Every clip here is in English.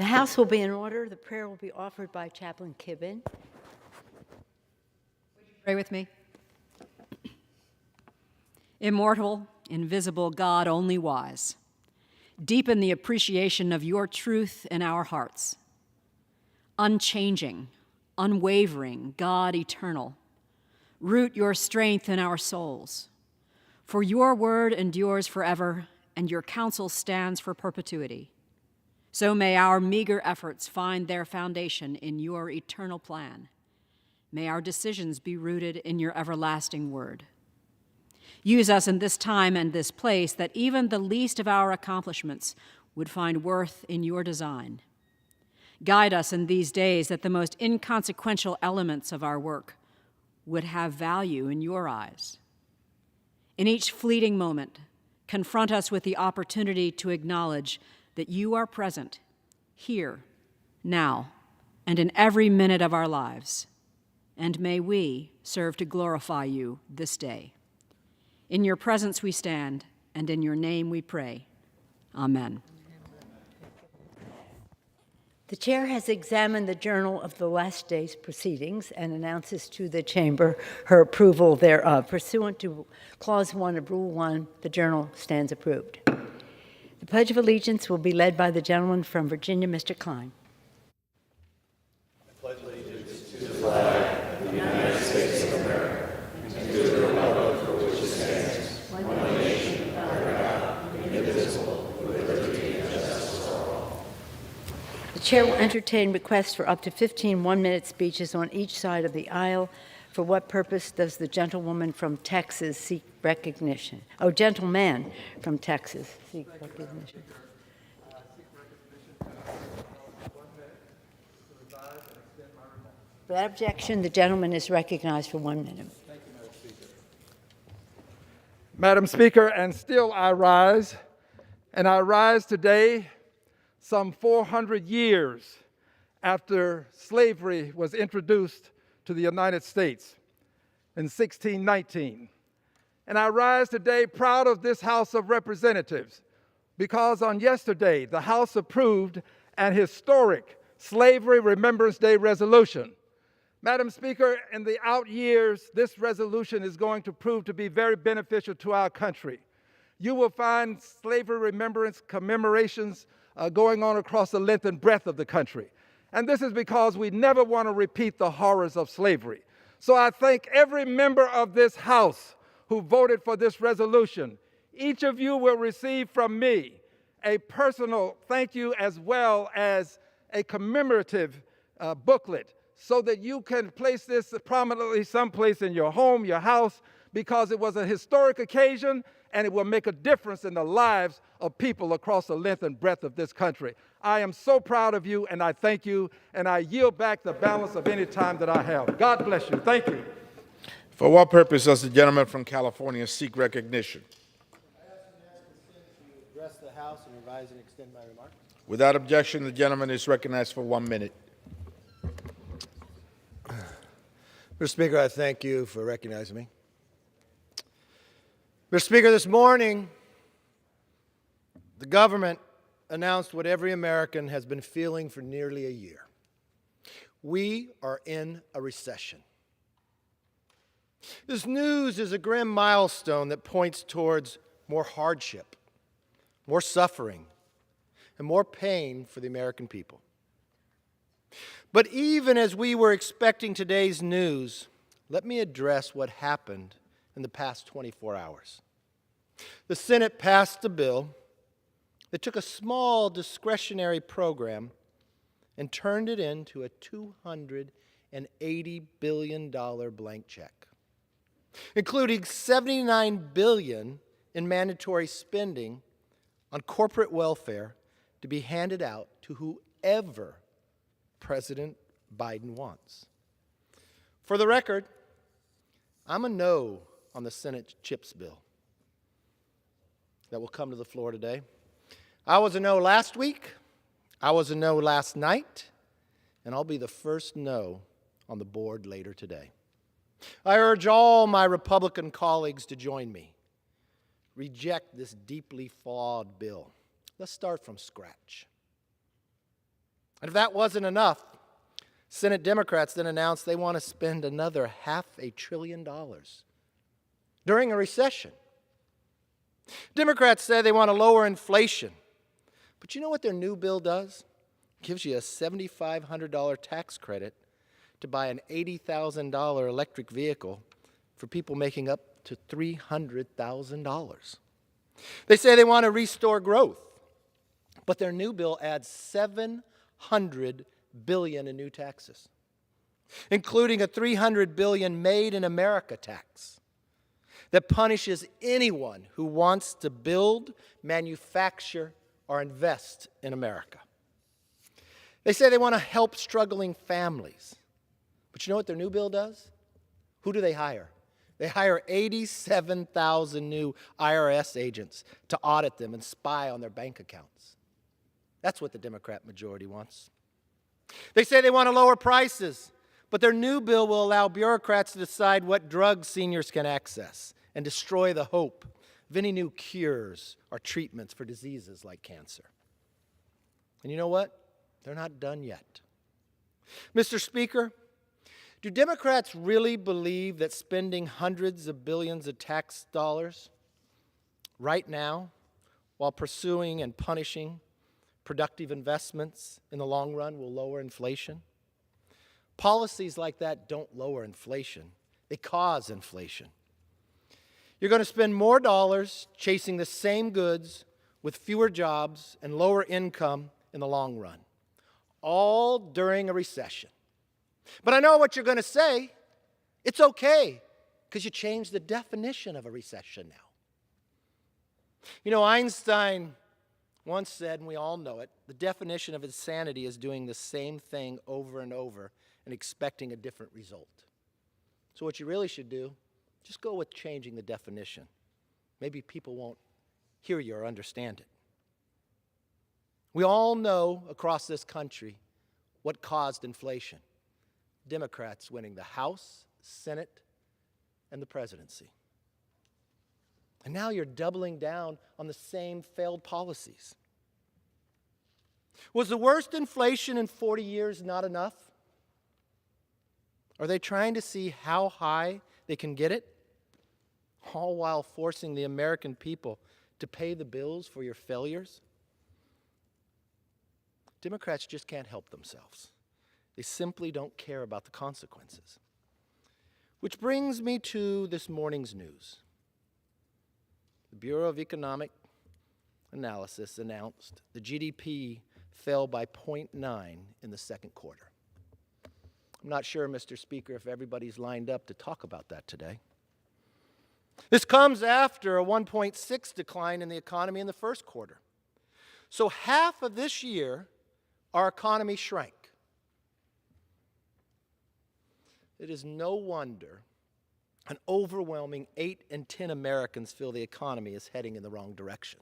The House will be in order. The prayer will be offered by Chaplain Kibben. Pray with me. Immortal, invisible God, only wise, deepen the appreciation of your truth in our hearts. Unchanging, unwavering, God eternal, root your strength in our souls. For your word endures forever, and your counsel stands for perpetuity. So may our meager efforts find their foundation in your eternal plan. May our decisions be rooted in your everlasting word. Use us in this time and this place that even the least of our accomplishments would find worth in your design. Guide us in these days that the most inconsequential elements of our work would have value in your eyes. In each fleeting moment, confront us with the opportunity to acknowledge that you are present here, now, and in every minute of our lives. And may we serve to glorify you this day. In your presence we stand, and in your name we pray. Amen. The chair has examined the journal of the last day's proceedings and announces to the chamber her approval thereof. Pursuant to Clause 1 of Rule 1, the journal stands approved. The Pledge of Allegiance will be led by the gentleman from Virginia, Mr. Klein. I pledge allegiance to the flag of the United States of America and to the republic for which it stands, one nation, under God, indivisible, with liberty and justice for all. The chair will entertain requests for up to 15 one-minute speeches on each side of the aisle. For what purpose does the gentlewoman from Texas seek recognition? Oh, gentleman from Texas seek recognition. Without objection, the gentleman is recognized for 1 minute. Thank you, Madam Speaker. Madam Speaker, and still I rise, and I rise today some 400 years after slavery was introduced to the United States in 1619. And I rise today proud of this House of Representatives because on yesterday, the House approved an historic Slavery Remembrance Day resolution. Madam Speaker, in the out years, this resolution is going to prove to be very beneficial to our country. You will find slavery remembrance commemorations going on across the length and breadth of the country. And this is because we never want to repeat the horrors of slavery. So I thank every member of this House who voted for this resolution. Each of you will receive from me a personal thank you as well as a commemorative booklet so that you can place this prominently someplace in your home, your house, because it was a historic occasion and it will make a difference in the lives of people across the length and breadth of this country. I am so proud of you, and I thank you, and I yield back the balance of any time that I have. God bless you. Thank you. For what purpose does the gentleman from California seek recognition? I ask the consent to address the House and revise and extend my remarks. Without objection, the gentleman is recognized for 1 minute. Mr. Speaker, I thank you for recognizing me. Mr. Speaker, this morning, the government announced what every American has been feeling for nearly a year. We are in a recession. This news is a grim milestone that points towards more hardship, more suffering, and more pain for the American people. But even as we were expecting today's news, let me address what happened in the past 24 hours. The Senate passed a bill that took a small discretionary program and turned it into a $280 billion blank check, including $79 billion in mandatory spending on corporate welfare to be handed out to whoever President Biden wants. For the record, I'm a no on the Senate CHIPS bill that will come to the floor today. I was a no last week, I was a no last night, and I'll be the first no on the board later today. I urge all my Republican colleagues to join me. Reject this deeply flawed bill. Let's start from scratch. And if that wasn't enough, Senate Democrats then announced they want to spend another $500 billion during a recession. Democrats say they want to lower inflation. But you know what their new bill does? It gives you a $7,500 tax credit to buy an $80,000 electric vehicle for people making up to $300,000. They say they want to restore growth, but their new bill adds $700 billion in new taxes, including a $300 billion Made in America tax that punishes anyone who wants to build, manufacture, or invest in America. They say they want to help struggling families. But you know what their new bill does? Who do they hire? They hire 87,000 new IRS agents to audit them and spy on their bank accounts. That's what the Democrat majority wants. They say they want to lower prices, but their new bill will allow bureaucrats to decide what drugs seniors can access and destroy the hope of any new cures or treatments for diseases like cancer. And you know what? They're not done yet. Mr. Speaker, do Democrats really believe that spending hundreds of billions of tax dollars right now while pursuing and punishing productive investments in the long run will lower inflation? Policies like that don't lower inflation. They cause inflation. You're going to spend more dollars chasing the same goods with fewer jobs and lower income in the long run, all during a recession. But I know what you're going to say. It's okay, because you changed the definition of a recession now. You know, Einstein once said, and we all know it, the definition of insanity is doing the same thing over and over and expecting a different result. So what you really should do, just go with changing the definition. Maybe people won't hear you or understand it. We all know across this country what caused inflation. Democrats winning the House, Senate, and the presidency. And now you're doubling down on the same failed policies. Was the worst inflation in 40 years not enough? Are they trying to see how high they can get it? All while forcing the American people to pay the bills for your failures? Democrats just can't help themselves. They simply don't care about the consequences. Which brings me to this morning's news. The Bureau of Economic Analysis announced the GDP fell by 0.9 in the second quarter. I'm not sure, Mr. Speaker, if everybody's lined up to talk about that today. This comes after a 1.6 decline in the economy in the first quarter. So half of this year, our economy shrank. It is no wonder an overwhelming 8 in 10 Americans feel the economy is heading in the wrong direction.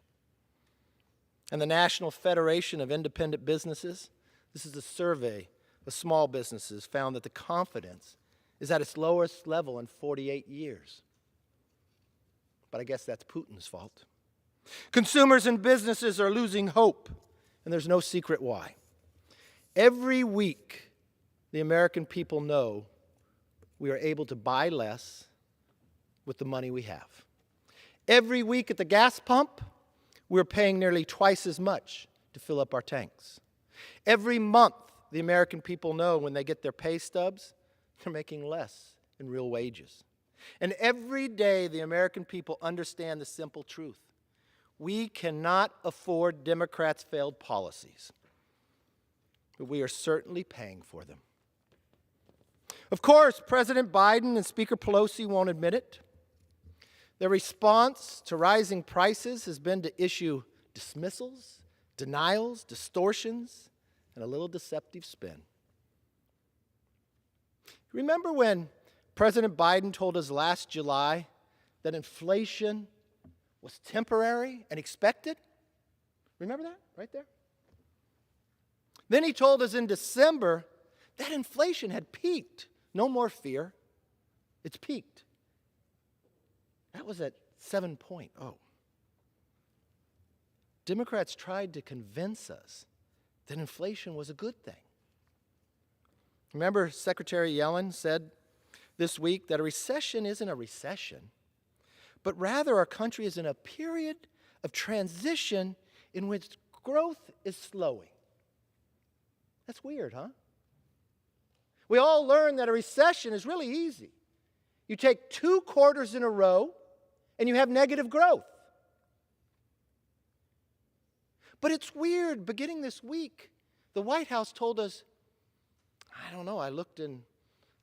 And the National Federation of Independent Businesses, this is a survey of small businesses, found that the confidence is at its lowest level in 48 years. But I guess that's Putin's fault. Consumers and businesses are losing hope, and there's no secret why. Every week, the American people know we are able to buy less with the money we have. Every week at the gas pump, we're paying nearly twice as much to fill up our tanks. Every month, the American people know when they get their pay stubs, they're making less in real wages. And every day, the American people understand the simple truth. We cannot afford Democrats' failed policies, but we are certainly paying for them. Of course, President Biden and Speaker Pelosi won't admit it. Their response to rising prices has been to issue dismissals, denials, distortions, and a little deceptive spin. Remember when President Biden told us last July that inflation was temporary and expected? Remember that right there? Then he told us in December that inflation had peaked. No more fear. It's peaked. That was at 7.0. Democrats tried to convince us that inflation was a good thing. Remember, Secretary Yellen said this week that a recession isn't a recession, but rather our country is in a period of transition in which growth is slowing. That's weird, huh? We all learned that a recession is really easy. You take 2 quarters in a row and you have negative growth. But it's weird, beginning this week, the White House told us, I don't know, I looked in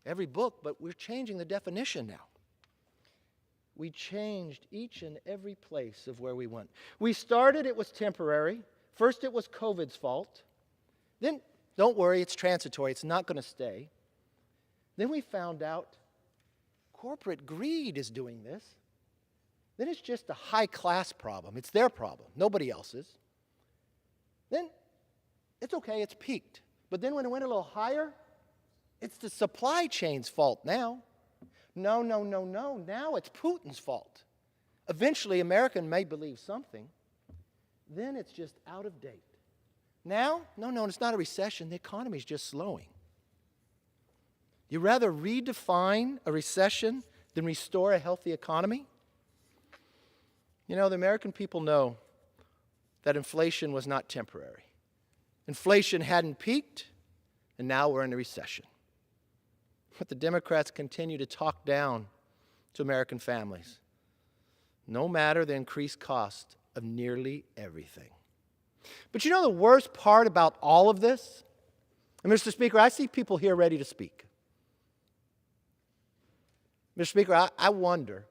every book, but we're changing the definition now. We changed each and every place of where we went. We started, it was temporary. First, it was COVID's fault. Then, don't worry, it's transitory. It's not going to stay. Then we found out corporate greed is doing this. Then it's just a high-class problem. It's their problem, nobody else's. Then it's okay, it's peaked. But then when it went a little higher, it's the supply chain's fault now. No. Now it's Putin's fault. Eventually, America may believe something. Then it's just out of date. Now, no, it's not a recession. The economy's just slowing. You rather redefine a recession than restore a healthy economy? You know, the American people know that inflation was not temporary. Inflation hadn't peaked, and now we're in a recession. But the Democrats continue to talk down to American families, no matter the increased cost of nearly everything. But you know the worst part about all of this? And Mr. Speaker, I see people here ready to speak. Mr. Speaker, I wonder,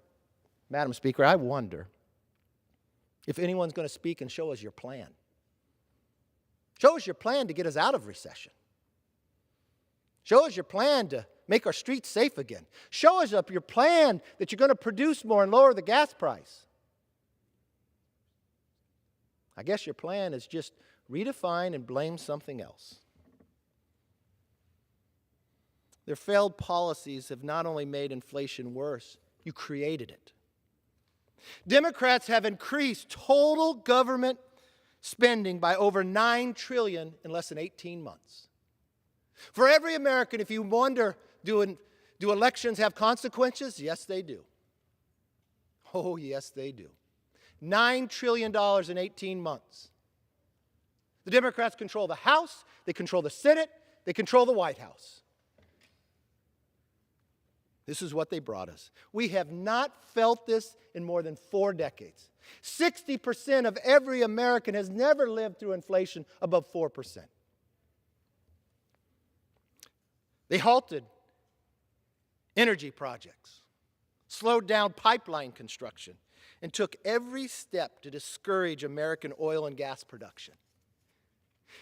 Madam Speaker, I wonder if anyone's going to speak and show us your plan. Show us your plan to get us out of recession. Show us your plan to make our streets safe again. Show us up your plan that you're going to produce more and lower the gas price. I guess your plan is just redefine and blame something else. Their failed policies have not only made inflation worse, you created it. Democrats have increased total government spending by over $9 trillion in less than 18 months. For every American, if you wonder, do elections have consequences? Yes, they do. Oh, yes, they do. $9 trillion in 18 months. The Democrats control the House, they control the Senate, they control the White House. This is what they brought us. We have not felt this in more than 4 decades. 60% of every American has never lived through inflation above 4%. They halted energy projects, slowed down pipeline construction, and took every step to discourage American oil and gas production.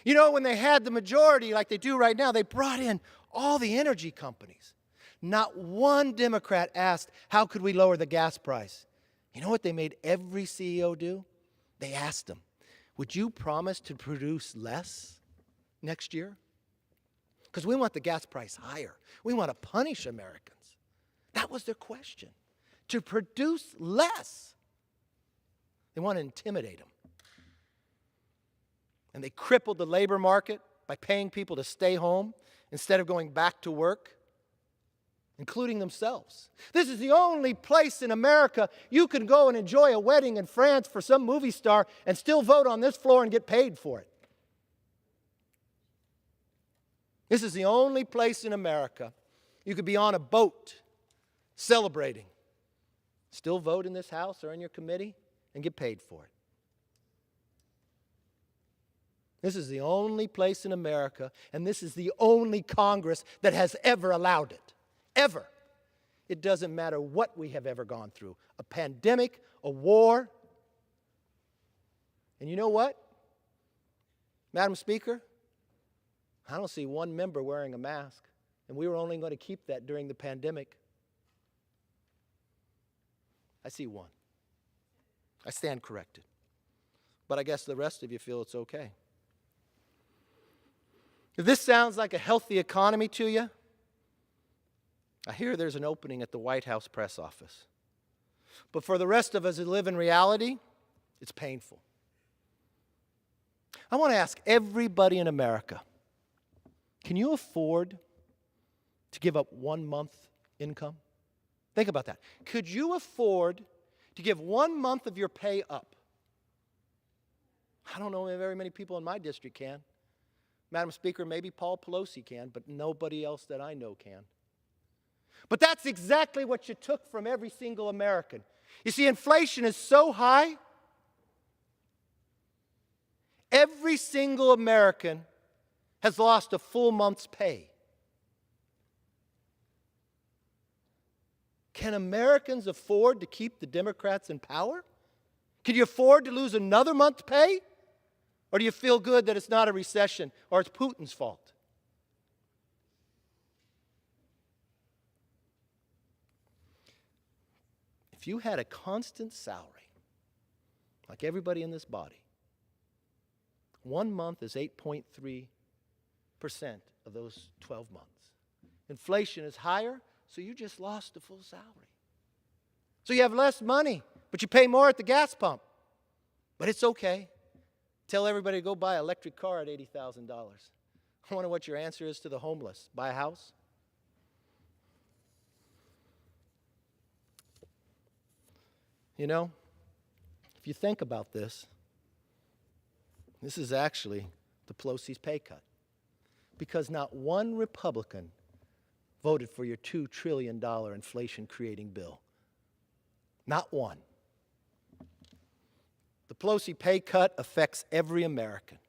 You know, when they had the majority like they do right now, they brought in all the energy companies. Not one Democrat asked, how could we lower the gas price? You know what they made every CEO do? They asked them, would you promise to produce less next year? Because we want the gas price higher. We want to punish Americans. That was their question. To produce less. They want to intimidate them. And they crippled the labor market by paying people to stay home instead of going back to work, including themselves. This is the only place in America you can go and enjoy a wedding in France for some movie star and still vote on this floor and get paid for it. This is the only place in America you could be on a boat celebrating, still vote in this house or in your committee, and get paid for it. This is the only place in America, and this is the only Congress that has ever allowed it. Ever. It doesn't matter what we have ever gone through. A pandemic, a war. And you know what? Madam Speaker, I don't see one member wearing a mask, and we were only going to keep that during the pandemic. I see one. I stand corrected. But I guess the rest of you feel it's okay. If this sounds like a healthy economy to you, I hear there's an opening at the White House press office. But for the rest of us who live in reality, it's painful. I want to ask everybody in America, can you afford to give up 1 month income? Think about that. Could you afford to give 1 month of your pay up? I don't know very many people in my district can. Madam Speaker, maybe Paul Pelosi can, but nobody else that I know can. But that's exactly what you took from every single American. You see, inflation is so high, every single American has lost a full month's pay. Can Americans afford to keep the Democrats in power? Can you afford to lose another month's pay? Or do you feel good that it's not a recession or it's Putin's fault? If you had a constant salary, like everybody in this body, 1 month is 8.3% of those 12 months. Inflation is higher, so you just lost a full salary. So you have less money, but you pay more at the gas pump. But it's okay. Tell everybody to go buy an electric car at $80,000. I wonder what your answer is to the homeless. Buy a house? You know, if you think about this, this is actually the Pelosi's pay cut. Because not one Republican voted for your $2 trillion inflation-creating bill. Not one. The Pelosi pay cut affects every American.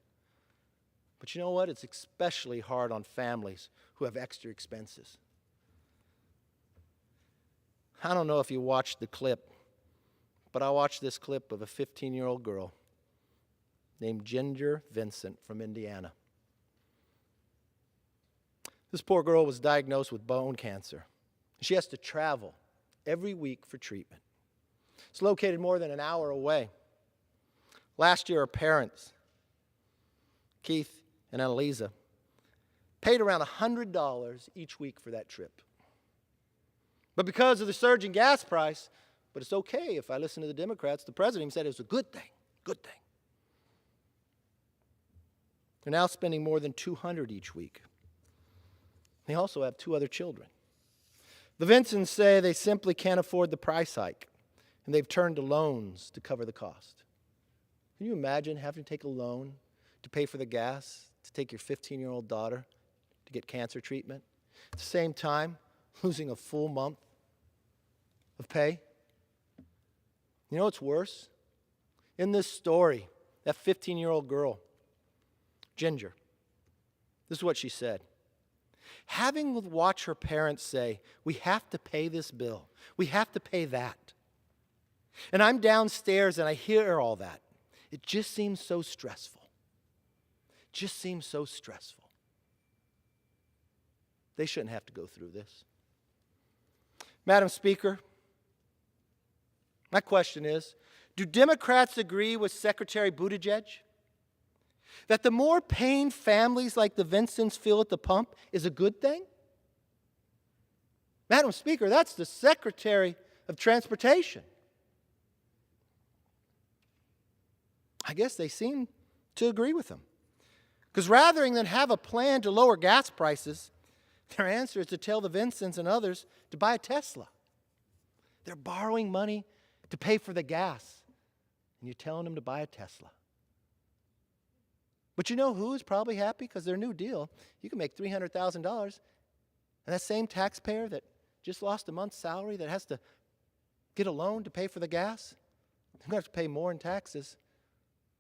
But you know what? It's especially hard on families who have extra expenses. I don't know if you watched the clip, but I watched this clip of a 15-year-old girl named Ginger Vincent from Indiana. This poor girl was diagnosed with bone cancer. She has to travel every week for treatment. It's located more than an hour away. Last year, her parents, Keith and Annalisa, paid around $100 each week for that trip. But because of the surge in gas price, but it's okay if I listen to the Democrats, the president said it was a good thing, good thing. They're now spending more than $200 each week. They also have 2 other children. The Vincents say they simply can't afford the price hike, and they've turned to loans to cover the cost. Can you imagine having to take a loan to pay for the gas, to take your 15-year-old daughter to get cancer treatment? At the same time, losing a full month of pay? You know what's worse? In this story, that 15-year-old girl, Ginger, this is what she said. Having watched her parents say, we have to pay this bill, we have to pay that. And I'm downstairs and I hear all that. It just seems so stressful. Just seems so stressful. They shouldn't have to go through this. Madam Speaker, my question is, do Democrats agree with Secretary Buttigieg that the more pain families like the Vincents feel at the pump is a good thing? Madam Speaker, that's the Secretary of Transportation. I guess they seem to agree with him. Because rather than have a plan to lower gas prices, their answer is to tell the Vincents and others to buy a Tesla. They're borrowing money to pay for the gas, and you're telling them to buy a Tesla. But you know who's probably happy? Because their new deal, you can make $300,000, and that same taxpayer that just lost a month's salary that has to get a loan to pay for the gas, they're going to have to pay more in taxes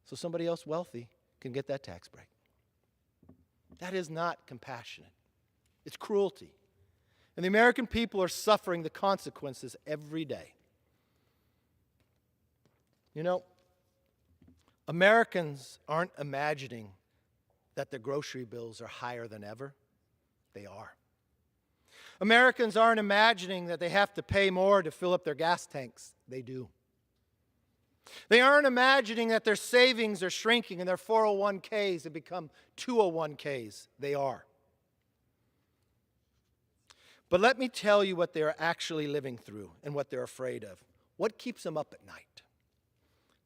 so somebody else wealthy can get that tax break. That is not compassionate. It's cruelty. And the American people are suffering the consequences every day. You know, Americans aren't imagining that their grocery bills are higher than ever. They are. Americans aren't imagining that they have to pay more to fill up their gas tanks. They do. They aren't imagining that their savings are shrinking and their 401ks have become 201ks. They are. But let me tell you what they're actually living through and what they're afraid of. What keeps them up at night?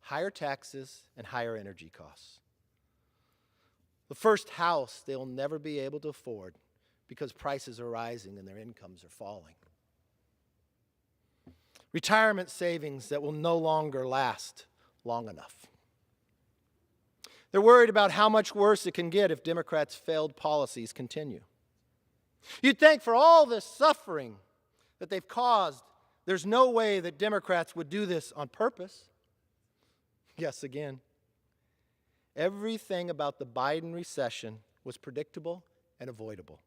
Higher taxes and higher energy costs. the first house they'll never be able to afford because prices are rising and their incomes are falling. Retirement savings that will no longer last long enough. They're worried about how much worse it can get if Democrats' failed policies continue. You'd think for all this suffering that they've caused, there's no way that Democrats would do this on purpose. Yes, again. Everything about the Biden recession was predictable and avoidable.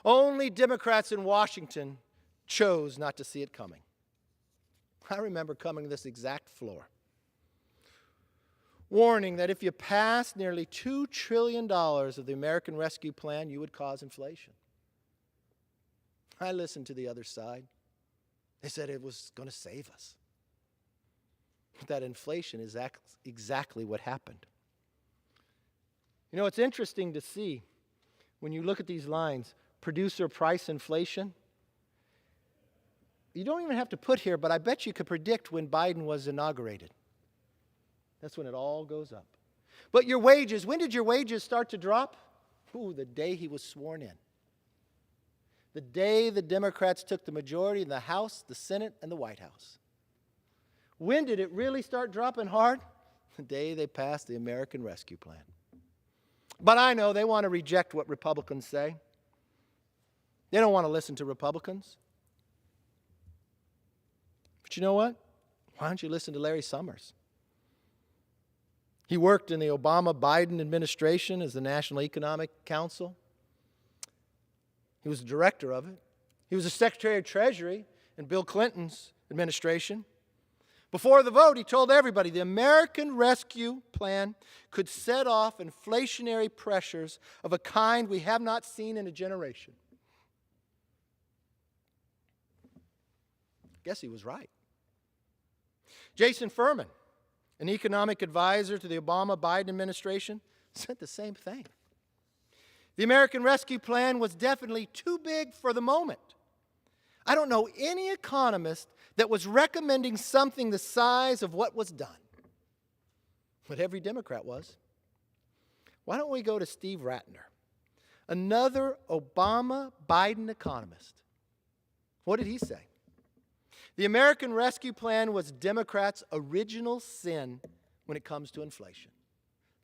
Only Democrats in Washington chose not to see it coming. I remember coming to this exact floor, warning that if you passed nearly $2 trillion of the American Rescue Plan, you would cause inflation. I listened to the other side. They said it was going to save us. But that inflation is exactly what happened. You know, it's interesting to see when you look at these lines, producer price inflation. You don't even have to put here, but I bet you could predict when Biden was inaugurated. That's when it all goes up. But your wages, when did your wages start to drop? Ooh, the day he was sworn in. The day the Democrats took the majority in the House, the Senate, and the White House. When did it really start dropping hard? The day they passed the American Rescue Plan. But I know they want to reject what Republicans say. They don't want to listen to Republicans. But you know what? Why don't you listen to Larry Summers? He worked in the Obama-Biden administration as the National Economic Council. He was the director of it. He was the Secretary of Treasury in Bill Clinton's administration. Before the vote, he told everybody the American Rescue Plan could set off inflationary pressures of a kind we have not seen in a generation. Guess he was right. Jason Furman, an economic advisor to the Obama-Biden administration, said the same thing. The American Rescue Plan was definitely too big for the moment. I don't know any economist that was recommending something the size of what was done. But every Democrat was. Why don't we go to Steve Ratner, another Obama-Biden economist? What did he say? The American Rescue Plan was Democrats' original sin when it comes to inflation.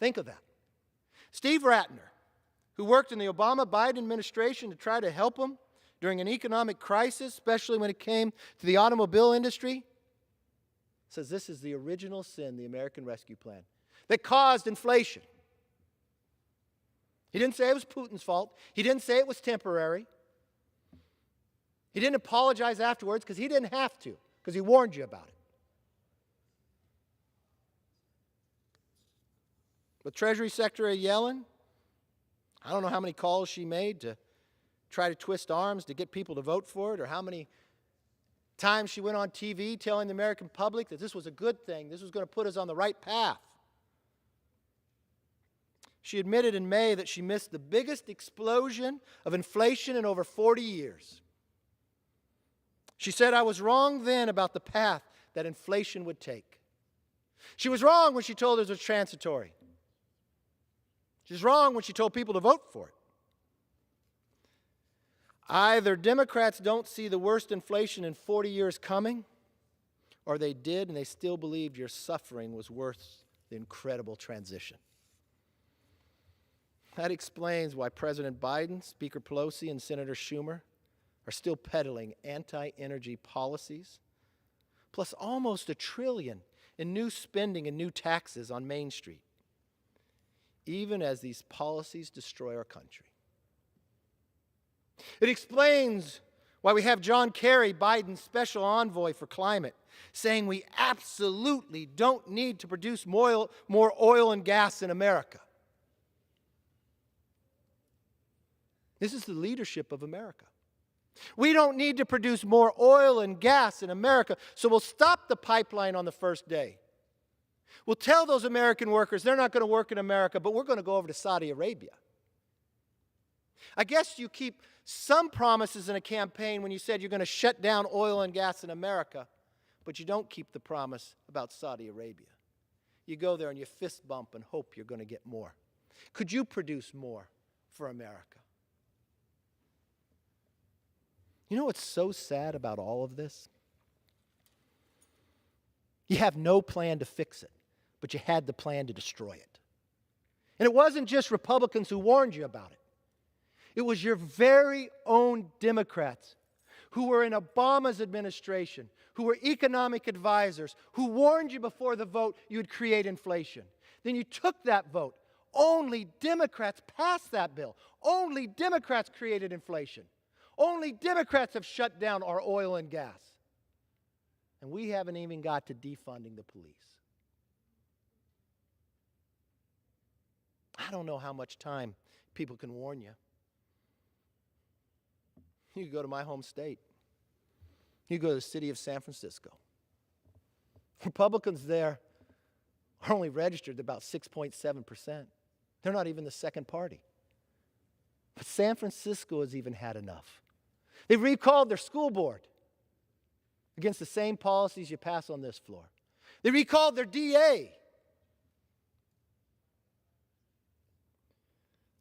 Think of that. Steve Ratner, who worked in the Obama-Biden administration to try to help them during an economic crisis, especially when it came to the automobile industry, says this is the original sin, the American Rescue Plan, that caused inflation. He didn't say it was Putin's fault. He didn't say it was temporary. He didn't apologize afterwards because he didn't have to, because he warned you about it. But Treasury Secretary Yellen, I don't know how many calls she made to try to twist arms to get people to vote for it, or how many times she went on TV telling the American public that this was a good thing, this was going to put us on the right path. She admitted in May that she missed the biggest explosion of inflation in over 40 years. She said, I was wrong then about the path that inflation would take. She was wrong when she told us it was transitory. She was wrong when she told people to vote for it. Either Democrats don't see the worst inflation in 40 years coming, or they did and they still believed your suffering was worth the incredible transition. That explains why President Biden, Speaker Pelosi, and Senator Schumer are still peddling anti-energy policies, plus almost $1 trillion in new spending and new taxes on Main Street, even as these policies destroy our country. It explains why we have John Kerry, Biden's special envoy for climate, saying we absolutely don't need to produce more oil and gas in America. This is the leadership of America. We don't need to produce more oil and gas in America, so we'll stop the pipeline on the first day. We'll tell those American workers they're not going to work in America, but we're going to go over to Saudi Arabia. I guess you keep some promises in a campaign when you said you're going to shut down oil and gas in America, but you don't keep the promise about Saudi Arabia. you go there and you fist bump and hope you're going to get more? Could you produce more for America? You know what's so sad about all of this? You have no plan to fix it, but you had the plan to destroy it. And it wasn't just Republicans who warned you about it. It was your very own Democrats who were in Obama's administration, who were economic advisors, who warned you before the vote you would create inflation. Then you took that vote. Only Democrats passed that bill. Only Democrats created inflation. Only Democrats have shut down our oil and gas. And we haven't even got to defunding the police. I don't know how much time people can warn you. You can go to my home state. You go to the city of San Francisco. Republicans there are only registered at about 6.7%. They're not even the second party. But San Francisco has even had enough. They've recalled their school board against the same policies you pass on this floor. They recalled their DA.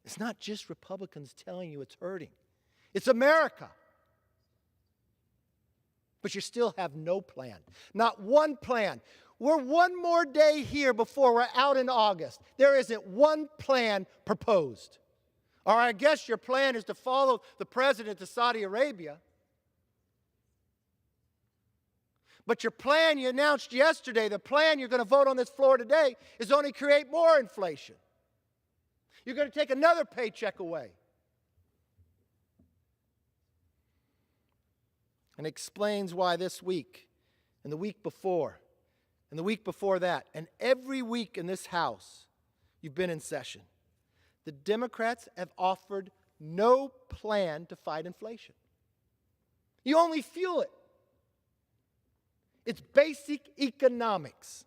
It's not just Republicans telling you it's hurting. It's America. But you still have no plan. Not one plan. We're one more day here before we're out in August. There isn't one plan proposed. Or I guess your plan is to follow the president to Saudi Arabia. But your plan you announced yesterday, the plan you're going to vote on this floor today, is only create more inflation. You're going to take another paycheck away. And explains why this week, and the week before, and the week before that, and every week in this House you've been in session, the Democrats have offered no plan to fight inflation. You only fuel it. It's basic economics.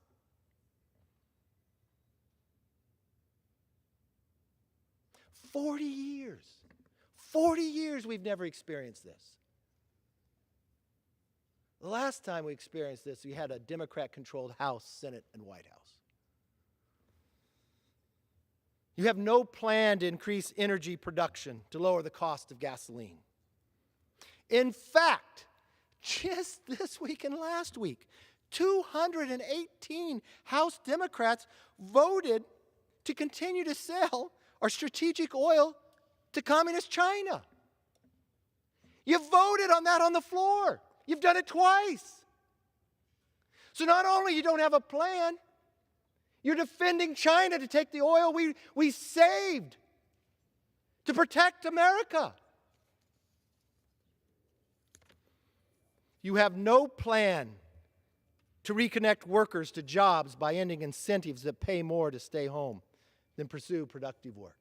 "40 years we've never experienced this. The last time we experienced this, we had a Democrat-controlled House, Senate, and White House. You have no plan to increase energy production to lower the cost of gasoline. In fact, just this week and last week, 218 House Democrats voted to continue to sell our strategic oil to communist China. You voted on that on the floor. You've done it twice. So not only you don't have a plan, you're defending China to take the oil we saved to protect America. You have no plan to reconnect workers to jobs by ending incentives that pay more to stay home than pursue productive work.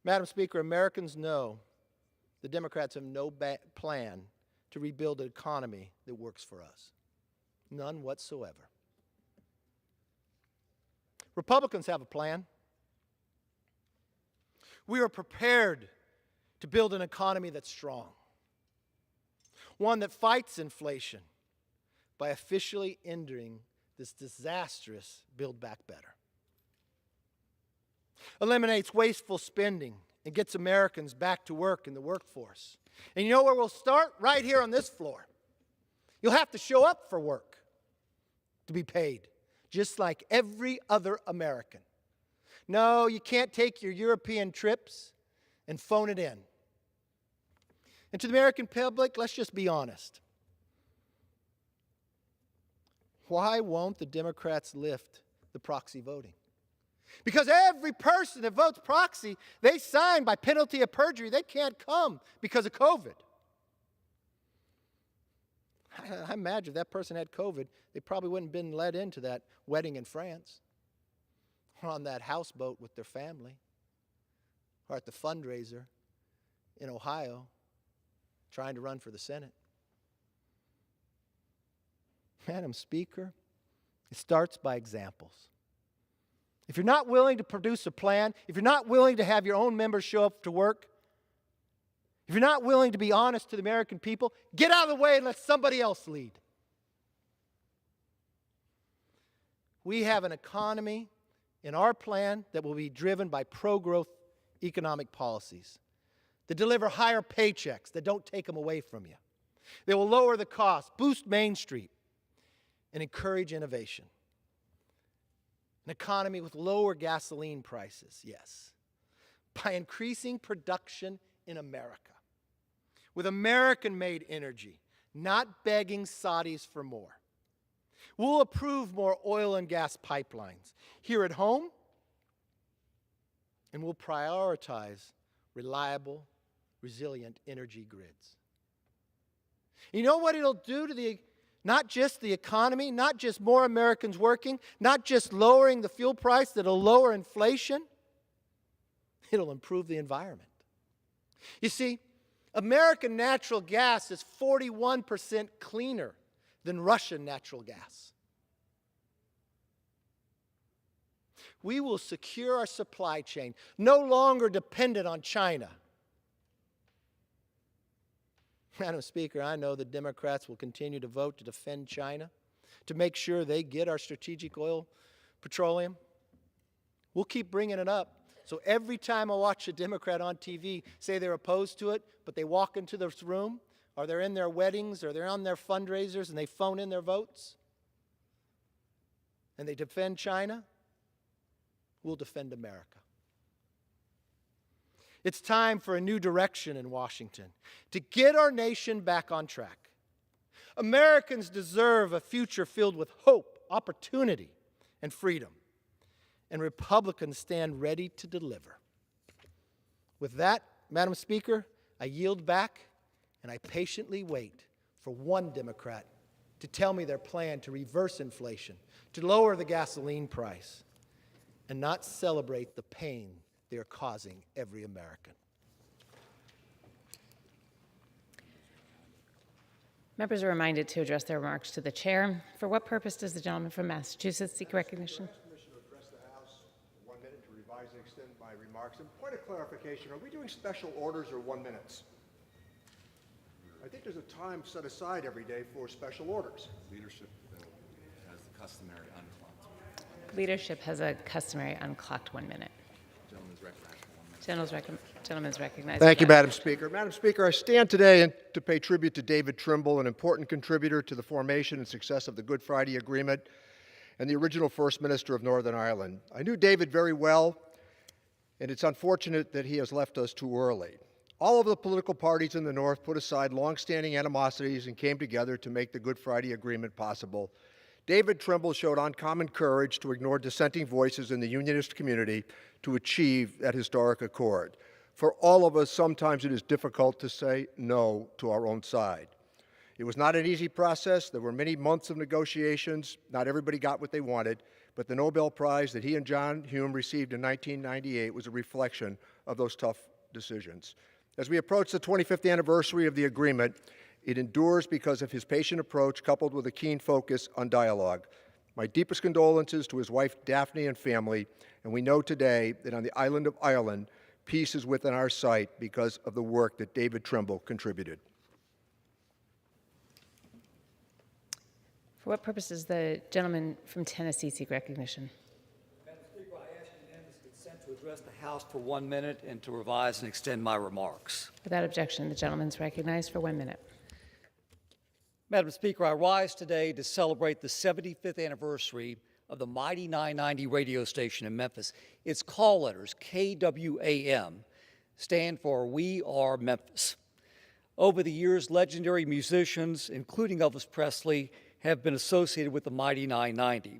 Madam Speaker, Americans know the Democrats have no plan to rebuild an economy that works for us. None whatsoever. Republicans have a plan. We are prepared to build an economy that's strong, one that fights inflation by officially ending this disastrous Build Back Better, eliminates wasteful spending, and gets Americans back to work in the workforce. And you know where we'll start? Right here on this floor. You'll have to show up for work to be paid, just like every other American. No, you can't take your European trips and phone it in. And to the American public, let's just be honest. Why won't the Democrats lift the proxy voting? Because every person that votes proxy, they sign by penalty of perjury. They can't come because of COVID. I imagine if that person had COVID, they probably wouldn't have been let into that wedding in France, or on that houseboat with their family, or at the fundraiser in Ohio trying to run for the Senate. Madam Speaker, it starts by examples. If you're not willing to produce a plan, if you're not willing to have your own members show up to work, if you're not willing to be honest to the American people, get out of the way and let somebody else lead. We have an economy in our plan that will be driven by pro-growth economic policies that deliver higher paychecks that don't take them away from you. They will lower the cost, boost Main Street, and encourage innovation. An economy with lower gasoline prices, yes, by increasing production in America, with American-made energy, not begging Saudis for more. We'll approve more oil and gas pipelines here at home, and we'll prioritize reliable, resilient energy grids. You know what it'll do to not just the economy, not just more Americans working, not just lowering the fuel price that'll lower inflation, it'll improve the environment. You see, American natural gas is 41% cleaner than Russian natural gas. We will secure our supply chain, no longer dependent on China. Madam Speaker, I know the Democrats will continue to vote to defend China, to make sure they get our strategic oil, petroleum. We'll keep bringing it up. So every time I watch a Democrat on TV say they're opposed to it, but they walk into this room, or they're in their weddings, or they're on their fundraisers, and they phone in their votes, and they defend China, we'll defend America. It's time for a new direction in Washington to get our nation back on track. Americans deserve a future filled with hope, opportunity, and freedom. And Republicans stand ready to deliver. With that, Madam Speaker, I yield back and I patiently wait for one Democrat to tell me their plan to reverse inflation, to lower the gasoline price, and not celebrate the pain they are causing every American. Members are reminded to address their remarks to the chair. For what purpose does the gentleman from Massachusetts seek recognition? Permission to address the House for 1 minute to revise and extend my remarks. And point of clarification, are we doing special orders or 1 minutes? I think there's a time set aside every day for special orders. Leadership has the customary unclocked. Leadership has a customary unclocked 1 minute. Gentleman's recognized for 1 minute. Gentleman's recognized. Thank you, Madam Speaker. Madam Speaker, I stand today to pay tribute to David Trimble, an important contributor to the formation and success of the Good Friday Agreement and the original First Minister of Northern Ireland. I knew David very well, and it's unfortunate that he has left us too early. All of the political parties in the North put aside long-standing animosities and came together to make the Good Friday Agreement possible. David Trimble showed uncommon courage to ignore dissenting voices in the unionist community to achieve that historic accord. For all of us, sometimes it is difficult to say no to our own side. It was not an easy process. There were many months of negotiations. Not everybody got what they wanted, but the Nobel Prize that he and John Hume received in 1998 was a reflection of those tough decisions. As we approach the 25th anniversary of the agreement, it endures because of his patient approach coupled with a keen focus on dialogue. My deepest condolences to his wife Daphne and family, and we know today that on the island of Ireland, peace is within our sight because of the work that David Trimble contributed. For what purpose does the gentleman from Tennessee seek recognition? Madam Speaker, I ask unanimous consent to address the House for 1 minute and to revise and extend my remarks. Without objection, the gentleman's recognized for 1 minute. Madam Speaker, I rise today to celebrate the 75th anniversary of the mighty 990 radio station in Memphis. Its call letters, KWAM, stand for We Are Memphis. Over the years, legendary musicians, including Elvis Presley, have been associated with the mighty 990.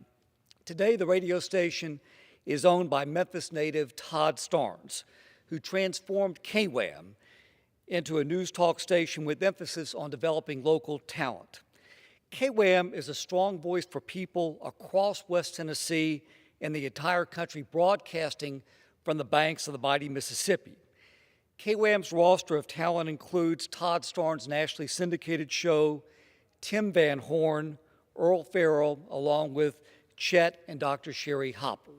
Today, the radio station is owned by Memphis native Todd Starnes, who transformed KWAM into a news talk station with emphasis on developing local talent. KWAM is a strong voice for people across West Tennessee and the entire country, broadcasting from the banks of the mighty Mississippi. KWAM's roster of talent includes Todd Starnes' nationally syndicated show, Tim Van Horn, Earl Farrell, along with Chet and Dr. Sherry Hopper.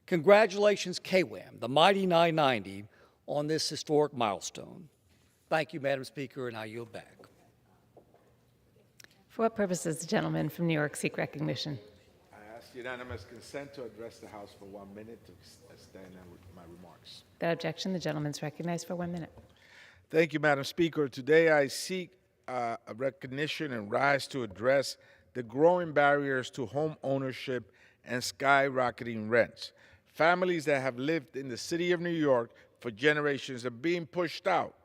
Congratulations, KWAM, the mighty 990, on this historic milestone. Thank you, Madam Speaker, and I yield back. For what purpose does the gentleman from New York seek recognition? I ask ask unanimous consent to address the House for 1 minute to extend my remarks. Without objection, the gentleman is recognized for 1 minute. Thank you, Madam Speaker. Today I seek a recognition and rise to address the growing barriers to home ownership and skyrocketing rents. Families that have lived in the city of New York for generations are being pushed out.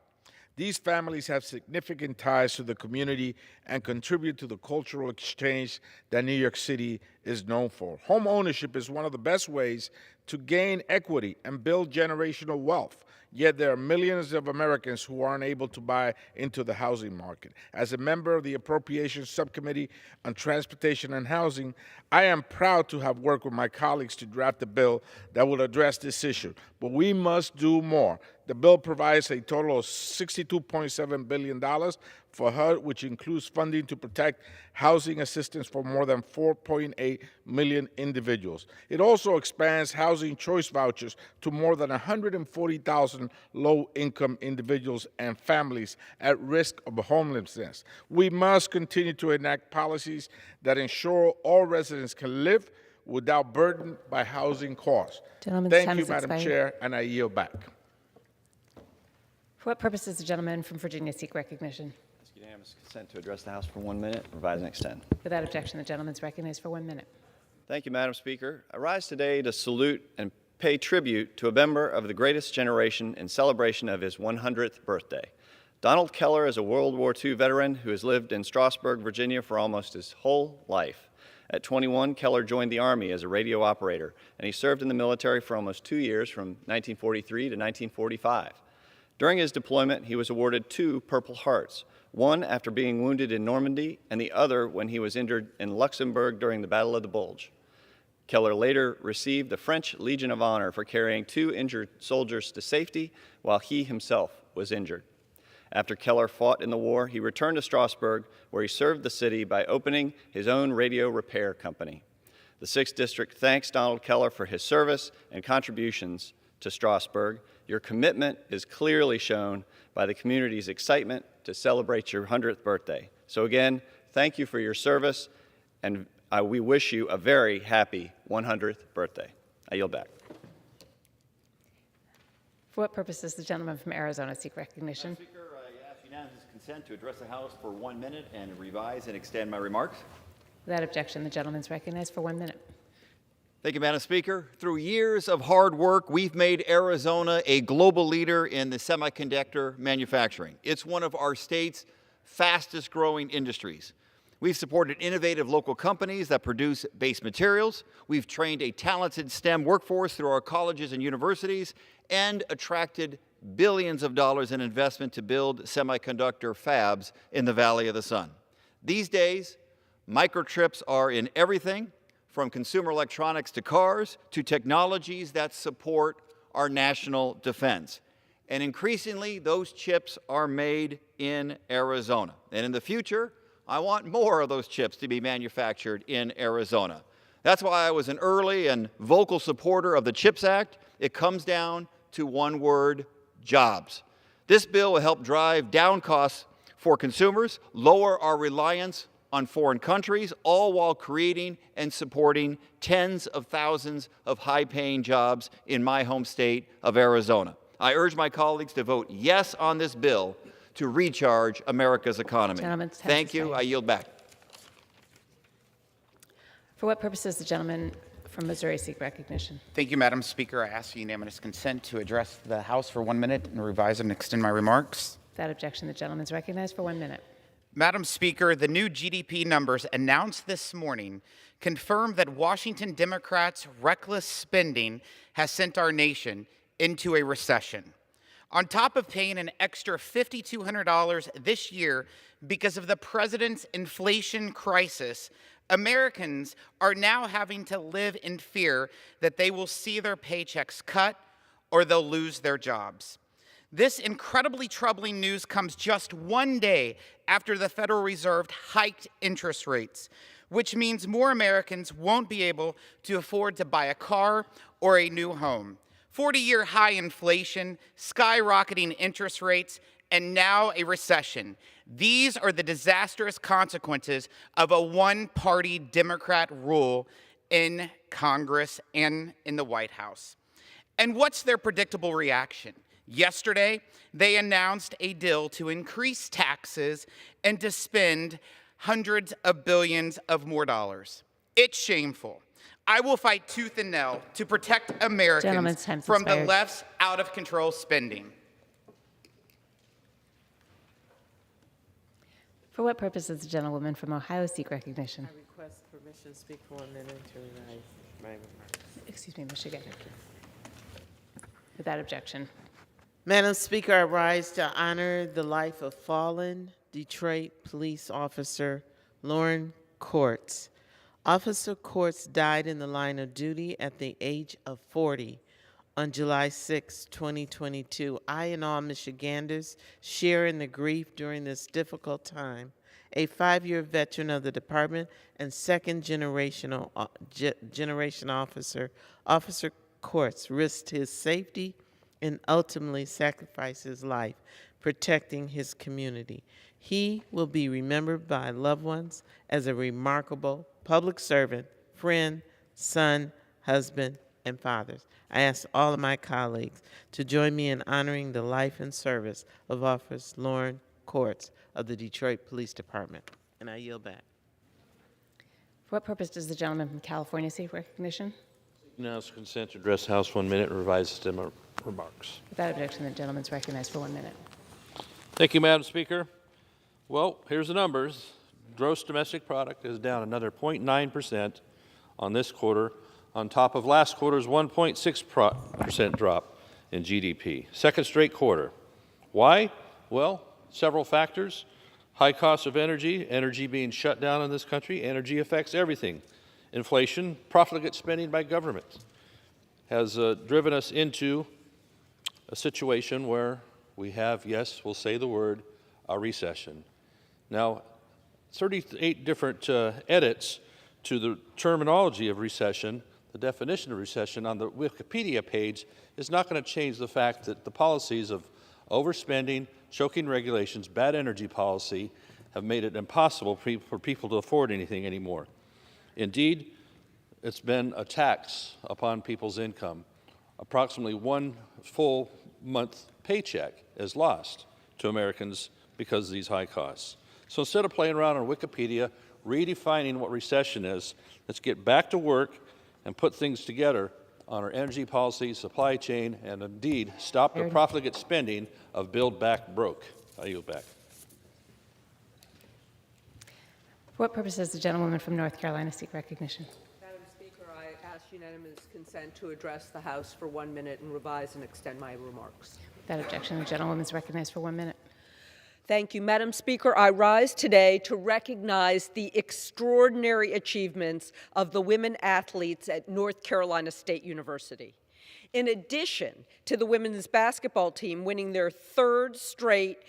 These families have significant ties to the community and contribute to the cultural exchange that New York City is known for. Home ownership is one of the best ways to gain equity and build generational wealth. Yet there are millions of Americans who aren't able to buy into the housing market. As a member of the Appropriations Subcommittee on Transportation and Housing, I am proud to have worked with my colleagues to draft a bill that will address this issue. But we must do more. The bill provides a total of $62.7 billion for HUD, which includes funding to protect housing assistance for more than 4.8 million individuals. It also expands housing choice vouchers to more than 140,000 low-income individuals and families at risk of homelessness. We must continue to enact policies that ensure all residents can live without burden by housing costs. Gentleman's Thank time you, has Madam expired. Chair, and I yield back. For what purpose does the gentleman from Virginia seek recognition? Ask unanimous consent to address the House for 1 minute, revise and extend. Without objection, the gentleman is recognized for 1 minute. Thank you, Madam Speaker. I rise today to salute and pay tribute to a member of the greatest generation in celebration of his 100th birthday. Donald Keller is a World War II veteran who has lived in Strasburg, Virginia for almost his whole life. At 21, Keller joined the Army as a radio operator, and he served in the military for almost 2 years from 1943 to 1945. During his deployment, he was awarded 2 Purple Hearts, one after being wounded in Normandy and the other when he was injured in Luxembourg during the Battle of the Bulge. Keller later received the French Legion of Honor for carrying 2 injured soldiers to safety while he himself was injured. After Keller fought in the war, he returned to Strasburg, where he served the city by opening his own radio repair company. The 6th District thanks Donald Keller for his service and contributions to Strasburg. Your commitment is clearly shown by the community's excitement to celebrate your 100th birthday. So again, thank you for your service, and we wish you a very happy 100th birthday. I yield back. For what purpose does the gentleman from Arizona seek recognition? Madam Speaker, I ask unanimous consent to address the House for 1 minute and revise and extend my remarks. Without objection, the gentleman is recognized for 1 minute. Thank you, Madam Speaker. Through years of hard work, we've made Arizona a global leader in the semiconductor manufacturing. It's one of our state's fastest growing industries. We've supported innovative local companies that produce base materials. We've trained a talented STEM workforce through our colleges and universities and attracted billions of dollars in investment to build semiconductor fabs in the Valley of the Sun. These days, microchips are in everything, from consumer electronics to cars, to technologies that support our national defense. And increasingly, those chips are made in Arizona. And in the future, I want more of those chips to be manufactured in Arizona. That's why I was an early and vocal supporter of the CHIPS Act. It comes down to one word: jobs. This bill will help drive down costs for consumers, lower our reliance on foreign countries, all while creating and supporting tens of thousands of high-paying jobs in my home state of Arizona. I urge my colleagues to vote yes on this bill to recharge America's economy. Thank you. I yield back. For what purpose does the gentleman from Missouri seek recognition? Thank you, Madam Speaker. I ask unanimous consent to address the House for 1 minute and revise and extend my remarks. Without objection, the gentleman is recognized for 1 minute. Madam Speaker, the new GDP numbers announced this morning confirm that Washington Democrats' reckless spending has sent our nation into a recession. On top of paying an extra $5,200 this year because of the president's inflation crisis, Americans are now having to live in fear that they will see their paychecks cut or they'll lose their jobs. This incredibly troubling news comes just 1 day after the Federal Reserve hiked interest rates, which means more Americans won't be able to afford to buy a car or a new home. 40-year high inflation, skyrocketing interest rates, and now a recession. These are the disastrous consequences of a one-party Democrat rule in Congress and in the White House. And what's their predictable reaction? Yesterday, they announced a deal to increase taxes and to spend hundreds of billions of more dollars. It's shameful. I will fight tooth and nail to protect Americans from the left's out-of-control spending. For what purpose does the gentlewoman from Ohio seek recognition? I request permission to speak for 1 minute to revise my remarks. Excuse me, Michigan. Without objection. Madam Speaker, I rise to honor the life of fallen Detroit police officer Lauren Courts. Officer Courts died in the line of duty at the age of 40 on July 6, 2022. I and all Michiganders share in the grief during this difficult time. A 5-year veteran of the department and second generation officer, Officer Courts risked his safety and ultimately sacrificed his life protecting his community. He will be remembered by loved ones as a remarkable public servant, friend, son, husband, and father. I ask all of my colleagues to join me in honoring the life and service of Officer Lauren Courts of the Detroit Police Department. And I yield back. For what purpose does the gentleman from California seek recognition? Now is consent to address the House 1 minute and revise stem remarks. Without objection, the gentleman is recognized for 1 minute. Thank you, Madam Speaker. Well, here's the numbers. Gross domestic product is down another 0.9% on this quarter, on top of last quarter's 1.6% drop in GDP. Second straight quarter. Why? Well, several factors. High cost of energy being shut down in this country. Energy affects everything. Inflation, profligate spending by government has driven us into a situation where we have, yes, we'll say the word, a recession. Now, 38 different edits to the terminology of recession, the definition of recession on the Wikipedia page is not going to change the fact that the policies of overspending, choking regulations, bad energy policy have made it impossible for people to afford anything anymore. Indeed, it's been a tax upon people's income. Approximately one full month paycheck is lost to Americans because of these high costs. So instead of playing around on Wikipedia, redefining what recession is, let's get back to work and put things together on our energy policy, supply chain, and indeed stop the profligate spending of Build Back Broke. I yield back. For what purpose does the gentlewoman from North Carolina seek recognition? Madam Speaker, I ask unanimous consent to address the House for 1 minute and revise and extend my remarks. Without objection, the gentlewoman is recognized for 1 minute. Thank you, Madam Speaker. I rise today to recognize the extraordinary achievements of the women athletes at North Carolina State University. In addition to the women's basketball team winning their third straight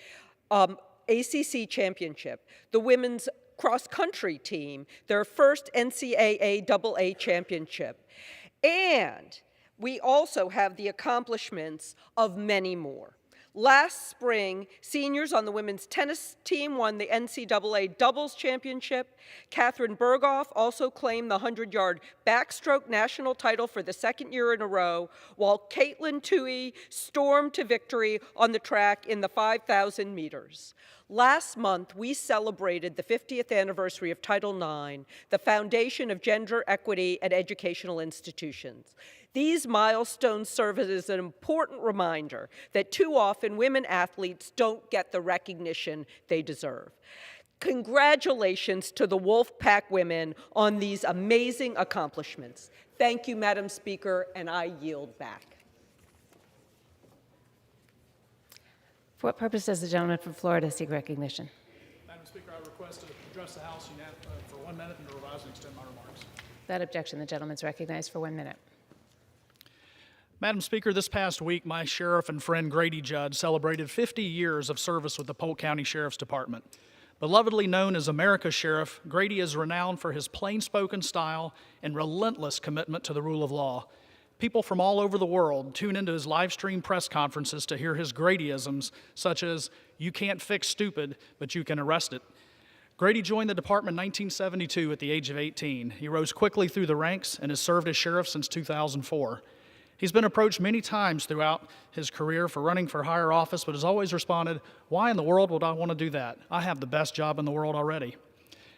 ACC championship, the women's cross-country team, their first NCAA AA championship. And we also have the accomplishments of many more. Last spring, seniors on the women's tennis team won the NCAA doubles championship. Catherine Berghoff also claimed the 100-yard backstroke national title for the second year in a row, while Caitlin Toohey stormed to victory on the track in the 5,000 meters. Last month, we celebrated the 50th anniversary of Title IX, the foundation of gender equity at educational institutions. These milestones serve as an important reminder that too often women athletes don't get the recognition they deserve. Congratulations to the Wolfpack women on these amazing accomplishments. Thank you, Madam Speaker, and I yield back. For what purpose does the gentleman from Florida seek recognition? Madam Speaker, I request to address the House for 1 minute and to revise and extend my remarks. Without objection, the gentleman is recognized for 1 minute. Madam Speaker, this past week, my sheriff and friend Grady Judd celebrated 50 years of service with the Polk County Sheriff's Department. Belovedly known as America's Sheriff, Grady is renowned for his plain-spoken style and relentless commitment to the rule of law. People from all over the world tune into his live stream press conferences to hear his Gradyisms, such as, "You can't fix stupid, but you can arrest it." Grady joined the department in 1972 at the age of 18. He rose quickly through the ranks and has served as sheriff since 2004. He's been approached many times throughout his career for running for higher office, but has always responded, "Why in the world would I want to do that? I have the best job in the world already."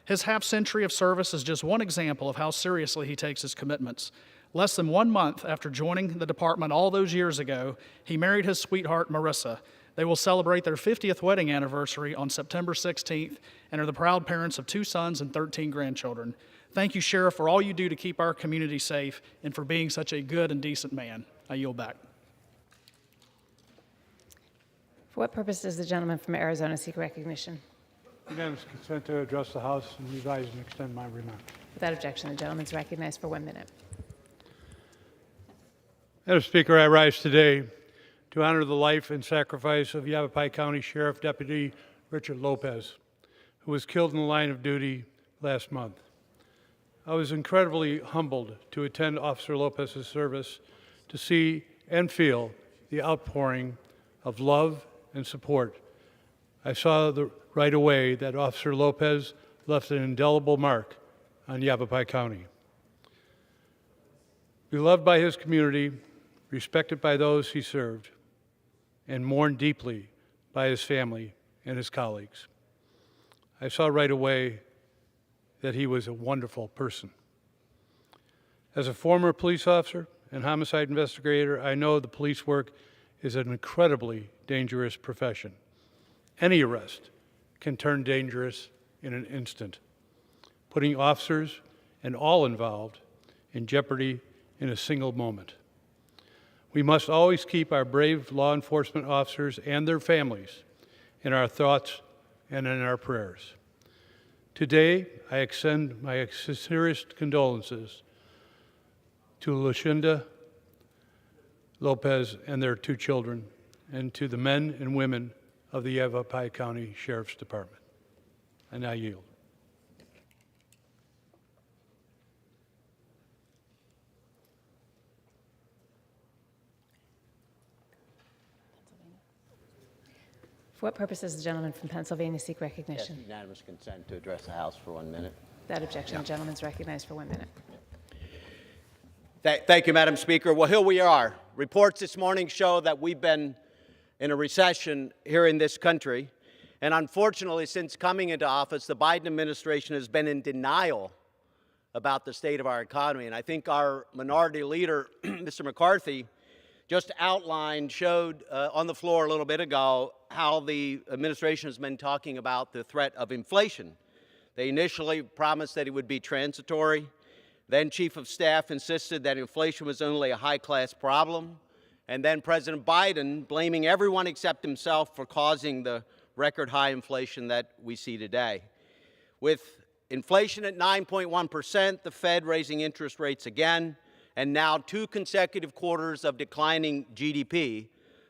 His half-century of service is just one example of how seriously he takes his commitments. Less than 1 month after joining the department all those years ago, he married his sweetheart, Marissa. They will celebrate their 50th wedding anniversary on September 16th and are the proud parents of 2 sons and 13 grandchildren. Thank you, Sheriff, for all you do to keep our community safe and for being such a good and decent man. I yield back. For what purpose does the gentleman from Arizona seek recognition? Unanimous consent to address the House and revise and extend my remarks. Without objection, the gentleman is recognized for 1 minute. Madam Speaker, I rise today to honor the life and sacrifice of Yavapai County Sheriff Deputy Richard Lopez, who was killed in the line of duty last month. I was incredibly humbled to attend Officer Lopez's service, to see and feel the outpouring of love and support. I saw right away that Officer Lopez left an indelible mark on Yavapai County. Beloved by his community, respected by those he served, and mourned deeply by his family and his colleagues. I saw right away that he was a wonderful person. As a former police officer and homicide investigator, I know the police work is an incredibly dangerous profession. Any arrest can turn dangerous in an instant, putting officers and all involved in jeopardy in a single moment. We must always keep our brave law enforcement officers and their families in our thoughts and in our prayers. Today, I extend my sincerest condolences to Lucinda Lopez and their 2 children, and to the men and women of the Yavapai County Sheriff's Department. And I yield. For what purpose does the gentleman from Pennsylvania seek recognition? Yes, unanimous consent to address the House for 1 minute. Without objection, the gentleman is recognized for 1 minute. Thank you, Madam Speaker. Well, here we are. Reports this morning show that we've been in a recession here in this country. And unfortunately, since coming into office, the Biden administration has been in denial about the state of our economy. And I think our minority leader, Mr. McCarthy, just showed on the floor a little bit ago how the administration has been talking about the threat of inflation. They initially promised that it would be transitory. Then Chief of Staff insisted that inflation was only a high-class problem. And then President Biden blaming everyone except himself for causing the record high inflation that we see today. With inflation at 9.1%, the Fed raising interest rates again, and now 2 consecutive quarters of declining GDP,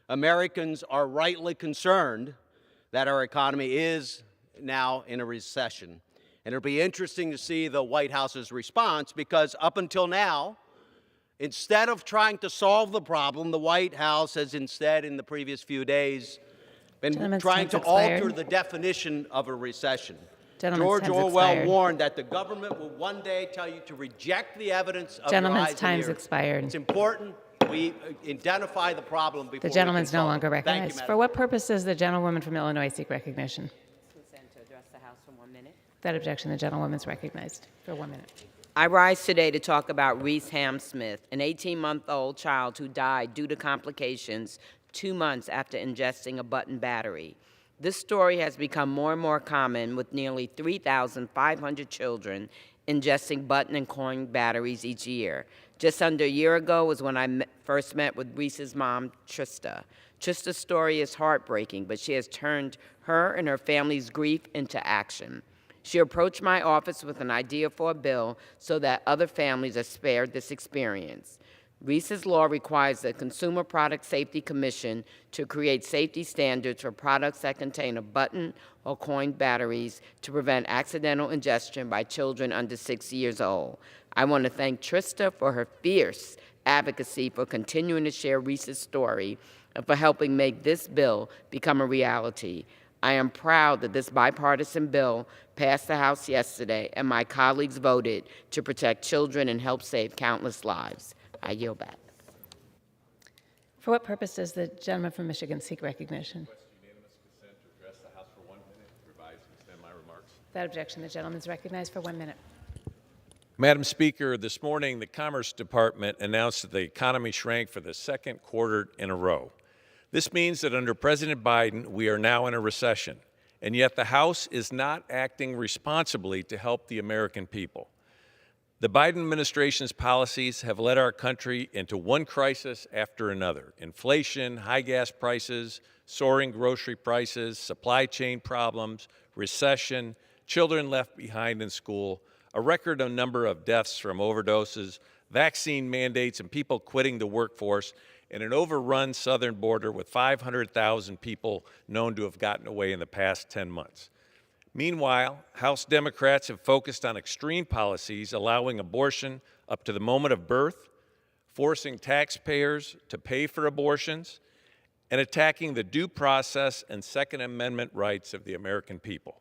Americans are rightly concerned that our economy is now in a recession. And it'll be interesting to see the White House's response, because up until now, instead of trying to solve the problem, the White House has instead, in the previous few days, been trying to alter the definition of a recession. George Orwell warned that the government will one day tell you to reject the evidence of Gentleman's time's expired. It's important we identify the problem before The gentleman's no longer recognized. For what purpose does the gentlewoman from Illinois seek recognition? Consent to address the House for 1 minute. Without objection, the gentlewoman's recognized for 1 minute. I rise today to talk about Reese Ham-Smith, an 18-month-old child who died due to complications 2 months after ingesting a button battery. This story has become more and more common, with nearly 3,500 children ingesting button and coin batteries each year. Just under a year ago was when I first met with Reese's mom, Trista. Trista's story is heartbreaking, but she has turned her and her family's grief into action. She approached my office with an idea for a bill so that other families are spared this experience. Reese's law requires the Consumer Product Safety Commission to create safety standards for products that contain a button or coin batteries to prevent accidental ingestion by children under 6 years old. I want to thank Trista for her fierce advocacy for continuing to share Reese's story and for helping make this bill become a reality. I am proud that this bipartisan bill passed the House yesterday and my colleagues voted to protect children and help save countless lives. I yield back. For what purpose does the gentleman from Michigan seek recognition? Unanimous consent to address the House for 1 minute, revise and extend my remarks. Without objection, the gentleman is recognized for 1 minute. Madam Speaker, this morning the Commerce Department announced that the economy shrank for the second quarter in a row. This means that under President Biden, we are now in a recession, and yet the House is not acting responsibly to help the American people. The Biden administration's policies have led our country into one crisis after another: inflation, high gas prices, soaring grocery prices, supply chain problems, recession, children left behind in school, a record number of deaths from overdoses, vaccine mandates and people quitting the workforce, and an overrun southern border with 500,000 people known to have gotten away in the past 10 months. Meanwhile, House Democrats have focused on extreme policies allowing abortion up to the moment of birth, forcing taxpayers to pay for abortions, and attacking the due process and Second Amendment rights of the American people.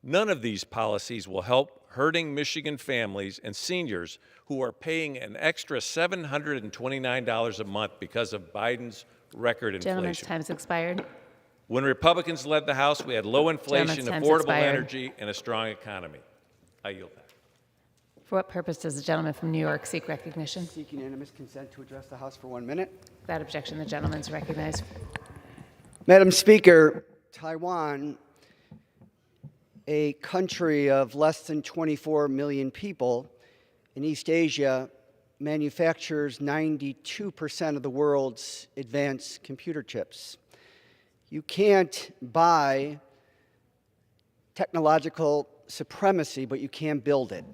None of these policies will help hurting Michigan families and seniors who are paying an extra $729 a month because of Biden's record inflation. Gentleman's time has expired. When Republicans led the House, we had low inflation, affordable energy, and a strong economy. I yield back. For what purpose does the gentleman from New York seek recognition? Seek unanimous consent to address the House for 1 minute. Without objection, the gentleman is recognized. Madam Speaker, Taiwan, a country of less than 24 million people in East Asia, manufactures 92% of the world's advanced computer chips. You can't buy technological supremacy, but you can build it.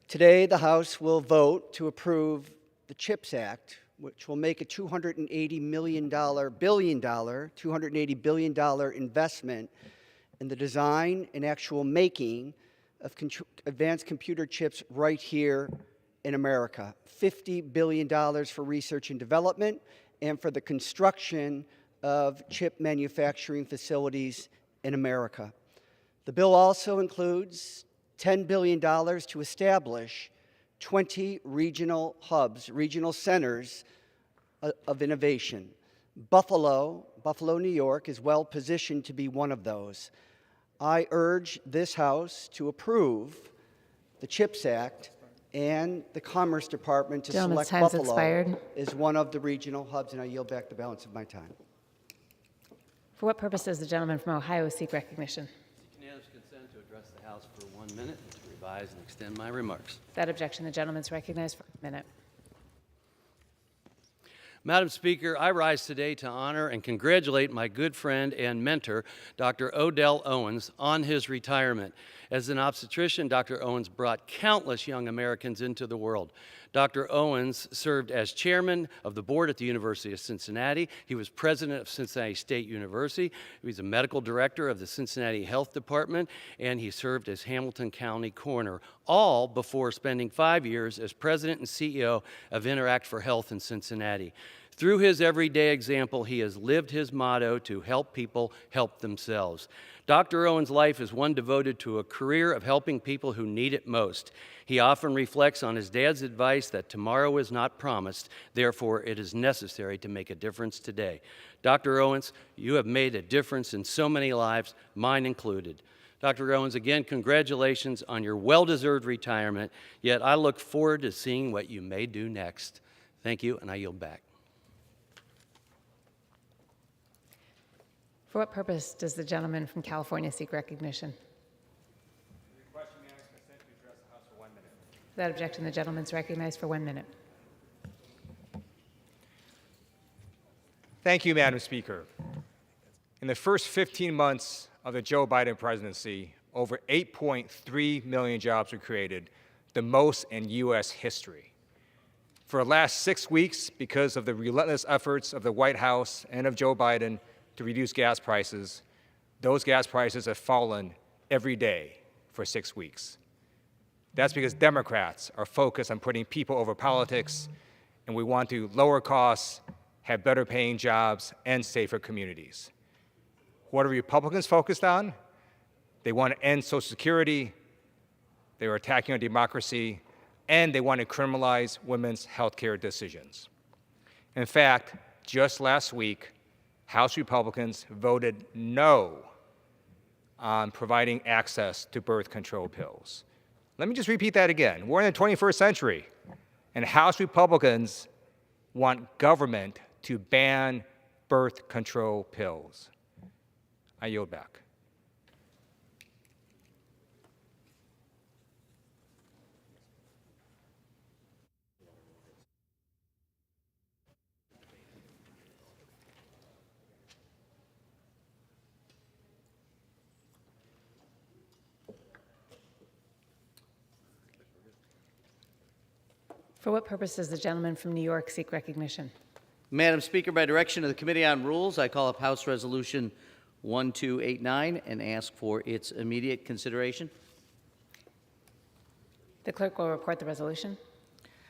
Today, the House will vote to approve the CHIPS Act, which will make a $280 billion investment in the design and actual making of advanced computer chips right here in America. $50 billion for research and development and for the construction of chip manufacturing facilities in America. The bill also includes $10 billion to establish 20 regional hubs, regional centers of innovation. Buffalo, New York, is well positioned to be one of those. I urge this House to approve the CHIPS Act and the Commerce Department to select Buffalo as one of the regional hubs, and I yield back the balance of my time. For what purpose does the gentleman from Ohio seek recognition? Unanimous consent to address the House for 1 minute, to revise and extend my remarks. Without objection, the gentleman is recognized for a minute. Madam Speaker, I rise today to honor and congratulate my good friend and mentor, Dr. Odell Owens, on his retirement. As an obstetrician, Dr. Owens brought countless young Americans into the world. Dr. Owens served as chairman of the board at the University of Cincinnati. He was president of Cincinnati State University. He was a medical director of the Cincinnati Health Department, and he served as Hamilton County coroner, all before spending 5 years as president and CEO of Interact for Health in Cincinnati. Through his everyday example, he has lived his motto to help people help themselves. Dr. Owens' life is one devoted to a career of helping people who need it most. He often reflects on his dad's advice that tomorrow is not promised, therefore it is necessary to make a difference today. Dr. Owens, you have made a difference in so many lives, mine included. Dr. Owens, again, congratulations on your well-deserved retirement, yet I look forward to seeing what you may do next. Thank you, and I yield back. For what purpose does the gentleman from California seek recognition? Without objection, the gentleman is recognized for 1 minute. Thank you, Madam Speaker. In the first 15 months of the Joe Biden presidency, over 8.3 million jobs were created, the most in U.S. history. For the last 6 weeks, because of the relentless efforts of the White House and of Joe Biden to reduce gas prices, those gas prices have fallen every day for 6 weeks. That's because Democrats are focused on putting people over politics, and we want to lower costs, have better paying jobs, and safer communities. What are Republicans focused on? They want to end Social Security, they are attacking our democracy, and they want to criminalize women's health care decisions. In fact, just last week, House Republicans voted no on providing access to birth control pills. Let me just repeat that again. We're in the 21st century, and House Republicans want government to ban birth control pills. I yield back. For what purpose does the gentleman from New York seek recognition? Madam Speaker, by direction of the Committee on Rules, I call up House Resolution 1289 and ask for its immediate consideration. The clerk will report the resolution.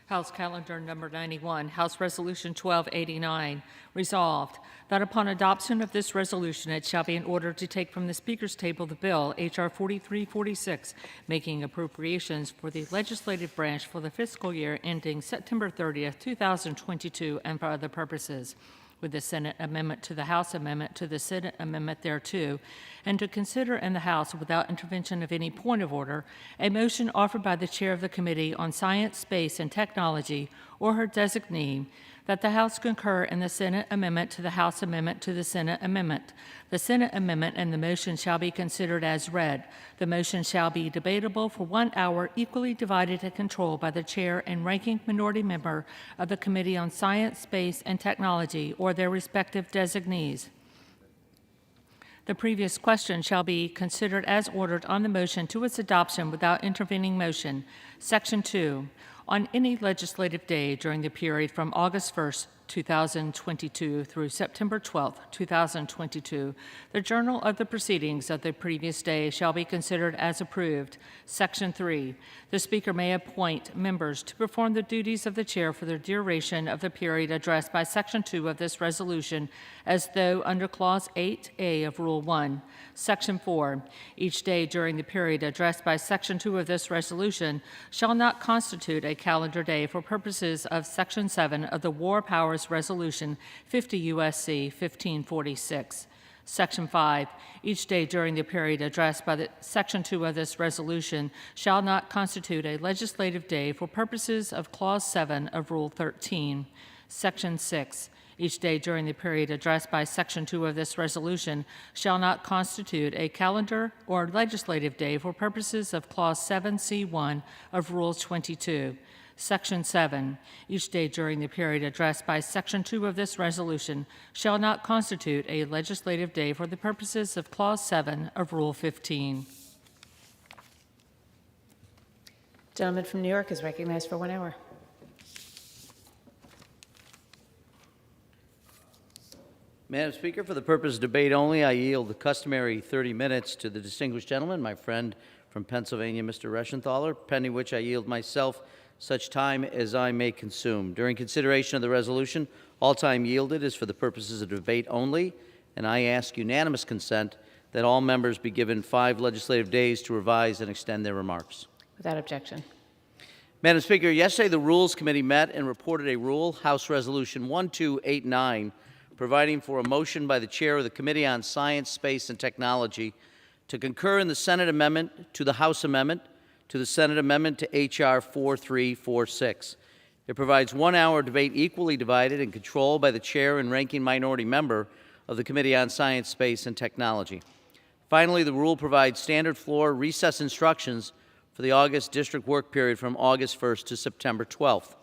House Calendar Number 91, House Resolution 1289, resolved that upon adoption of this resolution, it shall be in order to take from the Speaker's table the bill, H.R. 4346, making appropriations for the legislative branch for the fiscal year ending September 30th, 2022, and for other purposes, with the Senate amendment to the House amendment to the Senate amendment thereto, and to consider in the House, without intervention of any point of order, a motion offered by the Chair of the Committee on Science, Space, and Technology, or her designee, that the House concur in the Senate amendment to the House amendment to the Senate amendment. The Senate amendment and the motion shall be considered as read. The motion shall be debatable for 1 hour, equally divided and controlled by the Chair and ranking minority member of the Committee on Science, Space, and Technology, or their respective designees. The previous question shall be considered as ordered on the motion to its adoption without intervening motion. Section 2. On any legislative day during the period from August 1st, 2022 through September 12th, 2022, the journal of the proceedings of the previous day shall be considered as approved. Section 3. The Speaker may appoint members to perform the duties of the Chair for the duration of the period addressed by Section 2 of this resolution, as though under Clause 8A of Rule 1. Section 4. Each day during the period addressed by Section 2 of this resolution shall not constitute a calendar day for purposes of Section 7 of the War Powers Resolution 50 U.S.C. 1546. Section 5. Each day during the period addressed by Section 2 of this resolution shall not constitute a legislative day for purposes of Clause 7 of Rule 13. Section 6. Each day during the period addressed by Section 2 of this resolution shall not constitute a calendar or legislative day for purposes of Clause 7C1 of Rule 22. Section 7. Each day during the period addressed by Section 2 of this resolution shall not constitute a legislative day for the purposes of Clause 7 of Rule 15. Gentleman from New York is recognized for 1 hour. Madam Speaker, for the purpose of debate only, I yield the customary 30 minutes to the distinguished gentleman, my friend from Pennsylvania, Mr. Reschenthaler, pending which I yield myself such time as I may consume. During consideration of the resolution, all time yielded is for the purposes of debate only, and I ask unanimous consent that all members be given 5 legislative days to revise and extend their remarks. Without objection. Madam Speaker, yesterday the Rules Committee met and reported a rule, House Resolution 1289, providing for a motion by the Chair of the Committee on Science, Space, and Technology to concur in the Senate amendment to the House amendment to the Senate amendment to H.R. 4346. It provides 1 hour debate equally divided and controlled by the Chair and ranking minority member of the Committee on Science, Space, and Technology. Finally, the rule provides standard floor recess instructions for the August district work period from August 1st to September 12th.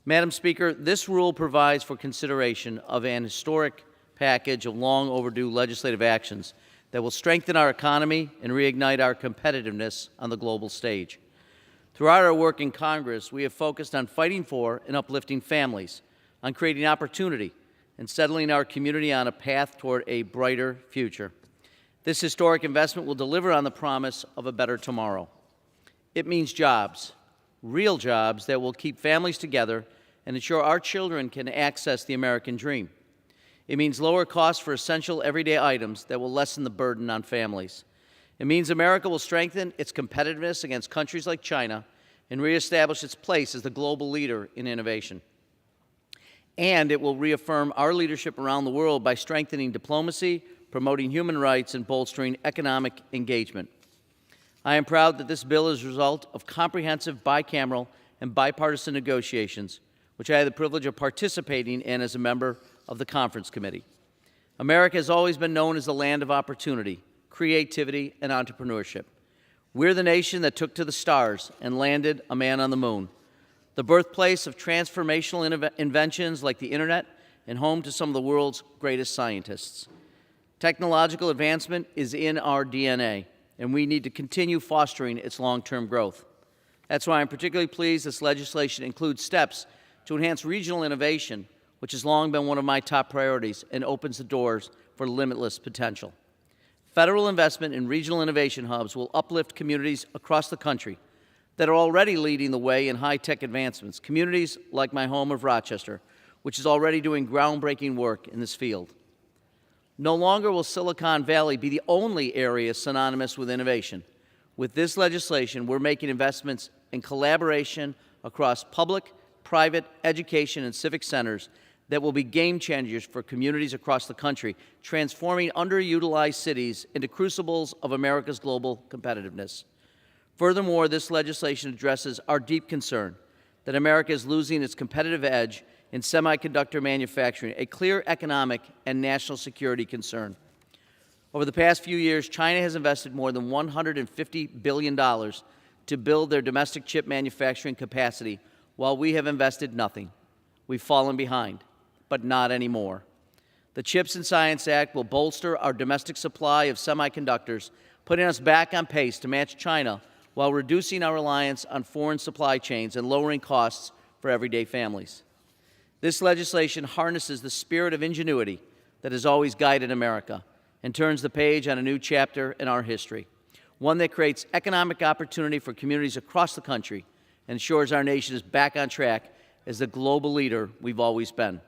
Madam Speaker, this rule provides for consideration of an historic package of long overdue legislative actions that will strengthen our economy and reignite our competitiveness on the global stage. Throughout our work in Congress, we have focused on fighting for and uplifting families, on creating opportunity, and settling our community on a path toward a brighter future. This historic investment will deliver on the promise of a better tomorrow. It means jobs, real jobs that will keep families together and ensure our children can access the American dream. It means lower costs for essential everyday items that will lessen the burden on families. It means America will strengthen its competitiveness against countries like China and reestablish its place as the global leader in innovation. And it will reaffirm our leadership around the world by strengthening diplomacy, promoting human rights, and bolstering economic engagement. I am proud that this bill is a result of comprehensive bicameral and bipartisan negotiations, which I had the privilege of participating in as a member of the Conference Committee. America has always been known as the land of opportunity, creativity, and entrepreneurship. We're the nation that took to the stars and landed a man on the moon, the birthplace of transformational inventions like the internet and home to some of the world's greatest scientists. Technological advancement is in our DNA, and we need to continue fostering its long-term growth. That's why I'm particularly pleased this legislation includes steps to enhance regional innovation, which has long been one of my top priorities and opens the doors for limitless potential. Federal investment in regional innovation hubs will uplift communities across the country that are already leading the way in high-tech advancements, communities like my home of Rochester, which is already doing groundbreaking work in this field. No longer will Silicon Valley be the only area synonymous with innovation. With this legislation, we're making investments in collaboration across public, private, education, and civic centers that will be game changers for communities across the country, transforming underutilized cities into crucibles of America's global competitiveness. Furthermore, this legislation addresses our deep concern that America is losing its competitive edge in semiconductor manufacturing, a clear economic and national security concern. Over the past few years, China has invested more than $150 billion to build their domestic chip manufacturing capacity, while we have invested nothing. We've fallen behind, but not anymore. The CHIPS and Science Act will bolster our domestic supply of semiconductors, putting us back on pace to match China while reducing our reliance on foreign supply chains and lowering costs for everyday families. This legislation harnesses the spirit of ingenuity that has always guided America and turns the page on a new chapter in our history, one that creates economic opportunity for communities across the country and ensures our nation is back on track as the global leader we've always been.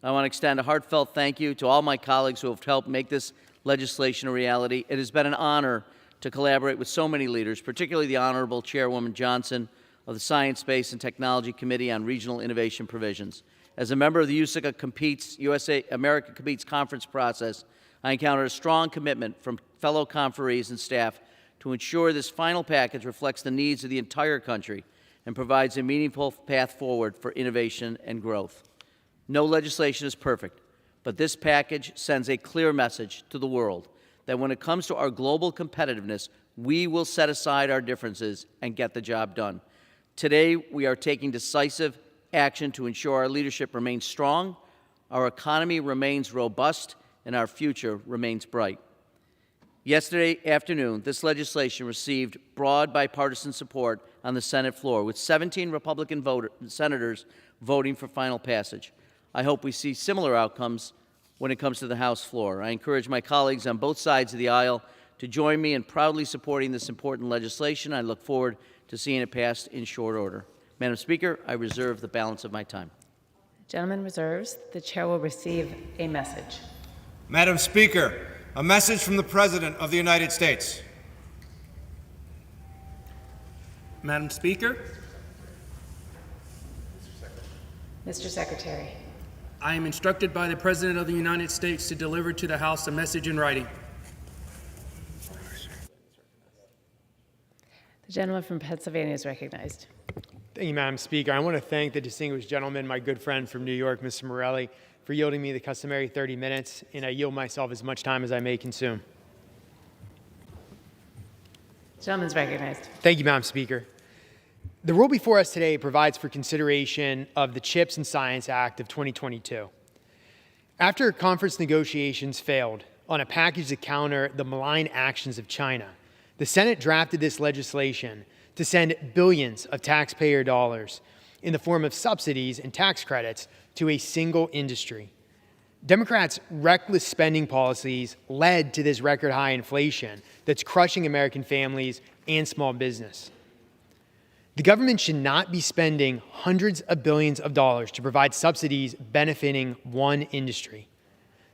I want to extend a heartfelt thank you to all my colleagues who have helped make this legislation a reality. It has been an honor to collaborate with so many leaders, particularly the Honorable Chairwoman Johnson of the Science, Space, and Technology Committee on Regional Innovation Provisions. As a member of the America Competes conference process, I encountered a strong commitment from fellow conferees and staff to ensure this final package reflects the needs of the entire country and provides a meaningful path forward for innovation and growth. No legislation is perfect, but this package sends a clear message to the world that when it comes to our global competitiveness, we will set aside our differences and get the job done. Today, we are taking decisive action to ensure our leadership remains strong, our economy remains robust, and our future remains bright. Yesterday afternoon, this legislation received broad bipartisan support on the Senate floor, with 17 Republican senators voting for final passage. I hope we see similar outcomes when it comes to the House floor. I encourage my colleagues on both sides of the aisle to join me in proudly supporting this important legislation. I look forward to seeing it passed in short order. Madam Speaker, I reserve the balance of my time. The gentleman reserves. The chair will receive a message. Madam Speaker, a message from the President of the United States. Madam Speaker. Mr. Secretary. I am instructed by the President of the United States to deliver to the House a message in writing. The gentleman from Pennsylvania is recognized. Thank you, Madam Speaker. I want to thank the distinguished gentleman, my good friend from New York, Mr. Morelli, for yielding me the customary 30 minutes, and I yield myself as much time as I may consume. The gentleman is recognized. Thank you, Madam Speaker. The rule before us today provides for consideration of the CHIPS and Science Act of 2022. After conference negotiations failed on a package to counter the malign actions of China, the Senate drafted this legislation to send billions of taxpayer dollars in the form of subsidies and tax credits to a single industry. Democrats' reckless spending policies led to this record high inflation that's crushing American families and small business. The government should not be spending hundreds of billions of dollars to provide subsidies benefiting one industry.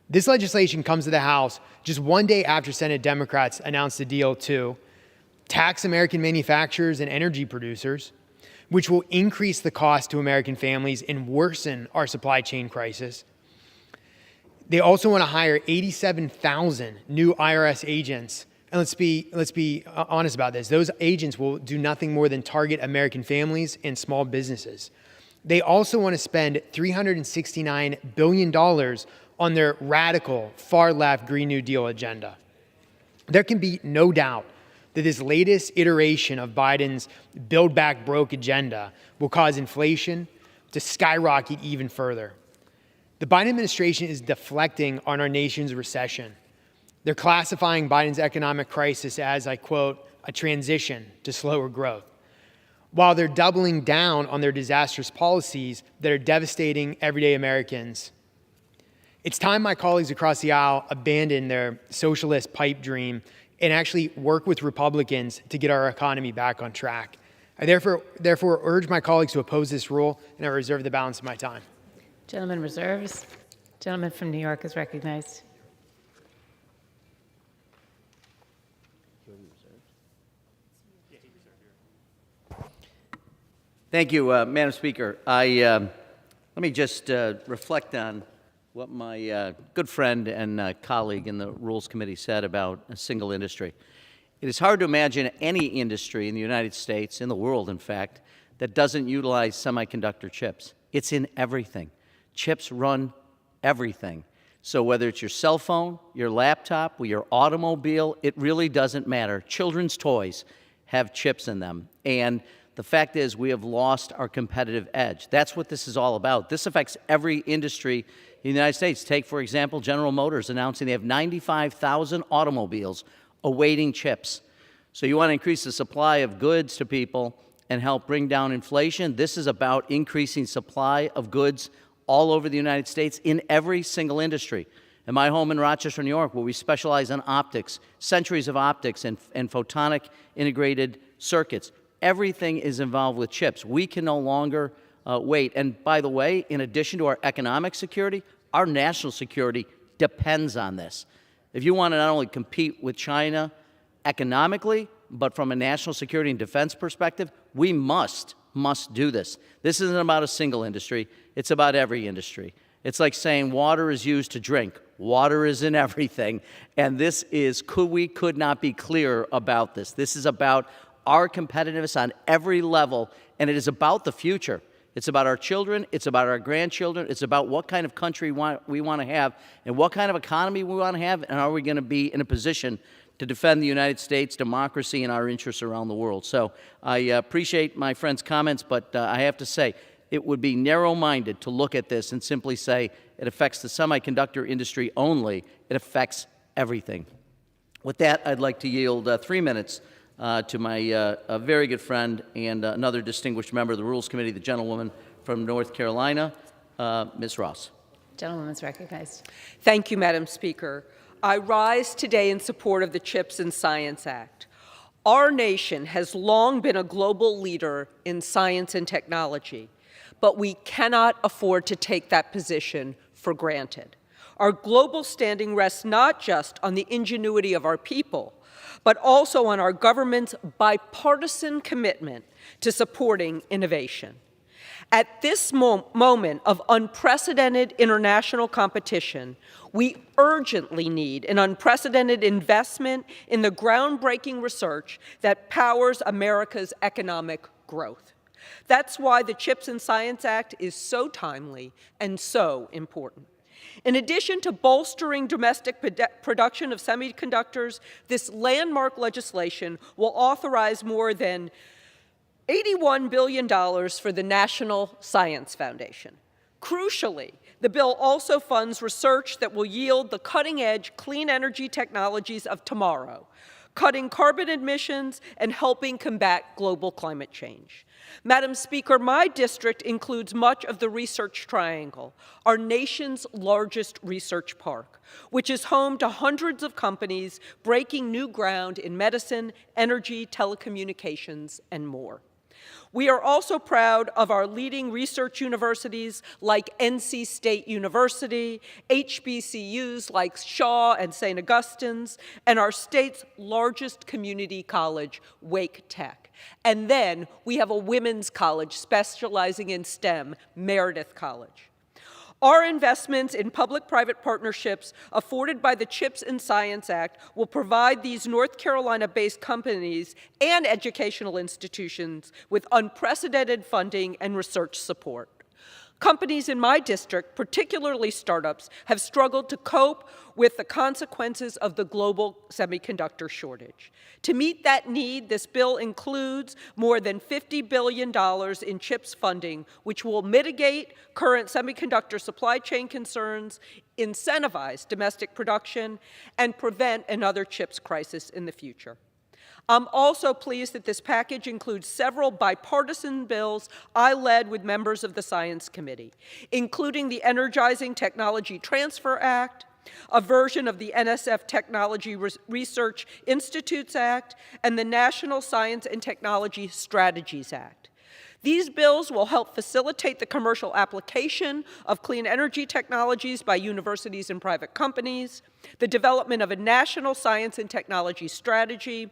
This legislation comes to the House just one day after Senate Democrats announced a deal to tax American manufacturers and energy producers, which will increase the cost to American families and worsen our supply chain crisis. They also want to hire 87,000 new IRS agents. And let's be honest about this. Those agents will do nothing more than target American families and small businesses. They also want to spend $369 billion on their radical, far-left Green New Deal agenda. There can be no doubt that this latest iteration of Biden's Build Back Broke agenda will cause inflation to skyrocket even further. The Biden administration is deflecting on our nation's recession. They're classifying Biden's economic crisis as, I quote, a transition to slower growth, while they're doubling down on their disastrous policies that are devastating everyday Americans. It's time my colleagues across the aisle abandon their socialist pipe dream and actually work with Republicans to get our economy back on track. I therefore urge my colleagues to oppose this rule, and I reserve the balance of my time. Gentleman reserves. Gentleman from New York is recognized. Thank you, Madam Speaker. Let me just reflect on what my good friend and colleague in the Rules Committee said about a single industry. It is hard to imagine any industry in the United States, in the world, in fact, that doesn't utilize semiconductor chips. It's in everything. Chips run everything. So whether it's your cell phone, your laptop, or your automobile, it really doesn't matter. Children's toys have chips in them. And the fact is, we have lost our competitive edge. That's what this is all about. This affects every industry in the United States. Take, for example, General Motors announcing they have 95,000 automobiles awaiting chips. So you want to increase the supply of goods to people and help bring down inflation. This is about increasing supply of goods all over the United States in every single industry. In my home in Rochester, New York, where we specialize in optics, centuries of optics and photonic integrated circuits, everything is involved with chips. We can no longer wait. And by the way, in addition to our economic security, our national security depends on this. If you want to not only compete with China economically, but from a national security and defense perspective, we must do this. This isn't about a single industry. It's about every industry. It's like saying water is used to drink. Water is in everything. And this is, we could not be clearer about this. This is about our competitiveness on every level, and it is about the future. It's about our children. It's about our grandchildren. It's about what kind of country we want to have and what kind of economy we want to have, and are we going to be in a position to defend the United States, democracy, and our interests around the world. So I appreciate my friend's comments, but I have to say, it would be narrow-minded to look at this and simply say it affects the semiconductor industry only. It affects everything. With that, I'd like to yield 3 minutes to my very good friend and another distinguished member of the Rules Committee, the gentlewoman from North Carolina, Ms. Ross. Gentlewoman is recognized. Thank you, Madam Speaker. I rise today in support of the CHIPS and Science Act. Our nation has long been a global leader in science and technology, but we cannot afford to take that position for granted. Our global standing rests not just on the ingenuity of our people, but also on our government's bipartisan commitment to supporting innovation. At this moment of unprecedented international competition, we urgently need an unprecedented investment in the groundbreaking research that powers America's economic growth. That's why the CHIPS and Science Act is so timely and so important. In addition to bolstering domestic production of semiconductors, this landmark legislation will authorize more than $81 billion for the National Science Foundation. Crucially, the bill also funds research that will yield the cutting-edge clean energy technologies of tomorrow, cutting carbon emissions and helping combat global climate change. Madam Speaker, my district includes much of the Research Triangle, our nation's largest research park, which is home to hundreds of companies breaking new ground in medicine, energy, telecommunications, and more. We are also proud of our leading research universities like NC State University, HBCUs like Shaw and St. Augustine's, and our state's largest community college, Wake Tech. And then we have a women's college specializing in STEM, Meredith College. Our investments in public-private partnerships afforded by the CHIPS and Science Act will provide these North Carolina-based companies and educational institutions with unprecedented funding and research support. Companies in my district, particularly startups, have struggled to cope with the consequences of the global semiconductor shortage. To meet that need, this bill includes more than $50 billion in CHIPS funding, which will mitigate current semiconductor supply chain concerns, incentivize domestic production, and prevent another CHIPS crisis in the future. I'm also pleased that this package includes several bipartisan bills I led with members of the Science Committee, including the Energizing Technology Transfer Act, a version of the NSF Technology Research Institutes Act, and the National Science and Technology Strategies Act. These bills will help facilitate the commercial application of clean energy technologies by universities and private companies, the development of a national science and technology strategy,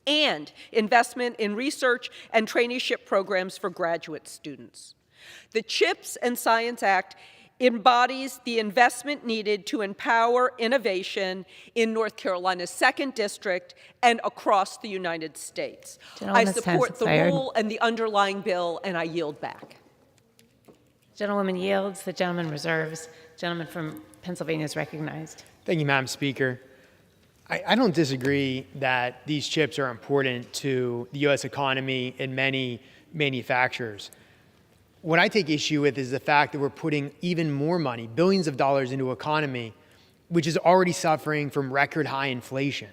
and investment in research and traineeship programs for graduate students. The CHIPS and Science Act embodies the investment needed to empower innovation in North Carolina's 2nd District and across the United States. I support the rule and the underlying bill, and I yield back. Gentlewoman yields. The gentleman reserves. Gentleman from Pennsylvania is recognized. Thank you, Madam Speaker. I don't disagree that these chips are important to the U.S. economy and many manufacturers. What I take issue with is the fact that we're putting even more money, billions of dollars, into an economy which is already suffering from record high inflation.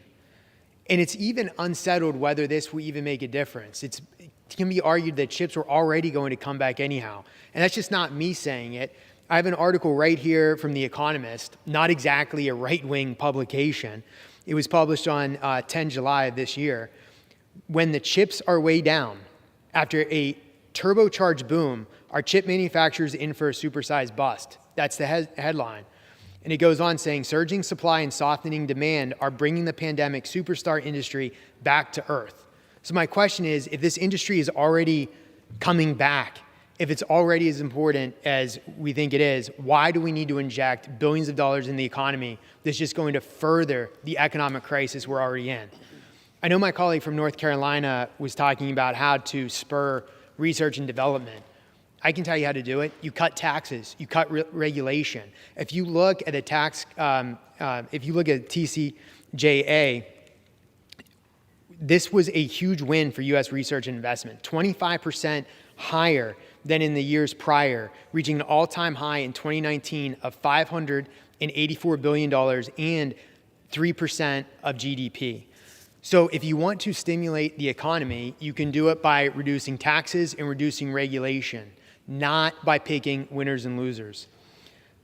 And it's even unsettled whether this will even make a difference. It can be argued that chips were already going to come back anyhow. And that's just not me saying it. I have an article right here from The Economist, not exactly a right-wing publication. It was published on 10 July of this year. When the chips are way down, after a turbocharged boom, are chip manufacturers in for a supersized bust? That's the headline. And it goes on saying, surging supply and softening demand are bringing the pandemic superstar industry back to earth. So my question is, if this industry is already coming back, if it's already as important as we think it is, why do we need to inject billions of dollars in the economy that's just going to further the economic crisis we're already in? I know my colleague from North Carolina was talking about how to spur research and development. I can tell you how to do it. You cut taxes, you cut regulation. If you look at if you look at TCJA, this was a huge win for U.S. research and investment, 25% higher than in the years prior, reaching an all-time high in 2019 of $584 billion and 3% of GDP. So if you want to stimulate the economy, you can do it by reducing taxes and reducing regulation, not by picking winners and losers.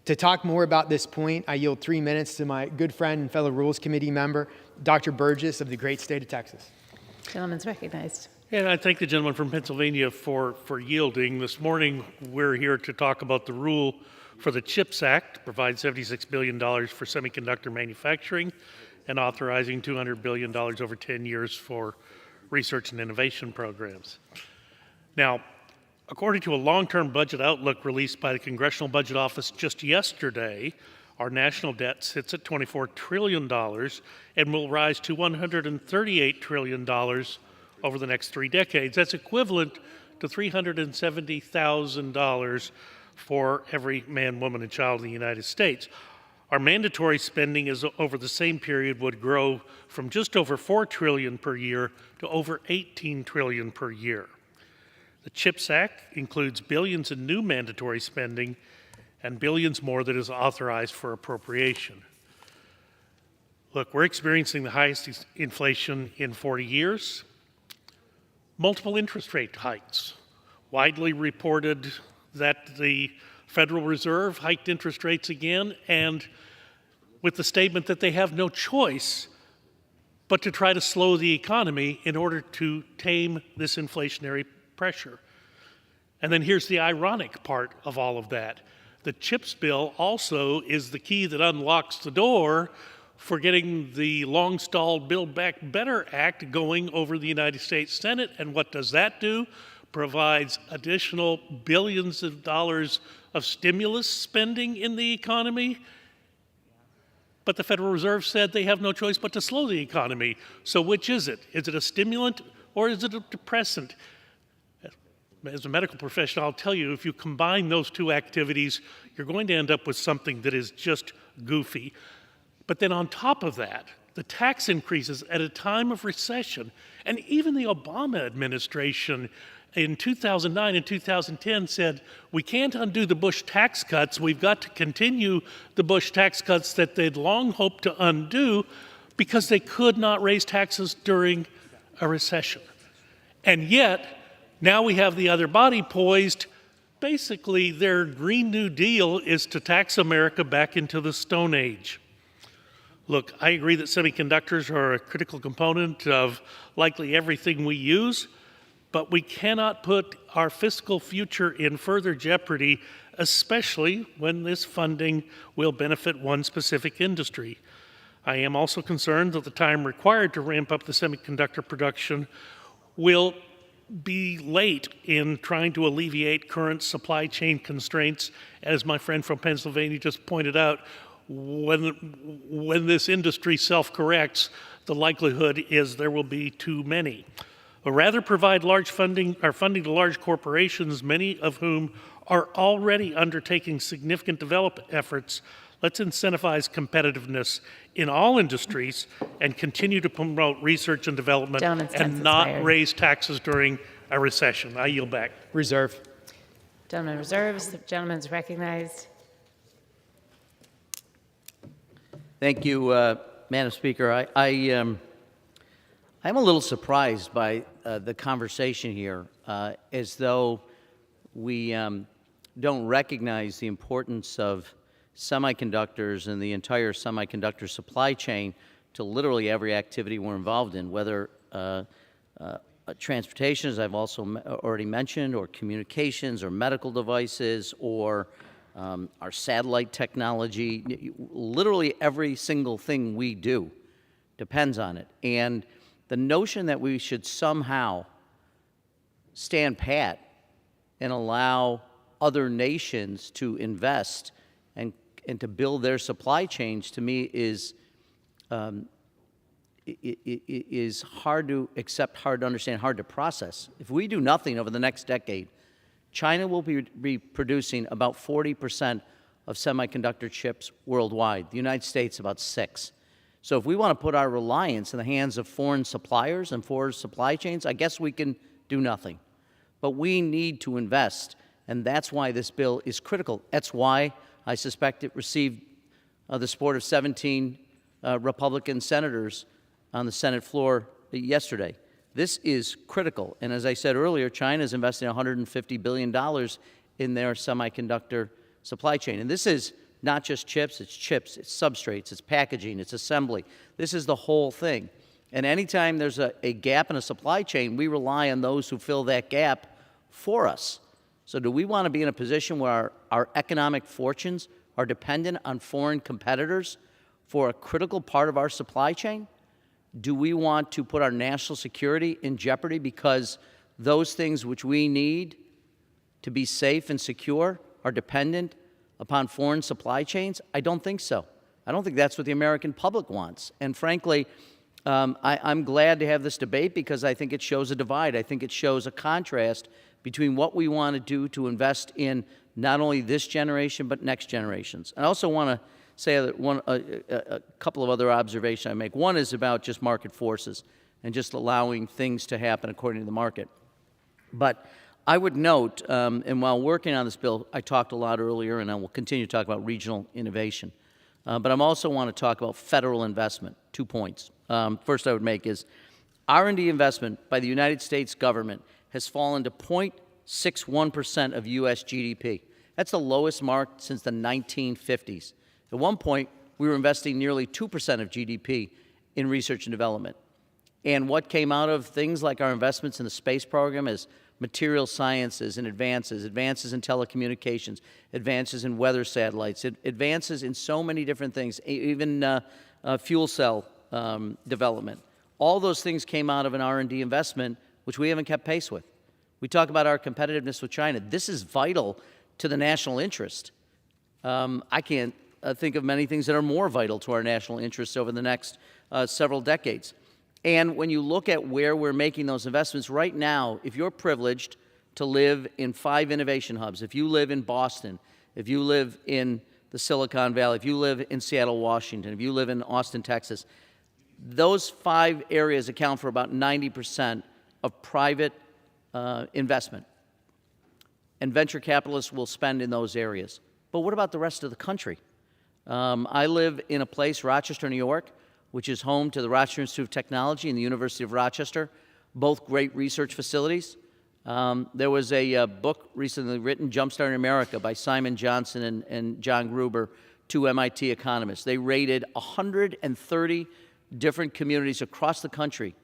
To talk more about this point, I yield 3 minutes to my good friend and fellow Rules Committee member, Dr. Burgess of the great state of Texas. Gentleman's recognized. And I thank the gentleman from Pennsylvania for yielding. This morning, we're here to talk about the rule for the CHIPS Act, to provide $76 billion for semiconductor manufacturing and authorizing $200 billion over 10 years for research and innovation programs. Now, according to a long-term budget outlook released by the Congressional Budget Office just yesterday, our national debt sits at $24 trillion and will rise to $138 trillion over the next 3 decades. That's equivalent to $370,000 for every man, woman, and child in the United States. Our mandatory spending over the same period would grow from just over $4 trillion per year to over $18 trillion per year. The CHIPS Act includes billions in new mandatory spending and billions more that is authorized for appropriation. Look, we're experiencing the highest inflation in 40 years. Multiple interest rate hikes. Widely reported that the Federal Reserve hiked interest rates again, and with the statement that they have no choice but to try to slow the economy in order to tame this inflationary pressure. And then here's the ironic part of all of that. The CHIPS bill also is the key that unlocks the door for getting the long-stalled Build Back Better Act going over the United States Senate. And what does that do? Provides additional billions of dollars of stimulus spending in the economy. But the Federal Reserve said they have no choice but to slow the economy. So which is it? Is it a stimulant or is it a depressant? As a medical professional, I'll tell you, if you combine those two activities, you're going to end up with something that is just goofy. But then on top of that, the tax increases at a time of recession, and even the Obama administration in 2009 and 2010 said, we can't undo the Bush tax cuts. We've got to continue the Bush tax cuts that they'd long hoped to undo because they could not raise taxes during a recession. And yet, now we have the other body poised. Basically, their Green New Deal is to tax America back into the Stone Age. Look, I agree that semiconductors are a critical component of likely everything we use, but we cannot put our fiscal future in further jeopardy, especially when this funding will benefit one specific industry. I am also concerned that the time required to ramp up the semiconductor production will be late in trying to alleviate current supply chain constraints. As my friend from Pennsylvania just pointed out, when this industry self-corrects, the likelihood is there will be too many. But rather provide large funding to large corporations, many of whom are already undertaking significant development efforts. Let's incentivize competitiveness in all industries and continue to promote research and development and not raise taxes during a recession. I yield back. Reserve. Gentleman reserves. The gentleman is recognized. Thank you, Madam Speaker. I'm a little surprised by the conversation here, as though we don't recognize the importance of semiconductors and the entire semiconductor supply chain to literally every activity we're involved in, whether transportation, as I've also already mentioned, or communications, or medical devices, or our satellite technology. Literally every single thing we do depends on it. And the notion that we should somehow stand pat and allow other nations to invest and to build their supply chains, to me, is hard to accept, hard to understand, hard to process. If we do nothing over the next decade, China will be producing about 40% of semiconductor chips worldwide. The United States, about 6%. So if we want to put our reliance in the hands of foreign suppliers and foreign supply chains, I guess we can do nothing. But we need to invest, and that's why this bill is critical. That's why I suspect it received the support of 17 Republican senators on the Senate floor yesterday. This is critical. And as I said earlier, China is investing $150 billion in their semiconductor supply chain. And this is not just chips, it's substrates, it's packaging, it's assembly. This is the whole thing. And anytime there's a gap in a supply chain, we rely on those who fill that gap for us. So do we want to be in a position where our economic fortunes are dependent on foreign competitors for a critical part of our supply chain? Do we want to put our national security in jeopardy because those things which we need to be safe and secure are dependent upon foreign supply chains? I don't think so. I don't think that's what the American public wants. And frankly, I'm glad to have this debate because I think it shows a divide. I think it shows a contrast between what we want to do to invest in not only this generation but next generations. I also want to say that a couple of other observations I make. One is about just market forces and just allowing things to happen according to the market. But I would note, and while working on this bill, I talked a lot earlier, and I will continue to talk about regional innovation. But I also want to talk about federal investment. 2 points. First I would make is R&D investment by the United States government has fallen to 0.61% of U.S. GDP. That's the lowest mark since the 1950s. At one point, we were investing nearly 2% of GDP in research and development. And what came out of things like our investments in the space program, as material sciences and advances in telecommunications, advances in weather satellites, advances in so many different things, even fuel cell development. All those things came out of an R&D investment, which we haven't kept pace with. We talk about our competitiveness with China. This is vital to the national interest. I can't think of many things that are more vital to our national interests over the next several decades. And when you look at where we're making those investments right now, if you're privileged to live in 5 innovation hubs, if you live in Boston, if you live in the Silicon Valley, if you live in Seattle, Washington, if you live in Austin, Texas, those 5 areas account for about 90% of private investment. And venture capitalists will spend in those areas. But what about the rest of the country? I live in a place, Rochester, New York, which is home to the Rochester Institute of Technology and the University of Rochester, both great research facilities. There was a book recently written, Jumpstarting America, by Simon Johnson and John Gruber, 2 MIT economists. They rated 130 different communities across the country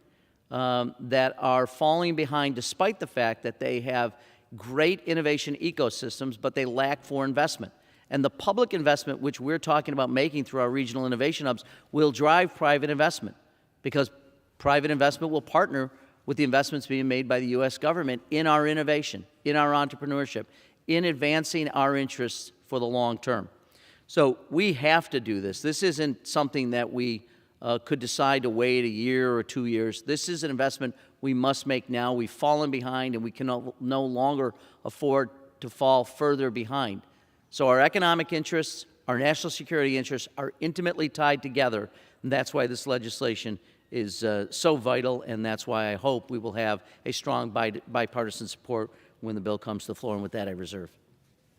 that are falling behind despite the fact that they have great innovation ecosystems, but they lack for investment. And the public investment, which we're talking about making through our regional innovation hubs, will drive private investment, because private investment will partner with the investments being made by the U.S. government in our innovation, in our entrepreneurship, in advancing our interests for the long term. So we have to do this. This isn't something that we could decide to wait a year or 2 years. This is an investment we must make now. We've fallen behind, and we can no longer afford to fall further behind. So our economic interests, our national security interests are intimately tied together, and that's why this legislation is so vital, and that's why I hope we will have a strong bipartisan support when the bill comes to the floor. And with that, I reserve.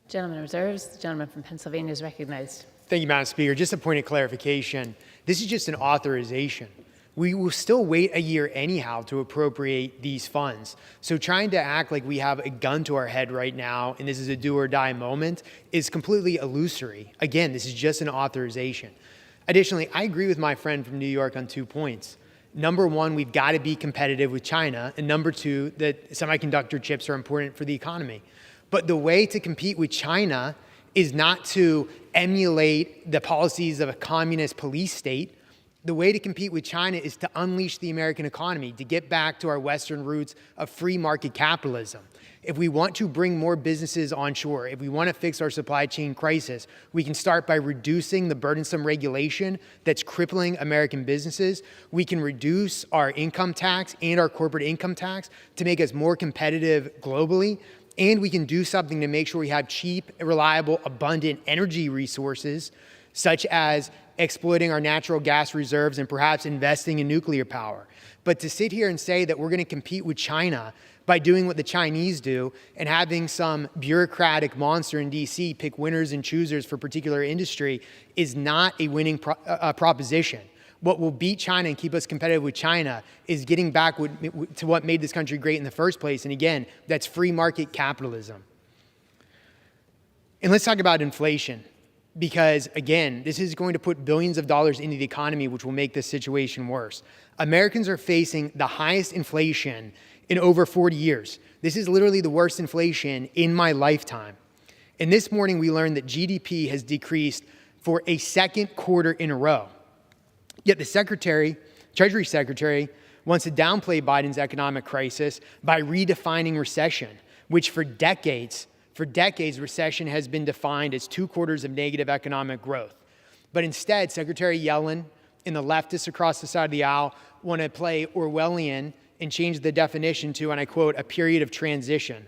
Gentleman reserves. The gentleman from Pennsylvania is recognized. Thank you, Madam Speaker. Just a point of clarification. This is just an authorization. We will still wait a year anyhow to appropriate these funds. So trying to act like we have a gun to our head right now and this is a do or die moment is completely illusory. Again, this is just an authorization. Additionally, I agree with my friend from New York on 2 points. Number one, we've got to be competitive with China. And number two, that semiconductor chips are important for the economy. But the way to compete with China is not to emulate the policies of a communist police state. The way to compete with China is to unleash the American economy, to get back to our Western roots of free market capitalism. If we want to bring more businesses onshore, if we want to fix our supply chain crisis, we can start by reducing the burdensome regulation that's crippling American businesses. We can reduce our income tax and our corporate income tax to make us more competitive globally. And we can do something to make sure we have cheap, reliable, abundant energy resources, such as exploiting our natural gas reserves and perhaps investing in nuclear power. But to sit here and say that we're going to compete with China by doing what the Chinese do and having some bureaucratic monster in DC pick winners and choosers for particular industry is not a winning proposition. What will beat China and keep us competitive with China is getting back to what made this country great in the first place. And again, that's free market capitalism. And let's talk about inflation. Because, again, this is going to put billions of dollars into the economy, which will make this situation worse. Americans are facing the highest inflation in over 40 years. This is literally the worst inflation in my lifetime. And this morning, we learned that GDP has decreased for a second quarter in a row. Yet the Treasury Secretary wants to downplay Biden's economic crisis by redefining recession, which for decades, recession has been defined as 2 quarters of negative economic growth. But instead, Secretary Yellen and the leftists across the side of the aisle want to play Orwellian and change the definition to, and I quote, a period of transition.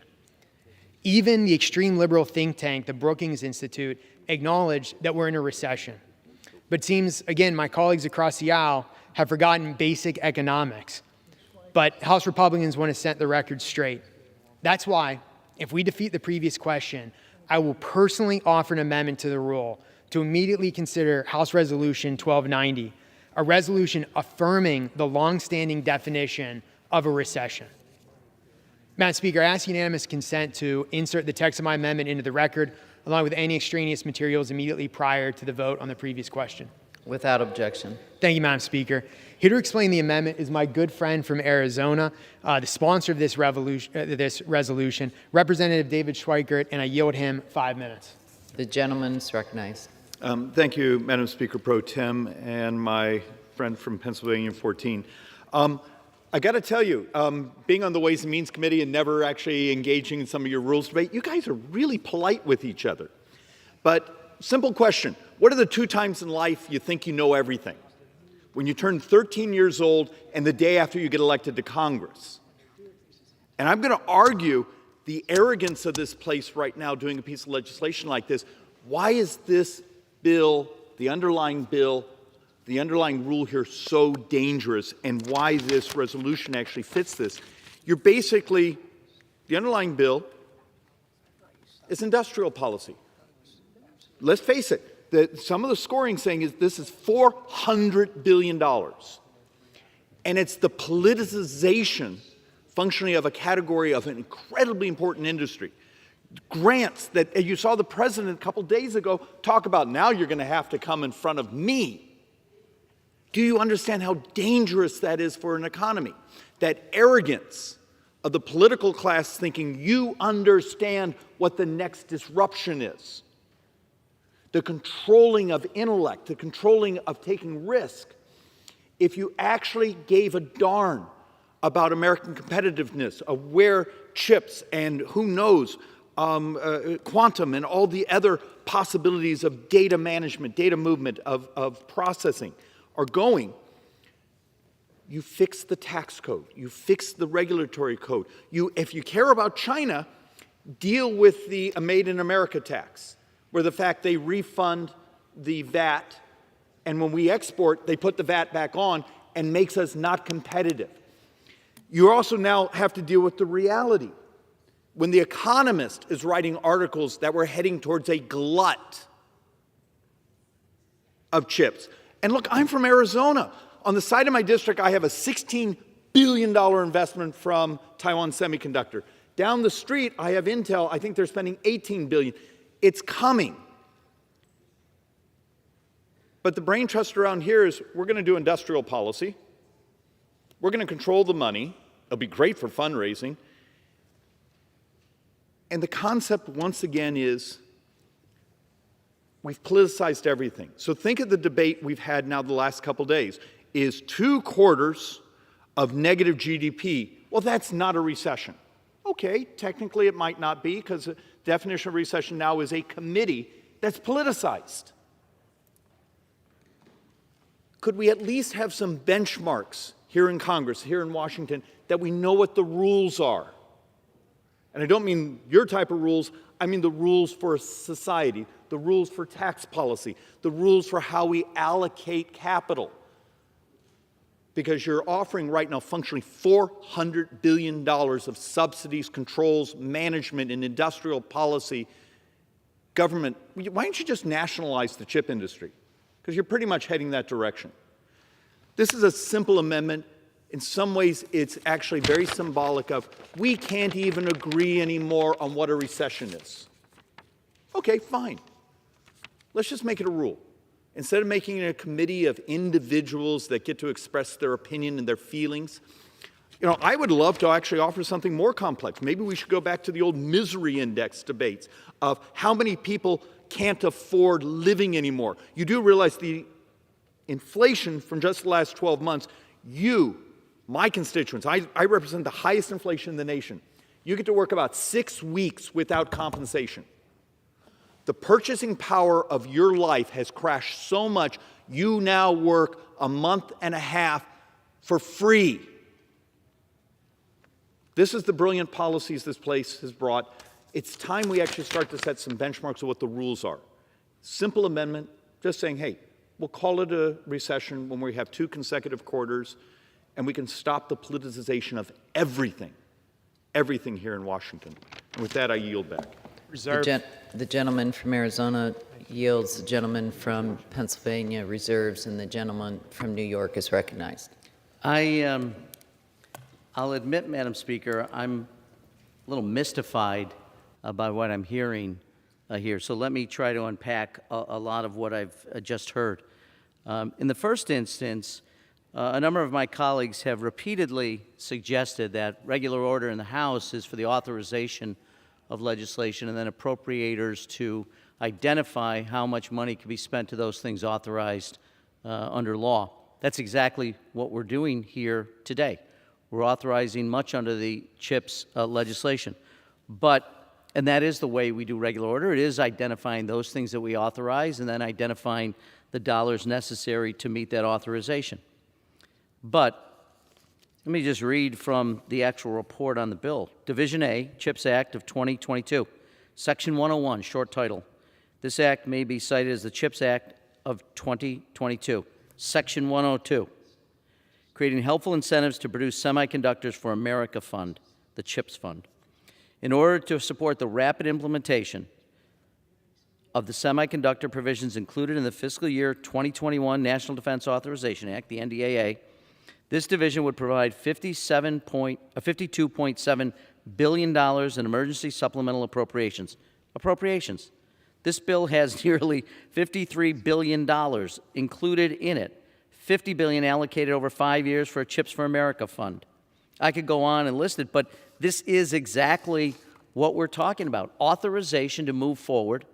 Even the extreme liberal think tank, the Brookings Institute, acknowledged that we're in a recession. But it seems, again, my colleagues across the aisle have forgotten basic economics. But House Republicans want to set the record straight. That's why, if we defeat the previous question, I will personally offer an amendment to the rule to immediately consider House Resolution 1290, a resolution affirming the longstanding definition of a recession. Madam Speaker, I ask unanimous consent to insert the text of my amendment into the record, along with any extraneous materials immediately prior to the vote on the previous question. Without objection. Thank you, Madam Speaker. Here to explain the amendment is my good friend from Arizona, the sponsor of this resolution, Representative David Schweikert, and I yield him 5 minutes. The gentleman is recognized. Thank you, Madam Speaker Pro Tem, and my friend from Pennsylvania 14. I got to tell you, being on the Ways and Means Committee and never actually engaging in some of your rules debate, you guys are really polite with each other. But simple question, what are the 2 times in life you think you know everything? When you turn 13 years old and the day after you get elected to Congress. And I'm going to argue the arrogance of this place right now doing a piece of legislation like this. Why is this bill, the underlying rule here so dangerous, and why this resolution actually fits this? You're basically, the underlying bill is industrial policy. Let's face it, some of the scoring saying is this is $400 billion. And it's the politicization functionally of a category of an incredibly important industry. Grants that you saw the president a couple days ago talk about, now you're going to have to come in front of me. Do you understand how dangerous that is for an economy? That arrogance of the political class thinking you understand what the next disruption is. The controlling of intellect, the controlling of taking risk. If you actually gave a darn about American competitiveness, of where chips and who knows, quantum and all the other possibilities of data management, data movement, of processing are going, you fix the tax code, you fix the regulatory code. If you care about China, deal with the Made in America tax, where the fact they refund the VAT, and when we export, they put the VAT back on and makes us not competitive. You also now have to deal with the reality. When The Economist is writing articles that we're heading towards a glut of chips. And look, I'm from Arizona. On the side of my district, I have a $16 billion investment from Taiwan Semiconductor. Down the street, I have Intel. I think they're spending $18 billion. It's coming. But the brain trust around here is we're going to do industrial policy. We're going to control the money. It'll be great for fundraising. And the concept, once again, is we've politicized everything. So think of the debate we've had now the last couple days. Is 2 quarters of negative GDP, well, that's not a recession. Okay, technically it might not be, because the definition of recession now is a committee that's politicized. Could we at least have some benchmarks here in Congress, here in Washington, that we know what the rules are? And I don't mean your type of rules, I mean the rules for society, the rules for tax policy, the rules for how we allocate capital. Because you're offering right now functionally $400 billion of subsidies, controls, management, and industrial policy. Government, why don't you just nationalize the chip industry? Because you're pretty much heading that direction. This is a simple amendment. In some ways, it's actually very symbolic of we can't even agree anymore on what a recession is. Okay, fine. Let's just make it a rule. Instead of making it a committee of individuals that get to express their opinion and their feelings, you know, I would love to actually offer something more complex. Maybe we should go back to the old misery index debates of how many people can't afford living anymore. You do realize the inflation from just the last 12 months, you, my constituents, I represent the highest inflation in the nation. You get to work about 6 weeks without compensation. The purchasing power of your life has crashed so much, you now work a month and a half for free. This is the brilliant policies this place has brought. It's time we actually start to set some benchmarks of what the rules are. Simple amendment, just saying, hey, we'll call it a recession when we have 2 consecutive quarters, and we can stop the politicization of everything here in Washington. And with that, I yield back. The gentleman from Arizona yields. The gentleman from Pennsylvania reserves, and the gentleman from New York is recognized. I'll admit, Madam Speaker, I'm a little mystified by what I'm hearing here. So let me try to unpack a lot of what I've just heard. In the first instance, a number of my colleagues have repeatedly suggested that regular order in the House is for the authorization of legislation and then appropriators to identify how much money can be spent to those things authorized under law. That's exactly what we're doing here today. We're authorizing much under the CHIPS legislation. And that is the way we do regular order. It is identifying those things that we authorize and then identifying the dollars necessary to meet that authorization. But let me just read from the actual report on the bill. Division A, CHIPS Act of 2022, Section 101, short title. This act may be cited as the CHIPS Act of 2022. Section 102, creating helpful incentives to produce semiconductors for America Fund, the CHIPS Fund. In order to support the rapid implementation of the semiconductor provisions included in the fiscal year 2021 National Defense Authorization Act, the NDAA, this division would provide $52.7 billion in emergency supplemental appropriations. This bill has nearly $53 billion included in it, $50 billion allocated over 5 years for a CHIPS for America fund. I could go on and list it, but this is exactly what we're talking about. Authorization to move forward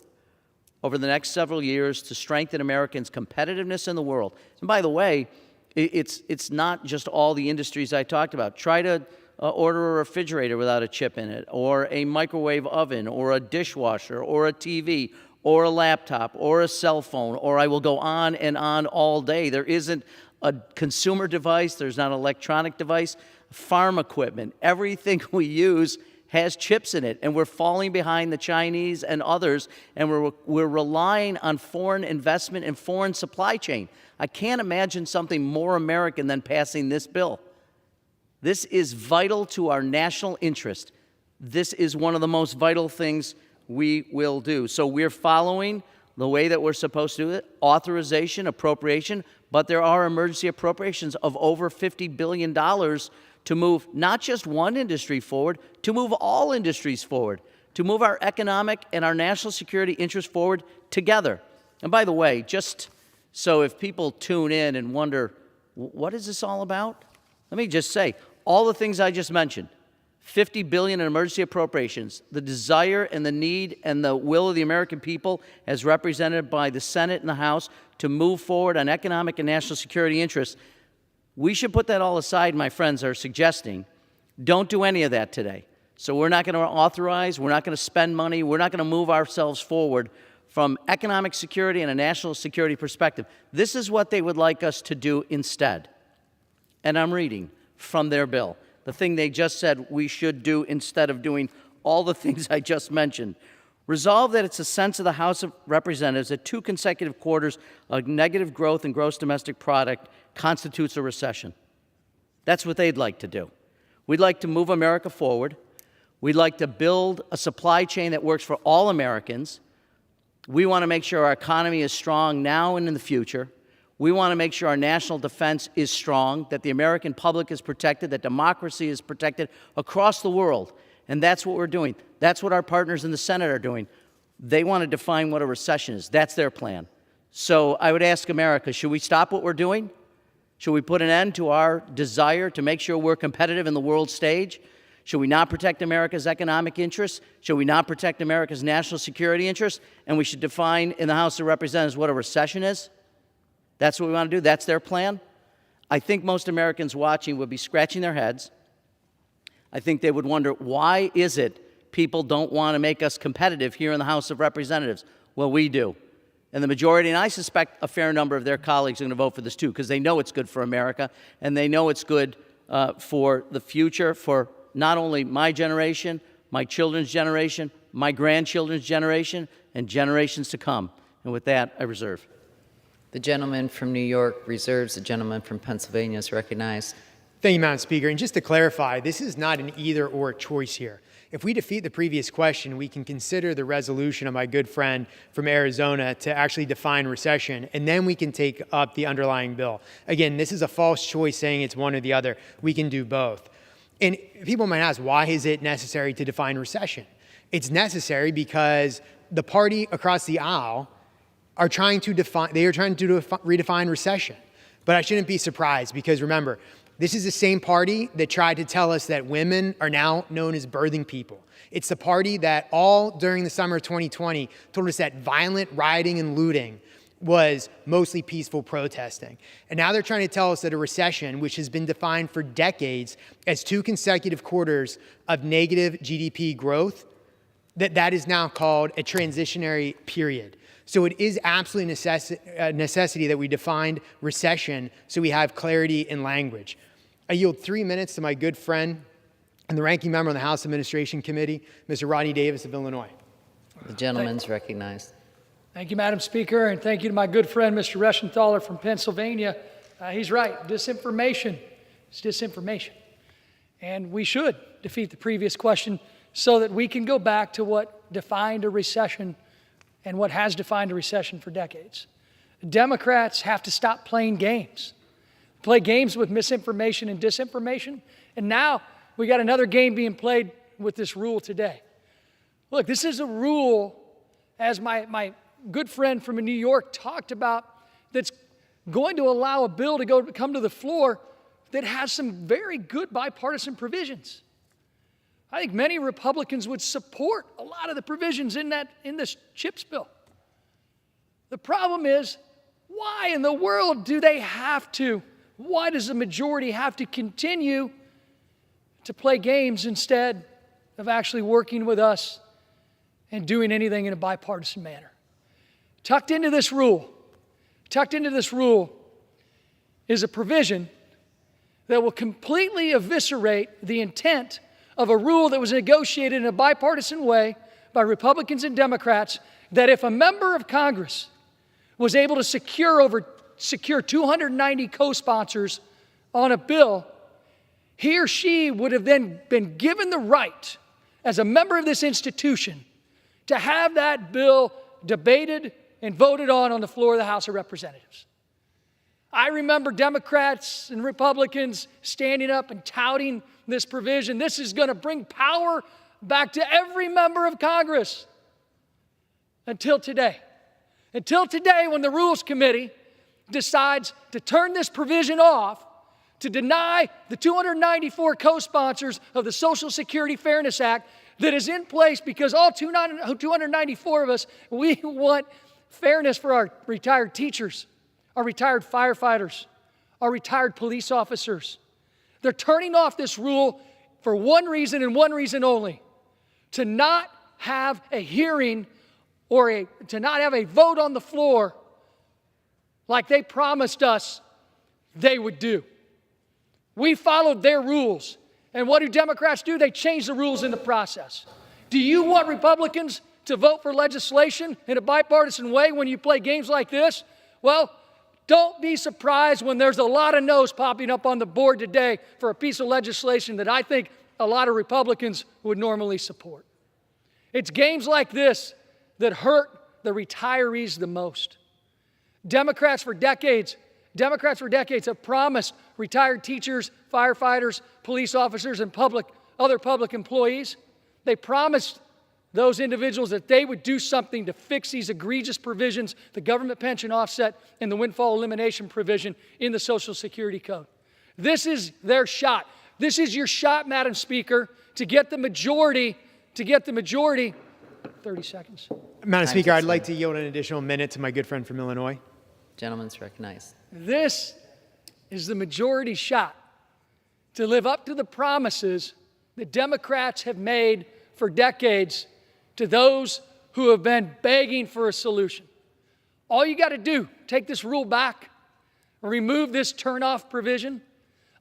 over the next several years to strengthen Americans' competitiveness in the world. And by the way, it's not just all the industries I talked about. Try to order a refrigerator without a chip in it, or a microwave oven, or a dishwasher, or a TV, or a laptop, or a cell phone, or I will go on and on all day. There isn't a consumer device, there's not an electronic device, farm equipment, everything we use has chips in it, and we're falling behind the Chinese and others, and we're relying on foreign investment and foreign supply chain. I can't imagine something more American than passing this bill. This is vital to our national interest. This is one of the most vital things we will do. So we're following the way that we're supposed to do it, authorization, appropriation, but there are emergency appropriations of over $50 billion to move not just one industry forward, to move all industries forward, to move our economic and our national security interests forward together. And by the way, just so if people tune in and wonder, what is this all about? Let me just say, all the things I just mentioned, $50 billion in emergency appropriations, the desire and the need and the will of the American people as represented by the Senate and the House to move forward on economic and national security interests, we should put that all aside, my friends are suggesting. Don't do any of that today. So we're not going to authorize, we're not going to spend money, we're not going to move ourselves forward from economic security and a national security perspective. This is what they would like us to do instead. And I'm reading from their bill, the thing they just said we should do instead of doing all the things I just mentioned. Resolve that it's a sense of the House of Representatives that 2 consecutive quarters of negative growth in gross domestic product constitutes a recession. That's what they'd like to do. We'd like to move America forward. We'd like to build a supply chain that works for all Americans. We want to make sure our economy is strong now and in the future. We want to make sure our national defense is strong, that the American public is protected, that democracy is protected across the world. And that's what we're doing. That's what our partners in the Senate are doing. They want to define what a recession is. That's their plan. So I would ask America, should we stop what we're doing? Should we put an end to our desire to make sure we're competitive in the world stage? Should we not protect America's economic interests? Should we not protect America's national security interests? And we should define in the House of Representatives what a recession is? That's what we want to do? That's their plan? I think most Americans watching would be scratching their heads. I think they would wonder, why is it people don't want to make us competitive here in the House of Representatives? Well, we do. And the majority, and I suspect a fair number of their colleagues are going to vote for this too, because they know it's good for America, and they know it's good for the future, for not only my generation, my children's generation, my grandchildren's generation, and generations to come. And with that, I reserve. The gentleman from New York reserves. The gentleman from Pennsylvania is recognized. Thank you, Madam Speaker. And just to clarify, this is not an either-or choice here. If we defeat the previous question, we can consider the resolution of my good friend from Arizona to actually define recession, and then we can take up the underlying bill. Again, this is a false choice saying it's one or the other. We can do both. And people might ask, why is it necessary to define recession? It's necessary because the party across the aisle are trying to redefine recession. But I shouldn't be surprised because remember, this is the same party that tried to tell us that women are now known as birthing people. It's the party that all during the summer of 2020 told us that violent rioting and looting was mostly peaceful protesting. And now they're trying to tell us that a recession, which has been defined for decades as 2 consecutive quarters of negative GDP growth, that is now called a transitionary period. So it is absolutely a necessity that we defined recession so we have clarity in language. I yield 3 minutes to my good friend and the ranking member on the House Administration Committee, Mr. Rodney Davis of Illinois. The gentleman's recognized. Thank you, Madam Speaker, and thank you to my good friend, Mr. Reschenthaler from Pennsylvania. He's right. Disinformation is disinformation. And we should defeat the previous question so that we can go back to what defined a recession and what has defined a recession for decades. Democrats have to stop playing games. Play games with misinformation and disinformation, and now we got another game being played with this rule today. Look, this is a rule, as my good friend from New York talked about, that's going to allow a bill to come to the floor that has some very good bipartisan provisions. I think many Republicans would support a lot of the provisions in this CHIPS bill. The problem is, why in the world do they have to? Why does the majority have to continue to play games instead of actually working with us and doing anything in a bipartisan manner? Tucked into this rule is a provision that will completely eviscerate the intent of a rule that was negotiated in a bipartisan way by Republicans and Democrats, that if a member of Congress was able to secure 290 co-sponsors on a bill, he or she would have then been given the right, as a member of this institution, to have that bill debated and voted on the floor of the House of Representatives. I remember Democrats and Republicans standing up and touting this provision. This is going to bring power back to every member of Congress. Until today, when the Rules Committee decides to turn this provision off, to deny the 294 co-sponsors of the Social Security Fairness Act that is in place because all 294 of us, we want fairness for our retired teachers, our retired firefighters, our retired police officers. They're turning off this rule for one reason and one reason only: to not have a hearing or to not have a vote on the floor like they promised us they would do. We followed their rules. And what do Democrats do? They change the rules in the process. Do you want Republicans to vote for legislation in a bipartisan way when you play games like this? Well, don't be surprised when there's a lot of no's popping up on the board today for a piece of legislation that I think a lot of Republicans would normally support. It's games like this that hurt the retirees the most. Democrats for decades have promised retired teachers, firefighters, police officers, and other public employees, they promised those individuals that they would do something to fix these egregious provisions, the government pension offset and the windfall elimination provision in the Social Security Code. This is their shot. This is your shot, Madam Speaker, to get the majority, 30 seconds. Madam Speaker, I'd like to yield an additional minute to my good friend from Illinois. Gentleman's recognized. This is the majority shot to live up to the promises that Democrats have made for decades to those who have been begging for a solution. All you got to do, take this rule back, remove this turn-off provision,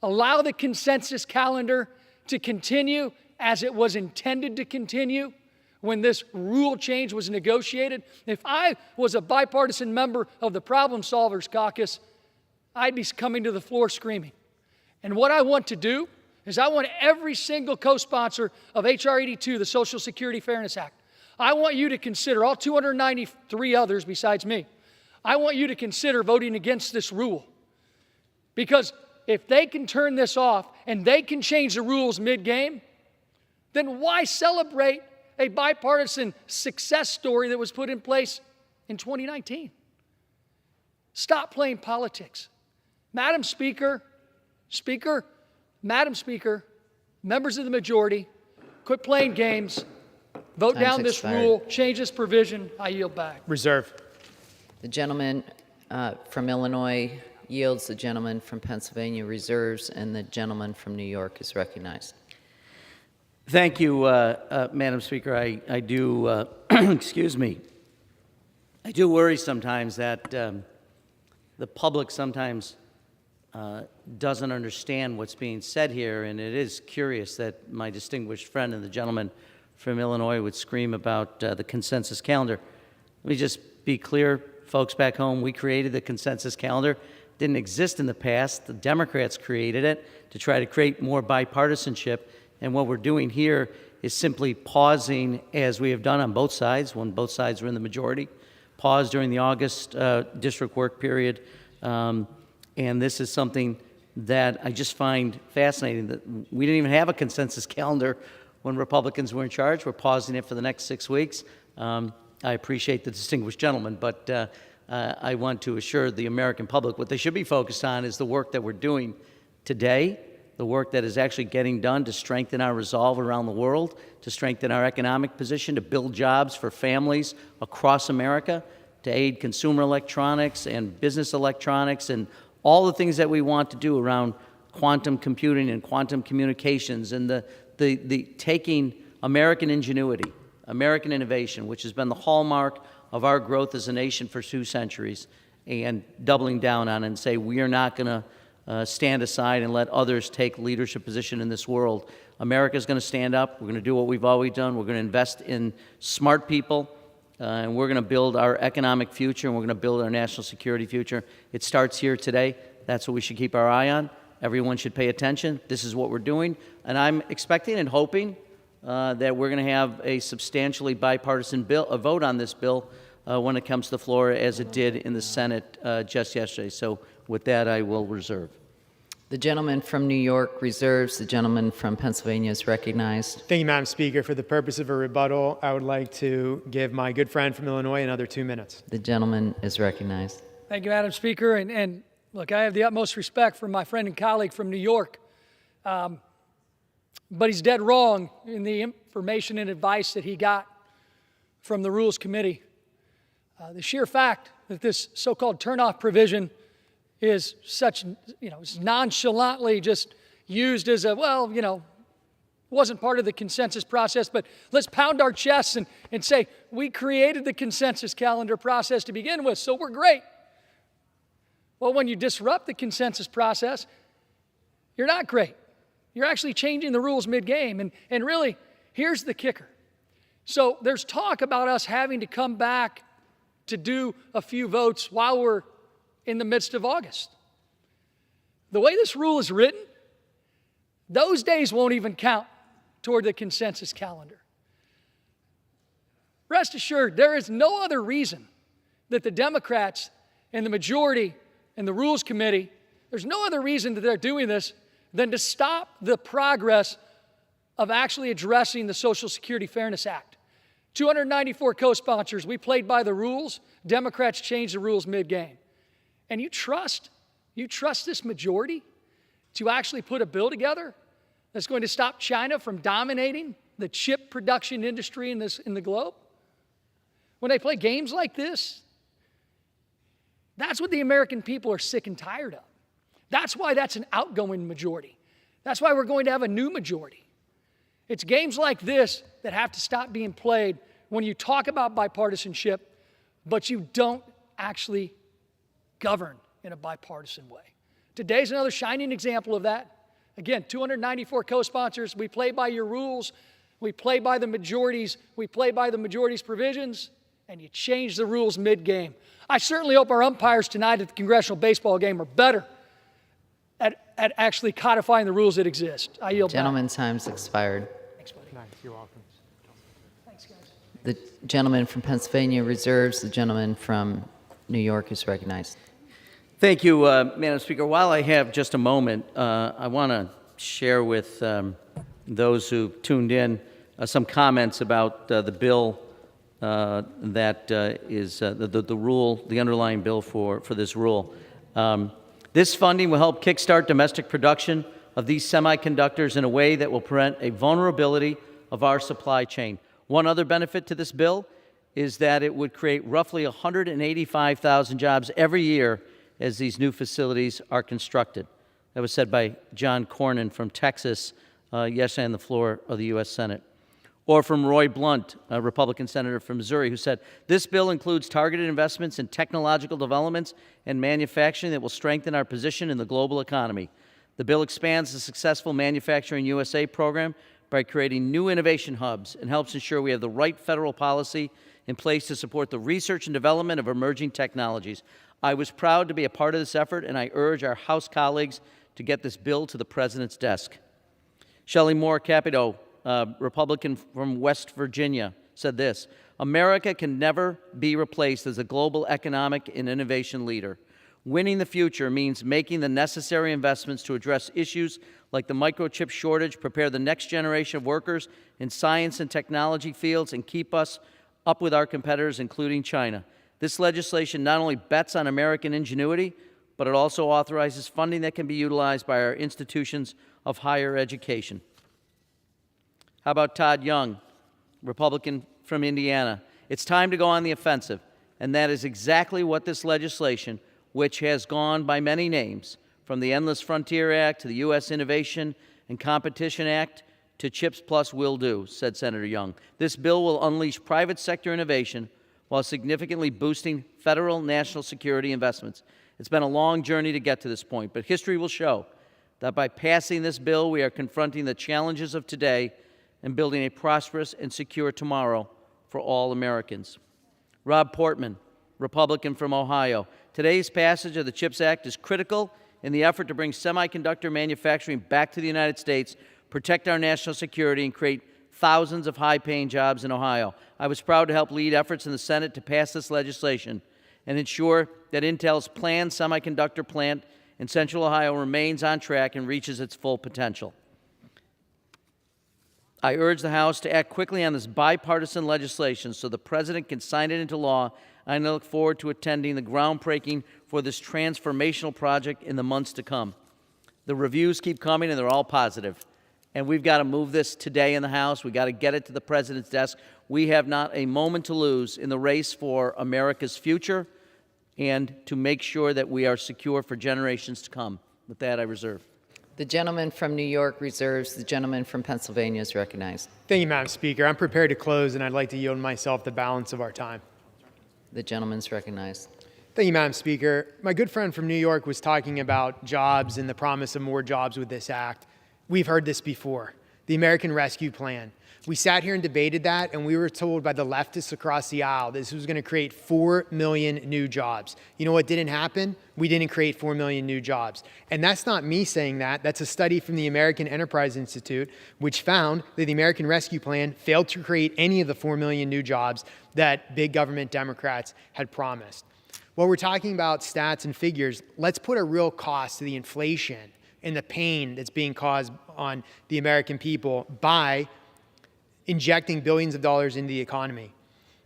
allow the consensus calendar to continue as it was intended to continue when this rule change was negotiated. If I was a bipartisan member of the Problem Solvers Caucus, I'd be coming to the floor screaming. And what I want to do is I want every single co-sponsor of H.R. 82, the Social Security Fairness Act, I want you to consider, all 293 others besides me, I want you to consider voting against this rule. Because if they can turn this off and they can change the rules mid-game, then why celebrate a bipartisan success story that was put in place in 2019? Stop playing politics. Madam Speaker, Madam Speaker, members of the majority, quit playing games. Vote Time's down this expired. rule, change this provision. I yield back. Reserve. The gentleman from Illinois yields, the gentleman from Pennsylvania reserves, and the gentleman from New York is recognized. Thank you, Madam Speaker. I do, excuse me, I do worry sometimes that the public sometimes doesn't understand what's being said here, and it is curious that my distinguished friend and the gentleman from Illinois would scream about the consensus calendar. Let me just be clear, folks back home, we created the consensus calendar. It didn't exist in the past. The Democrats created it to try to create more bipartisanship, and what we're doing here is simply pausing, as we have done on both sides, when both sides were in the majority, pause during the August district work period, and this is something that I just find fascinating, that we didn't even have a consensus calendar when Republicans were in charge. We're pausing it for the next 6 weeks. I appreciate the distinguished gentleman, but I want to assure the American public what they should be focused on is the work that we're doing today, the work that is actually getting done to strengthen our resolve around the world, to strengthen our economic position, to build jobs for families across America, to aid consumer electronics and business electronics and all the things that we want to do around quantum computing and quantum communications and the taking American ingenuity, American innovation, which has been the hallmark of our growth as a nation for 2 centuries, and doubling down on it and say we are not going to stand aside and let others take leadership position in this world. America is going to stand up. We're going to do what we've always done. We're going to invest in smart people, and we're going to build our economic future, and we're going to build our national security future. It starts here today. That's what we should keep our eye on. Everyone should pay attention. This is what we're doing, and I'm expecting and hoping that we're going to have a substantially bipartisan vote on this bill when it comes to the floor, as it did in the Senate just yesterday. So with that, I will reserve. The gentleman from New York reserves. The gentleman from Pennsylvania is recognized. Thank you, Madam Speaker. For the purpose of a rebuttal, I would like to give my good friend from Illinois another 2 minutes. The gentleman is recognized. Thank you, Madam Speaker. And look, I have the utmost respect for my friend and colleague from New York. But he's dead wrong in the information and advice that he got from the Rules Committee. The sheer fact that this so-called turnoff provision is such, it's nonchalantly just used as a, wasn't part of the consensus process, but let's pound our chests and say, we created the consensus calendar process to begin with, so we're great. Well, when you disrupt the consensus process, you're not great. You're actually changing the rules mid-game, and really, here's the kicker. So there's talk about us having to come back to do a few votes while we're in the midst of August. The way this rule is written, those days won't even count toward the consensus calendar. Rest assured, there is no other reason that the Democrats and the majority and the Rules Committee, there's no other reason that they're doing this than to stop the progress of actually addressing the Social Security Fairness Act. 294 co-sponsors, we played by the rules. Democrats changed the rules mid-game. And you trust this majority to actually put a bill together that's going to stop China from dominating the chip production industry in the globe? When they play games like this, that's what the American people are sick and tired of. That's why that's an outgoing majority. That's why we're going to have a new majority. It's games like this that have to stop being played when you talk about bipartisanship, but you don't actually govern in a bipartisan way. Today's another shining example of that. Again, 294 co-sponsors. We play by your rules. We play by the majorities. We play by the majority's provisions, and you change the rules mid-game. I certainly hope our umpires tonight at the congressional baseball game are better at actually codifying the rules that exist. I yield back. Gentleman's time's expired. Thanks, buddy. You're welcome. Thanks, guys. The gentleman from Pennsylvania reserves. The gentleman from New York is recognized. Thank you, Madam Speaker. While I have just a moment, I want to share with those who tuned in some comments about the bill that is the rule, the underlying bill for this rule. This funding will help kickstart domestic production of these semiconductors in a way that will prevent a vulnerability of our supply chain. One other benefit to this bill is that it would create roughly 185,000 jobs every year as these new facilities are constructed. That was said by John Cornyn from Texas yesterday on the floor of the U.S. Senate. Or from Roy Blunt, a Republican senator from Missouri, who said, "This bill includes targeted investments in technological developments and manufacturing that will strengthen our position in the global economy. The bill expands the successful Manufacturing USA program by creating new innovation hubs and helps ensure we have the right federal policy in place to support the research and development of emerging technologies." I was proud to be a part of this effort, and I urge our House colleagues to get this bill to the President's desk. Shelley Moore Capito, Republican from West Virginia, said this: "America can never be replaced as a global economic and innovation leader. Winning the future means making the necessary investments to address issues like the microchip shortage, prepare the next generation of workers in science and technology fields, and keep us up with our competitors, including China. This legislation not only bets on American ingenuity, but it also authorizes funding that can be utilized by our institutions of higher education." How about Todd Young, Republican from Indiana? "It's time to go on the offensive, and that is exactly what this legislation, which has gone by many names, from the Endless Frontier Act to the U.S. Innovation and Competition Act to CHIPS Plus, will do," said Senator Young. "This bill will unleash private sector innovation while significantly boosting federal national security investments. It's been a long journey to get to this point, but history will show that by passing this bill, we are confronting the challenges of today and building a prosperous and secure tomorrow for all Americans." Rob Portman, Republican from Ohio: "Today's passage of the CHIPS Act is critical in the effort to bring semiconductor manufacturing back to the United States, protect our national security, and create thousands of high-paying jobs in Ohio. I was proud to help lead efforts in the Senate to pass this legislation and ensure that Intel's planned semiconductor plant in Central Ohio remains on track and reaches its full potential. I urge the House to act quickly on this bipartisan legislation so the President can sign it into law, and I look forward to attending the groundbreaking for this transformational project in the months to come. The reviews keep coming, and they're all positive. And we've got to move this today in the House. We've got to get it to the President's desk. We have not a moment to lose in the race for America's future and to make sure that we are secure for generations to come. With that, I reserve. The gentleman from New York reserves. The gentleman from Pennsylvania is recognized. Thank you, Madam Speaker. I'm prepared to close, and I'd like to yield myself the balance of our time. The gentleman's recognized. Thank you, Madam Speaker. My good friend from New York was talking about jobs and the promise of more jobs with this act. We've heard this before, the American Rescue Plan. We sat here and debated that, and we were told by the leftists across the aisle this was going to create 4 million new jobs. You know what didn't happen? We didn't create 4 million new jobs. And that's not me saying that. That's a study from the American Enterprise Institute, which found that the American Rescue Plan failed to create any of the 4 million new jobs that big government Democrats had promised. While we're talking about stats and figures, let's put a real cost to the inflation and the pain that's being caused on the American people by injecting billions of dollars into the economy.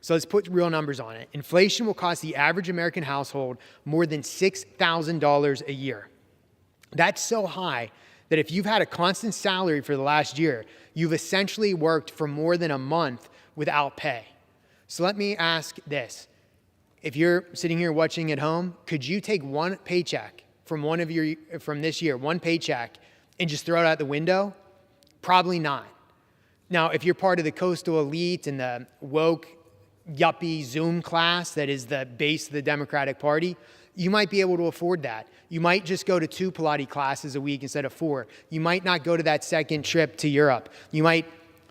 So let's put real numbers on it. Inflation will cost the average American household more than $6,000 a year. That's so high that if you've had a constant salary for the last year, you've essentially worked for more than a month without pay. So let me ask this. If you're sitting here watching at home, could you take one paycheck from this year, one paycheck, and just throw it out the window? Probably not. Now, if you're part of the coastal elite and the woke, yuppie Zoom class that is the base of the Democratic Party, you might be able to afford that. You might just go to 2 Pilates classes a week instead of 4. You might not go to that second trip to Europe. You might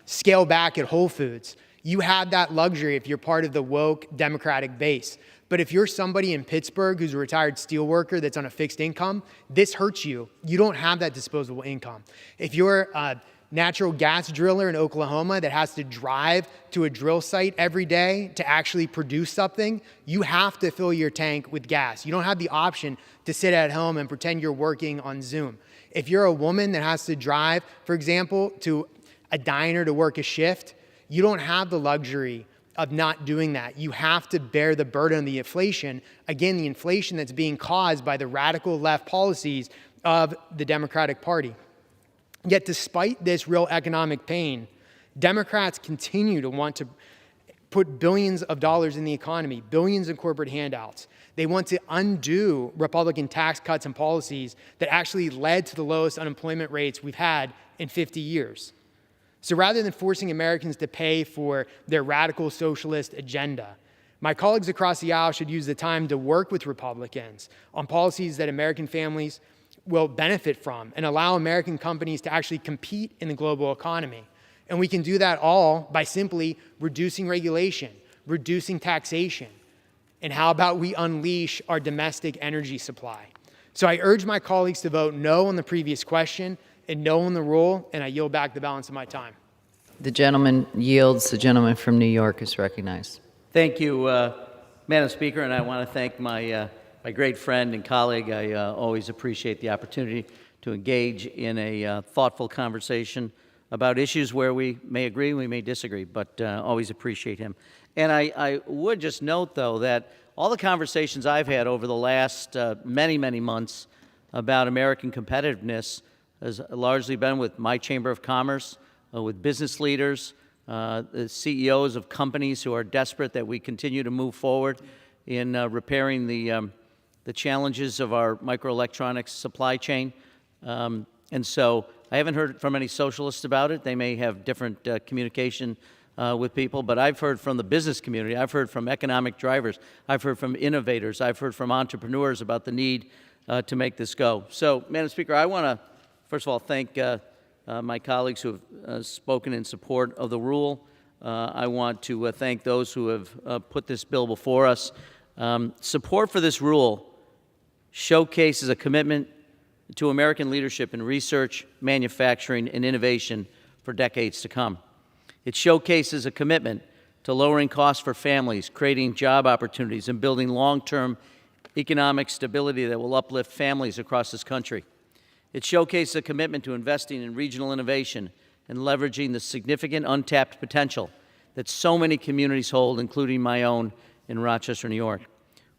scale back at Whole Foods. You have that luxury if you're part of the woke Democratic base. But if you're somebody in Pittsburgh who's a retired steelworker that's on a fixed income, this hurts you. You don't have that disposable income. If you're a natural gas driller in Oklahoma that has to drive to a drill site every day to actually produce something, you have to fill your tank with gas. You don't have the option to sit at home and pretend you're working on Zoom. If you're a woman that has to drive, for example, to a diner to work a shift, you don't have the luxury of not doing that. You have to bear the burden of the inflation. Again, the inflation that's being caused by the radical left policies of the Democratic Party. Yet despite this real economic pain, Democrats continue to want to put billions of dollars in the economy, billions in corporate handouts. They want to undo Republican tax cuts and policies that actually led to the lowest unemployment rates we've had in 50 years. So rather than forcing Americans to pay for their radical socialist agenda, my colleagues across the aisle should use the time to work with Republicans on policies that American families will benefit from and allow American companies to actually compete in the global economy. And we can do that all by simply reducing regulation, reducing taxation. And how about we unleash our domestic energy supply? So I urge my colleagues to vote no on the previous question and no on the rule, and I yield back the balance of my time. The gentleman yields. The gentleman from New York is recognized. Thank you, Madam Speaker, and I want to thank my great friend and colleague. I always appreciate the opportunity to engage in a thoughtful conversation about issues where we may agree, we may disagree, but always appreciate him. And I would just note, though, that all the conversations I've had over the last many, many months about American competitiveness has largely been with my Chamber of Commerce, with business leaders, the CEOs of companies who are desperate that we continue to move forward in repairing the challenges of our microelectronics supply chain. And so I haven't heard from any socialists about it. They may have different communication with people, but I've heard from the business community. I've heard from economic drivers. I've heard from innovators. I've heard from entrepreneurs about the need to make this go. So, Madam Speaker, I want to, first of all, thank my colleagues who have spoken in support of the rule. I want to thank those who have put this bill before us. Support for this rule showcases a commitment to American leadership in research, manufacturing, and innovation for decades to come. It showcases a commitment to lowering costs for families, creating job opportunities, and building long-term economic stability that will uplift families across this country. It showcases a commitment to investing in regional innovation and leveraging the significant untapped potential that so many communities hold, including my own in Rochester, New York.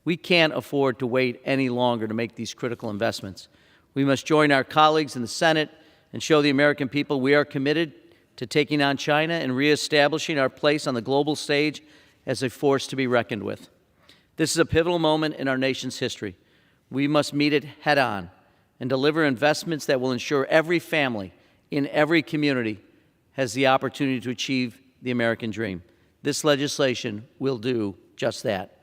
We can't afford to wait any longer to make these critical investments. We must join our colleagues in the Senate and show the American people we are committed to taking on China and reestablishing our place on the global stage as a force to be reckoned with. This is a pivotal moment in our nation's history. We must meet it head on and deliver investments that will ensure every family in every community has the opportunity to achieve the American dream. This legislation will do just that.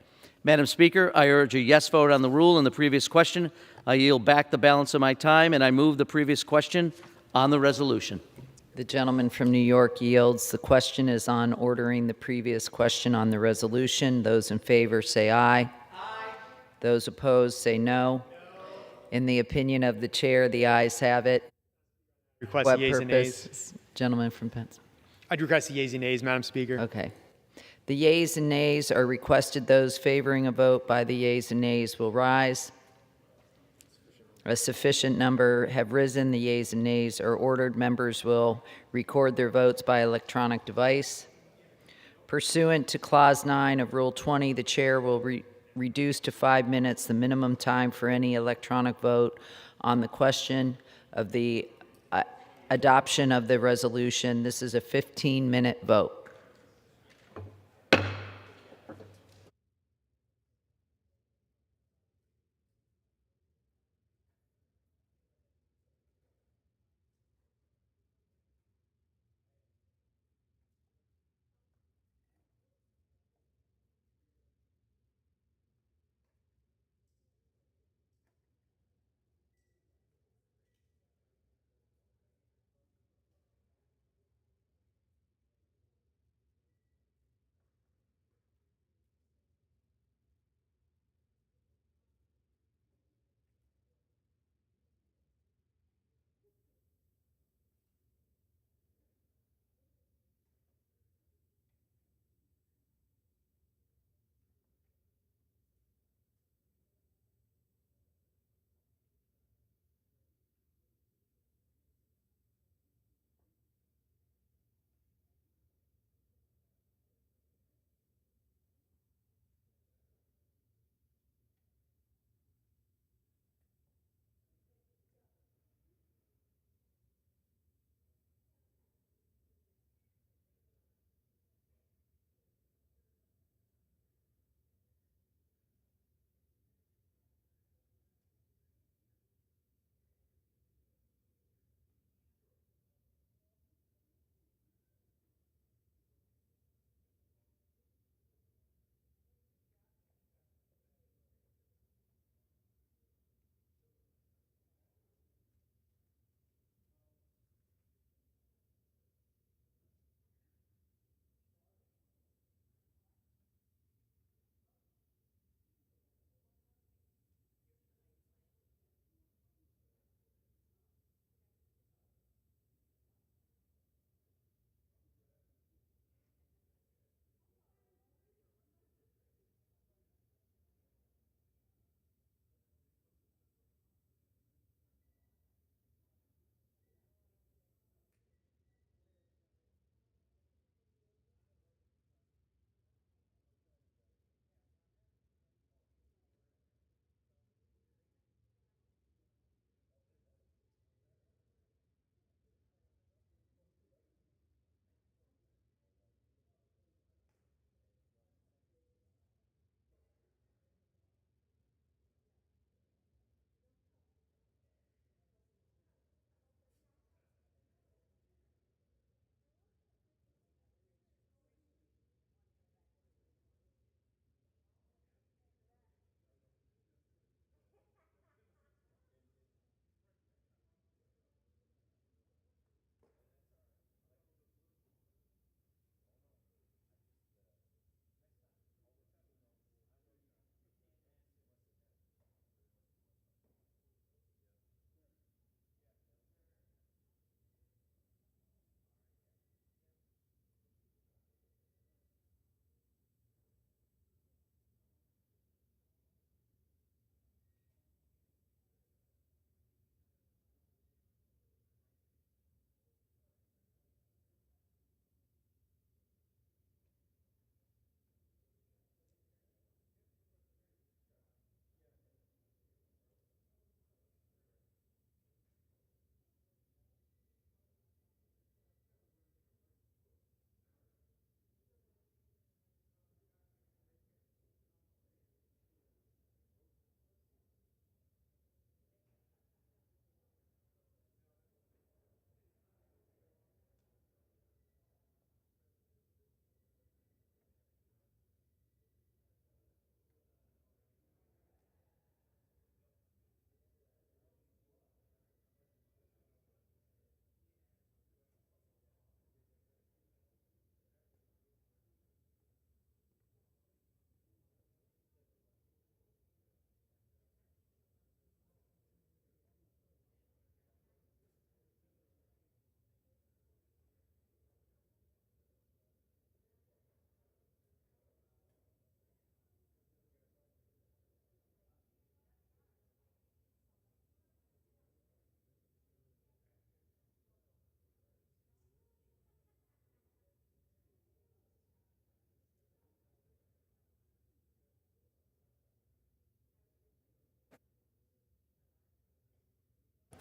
Madam Speaker, I urge a yes vote on the rule in the previous question. I yield back the balance of my time, and I move the previous question on the resolution. The gentleman from New York yields. The question is on ordering the previous question on the resolution. Those in favor say aye. Aye. Those opposed say no. In the opinion of the chair, the ayes have it. Request What the yeas and nays. purpose? Gentleman from Pennsylvania. I'd request the yeas and nays, Madam Speaker. Okay. The yeas and nays are requested. Those favoring a vote by the yeas and nays will rise. A sufficient number have risen. The yeas and nays are ordered. Members will record their votes by electronic device. Pursuant to Clause 9 of Rule 20, the chair will reduce to 5 minutes the minimum time for any electronic vote on the question of the adoption of the resolution. This is a 15-minute vote.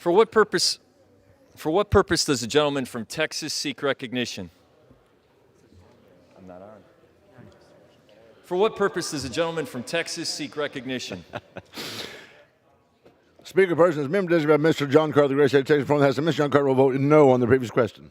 For what purpose does the gentleman from Texas seek recognition? I'm not on. For what purpose does the gentleman from Texas seek recognition? Speaker, persons, member designated by Mr. John Carter, the Great State of Texas, has Mr. John Carter will vote no on the previous question.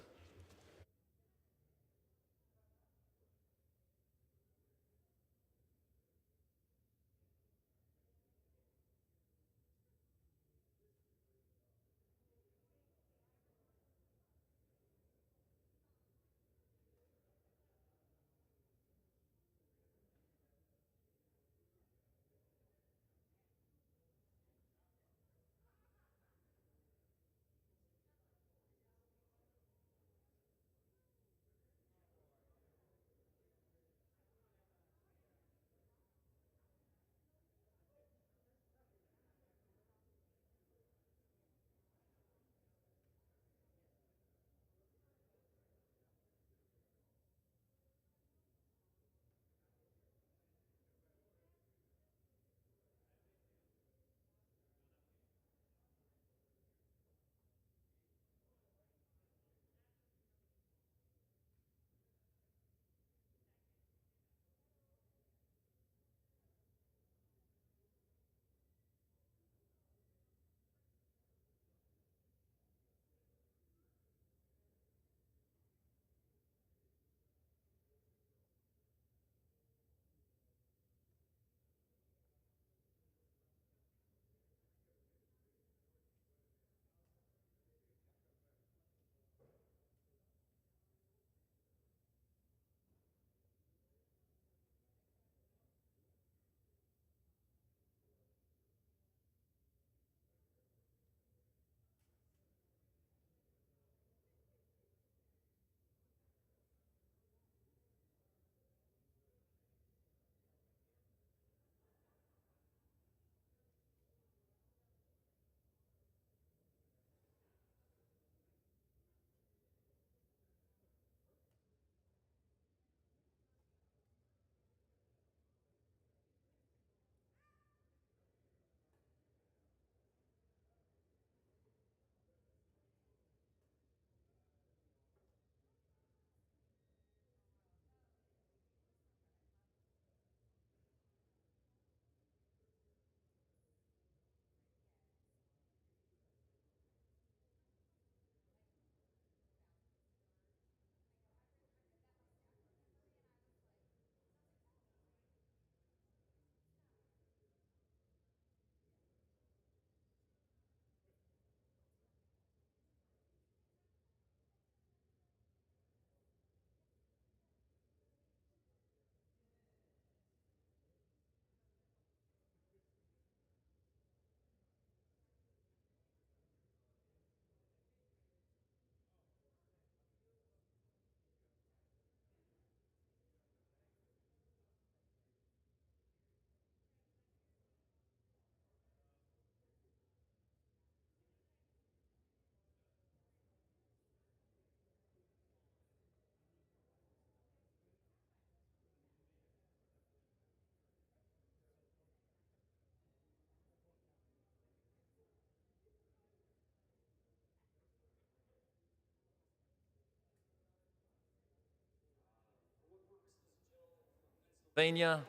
Pennsylvania,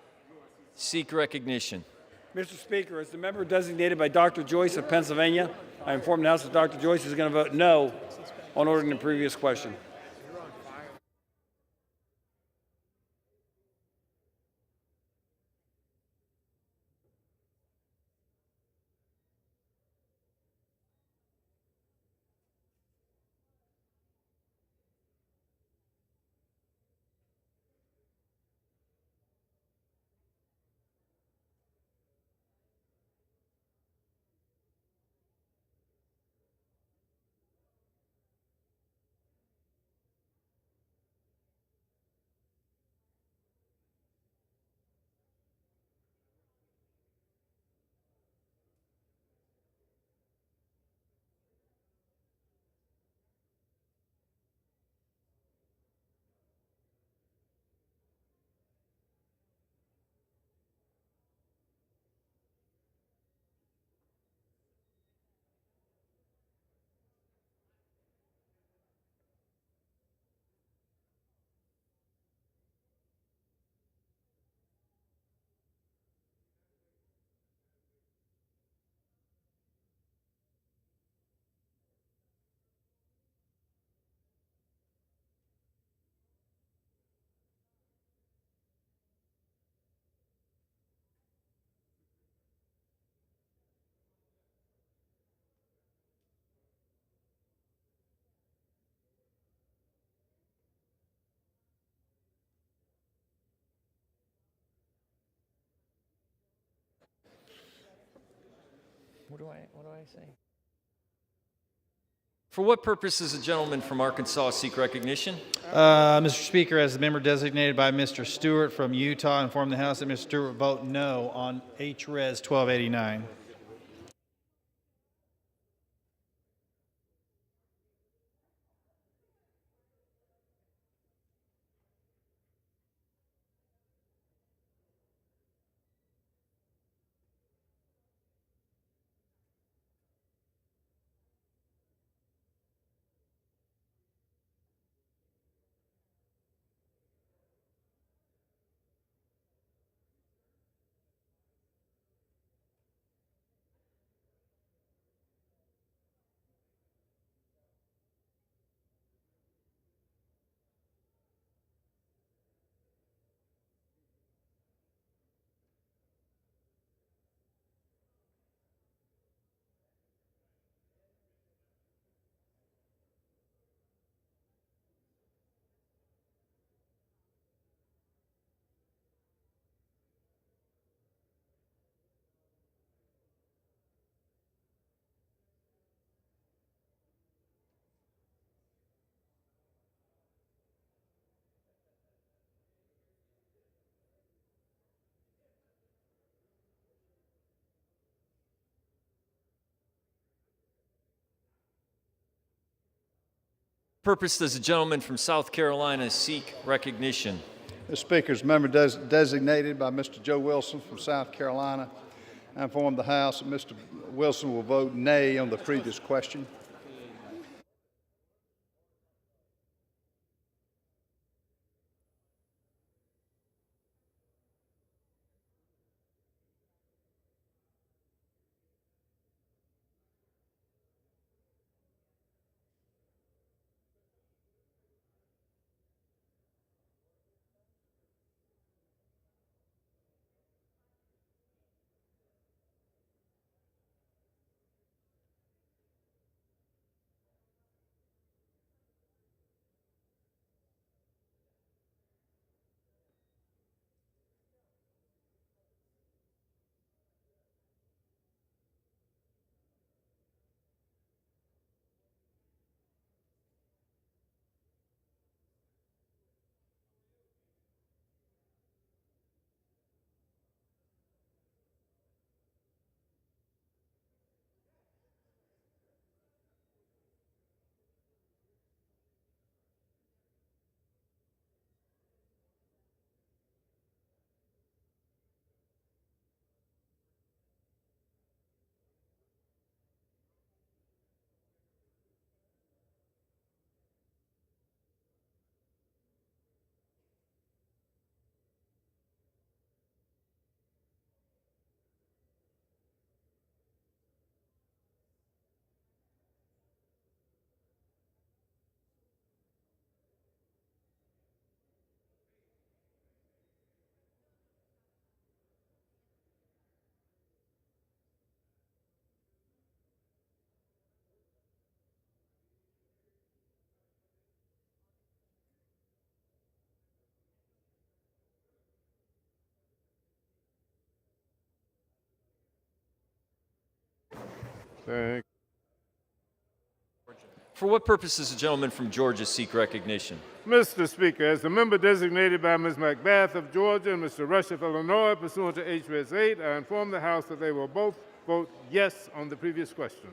seek recognition. Mr. Speaker, as the member designated by Dr. Joyce of Pennsylvania, I inform the House that Dr. Joyce is going to vote no on ordering the previous question. do I say? For what purpose does the gentleman from Arkansas seek recognition? Mr. Speaker, as the member designated by Mr. Stewart from Utah, inform the House that Mr. Stewart will vote no on H.Res. 1289. Purpose does the gentleman from South Carolina seek recognition? Mr. Speaker, as member designated by Mr. Joe Wilson from South Carolina, I inform the House that Mr. Wilson will vote nay on the previous question. For what purpose does the gentleman from Georgia seek recognition? Mr. Speaker, as the member designated by Ms. McBath of Georgia and Mr. Rush of Illinois pursuant to H.Res. 8, I inform the House that they will both vote yes on the previous question.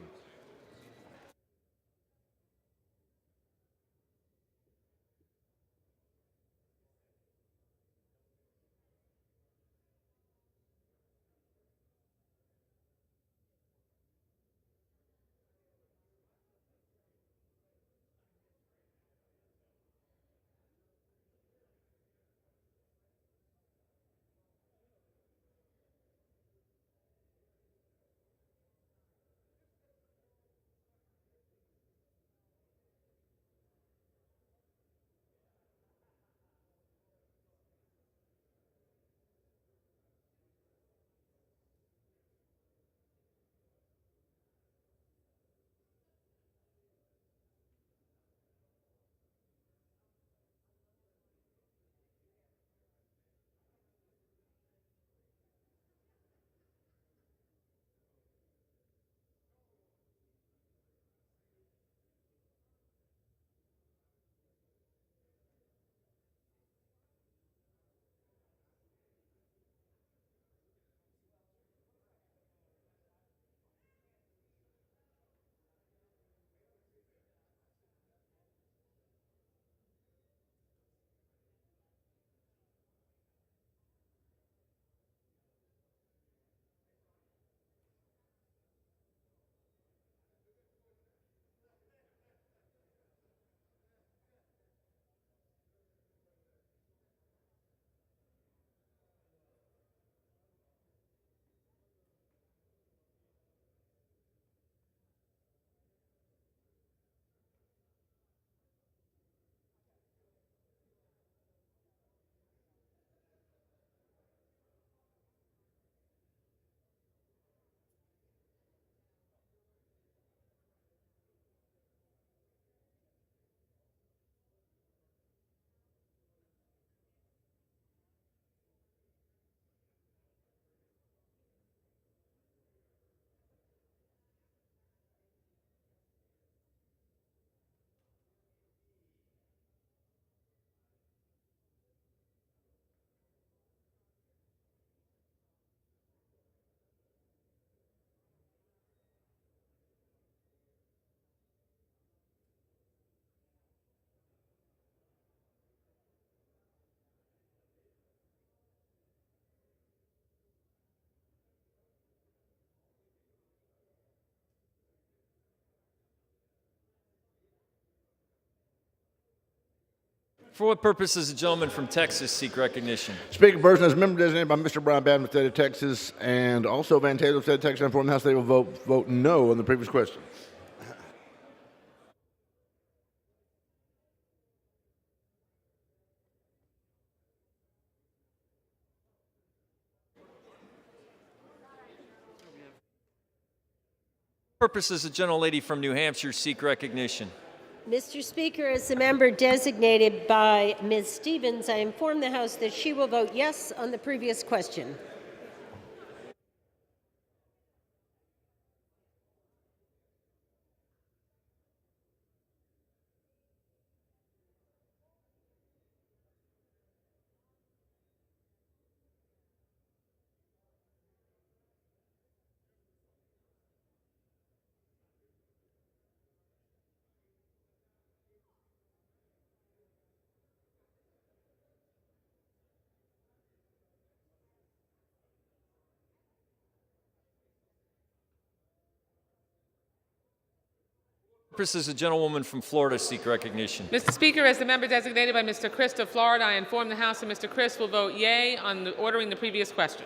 For what purpose does the gentleman from Texas seek recognition? Speaker person as a member designated by Mr. Brown Batten of the state of Texas and also Van Taylor of the state of Texas, I inform the House they will vote no on the previous question. Purpose does the gentlelady from New Hampshire seek recognition? Mr. Speaker, as the member designated by Ms. Stevens, I inform the House that she will vote yes on the previous question. Purpose does the gentlewoman from Florida seek recognition? Mr. Speaker, as the member designated by Mr. Crist of Florida, I inform the House that Mr. Crist will vote yea on ordering the previous question.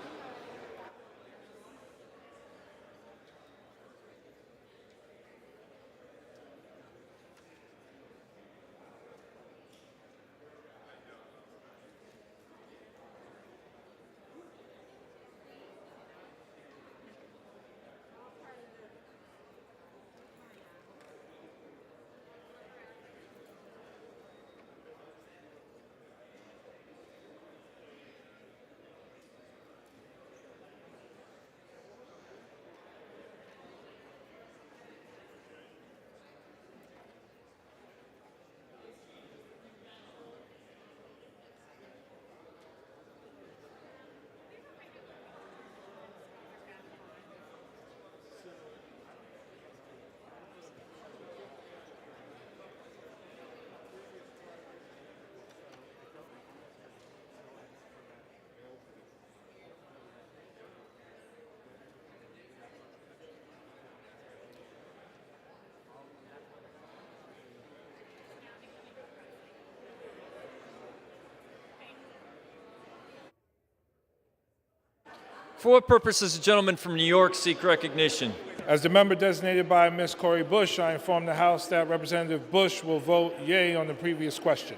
For what purpose does the gentleman from New York seek recognition? As the member designated by Ms. Cori Bush, I inform the House that Representative Bush will vote yea on the previous question.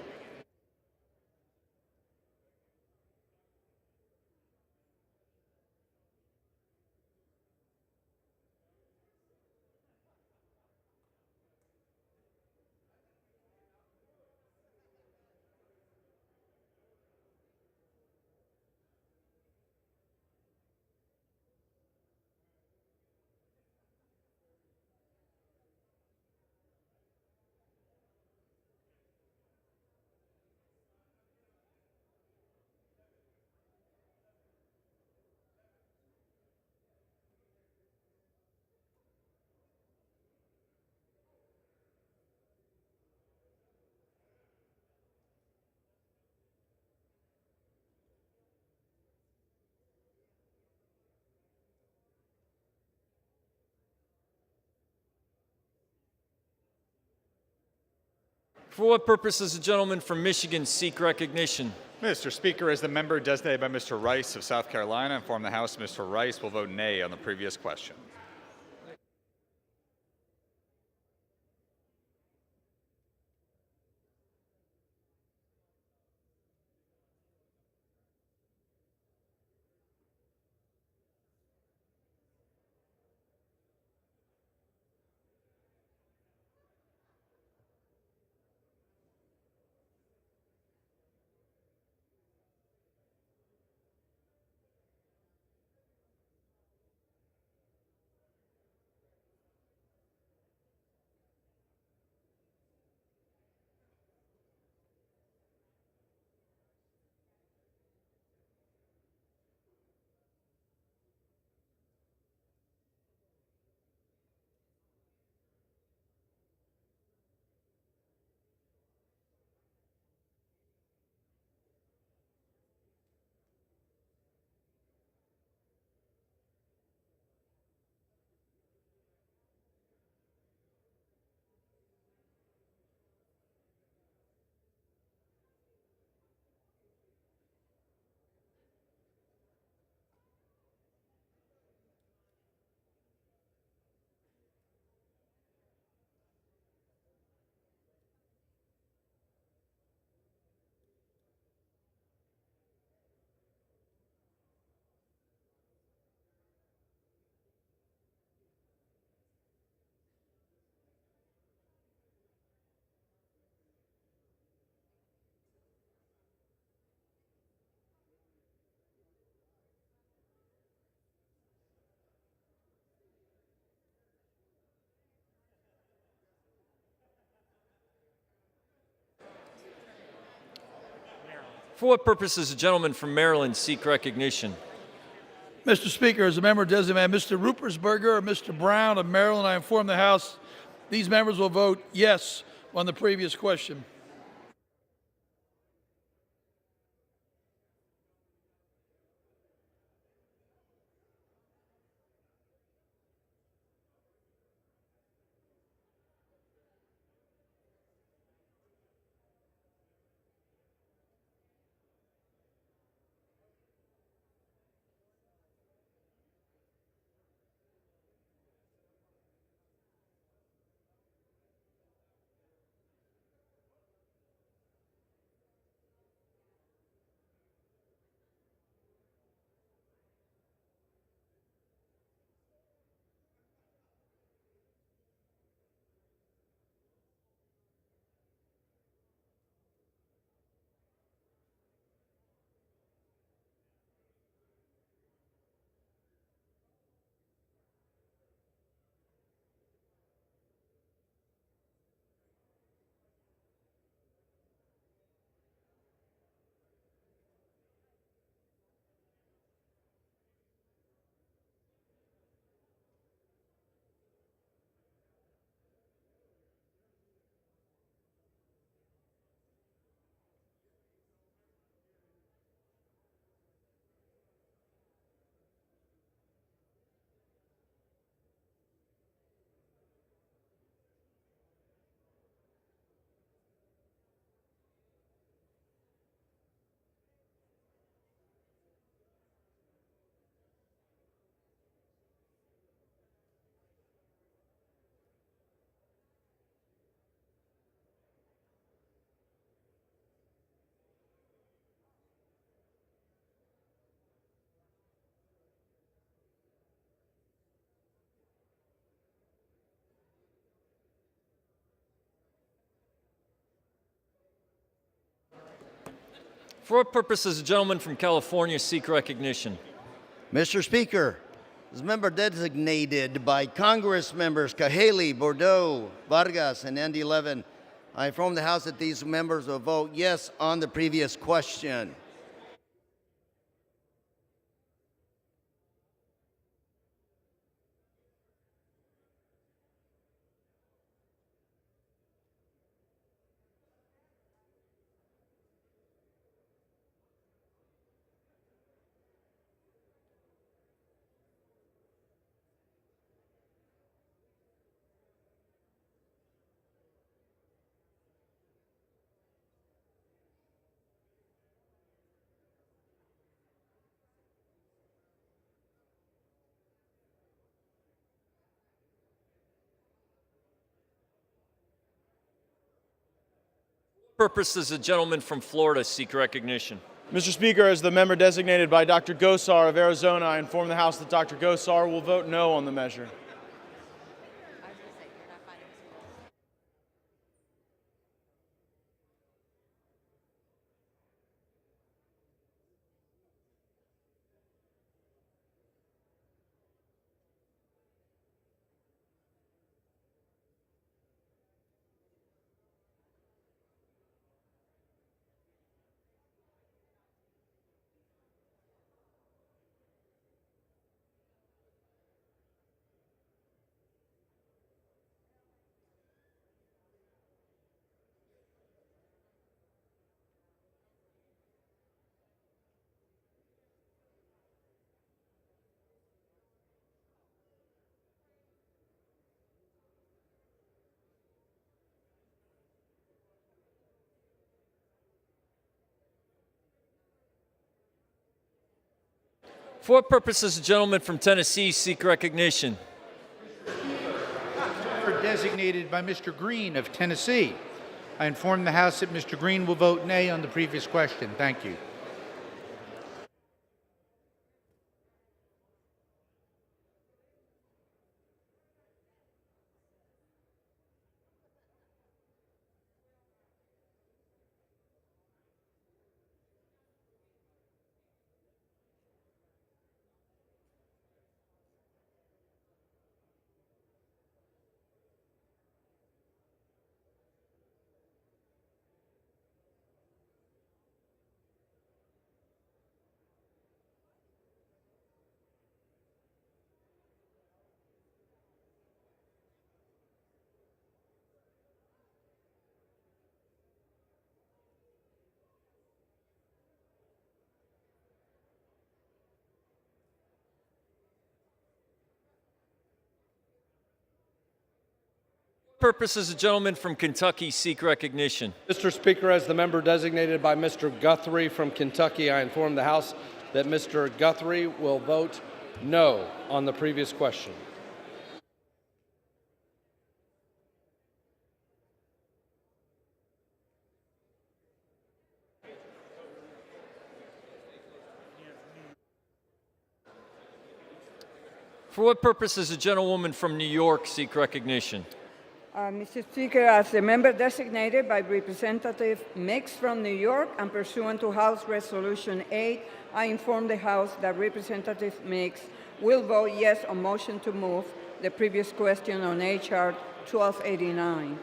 For what purpose does the gentleman from Michigan seek recognition? Mr. Speaker, as the member designated by Mr. Rice of South Carolina, I inform the House Mr. Rice will vote nay on the previous question. For what purpose does the gentleman from Maryland seek recognition? Mr. Speaker, as a member designated Mr. Rupersberger or Mr. Brown of Maryland, I inform the House these members will vote yes on the previous question. For what purpose does the gentleman from California seek recognition? Mr. Speaker, as member designated by Congress members Cahaley, Bordeaux, Vargas, and Andy Levin, I inform the House that these members will vote yes on the previous question. For what purpose does the gentleman from Florida seek recognition? Mr. Speaker, as the member designated by Dr. Gosar of Arizona, I inform the House that Dr. Gosar will vote no on the measure. For what purpose does the gentleman from Tennessee seek recognition? Designated by Mr. Green of Tennessee. I inform the House that Mr. Green will vote nay on the previous question. Thank you. Purpose does the gentleman from Kentucky seek recognition? Mr. Speaker, as the member designated by Mr. Guthrie from Kentucky, I inform the House that Mr. Guthrie will vote no on the previous question. For what purpose does the gentlewoman from New York seek recognition? Mr. Speaker, as the member designated by Representative Mix from New York and pursuant to House Resolution 8, I inform the House that Representative Mix will vote yes on motion to move the previous question on H.R. 1289.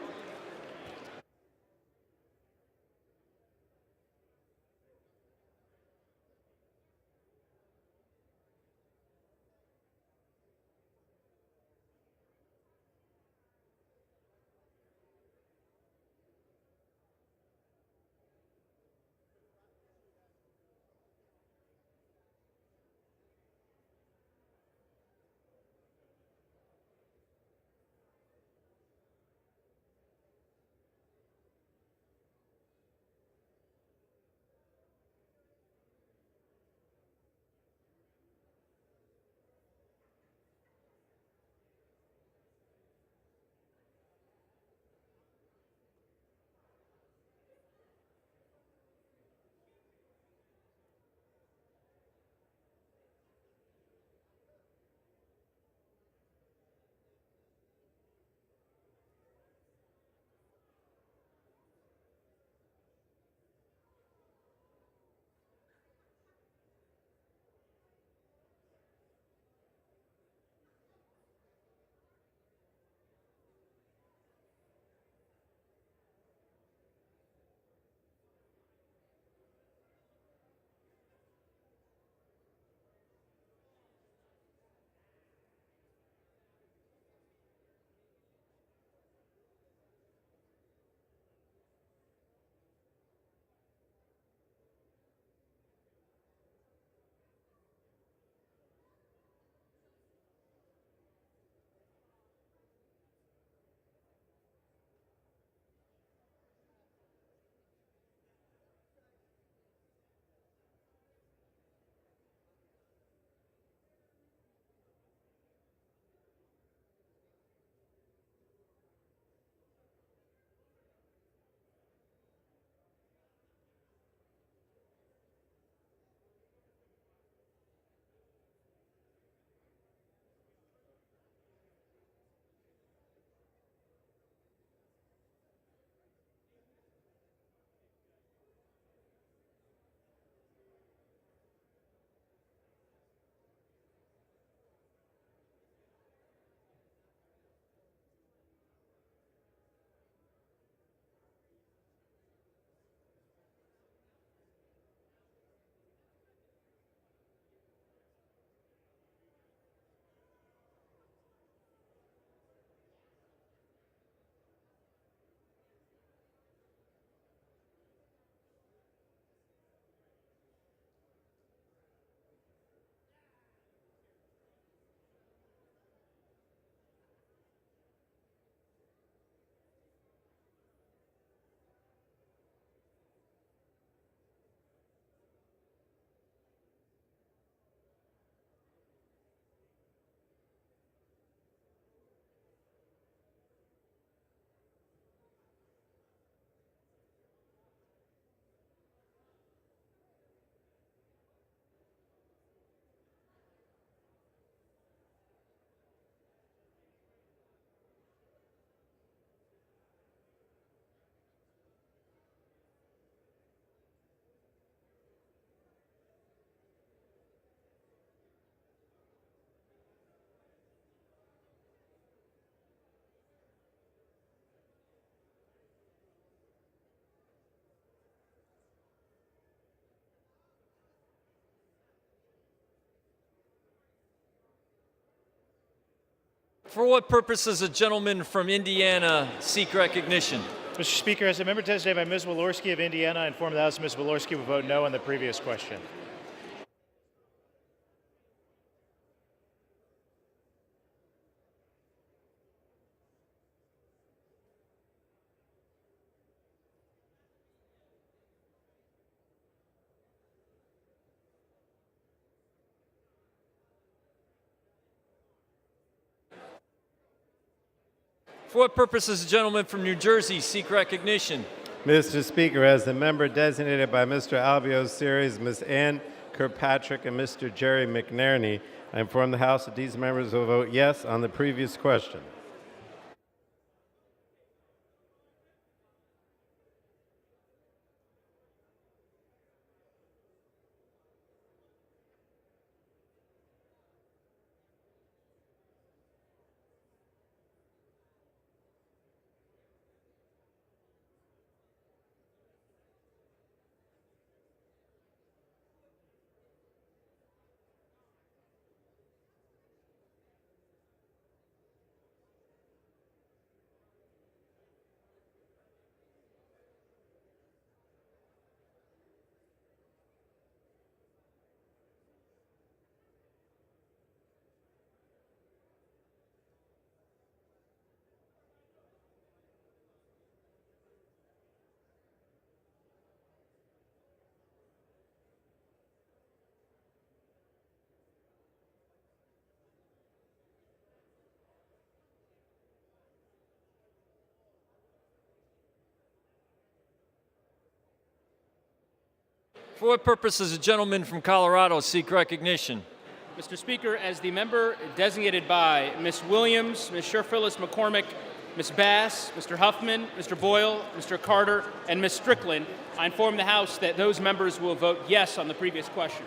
For what purpose does the gentleman from Indiana seek recognition? Mr. Speaker, as a member designated by Ms. Walorski of Indiana, I inform the House Ms. Walorski will vote no on the previous question. For what purpose does the gentleman from New Jersey seek recognition? Mr. Speaker, as the member designated by Mr. Alvio Series, Ms. Ann Kirkpatrick, and Mr. Jerry McNerney, I inform the House that these members will vote yes on the previous question. For what purpose does the gentleman from Colorado seek recognition? Mr. Speaker, as the member designated by Ms. Williams, Ms. Sherphyllis McCormick, Ms. Bass, Mr. Huffman, Mr. Boyle, Mr. Carter, and Ms. Strickland, I inform the House that those members will vote yes on the previous question.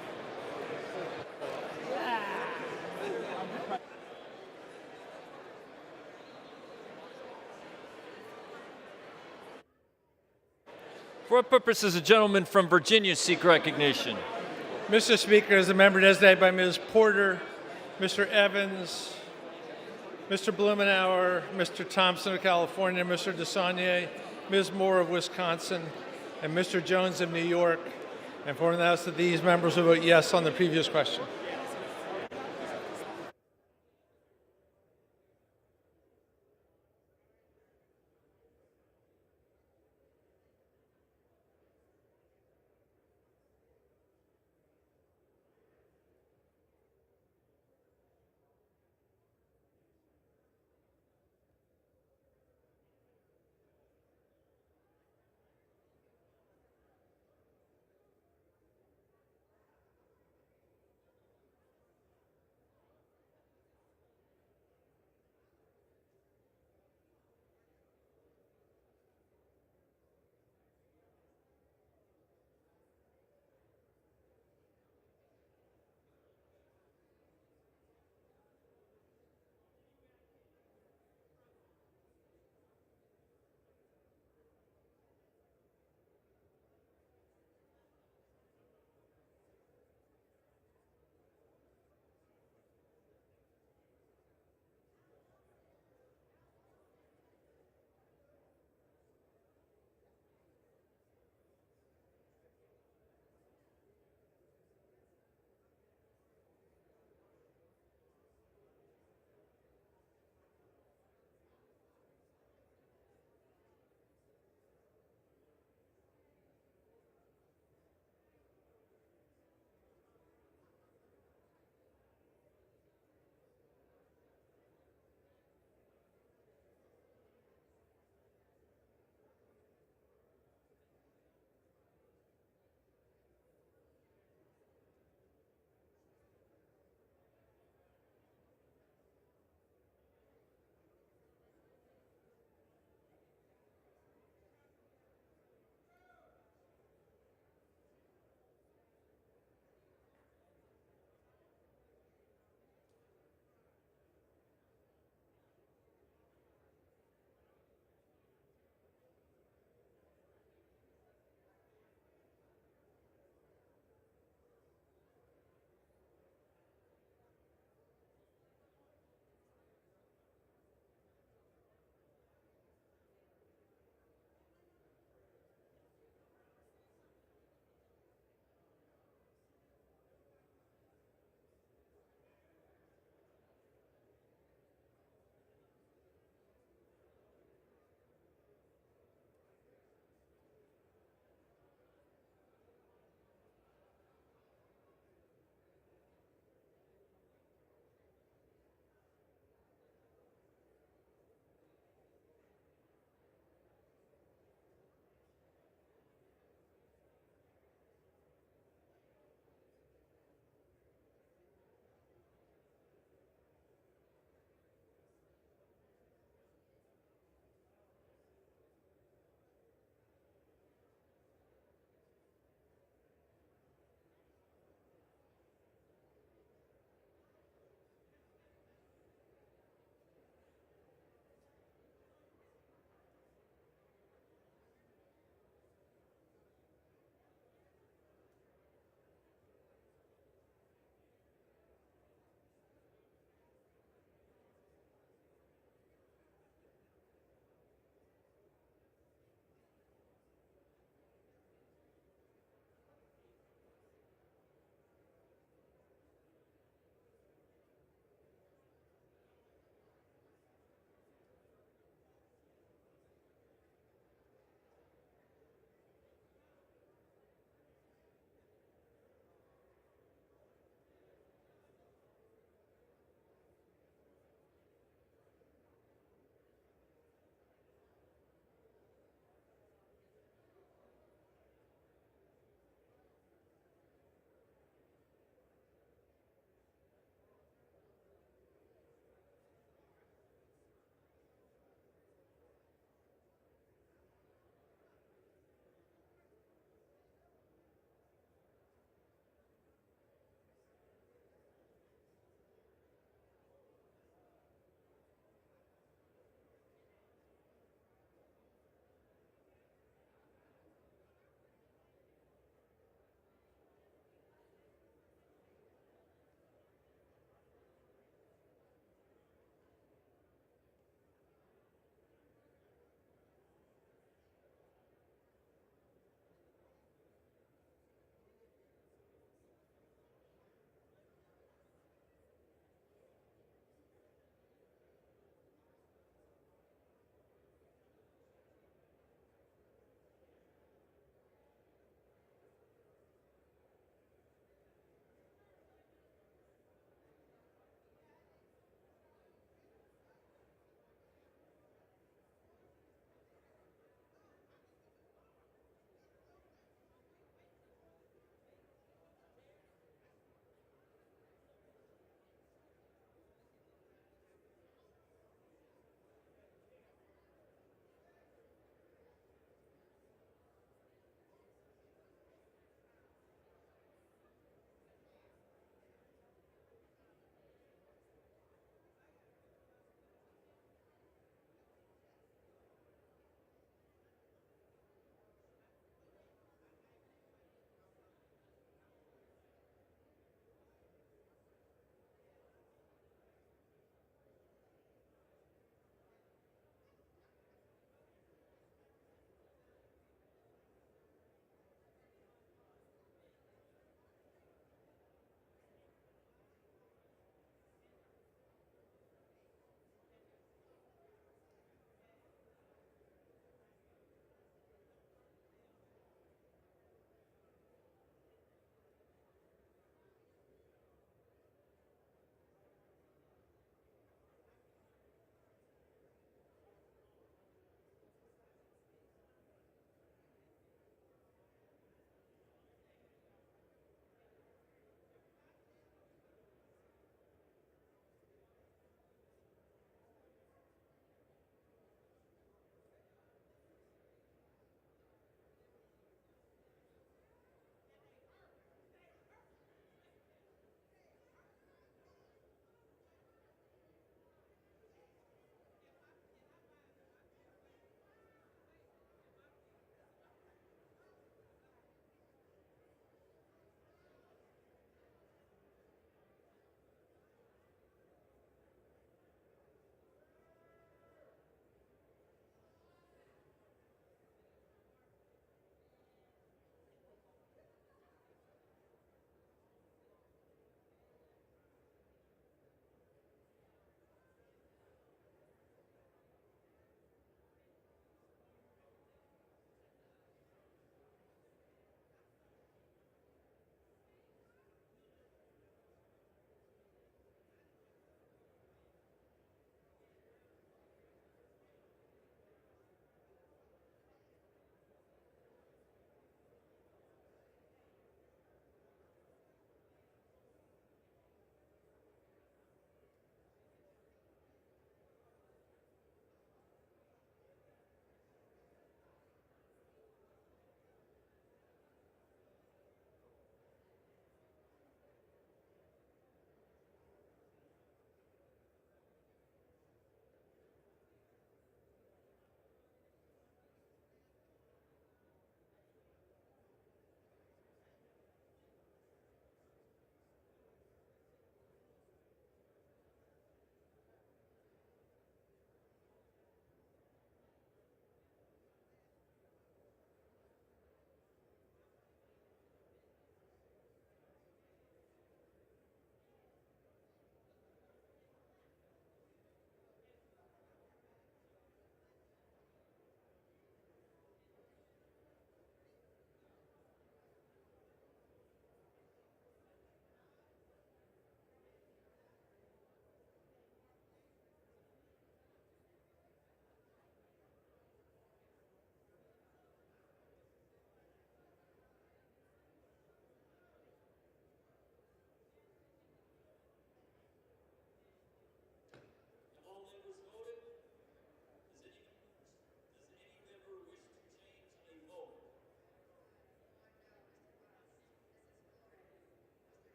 For what purpose does the gentleman from Virginia seek recognition? Mr. Speaker, as a member designated by Ms. Porter, Mr. Evans, Mr. Blumenauer, Mr. Thompson of California, Mr. DeSaulnier, Ms. Moore of Wisconsin, and Mr. Jones of New York, I inform the House that these members will vote yes on the previous question.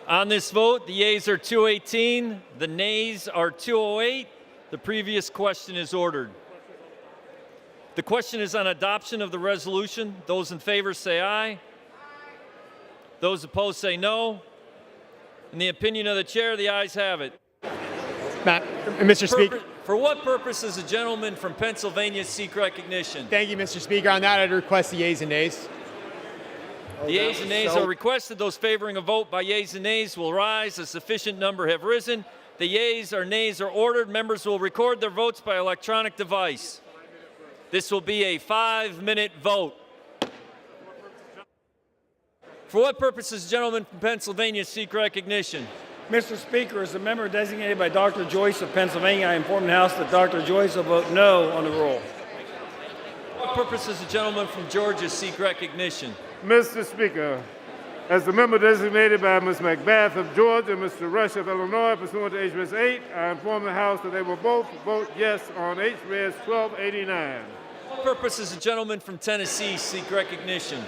On this vote, the yeas are 218, the nays are 208. The previous question is ordered. The question is on adoption of the resolution. Those in favor say aye. Those opposed say no. In the opinion of the chair, the ayes have it. Mr. Speaker. For what purpose does the gentleman from Pennsylvania seek recognition? Thank you, Mr. Speaker. On that, I'd request the yeas and nays. The yeas and nays are requested. Those favoring a vote by yeas and nays will rise. A sufficient number have risen. The yeas or nays are ordered. Members will record their votes by electronic device. This will be a 5-minute vote. For what purpose does the gentleman from Pennsylvania seek recognition? Mr. Speaker, as a member designated by Dr. Joyce of Pennsylvania, I inform the House that Dr. Joyce will vote no on the rule. For what purpose does the gentleman from Georgia seek recognition? Mr. Speaker, as the member designated by Ms. Macbeth of Georgia and Mr. Rush of Illinois, pursuant to H.Res. 8, I inform the House that they will both vote yes on H.Res. 1289. For what purpose does the gentleman from Tennessee seek recognition?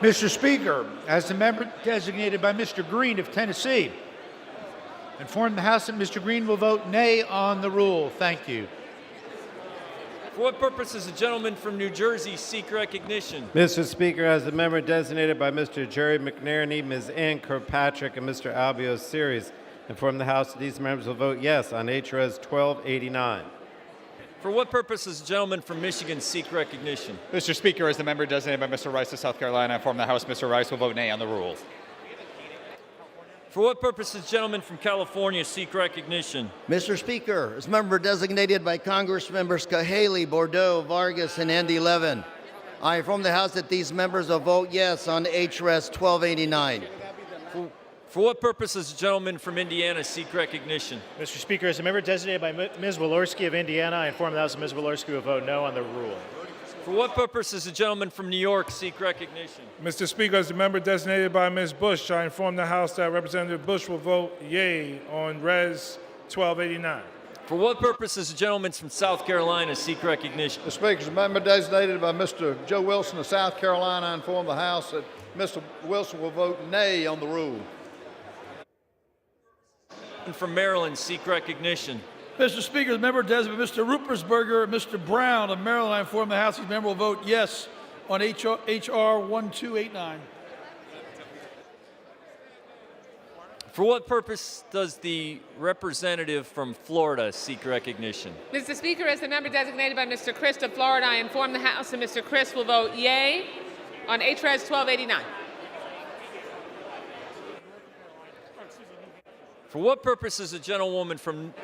Mr. Speaker, as the member designated by Mr. Green of Tennessee, inform the House that Mr. Green will vote nay on the rule. Thank you. For what purpose does the gentleman from New Jersey seek recognition? Mr. Speaker, as the member designated by Mr. Jerry McNerney, Ms. Ann Kirkpatrick, and Mr. Albio Series, inform the House that these members will vote yes on H.Res. 1289. For what purpose does the gentleman from Michigan seek recognition? Mr. Speaker, as the member designated by Mr. Rice of South Carolina, I inform the House Mr. Rice will vote nay on the rule. For what purpose does the gentleman from California seek recognition? Mr. Speaker, as member designated by Congress members Cahaley, Bordeaux, Vargas, and Andy Levin, I inform the House that these members will vote yes on H.Res. 1289. For what purpose does the gentleman from Indiana seek recognition? Mr. Speaker, as a member designated by Ms. Walorski of Indiana, I inform the House that Ms. Walorski will vote no on the rule. For what purpose does the gentleman from New York seek recognition? Mr. Speaker, as a member designated by Ms. Bush, I inform the House that Representative Bush will vote yea on Res. 1289. For what purpose does the gentleman from South Carolina seek recognition? Mr. Speaker, as a member designated by Mr. Joe Wilson of South Carolina, I inform the House that Mr. Wilson will vote nay on the rule. And from Maryland seek recognition. Mr. Speaker, the member designated by Mr. Rupersberger, Mr. Brown of Maryland, I inform the House these member will vote yes on H.R. 1289. For what purpose does the representative from Florida seek recognition? Mr. Speaker, as the member designated by Mr. Christ of Florida, I inform the House that Mr. Christ will vote yea on H.Res. 1289. For what purpose does a gentlewoman from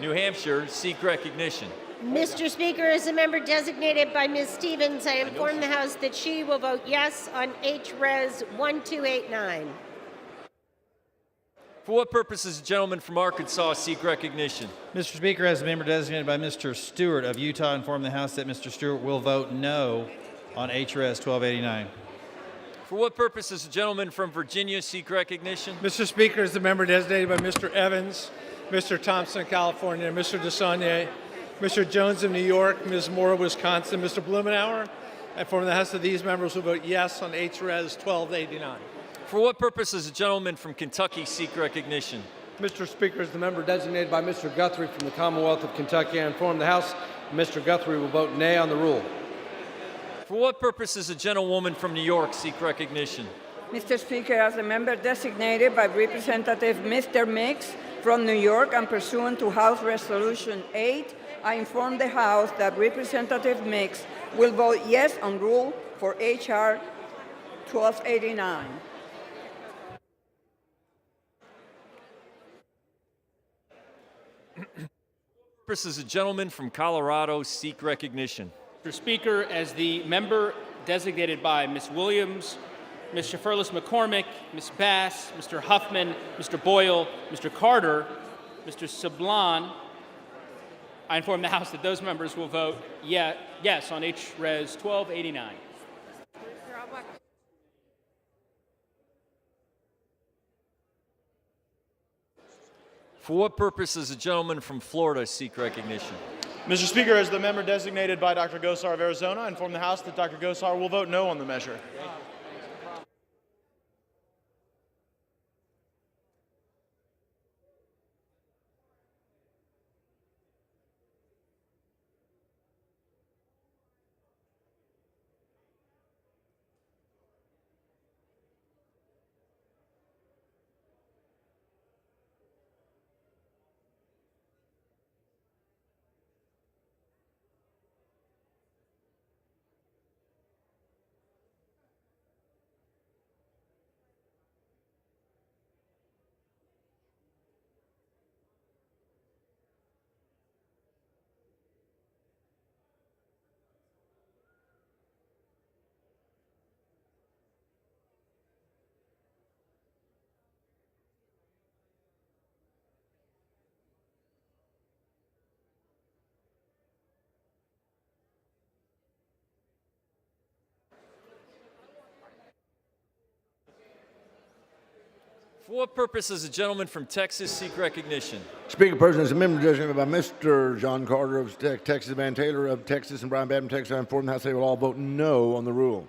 New Hampshire seek recognition? Mr. Speaker, as a member designated by Ms. Stevens, I inform the House that she will vote yes on H.Res. 1289. For what purpose does a gentleman from Arkansas seek recognition? Mr. Speaker, as a member designated by Mr. Stewart of Utah, I inform the House that Mr. Stewart will vote no on H.Res. 1289. For what purpose does a gentleman from Virginia seek recognition? Mr. Speaker, as the member designated by Mr. Evans, Mr. Thompson of California, Mr. DeSaulnier, Mr. Jones of New York, Ms. Moore of Wisconsin, Mr. Blumenauer, I inform the House that these members will vote yes on H.Res. 1289. For what purpose does a gentleman from Kentucky seek recognition? Mr. Speaker, as the member designated by Mr. Guthrie from the Commonwealth of Kentucky, I inform the House Mr. Guthrie will vote nay on the rule. For what purpose does a gentlewoman from New York seek recognition? Mr. Speaker, as a member designated by Representative Mr. Mix from New York and pursuant to House Resolution 8, I inform the House that Representative Mix will vote yes on rule for H.R. 1289. Purpose does a gentleman from Colorado seek recognition? Mr. Speaker, as the member designated by Ms. Williams, Ms. Shafirlis McCormick, Ms. Bass, Mr. Huffman, Mr. Boyle, Mr. Carter, Mr. Sablan, I inform the House that those members will vote yes on H.Res. 1289. For what purpose does a gentleman from Florida seek recognition? Mr. Speaker, as the member designated by Dr. Gosar of Arizona, I inform the House that Dr. Gosar will vote no on the measure. For what purpose does the gentleman from Texas seek recognition? Speaker, Person, as a member designated by Mr. John Carter of Texas, Van Taylor of Texas, and Brian Batten of Texas, I inform the House they will all vote no on the rule.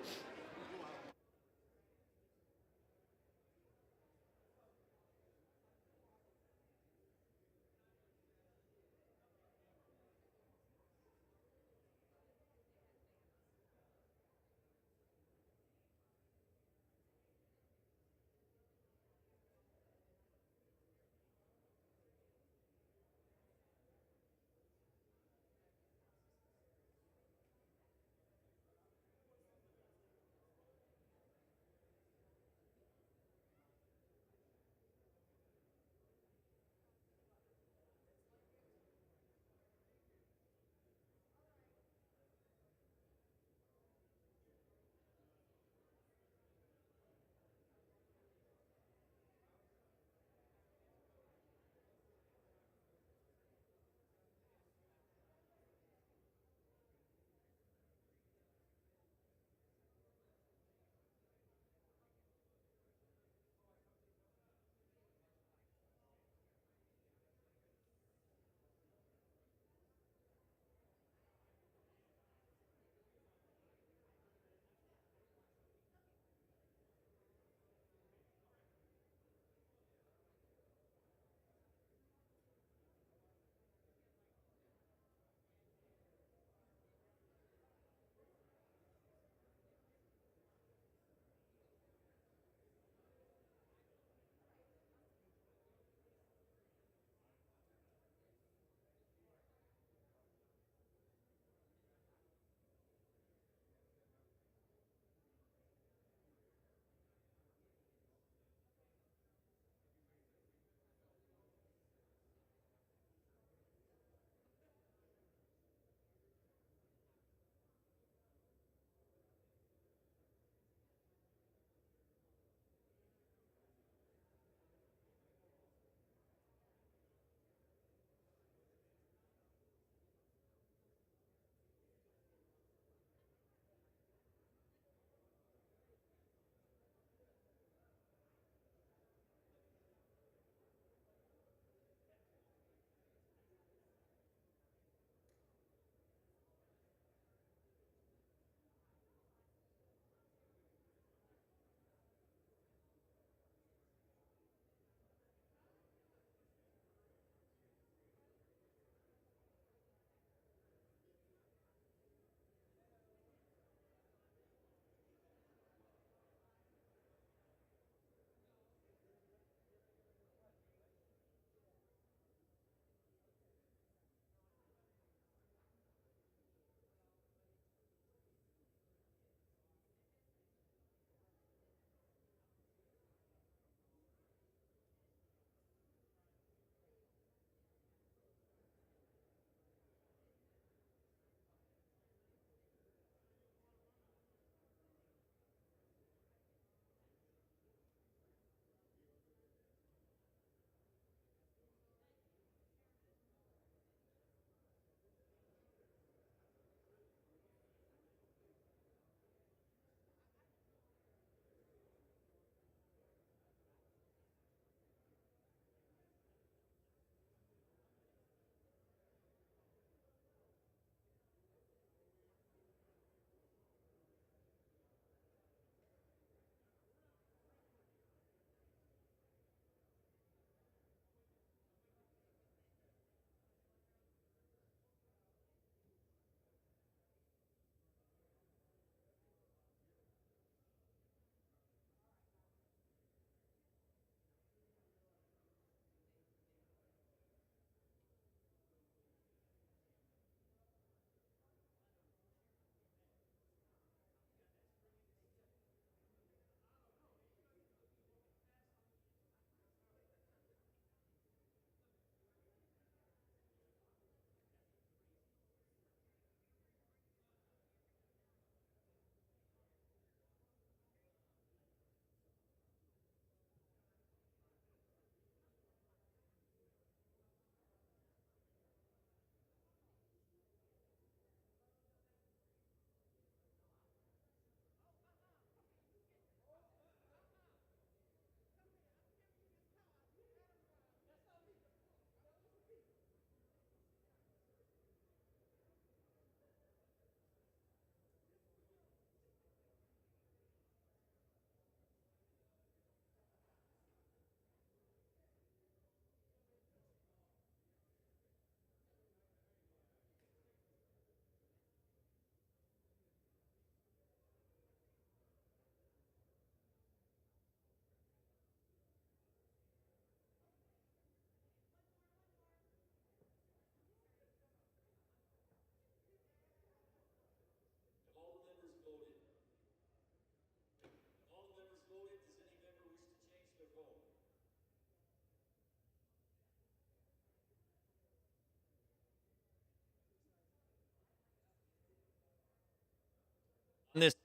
On this,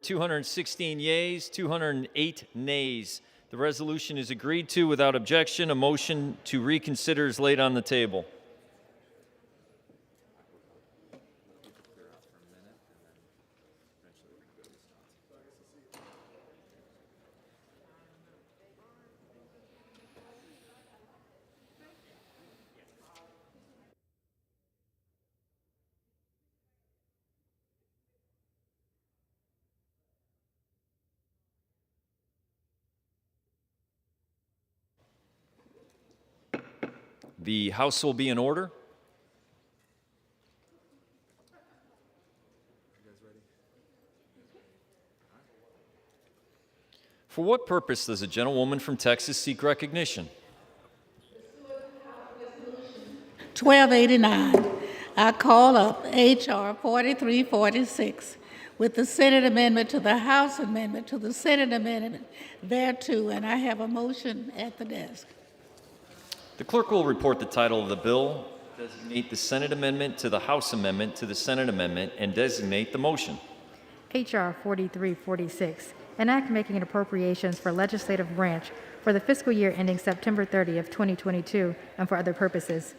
216 yeas, 208 nays. The resolution is agreed to without objection. A motion to reconsider is laid on the table. The House will be in order. For what purpose does a gentlewoman from Texas seek recognition? 1289, I call up H.R. 4346 with the Senate amendment to the House amendment to the Senate amendment thereto, and I have a motion at the desk. The clerk will report the title of the bill, designate the Senate amendment to the House amendment to the Senate amendment, and designate the motion. H.R. 4346, an act making appropriations for legislative branch for the fiscal year ending September 30th, 2022, and for other purposes.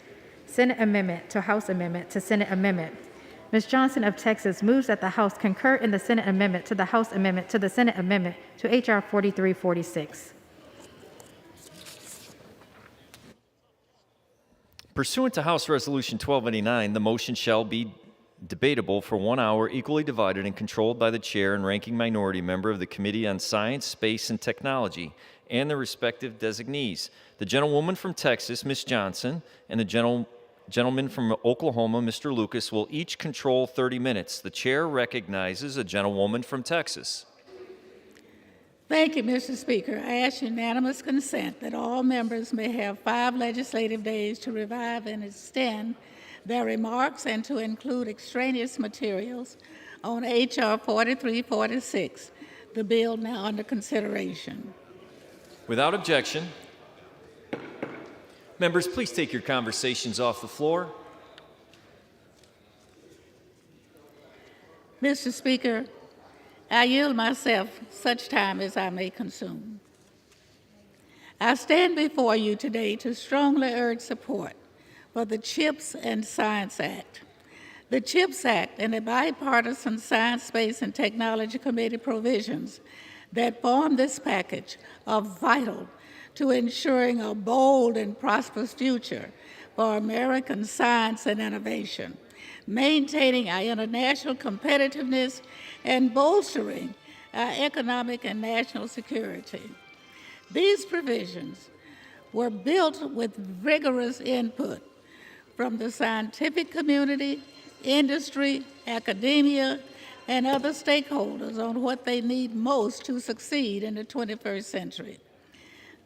Senate amendment to House amendment to Senate amendment. Ms. Johnson of Texas moves that the House concur in the Senate amendment to the House amendment to the Senate amendment to H.R. 4346. Pursuant to House Resolution 1289, the motion shall be debatable for 1 hour, equally divided and controlled by the chair and ranking minority member of the Committee on Science, Space, and Technology and their respective designees. The gentlewoman from Texas, Ms. Johnson, and the gentleman from Oklahoma, Mr. Lucas, will each control 30 minutes. The chair recognizes a gentlewoman from Texas. Thank you, Mr. Speaker. I ask unanimous consent that all members may have 5 legislative days to revive and extend their remarks and to include extraneous materials on H.R. 4346, the bill now under consideration. Without objection, members, please take your conversations off the floor. Mr. Speaker, I yield myself such time as I may consume. I stand before you today to strongly urge support for the CHIPS and Science Act. The CHIPS Act and the bipartisan Science, Space, and Technology Committee provisions that form this package are vital to ensuring a bold and prosperous future for American science and innovation, maintaining our international competitiveness, and bolstering our economic and national security. These provisions were built with rigorous input from the scientific community, industry, academia, and other stakeholders on what they need most to succeed in the 21st century.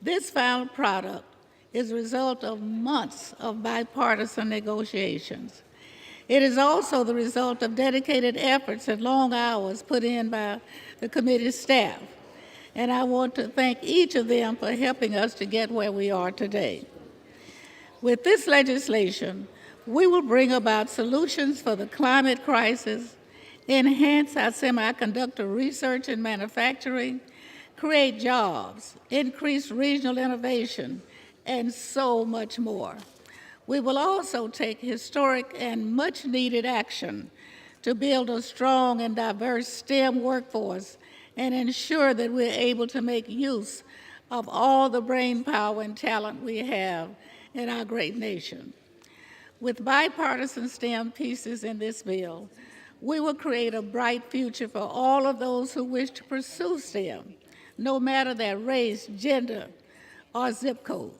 This final product is a result of months of bipartisan negotiations. It is also the result of dedicated efforts and long hours put in by the committee's staff, and I want to thank each of them for helping us to get where we are today. With this legislation, we will bring about solutions for the climate crisis, enhance our semiconductor research and manufacturing, create jobs, increase regional innovation, and so much more. We will also take historic and much-needed action to build a strong and diverse STEM workforce and ensure that we're able to make use of all the brain power and talent we have in our great nation. With bipartisan STEM pieces in this bill, we will create a bright future for all of those who wish to pursue STEM, no matter their race, gender, or zip code.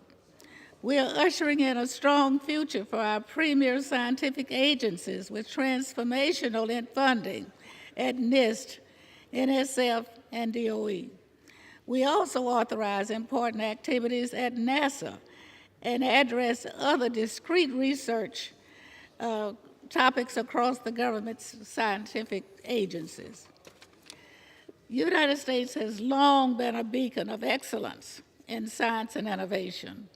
We are ushering in a strong future for our premier scientific agencies with transformational funding at NIST, NSF, and DOE. We also authorize important activities at NASA and address other discrete research topics across the government's scientific agencies. The United States has long been a beacon of excellence in science and innovation.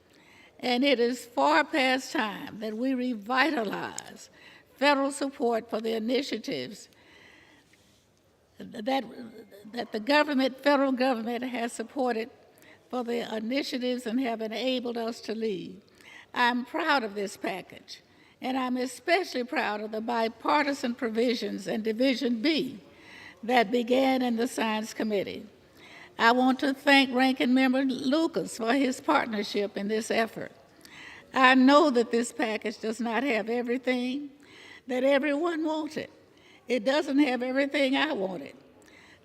And it is far past time that we revitalize federal support for the initiatives that the federal government has supported for the initiatives and have enabled us to lead. I'm proud of this package, and I'm especially proud of the bipartisan provisions in Division B that began in the Science Committee. I want to thank Ranking Member Lucas for his partnership in this effort. I know that this package does not have everything that everyone wanted. It doesn't have everything I wanted.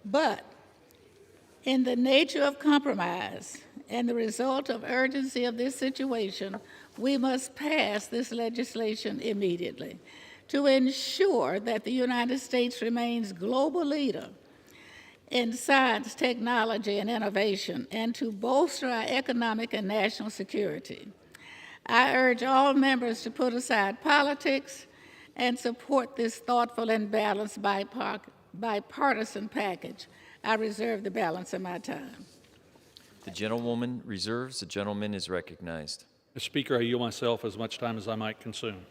But in the nature of compromise and the result of urgency of this situation, we must pass this legislation immediately to ensure that the United States remains global leader in science, technology, and innovation, and to bolster our economic and national security. I urge all members to put aside politics and support this thoughtful and balanced bipartisan package. I reserve the balance of my time. The gentlewoman reserves. The gentleman is recognized. Mr. Speaker, I yield myself as much time as I might consume.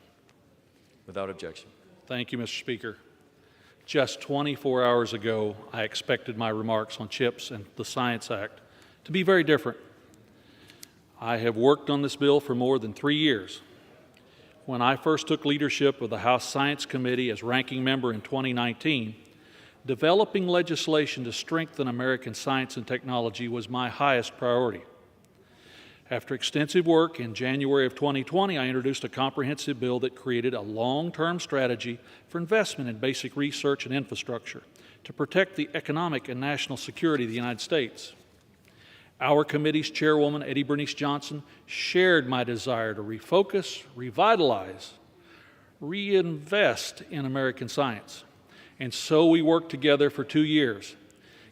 Without objection. Thank you, Mr. Speaker. Just 24 hours ago, I expected my remarks on CHIPS and the Science Act to be very different. I have worked on this bill for more than 3 years. When I first took leadership of the House Science Committee as ranking member in 2019, developing legislation to strengthen American science and technology was my highest priority. After extensive work in January of 2020, I introduced a comprehensive bill that created a long-term strategy for investment in basic research and infrastructure to protect the economic and national security of the United States. Our committee's chairwoman, Eddie Bernice Johnson, shared my desire to refocus, revitalize, reinvest in American science. And so we worked together for 2 years,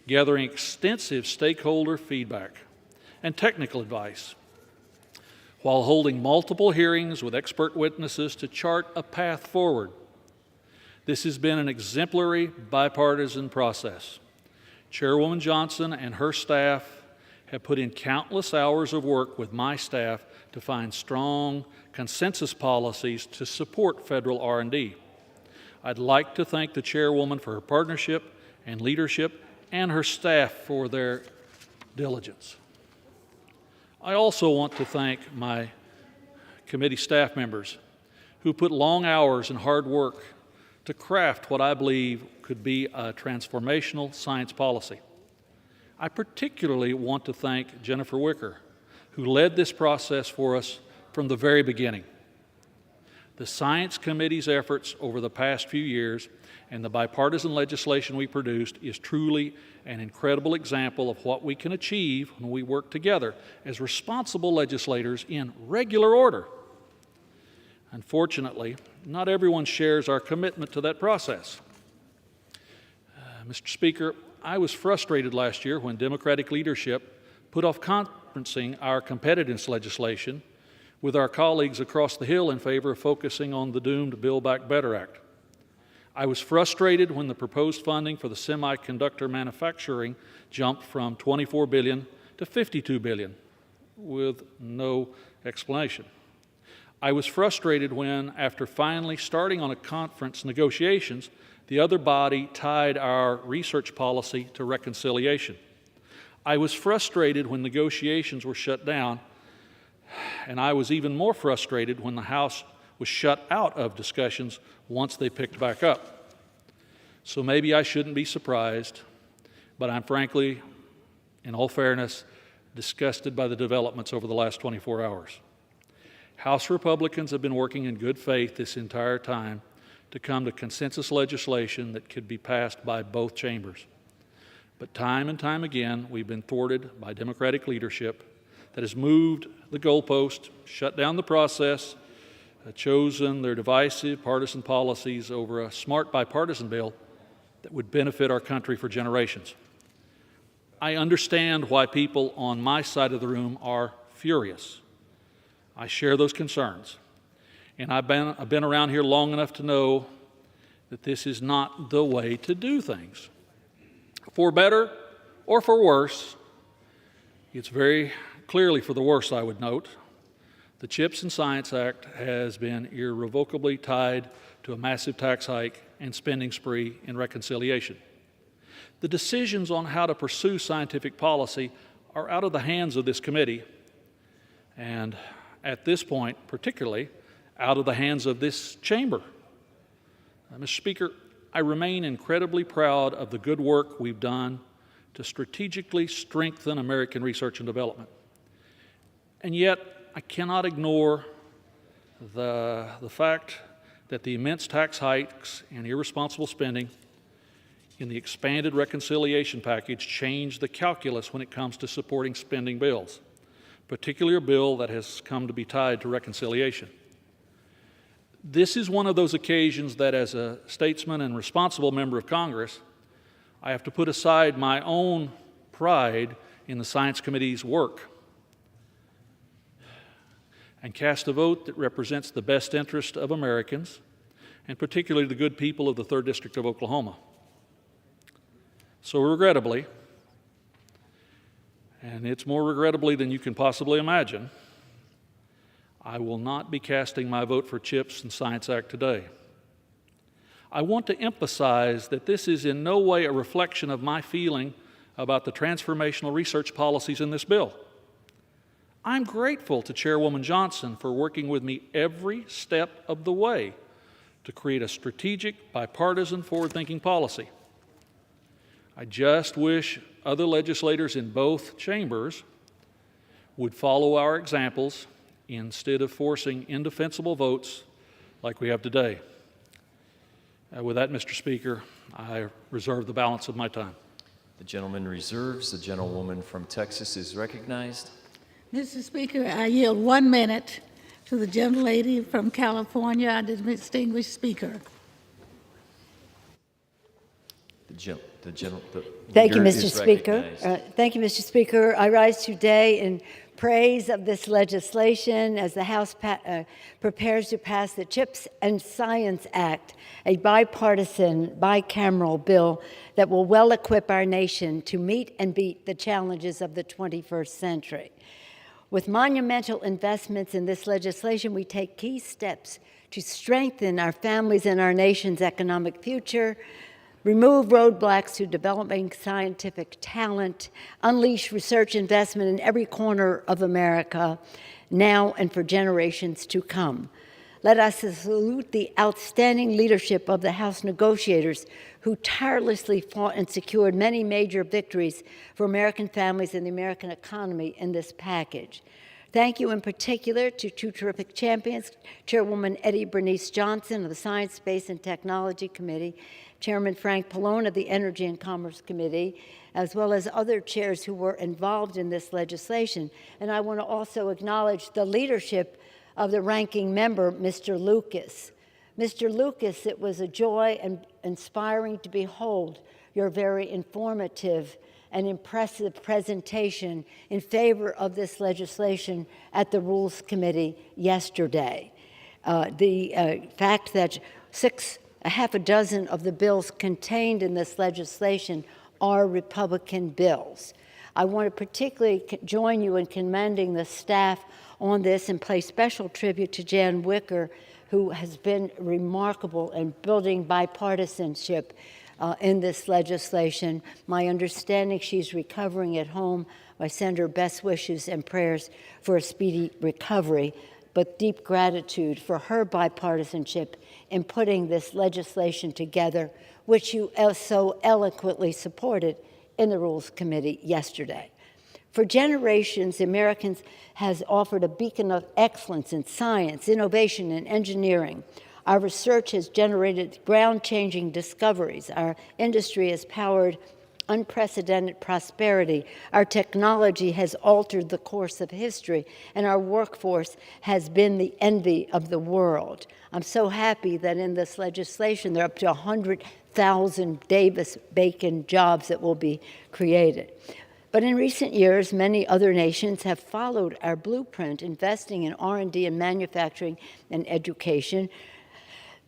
gathering extensive stakeholder feedback and technical advice, while holding multiple hearings with expert witnesses to chart a path forward. This has been an exemplary bipartisan process. Chairwoman Johnson and her staff have put in countless hours of work with my staff to find strong consensus policies to support federal R&D. I'd like to thank the chairwoman for her partnership and leadership and her staff for their diligence. I also want to thank my committee staff members who put long hours and hard work to craft what I believe could be a transformational science policy. I particularly want to thank Jennifer Wicker, who led this process for us from the very beginning. The Science Committee's efforts over the past few years and the bipartisan legislation we produced is truly an incredible example of what we can achieve when we work together as responsible legislators in regular order. Unfortunately, not everyone shares our commitment to that process. Mr. Speaker, I was frustrated last year when Democratic leadership put off conferencing our competitiveness legislation with our colleagues across the Hill in favor of focusing on the doomed Build Back Better Act. I was frustrated when the proposed funding for the semiconductor manufacturing jumped from $24 billion to $52 billion with no explanation. I was frustrated when, after finally starting on a conference negotiations, the other body tied our research policy to reconciliation. I was frustrated when negotiations were shut down, and I was even more frustrated when the House was shut out of discussions once they picked back up. So maybe I shouldn't be surprised, but I'm frankly, in all fairness, disgusted by the developments over the last 24 hours. House Republicans have been working in good faith this entire time to come to consensus legislation that could be passed by both chambers. But time and time again, we've been thwarted by Democratic leadership that has moved the goalpost, shut down the process, chosen their divisive partisan policies over a smart bipartisan bill that would benefit our country for generations. I understand why people on my side of the room are furious. I share those concerns. And I've been around here long enough to know that this is not the way to do things. For better or for worse, it's very clearly for the worse, I would note. The CHIPS and Science Act has been irrevocably tied to a massive tax hike and spending spree in reconciliation. The decisions on how to pursue scientific policy are out of the hands of this committee, and at this point, particularly, out of the hands of this chamber. Mr. Speaker, I remain incredibly proud of the good work we've done to strategically strengthen American research and development. And yet, I cannot ignore the fact that the immense tax hikes and irresponsible spending in the expanded reconciliation package changed the calculus when it comes to supporting spending bills, particularly a bill that has come to be tied to reconciliation. This is one of those occasions that, as a statesman and responsible member of Congress, I have to put aside my own pride in the Science Committee's work and cast a vote that represents the best interest of Americans, and particularly the good people of the 3rd District of Oklahoma. So regrettably, and it's more regrettably than you can possibly imagine, I will not be casting my vote for CHIPS and Science Act today. I want to emphasize that this is in no way a reflection of my feeling about the transformational research policies in this bill. I'm grateful to Chairwoman Johnson for working with me every step of the way to create a strategic, bipartisan, forward-thinking policy. I just wish other legislators in both chambers would follow our examples instead of forcing indefensible votes like we have today. With that, Mr. Speaker, I reserve the balance of my time. The gentleman reserves. The gentlewoman from Texas is recognized. Mr. Speaker, I yield 1 minute to the gentlelady from California, our distinguished speaker. Thank you, leader Mr. is Speaker. recognized. Thank you, Mr. Speaker. I rise today in praise of this legislation as the House prepares to pass the CHIPS and Science Act, a bipartisan, bicameral bill that will well equip our nation to meet and beat the challenges of the 21st century. With monumental investments in this legislation, we take key steps to strengthen our families and our nation's economic future, remove roadblocks to developing scientific talent, unleash research investment in every corner of America, now and for generations to come. Let us salute the outstanding leadership of the House negotiators who tirelessly fought and secured many major victories for American families and the American economy in this package. Thank you in particular to two terrific champions, Chairwoman Eddie Bernice Johnson of the Science, Space, and Technology Committee, Chairman Frank Pallone of the Energy and Commerce Committee, as well as other chairs who were involved in this legislation. And I want to also acknowledge the leadership of the ranking member, Mr. Lucas. Mr. Lucas, it was a joy and inspiring to behold your very informative and impressive presentation in favor of this legislation at the Rules Committee yesterday. The fact that half a dozen of the bills contained in this legislation are Republican bills. I want to particularly join you in commending the staff on this and pay special tribute to Jan Wicker, who has been remarkable in building bipartisanship in this legislation. My understanding she's recovering at home. I send her best wishes and prayers for a speedy recovery, but deep gratitude for her bipartisanship in putting this legislation together, which you so eloquently supported in the Rules Committee yesterday. For generations, Americans has offered a beacon of excellence in science, innovation, and engineering. Our research has generated ground-changing discoveries. Our industry has powered unprecedented prosperity. Our technology has altered the course of history, and our workforce has been the envy of the world. I'm so happy that in this legislation, there are up to 100,000 Davis-Bacon jobs that will be created. But in recent years, many other nations have followed our blueprint, investing in R&D and manufacturing and education.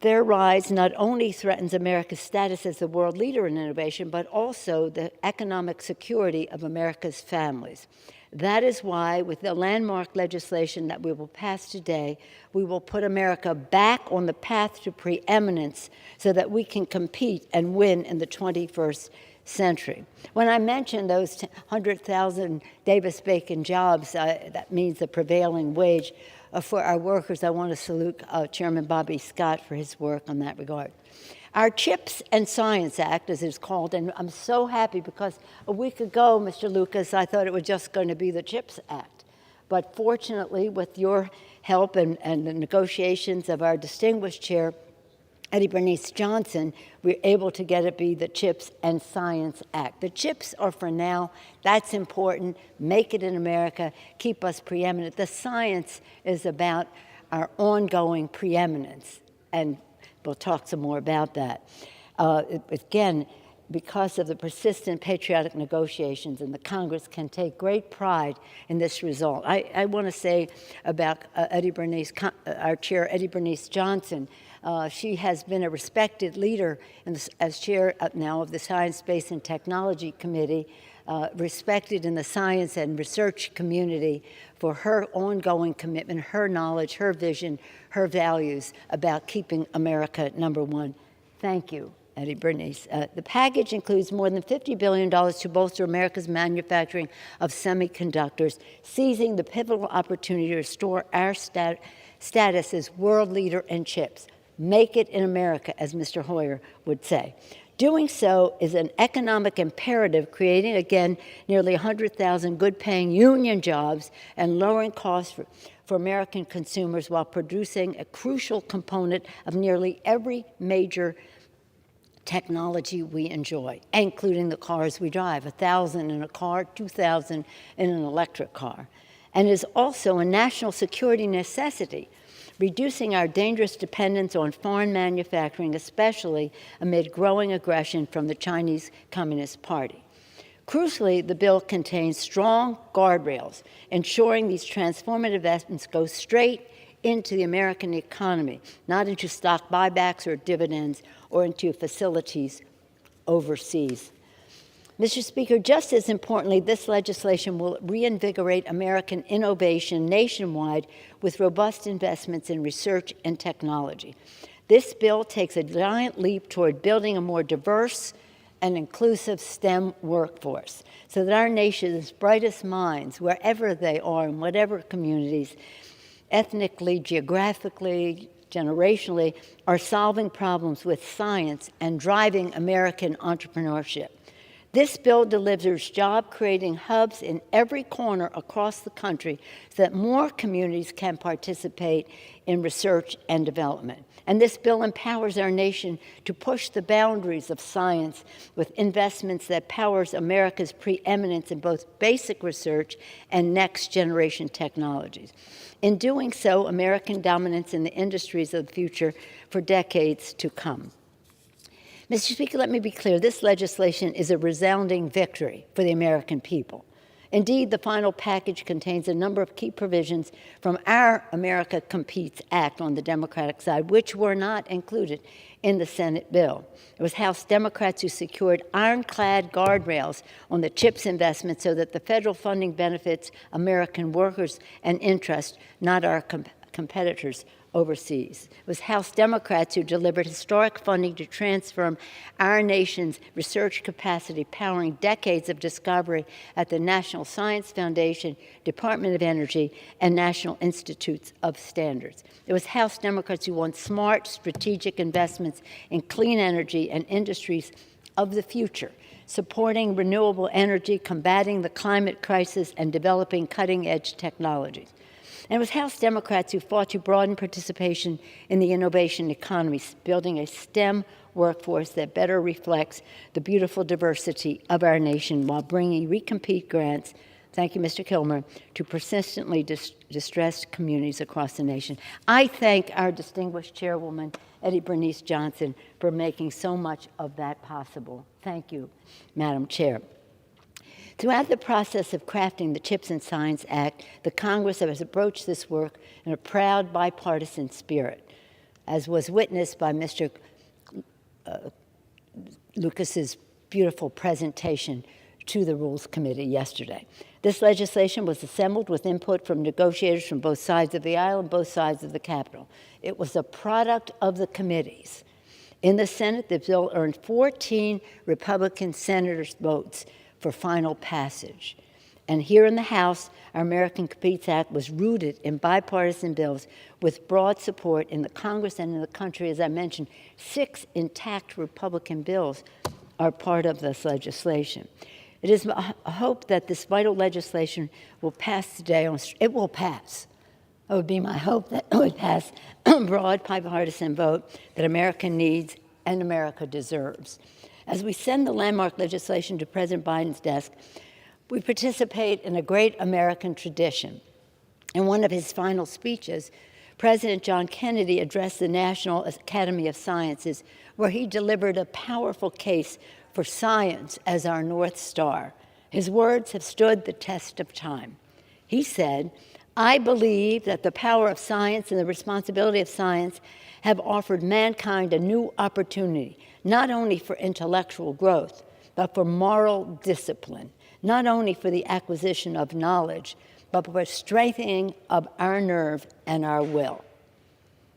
Their rise not only threatens America's status as the world leader in innovation, but also the economic security of America's families. That is why, with the landmark legislation that we will pass today, we will put America back on the path to preeminence so that we can compete and win in the 21st century. When I mentioned those 100,000 Davis-Bacon jobs, that means the prevailing wage for our workers, I want to salute Chairman Bobby Scott for his work on that regard. Our CHIPS and Science Act, as it's called, and I'm so happy because a week ago, Mr. Lucas, I thought it was just going to be the CHIPS Act. But fortunately, with your help and the negotiations of our distinguished chair, Eddie Bernice Johnson, we're able to get it be the CHIPS and Science Act. The CHIPS are for now. That's important. Make it in America. Keep us preeminent. The science is about our ongoing preeminence, and we'll talk some more about that. Again, because of the persistent patriotic negotiations, and the Congress can take great pride in this result. I want to say about Eddie Bernice, our chair, Eddie Bernice Johnson. She has been a respected leader as chair now of the Science, Space, and Technology Committee, respected in the science and research community for her ongoing commitment, her knowledge, her vision, her values about keeping America #1. Thank you, Eddie Bernice. The package includes more than $50 billion to bolster America's manufacturing of semiconductors, seizing the pivotal opportunity to restore our status as world leader in chips. Make it in America, as Mr. Hoyer would say. Doing so is an economic imperative, creating, again, nearly 100,000 good-paying union jobs and lowering costs for American consumers while producing a crucial component of nearly every major technology we enjoy, including the cars we drive, 1,000 in a car, 2,000 in an electric car. And is also a national security necessity, reducing our dangerous dependence on foreign manufacturing, especially amid growing aggression from the Chinese Communist Party. Crucially, the bill contains strong guardrails, ensuring these transformative investments go straight into the American economy, not into stock buybacks or dividends or into facilities overseas. Mr. Speaker, just as importantly, this legislation will reinvigorate American innovation nationwide with robust investments in research and technology. This bill takes a giant leap toward building a more diverse and inclusive STEM workforce so that our nation's brightest minds, wherever they are in whatever communities, ethnically, geographically, generationally, are solving problems with science and driving American entrepreneurship. This bill delivers job-creating hubs in every corner across the country so that more communities can participate in research and development. And this bill empowers our nation to push the boundaries of science with investments that powers America's preeminence in both basic research and next-generation technologies. In doing so, American dominance in the industries of the future for decades to come. Mr. Speaker, let me be clear. This legislation is a resounding victory for the American people. Indeed, the final package contains a number of key provisions from our America Competes Act on the Democratic side, which were not included in the Senate bill. It was House Democrats who secured ironclad guardrails on the CHIPS investment so that the federal funding benefits American workers and interests, not our competitors overseas. It was House Democrats who delivered historic funding to transform our nation's research capacity, powering decades of discovery at the National Science Foundation, Department of Energy, and National Institutes of Standards. It was House Democrats who won smart, strategic investments in clean energy and industries of the future, supporting renewable energy, combating the climate crisis, and developing cutting-edge technologies. And it was House Democrats who fought to broaden participation in the innovation economy, building a STEM workforce that better reflects the beautiful diversity of our nation while bringing recompete grants, thank you, Mr. Kilmer, to persistently distressed communities across the nation. I thank our distinguished chairwoman, Eddie Bernice Johnson, for making so much of that possible. Thank you, Madam Chair. Throughout the process of crafting the CHIPS and Science Act, the Congress has approached this work in a proud bipartisan spirit. as was witnessed by Mr. Lucas's beautiful presentation to the Rules Committee yesterday. This legislation was assembled with input from negotiators from both sides of the aisle and both sides of the Capitol. It was a product of the committees. In the Senate, the bill earned 14 Republican senators' votes for final passage. And here in the House, our American Competes Act was rooted in bipartisan bills with broad support in the Congress and in the country. As I mentioned, 6 intact Republican bills are part of this legislation. It is a hope that this vital legislation will pass today. It will pass. It would be my hope that it would pass a broad bipartisan vote that America needs and America deserves. As we send the landmark legislation to President Biden's desk, we participate in a great American tradition. In one of his final speeches, President John Kennedy addressed the National Academy of Sciences, where he delivered a powerful case for science as our North Star. His words have stood the test of time. He said, "I believe that the power of science and the responsibility of science have offered mankind a new opportunity, not only for intellectual growth, but for moral discipline, not only for the acquisition of knowledge, but for strengthening of our nerve and our will."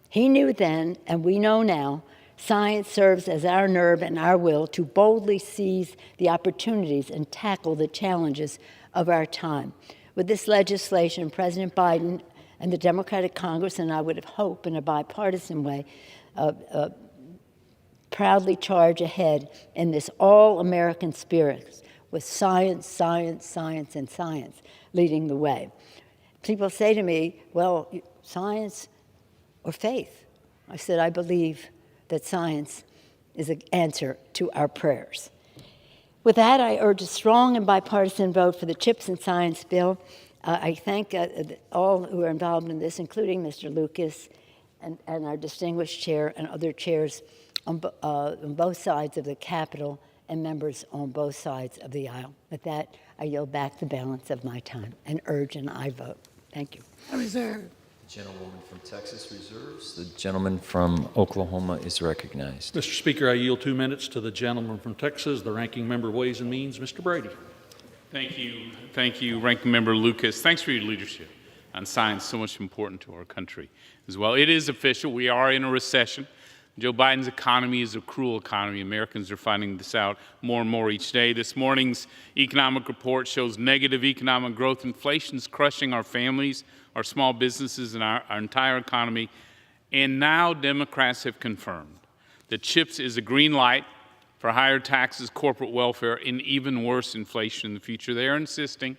He knew then, and we know now, science serves as our nerve and our will to boldly seize the opportunities and tackle the challenges of our time. With this legislation, President Biden and the Democratic Congress, and I would hope in a bipartisan way, proudly charge ahead in this all-American spirit with science, science, science, and science leading the way. People say to me, well, science or faith? I said, I believe that science is an answer to our prayers. With that, I urge a strong and bipartisan vote for the CHIPS and Science Bill. I thank all who are involved in this, including Mr. Lucas and our distinguished chair and other chairs on both sides of the Capitol and members on both sides of the aisle. With that, I yield back the balance of my time and urge an aye vote. Thank you. I reserve. Gentlewoman from Texas reserves. The gentleman from Oklahoma is recognized. Mr. Speaker, I yield 2 minutes to the gentleman from Texas, the ranking member of Ways and Means, Mr. Brady. Thank you, Ranking Member Lucas. Thanks for your leadership on science, so much important to our country as well. It is official. We are in a recession. Joe Biden's economy is a cruel economy. Americans are finding this out more and more each day. This morning's economic report shows negative economic growth. Inflation is crushing our families, our small businesses, and our entire economy. And now Democrats have confirmed that CHIPS is a green light for higher taxes, corporate welfare, and even worse inflation in the future. They are insisting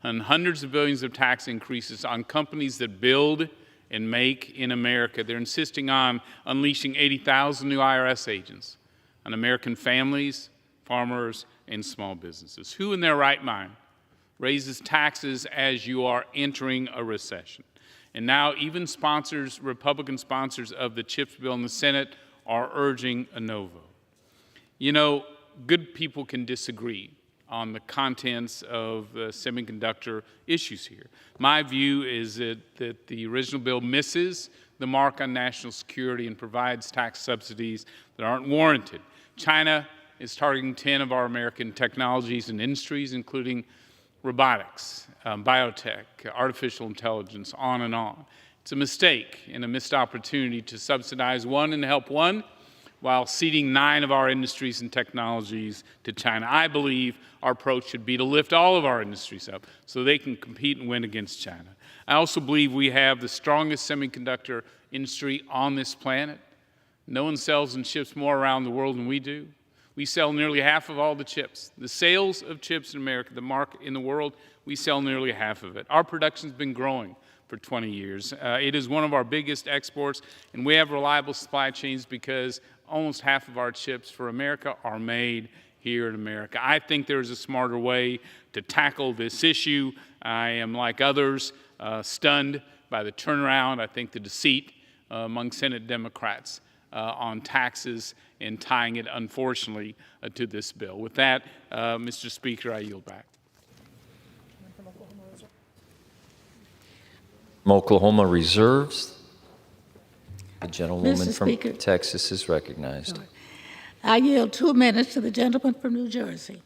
on hundreds of billions of tax increases on companies that build and make in America. They're insisting on unleashing 80,000 new IRS agents on American families, farmers, and small businesses. Who in their right mind raises taxes as you are entering a recession? And now even sponsors, Republican sponsors of the CHIPS bill in the Senate are urging a no vote. You know, good people can disagree on the contents of semiconductor issues here. My view is that the original bill misses the mark on national security and provides tax subsidies that aren't warranted. China is targeting 10 of our American technologies and industries, including robotics, biotech, artificial intelligence, on and on. It's a mistake and a missed opportunity to subsidize one and help one while ceding 9 of our industries and technologies to China. I believe our approach should be to lift all of our industries up so they can compete and win against China. I also believe we have the strongest semiconductor industry on this planet. No one sells and ships more around the world than we do. We sell nearly half of all the chips. The sales of chips in America, the market in the world, we sell nearly half of it. Our production's been growing for 20 years. It is one of our biggest exports, and we have reliable supply chains because almost half of our chips for America are made here in America. I think there's a smarter way to tackle this issue. I am, like others, stunned by the turnaround, I think the deceit among Senate Democrats on taxes and tying it, unfortunately, to this bill. With that, Mr. Speaker, I yield back. From Oklahoma reserves. The gentlewoman Mr. from Speaker. Texas is recognized. I yield 2 minutes to the gentleman from New Jersey.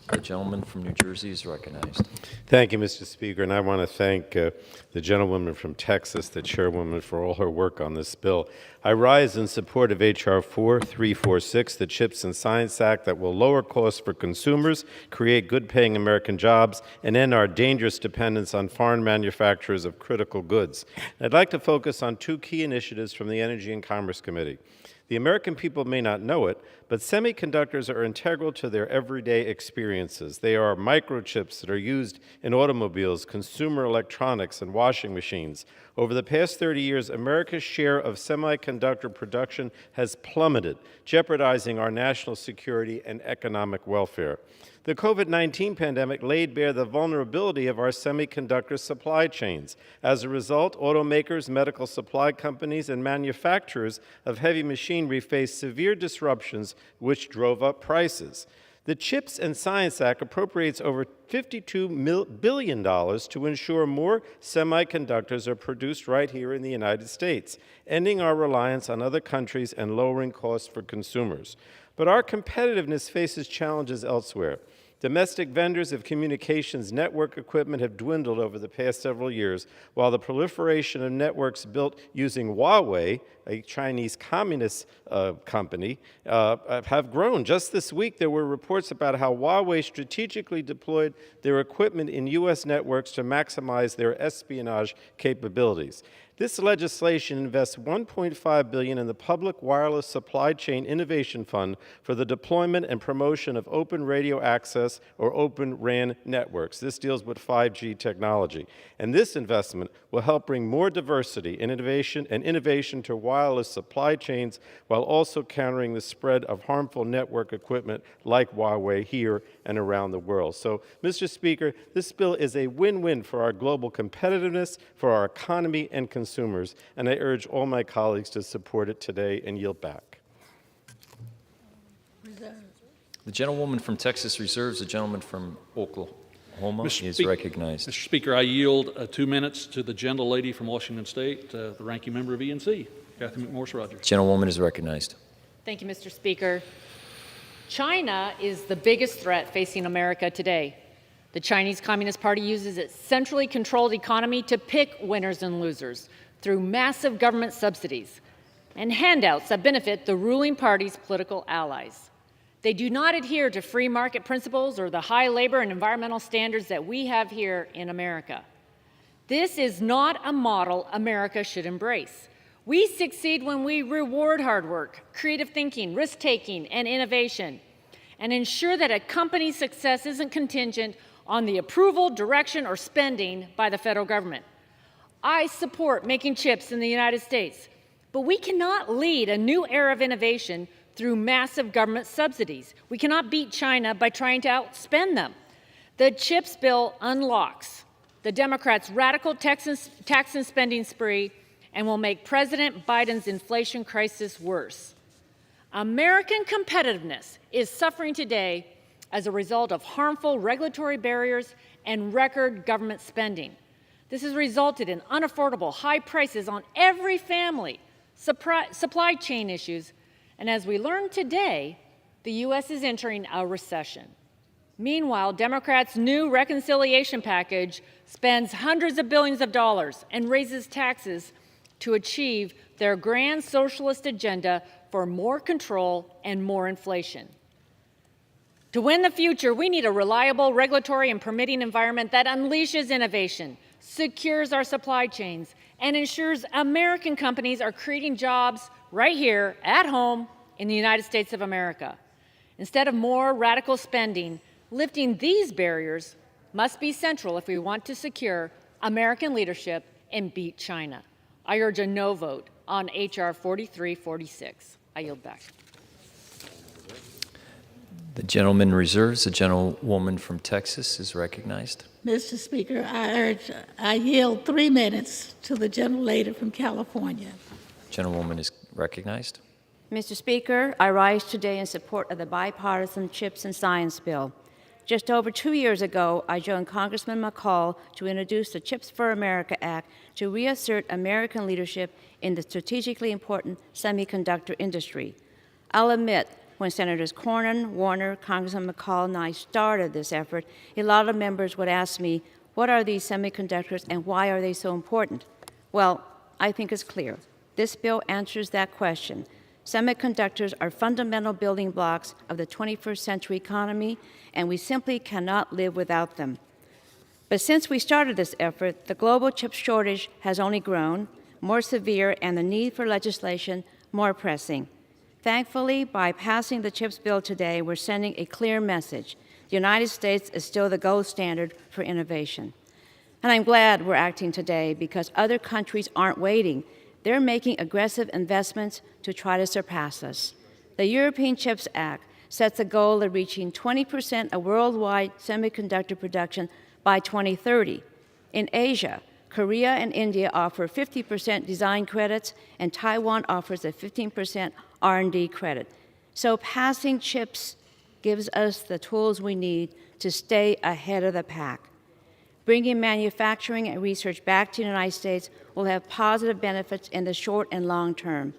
The gentleman from New Jersey is recognized. Thank you, Mr. Speaker, and I want to thank the gentlewoman from Texas, the chairwoman, for all her work on this bill. I rise in support of H.R. 4346, the CHIPS and Science Act, that will lower costs for consumers, create good-paying American jobs, and end our dangerous dependence on foreign manufacturers of critical goods. I'd like to focus on two key initiatives from the Energy and Commerce Committee. The American people may not know it, but semiconductors are integral to their everyday experiences. They are microchips that are used in automobiles, consumer electronics, and washing machines. Over the past 30 years, America's share of semiconductor production has plummeted, jeopardizing our national security and economic welfare. The COVID-19 pandemic laid bare the vulnerability of our semiconductor supply chains. As a result, automakers, medical supply companies, and manufacturers of heavy machinery faced severe disruptions, which drove up prices. The CHIPS and Science Act appropriates over $52 billion to ensure more semiconductors are produced right here in the United States, ending our reliance on other countries and lowering costs for consumers. But our competitiveness faces challenges elsewhere. Domestic vendors of communications network equipment have dwindled over the past several years, while the proliferation of networks built using Huawei, a Chinese communist company, have grown. Just this week, there were reports about how Huawei strategically deployed their equipment in U.S. networks to maximize their espionage capabilities. This legislation invests $1.5 billion in the Public Wireless Supply Chain Innovation Fund for the deployment and promotion of open radio access or open RAN networks. This deals with 5G technology. And this investment will help bring more diversity and innovation to wireless supply chains while also countering the spread of harmful network equipment like Huawei here and around the world. So, Mr. Speaker, this bill is a win-win for our global competitiveness, for our economy and consumers, and I urge all my colleagues to support it today and yield back. The gentlewoman from Texas reserves. The gentleman from Oklahoma is recognized. Mr. Speaker, I yield 2 minutes to the gentlelady from Washington State, the ranking member of ENC, Kathy McMorris Rogers. Gentlewoman is recognized. Thank you, Mr. Speaker. China is the biggest threat facing America today. The Chinese Communist Party uses its centrally controlled economy to pick winners and losers through massive government subsidies and handouts that benefit the ruling party's political allies. They do not adhere to free market principles or the high labor and environmental standards that we have here in America. This is not a model America should embrace. We succeed when we reward hard work, creative thinking, risk-taking, and innovation, and ensure that a company's success isn't contingent on the approval, direction, or spending by the federal government. I support making chips in the United States, but we cannot lead a new era of innovation through massive government subsidies. We cannot beat China by trying to outspend them. The CHIPS bill unlocks the Democrats' radical tax and spending spree and will make President Biden's inflation crisis worse. American competitiveness is suffering today as a result of harmful regulatory barriers and record government spending. This has resulted in unaffordable high prices on every family, supply chain issues, and as we learned today, the U.S. is entering a recession. Meanwhile, Democrats' new reconciliation package spends hundreds of billions of dollars and raises taxes to achieve their grand socialist agenda for more control and more inflation. To win the future, we need a reliable regulatory and permitting environment that unleashes innovation, secures our supply chains, and ensures American companies are creating jobs right here at home in the United States of America. Instead of more radical spending, lifting these barriers must be central if we want to secure American leadership and beat China. I urge a no vote on H.R. 4346. I yield back. The gentleman reserves. The gentlewoman from Texas is recognized. Mr. Speaker, I yield 3 minutes to the gentlelady from California. Gentlewoman is recognized. Mr. Speaker, I rise today in support of the bipartisan CHIPS and Science Bill. just over 2 years ago, I joined Congressman McCall to introduce the CHIPS for America Act to reassert American leadership in the strategically important semiconductor industry. I'll admit, when Senators Cornyn, Warner, Congressman McCall, and I started this effort, a lot of members would ask me, what are these semiconductors and why are they so important? Well, I think it's clear. This bill answers that question. Semiconductors are fundamental building blocks of the 21st century economy, and we simply cannot live without them. But since we started this effort, the global chip shortage has only grown, more severe, and the need for legislation more pressing. Thankfully, by passing the CHIPS bill today, we're sending a clear message. The United States is still the gold standard for innovation. And I'm glad we're acting today because other countries aren't waiting. They're making aggressive investments to try to surpass us. The European CHIPS Act sets a goal of reaching 20% of worldwide semiconductor production by 2030. In Asia, Korea and India offer 50% design credits, and Taiwan offers a 15% R&D credit. So passing CHIPS gives us the tools we need to stay ahead of the pack. Bringing manufacturing and research back to the United States will have positive benefits in the short and long term.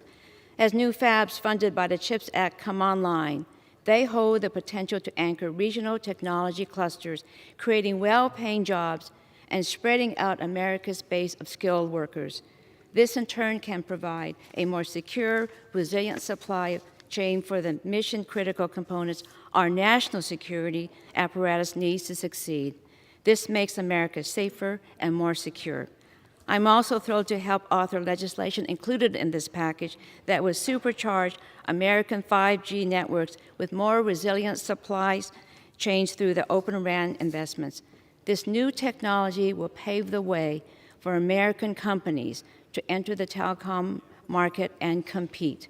As new fabs funded by the CHIPS Act come online, they hold the potential to anchor regional technology clusters, creating well-paying jobs and spreading out America's base of skilled workers. This, in turn, can provide a more secure, resilient supply chain for the mission-critical components our national security apparatus needs to succeed. This makes America safer and more secure. I'm also thrilled to help author legislation included in this package that will supercharge American 5G networks with more resilient supply chains through the Open RAN investments. This new technology will pave the way for American companies to enter the telecom market and compete.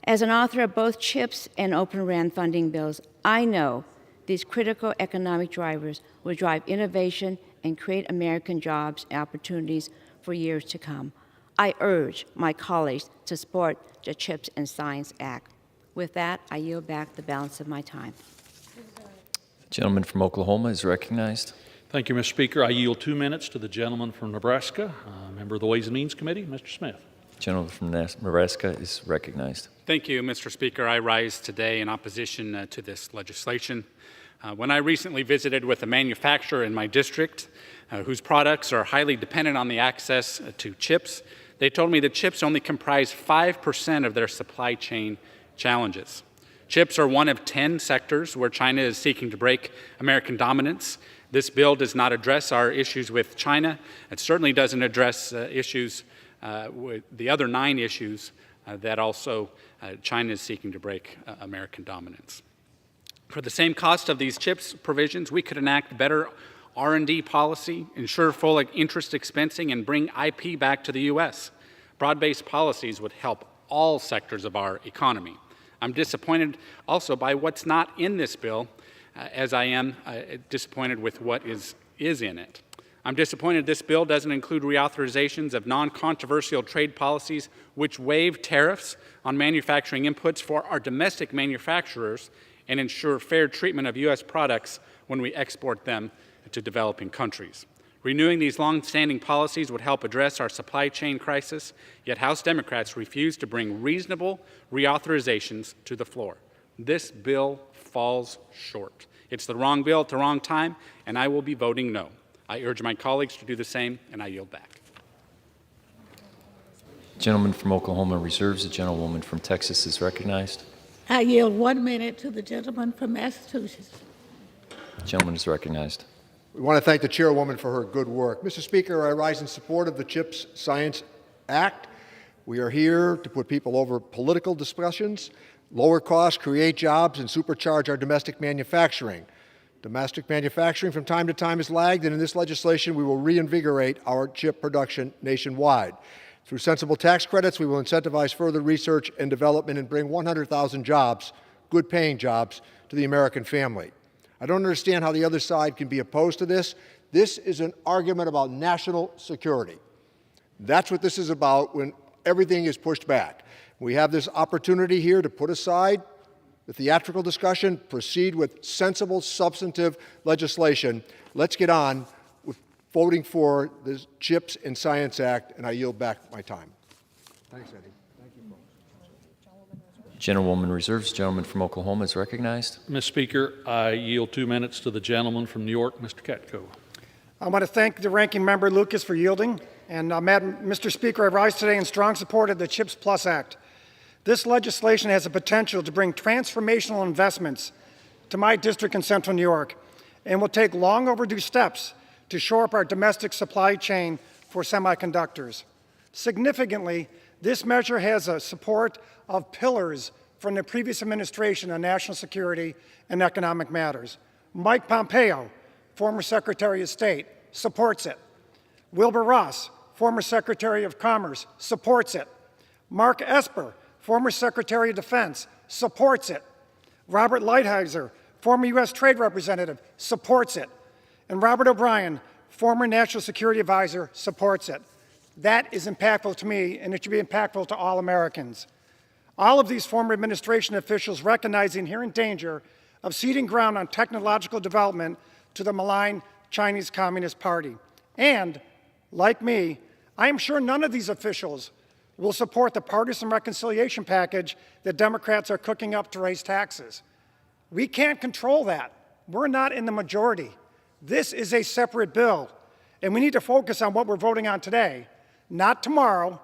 As an author of both CHIPS and Open RAN funding bills, I know these critical economic drivers will drive innovation and create American jobs and opportunities for years to come. I urge my colleagues to support the CHIPS and Science Act. With that, I yield back the balance of my time. The gentleman from Oklahoma is recognized. Thank you, Mr. Speaker. I yield 2 minutes to the gentleman from Nebraska, member of the Ways and Means Committee, Mr. Smith. The gentleman from Nebraska is recognized. Thank you, Mr. Speaker. I rise today in opposition to this legislation. When I recently visited with a manufacturer in my district whose products are highly dependent on the access to chips, they told me that chips only comprise 5% of their supply chain challenges. Chips are one of 10 sectors where China is seeking to break American dominance. This bill does not address our issues with China. It certainly doesn't address issues with the other 9 issues that also China is seeking to break American dominance. For the same cost of these CHIPS provisions, we could enact better R&D policy, ensure full interest expensing, and bring IP back to the U.S. Broad-based policies would help all sectors of our economy. I'm disappointed also by what's not in this bill, as I am disappointed with what is in it. I'm disappointed this bill doesn't include reauthorizations of non-controversial trade policies which waive tariffs on manufacturing inputs for our domestic manufacturers and ensure fair treatment of U.S. products when we export them to developing countries. Renewing these long-standing policies would help address our supply chain crisis, yet House Democrats refuse to bring reasonable reauthorizations to the floor. This bill falls short. It's the wrong bill at the wrong time, and I will be voting no. I urge my colleagues to do the same, and I yield back. The gentleman from Oklahoma reserves. The gentlewoman from Texas is recognized. I yield 1 minute to the gentleman from Massachusetts. The gentleman is recognized. We want to thank the chairwoman for her good work. Mr. Speaker, I rise in support of the CHIPS Science Act. We are here to put people over political discussions, lower costs, create jobs, and supercharge our domestic manufacturing. Domestic manufacturing from time to time has lagged, and in this legislation we will reinvigorate our chip production nationwide. Through sensible tax credits, we will incentivize further research and development and bring 100,000 jobs, good-paying jobs, to the American family. I don't understand how the other side can be opposed to this. This is an argument about national security. That's what this is about when everything is pushed back. We have this opportunity here to put aside the theatrical discussion, proceed with sensible, substantive legislation. Let's get on with voting for the CHIPS and Science Act, and I yield back my time. Thanks, Eddie. Thank you, folks. Gentlewoman reserves. Gentleman from Oklahoma is recognized. Mr. Speaker, I yield 2 minutes to the gentleman from New York, Mr. Katko. I want to thank the ranking member Lucas for yielding. And Mr. Speaker, I rise today in strong support of the CHIPS Plus Act. This legislation has the potential to bring transformational investments to my district in central New York and will take long overdue steps to shore up our domestic supply chain for semiconductors. Significantly, this measure has a support of pillars from the previous administration on national security and economic matters. Mike Pompeo, former Secretary of State, supports it. Wilbur Ross, former Secretary of Commerce, supports it. Mark Esper, former Secretary of Defense, supports it. Robert Lighthizer, former U.S. Trade Representative, supports it. And Robert O'Brien, former National Security Advisor, supports it. That is impactful to me, and it should be impactful to all Americans. All of these former administration officials recognize the inherent danger of ceding ground on technological development to the malign Chinese Communist Party. And, like me, I am sure none of these officials will support the partisan reconciliation package that Democrats are cooking up to raise taxes. We can't control that. We're not in the majority. This is a separate bill, and we need to focus on what we're voting on today, not tomorrow,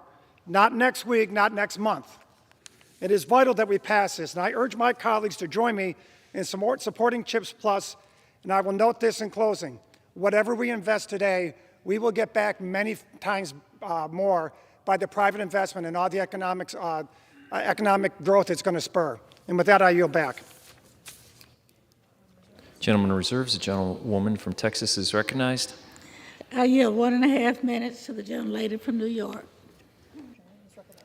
not next week, not next month. It is vital that we pass this, and I urge my colleagues to join me in supporting CHIPS Plus, and I will note this in closing. Whatever we invest today, we will get back many times more by the private investment and all the economic growth it's going to spur. And with that, I yield back. Gentleman reserves. The gentlewoman from Texas is recognized. I yield 1.5 minutes to the gentlelady from New York.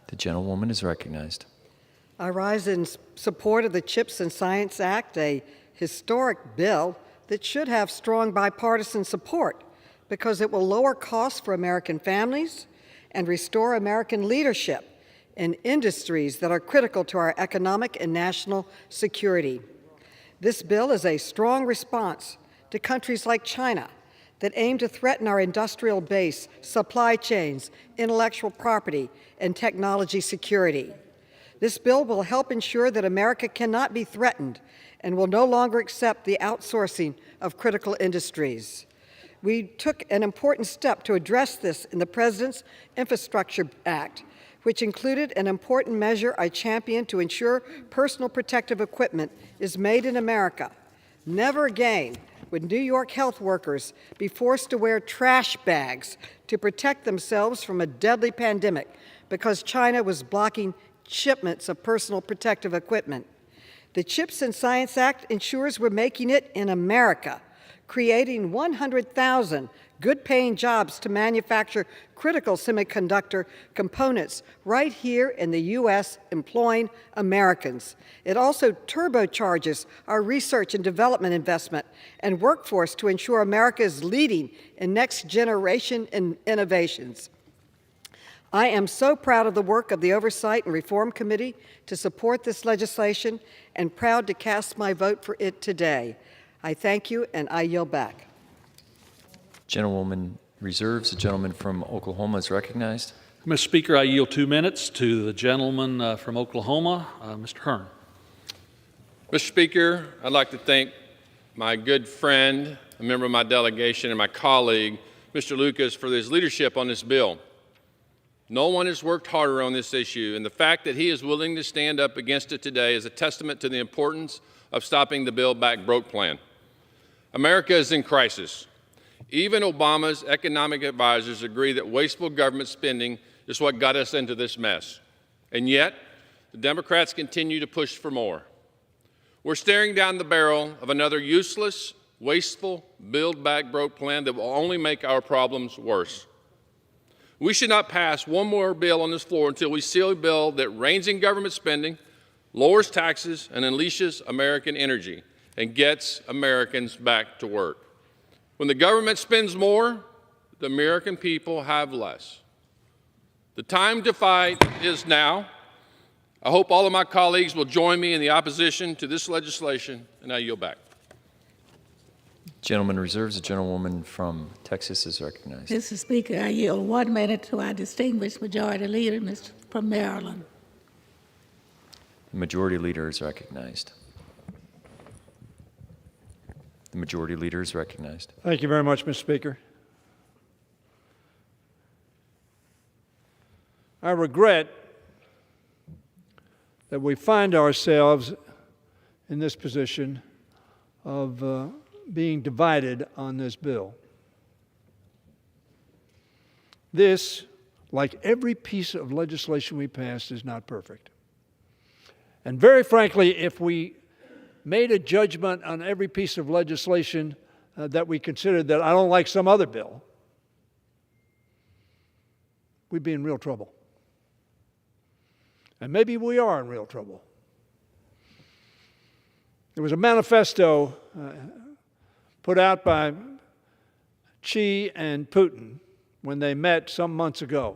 The gentlewoman is recognized. I rise in support of the CHIPS and Science Act, a historic bill that should have strong bipartisan support because it will lower costs for American families and restore American leadership in industries that are critical to our economic and national security. This bill is a strong response to countries like China that aim to threaten our industrial base, supply chains, intellectual property, and technology security. This bill will help ensure that America cannot be threatened and will no longer accept the outsourcing of critical industries. We took an important step to address this in the President's Infrastructure Act, which included an important measure I championed to ensure personal protective equipment is made in America. Never again would New York health workers be forced to wear trash bags to protect themselves from a deadly pandemic because China was blocking shipments of personal protective equipment. The CHIPS and Science Act ensures we're making it in America, creating 100,000 good-paying jobs to manufacture critical semiconductor components right here in the U.S., employing Americans. It also turbocharges our research and development investment and workforce to ensure America is leading in next-generation innovations. I am so proud of the work of the Oversight and Reform Committee to support this legislation and proud to cast my vote for it today. I thank you, and I yield back. Gentlewoman reserves. The gentleman from Oklahoma is recognized. Mr. Speaker, I yield 2 minutes to the gentleman from Oklahoma, Mr. Hearn. Mr. Speaker, I'd like to thank my good friend, a member of my delegation, and my colleague, Mr. Lucas, for his leadership on this bill. No one has worked harder on this issue, and the fact that he is willing to stand up against it today is a testament to the importance of stopping the Build Back Broke plan. America is in crisis. Even Obama's economic advisors agree that wasteful government spending is what got us into this mess. And yet, the Democrats continue to push for more. We're staring down the barrel of another useless, wasteful, Build Back Broke plan that will only make our problems worse. We should not pass one more bill on this floor until we see a bill that reins in government spending, lowers taxes, and unleashes American energy and gets Americans back to work. When the government spends more, the American people have less. The time to fight is now. I hope all of my colleagues will join me in the opposition to this legislation, and I yield back. Gentleman reserves. The gentlewoman from Texas is recognized. Mr. Speaker, I yield 1 minute to our distinguished majority leader, Mr. from Maryland. The majority leader is recognized. The majority leader is recognized. Thank you very much, Mr. Speaker. I regret that we find ourselves in this position of being divided on this bill. This, like every piece of legislation we pass, is not perfect. And very frankly, if we made a judgment on every piece of legislation that we considered that I don't like some other bill, we'd be in real trouble. And maybe we are in real trouble. There was a manifesto put out by Xi and Putin when they met some months ago.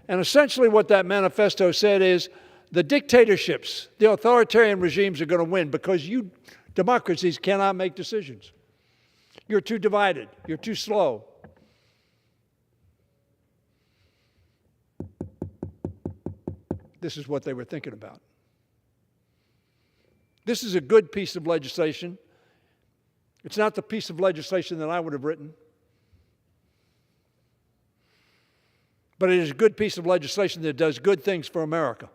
And essentially what that manifesto said is the dictatorships, the authoritarian regimes are going to win because you democracies cannot make decisions. You're too divided. You're too slow. This is what they were thinking about. This is a good piece of legislation. It's not the piece of legislation that I would have written. But it is a good piece of legislation that does good things for America.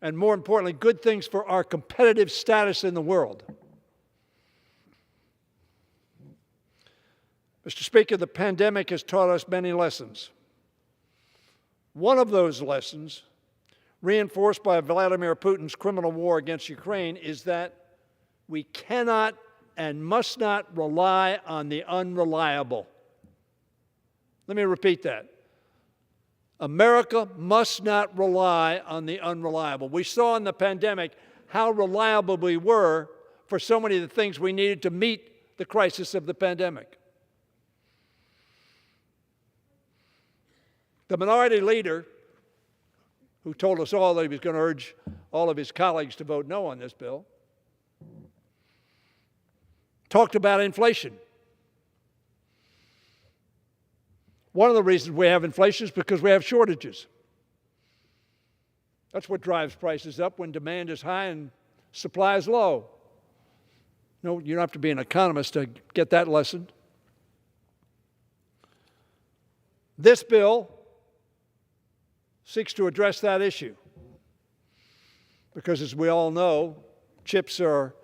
And more importantly, good things for our competitive status in the world. Mr. Speaker, the pandemic has taught us many lessons. One of those lessons, reinforced by Vladimir Putin's criminal war against Ukraine, is that we cannot and must not rely on the unreliable. Let me repeat that. America must not rely on the unreliable. We saw in the pandemic how reliable we were for so many of the things we needed to meet the crisis of the pandemic. The minority leader, who told us all that he was going to urge all of his colleagues to vote no on this bill, talked about inflation. One of the reasons we have inflation is because we have shortages. That's what drives prices up when demand is high and supply is low. No, you don't have to be an economist to get that lesson. This bill seeks to address that issue because, as we all know, chips are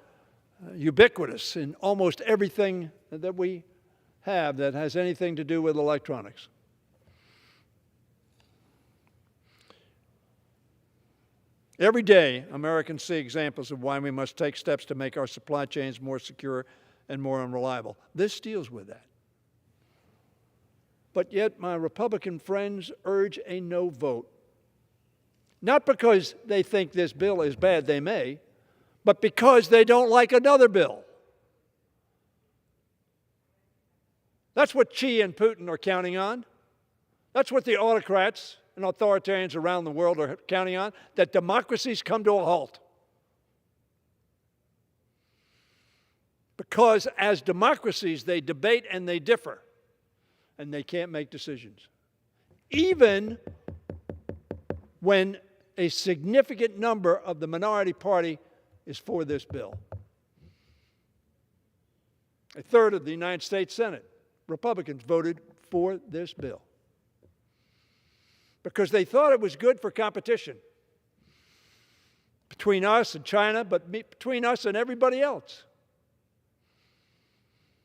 ubiquitous in almost everything that we have that has anything to do with electronics. Every day, Americans see examples of why we must take steps to make our supply chains more secure and more unreliable. This deals with that. But yet, my Republican friends urge a no vote. Not because they think this bill is bad, they may, but because they don't like another bill. That's what Xi and Putin are counting on. That's what the autocrats and authoritarians around the world are counting on, that democracies come to a halt. Because as democracies, they debate and they differ, and they can't make decisions. Even when a significant number of the minority party is for this bill. A third of the United States Senate, Republicans, voted for this bill because they thought it was good for competition between us and China, but between us and everybody else.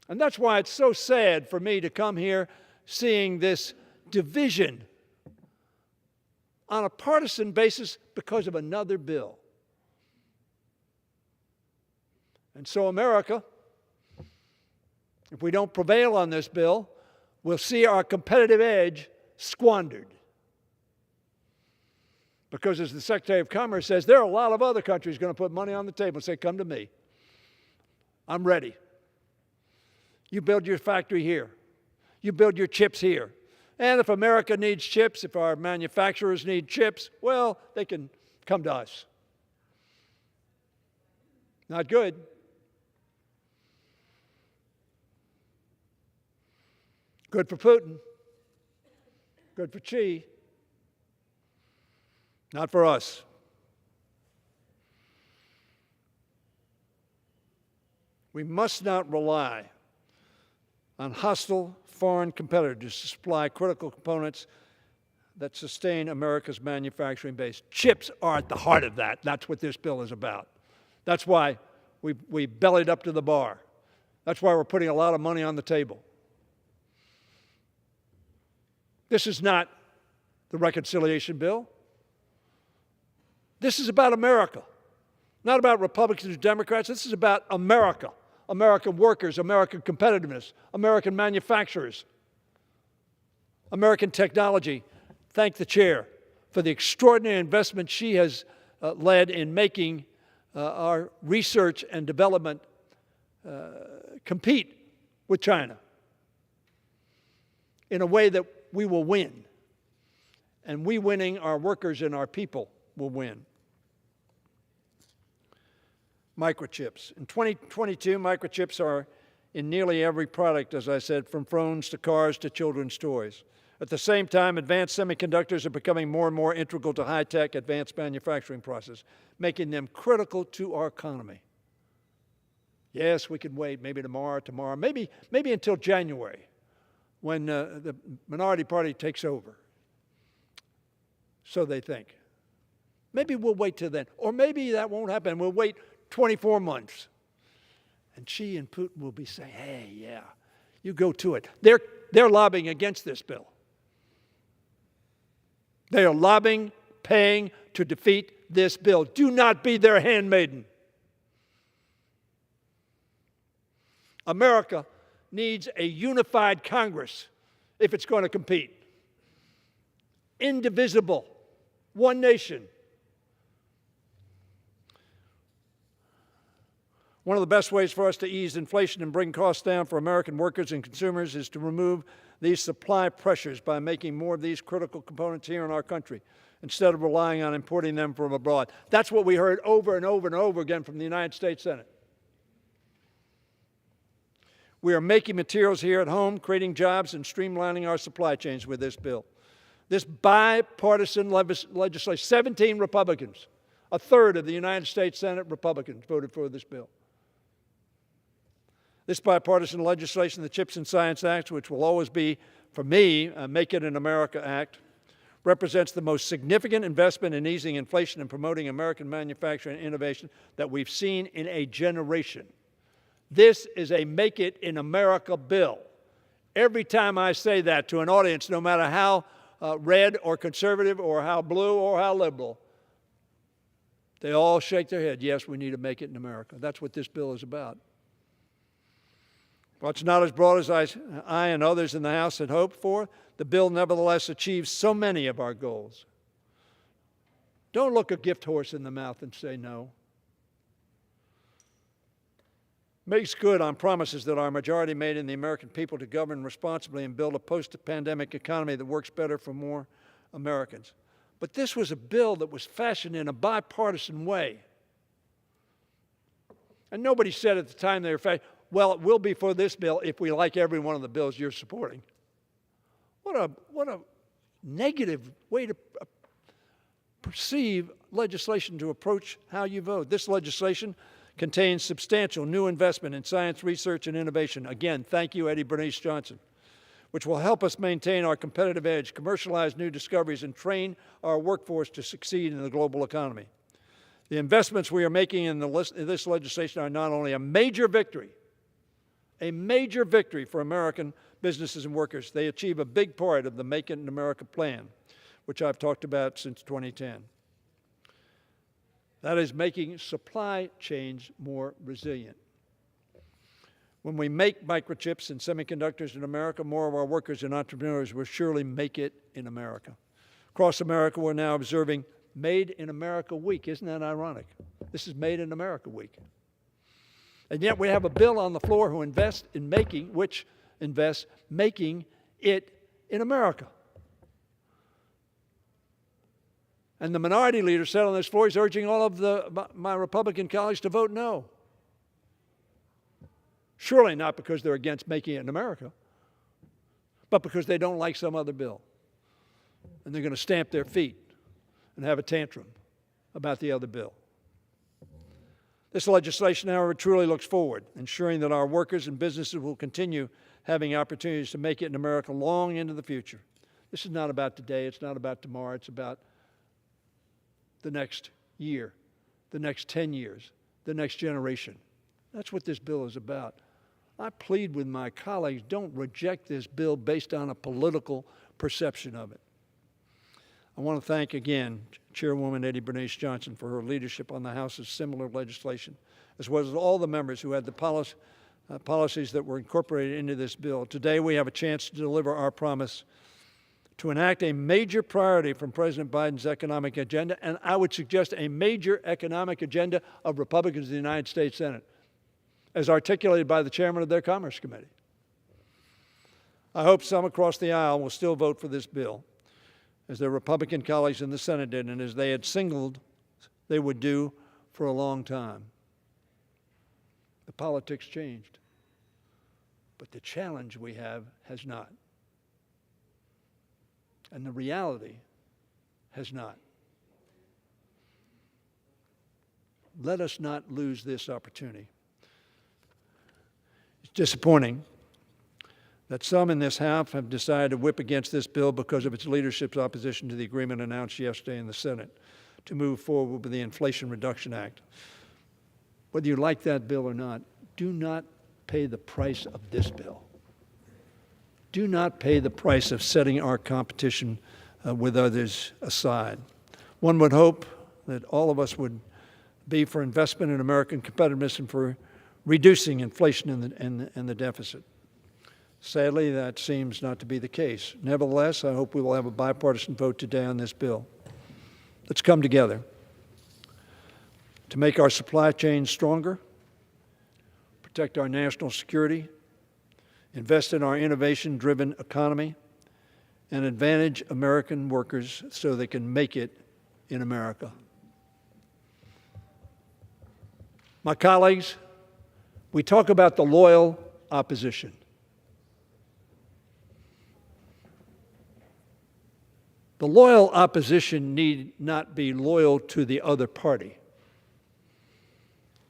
And that's why it's so sad for me to come here seeing this division on a partisan basis because of another bill. And so America, if we don't prevail on this bill, we'll see our competitive edge squandered. Because as the Secretary of Commerce says, there are a lot of other countries going to put money on the table and say, come to me. I'm ready. You build your factory here. You build your chips here. And if America needs chips, if our manufacturers need chips, well, they can come to us. Not good. Good for Putin. Good for Xi. Not for us. We must not rely on hostile foreign competitors to supply critical components that sustain America's manufacturing base. Chips are at the heart of that. That's what this bill is about. That's why we bellied up to the bar. That's why we're putting a lot of money on the table. This is not the reconciliation bill. This is about America, not about Republicans or Democrats. This is about America, American workers, American competitiveness, American manufacturers, American technology. Thank the chair for the extraordinary investment she has led in making our research and development compete with China in a way that we will win. And we winning, our workers and our people will win. Microchips. In 2022, microchips are in nearly every product, as I said, from phones to cars to children's toys. At the same time, advanced semiconductors are becoming more and more integral to high-tech advanced manufacturing process, making them critical to our economy. Yes, we can wait, maybe tomorrow, maybe until January, when the minority party takes over. So they think. Maybe we'll wait till then. Or maybe that won't happen. We'll wait 24 months. And Xi and Putin will be saying, hey, yeah, you go to it. They're lobbying against this bill. They are lobbying, paying to defeat this bill. Do not be their handmaiden. America needs a unified Congress if it's going to compete. Indivisible. One nation. One of the best ways for us to ease inflation and bring costs down for American workers and consumers is to remove these supply pressures by making more of these critical components here in our country instead of relying on importing them from abroad. That's what we heard over and over and over again from the United States Senate. We are making materials here at home, creating jobs, and streamlining our supply chains with this bill. This bipartisan legislation, 17 Republicans, a third of the United States Senate Republicans voted for this bill. This bipartisan legislation, the CHIPS and Science Act, which will always be, for me, a Make It in America Act, represents the most significant investment in easing inflation and promoting American manufacturing and innovation that we've seen in a generation. This is a Make It in America bill. Every time I say that to an audience, no matter how red or conservative or how blue or how liberal, they all shake their head. Yes, we need to make it in America. That's what this bill is about. While it's not as broad as I and others in the House had hoped for, the bill nevertheless achieves so many of our goals. Don't look a gift horse in the mouth and say no. Makes good on promises that our majority made in the American people to govern responsibly and build a post-pandemic economy that works better for more Americans. But this was a bill that was fashioned in a bipartisan way. And nobody said at the time they were fashioned, well, it will be for this bill if we like every one of the bills you're supporting. What a negative way to perceive legislation to approach how you vote. This legislation contains substantial new investment in science, research, and innovation. Again, thank you, Eddie Bernice Johnson, which will help us maintain our competitive edge, commercialize new discoveries, and train our workforce to succeed in the global economy. The investments we are making in this legislation are not only a major victory for American businesses and workers, they achieve a big part of the Make It in America plan, which I've talked about since 2010. That is making supply chains more resilient. When we make microchips and semiconductors in America, more of our workers and entrepreneurs will surely make it in America. Across America, we're now observing Made in America Week. Isn't that ironic? This is Made in America Week. And yet we have a bill on the floor which invests making it in America. And the minority leader said on this floor he's urging all of my Republican colleagues to vote no. Surely not because they're against making it in America, but because they don't like some other bill. And they're going to stamp their feet and have a tantrum about the other bill. This legislation, however, truly looks forward, ensuring that our workers and businesses will continue having opportunities to make it in America long into the future. This is not about today, it's not about tomorrow, it's about the next year, the next 10 years, the next generation. That's what this bill is about. I plead with my colleagues, don't reject this bill based on a political perception of it. I want to thank again Chairwoman Eddie Bernice Johnson for her leadership on the House's similar legislation, as well as all the members who had the policies that were incorporated into this bill. Today we have a chance to deliver our promise to enact a major priority from President Biden's economic agenda, and I would suggest a major economic agenda of Republicans in the United States Senate, as articulated by the chairman of their Commerce Committee. I hope some across the aisle will still vote for this bill, as their Republican colleagues in the Senate did, and as they had signaled they would do for a long time. The politics changed, but the challenge we have has not. And the reality has not. Let us not lose this opportunity. It's disappointing that some in this House have decided to whip against this bill because of its leadership's opposition to the agreement announced yesterday in the Senate to move forward with the Inflation Reduction Act. Whether you like that bill or not, do not pay the price of this bill. Do not pay the price of setting our competition with others aside. One would hope that all of us would be for investment in American competitiveness and for reducing inflation and the deficit. Sadly, that seems not to be the case. Nevertheless, I hope we will have a bipartisan vote today on this bill. Let's come together to make our supply chain stronger, protect our national security, invest in our innovation-driven economy, and advantage American workers so they can make it in America. My colleagues, we talk about the loyal opposition. The loyal opposition need not be loyal to the other party.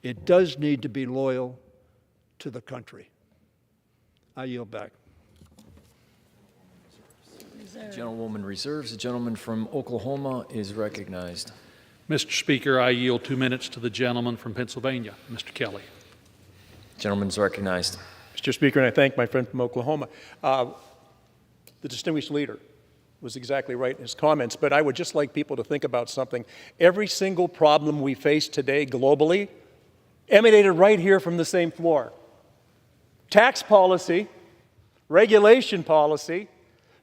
It does need to be loyal to the country. I yield back. Gentlewoman reserves. The gentleman from Oklahoma is recognized. Mr. Speaker, I yield 2 minutes to the gentleman from Pennsylvania, Mr. Kelly. Gentleman's recognized. Mr. Speaker, and I thank my friend from Oklahoma. The distinguished leader was exactly right in his comments, but I would just like people to think about something. Every single problem we face today globally emanated right here from the same floor. Tax policy, regulation policy,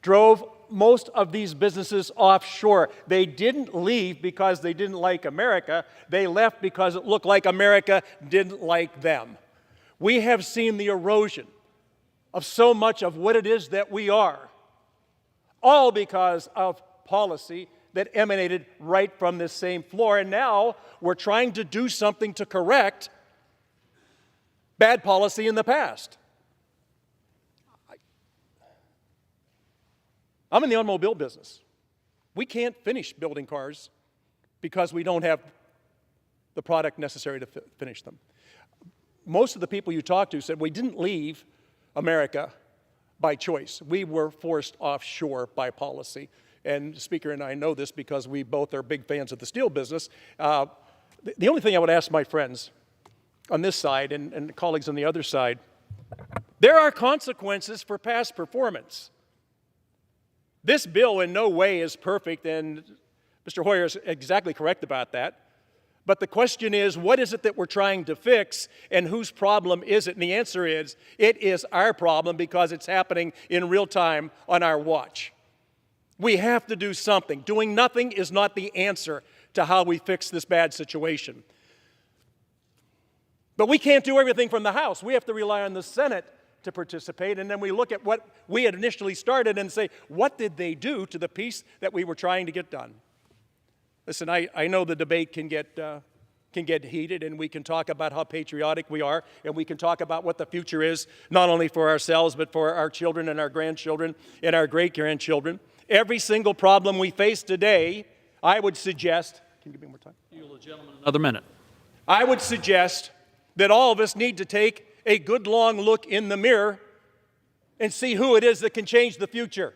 drove most of these businesses offshore. They didn't leave because they didn't like America. They left because it looked like America didn't like them. We have seen the erosion of so much of what it is that we are, all because of policy that emanated right from this same floor. And now we're trying to do something to correct bad policy in the past. I'm in the automobile business. We can't finish building cars because we don't have the product necessary to finish them. Most of the people you talk to said we didn't leave America by choice. We were forced offshore by policy. And Speaker and I know this because we both are big fans of the steel business. The only thing I would ask my friends on this side and colleagues on the other side, there are consequences for past performance. This bill in no way is perfect, and Mr. Hoyer is exactly correct about that. But the question is, what is it that we're trying to fix, and whose problem is it? And the answer is, it is our problem because it's happening in real time on our watch. We have to do something. Doing nothing is not the answer to how we fix this bad situation. But we can't do everything from the House. We have to rely on the Senate to participate, and then we look at what we had initially started and say, what did they do to the piece that we were trying to get done? Listen, I know the debate can get heated, and we can talk about how patriotic we are, and we can talk about what the future is, not only for ourselves, but for our children and our grandchildren and our great-grandchildren. Every single problem we face today, I would suggest, can you give me more time? Yield the gentleman another minute. I would suggest that all of us need to take a good long look in the mirror and see who it is that can change the future.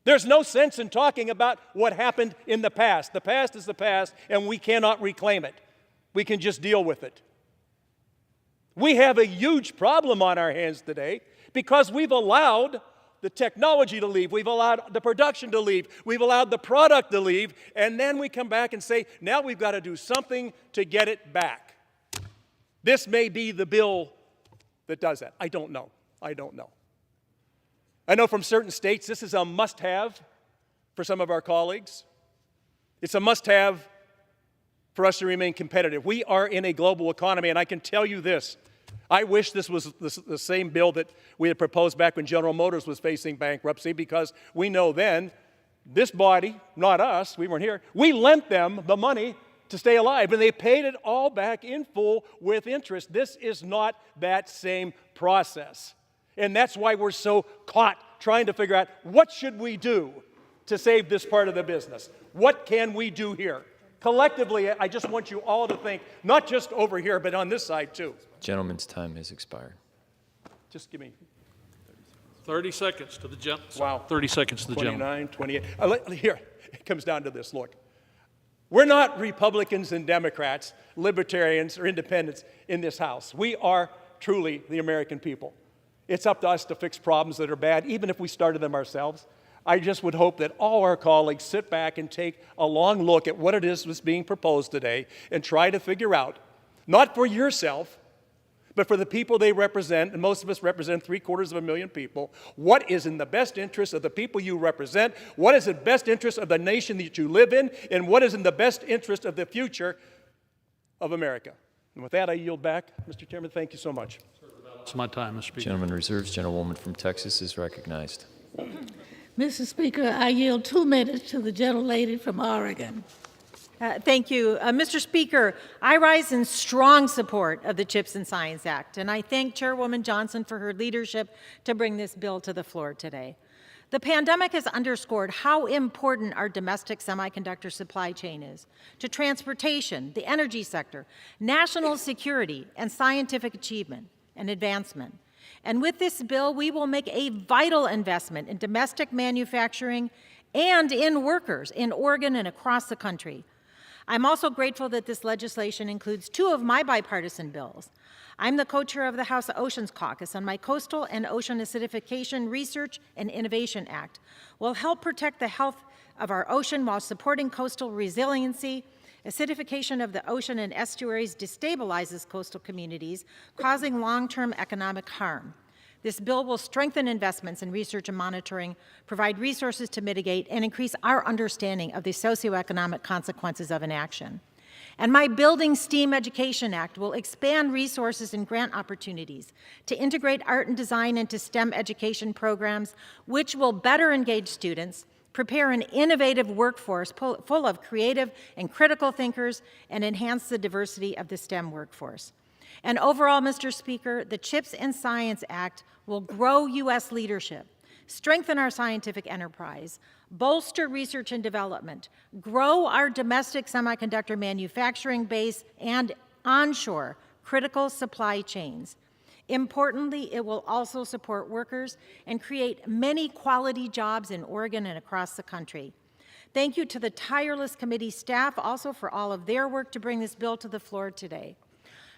There's no sense in talking about what happened in the past. The past is the past, and we cannot reclaim it. We can just deal with it. We have a huge problem on our hands today because we've allowed the technology to leave, we've allowed the production to leave, we've allowed the product to leave, and then we come back and say, now we've got to do something to get it back. This may be the bill that does that. I don't know. I don't know. I know from certain states this is a must-have for some of our colleagues. It's a must-have for us to remain competitive. We are in a global economy, and I can tell you this. I wish this was the same bill that we had proposed back when General Motors was facing bankruptcy, because we know then this body, not us, we weren't here, we lent them the money to stay alive, and they paid it all back in full with interest. This is not that same process. And that's why we're so caught trying to figure out what should we do to save this part of the business. What can we do here? Collectively, I just want you all to think, not just over here, but on this side too. Gentleman's time has expired. Just give me 30 seconds to the gentleman. Wow. 30 seconds to the gentleman. 29, 28. Here, it comes down to this. Look, we're not Republicans and Democrats, libertarians or independents in this House. We are truly the American people. It's up to us to fix problems that are bad, even if we started them ourselves. I just would hope that all our colleagues sit back and take a long look at what it is that's being proposed today and try to figure out, not for yourself, but for the people they represent, and most of us represent 750,000 people, what is in the best interest of the people you represent, what is in the best interest of the nation that you live in, and what is in the best interest of the future of America. And with that, I yield back. Mr. Chairman, thank you so much. It's my time, Mr. Speaker. Gentleman reserves. Gentlewoman from Texas is recognized. Mr. Speaker, I yield 2 minutes to the gentlelady from Oregon. Thank you. Mr. Speaker, I rise in strong support of the CHIPS and Science Act, and I thank Chairwoman Johnson for her leadership to bring this bill to the floor today. The pandemic has underscored how important our domestic semiconductor supply chain is to transportation, the energy sector, national security, and scientific achievement and advancement. And with this bill, we will make a vital investment in domestic manufacturing and in workers in Oregon and across the country. I'm also grateful that this legislation includes 2 of my bipartisan bills. I'm the co-chair of the House Oceans Caucus, and my Coastal and Ocean Acidification Research and Innovation Act will help protect the health of our ocean while supporting coastal resiliency. Acidification of the ocean and estuaries destabilizes coastal communities, causing long-term economic harm. This bill will strengthen investments in research and monitoring, provide resources to mitigate, and increase our understanding of the socioeconomic consequences of inaction. And my Building STEAM Education Act will expand resources and grant opportunities to integrate art and design into STEM education programs, which will better engage students, prepare an innovative workforce full of creative and critical thinkers, and enhance the diversity of the STEM workforce. And overall, Mr. Speaker, the CHIPS and Science Act will grow U.S. leadership, strengthen our scientific enterprise, bolster research and development, grow our domestic semiconductor manufacturing base, and onshore critical supply chains. Importantly, it will also support workers and create many quality jobs in Oregon and across the country. Thank you to the tireless committee staff also for all of their work to bring this bill to the floor today.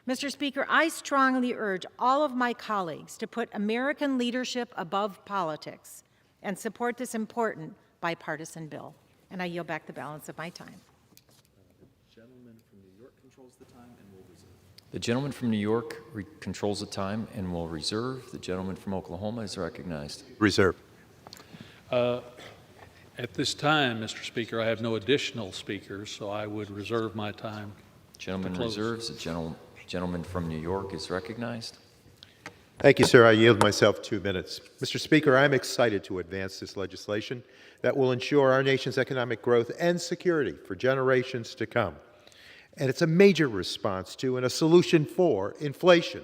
Mr. Speaker, I strongly urge all of my colleagues to put American leadership above politics and support this important bipartisan bill. And I yield back the balance of my time. The gentleman from New York controls the time and will reserve. The gentleman from New York controls the time and will reserve. The gentleman from Oklahoma is recognized. Reserve. At this time, Mr. Speaker, I have no additional speakers, so I would reserve my time. Gentleman reserves. The gentleman The gentleman from New York is recognized. Thank you, sir. I yield myself 2 minutes. Mr. Speaker, I'm excited to advance this legislation that will ensure our nation's economic growth and security for generations to come. And it's a major response to and a solution for inflation.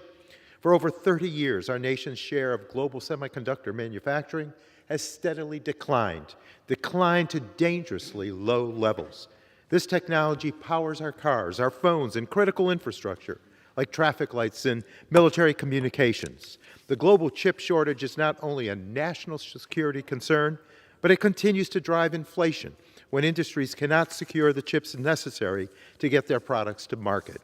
For over 30 years, our nation's share of global semiconductor manufacturing has steadily declined to dangerously low levels. This technology powers our cars, our phones, and critical infrastructure like traffic lights and military communications. The global chip shortage is not only a national security concern, but it continues to drive inflation when industries cannot secure the chips necessary to get their products to market.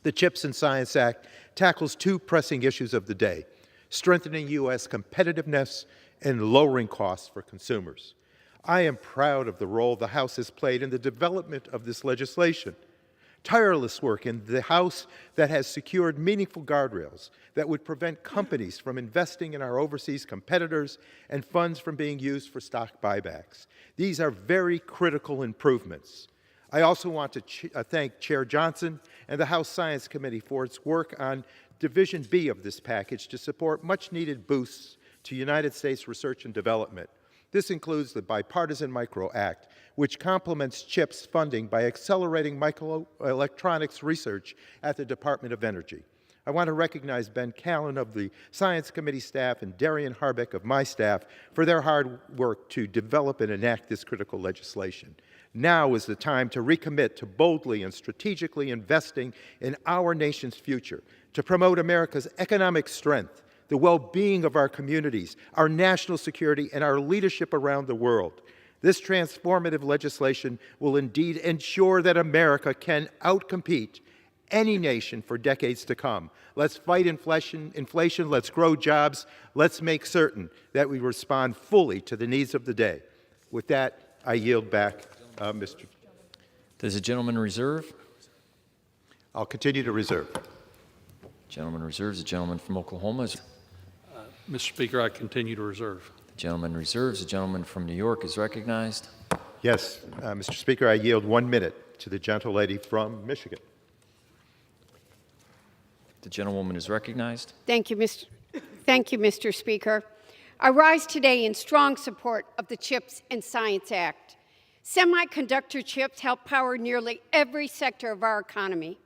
The CHIPS and Science Act tackles two pressing issues of the day: strengthening U.S. competitiveness and lowering costs for consumers. I am proud of the role the House has played in the development of this legislation. Tireless work in the House that has secured meaningful guardrails that would prevent companies from investing in our overseas competitors and funds from being used for stock buybacks. These are very critical improvements. I also want to thank Chair Johnson and the House Science Committee for its work on Division B of this package to support much-needed boosts to United States research and development. This includes the Bipartisan Micro Act, which complements CHIPS funding by accelerating microelectronics research at the Department of Energy. I want to recognize Ben Callen of the Science Committee staff and Darian Harbeck of my staff for their hard work to develop and enact this critical legislation. Now is the time to recommit to boldly and strategically investing in our nation's future, to promote America's economic strength, the well-being of our communities, our national security, and our leadership around the world. This transformative legislation will indeed ensure that America can outcompete any nation for decades to come. Let's fight inflation, let's grow jobs, let's make certain that we respond fully to the needs of the day. With that, I yield back, Mr. Does the gentleman reserve? I'll continue to reserve. Gentleman reserves. The gentleman from Oklahoma is. Mr. Speaker, I continue to reserve. The gentleman reserves. The gentleman from New York is recognized. Yes, Mr. Speaker, I yield 1 minute to the gentlelady from Michigan. The gentlewoman is recognized. Thank you, Mr. Speaker. I rise today in strong support of the CHIPS and Science Act. Semiconductor chips help power nearly every sector of our economy.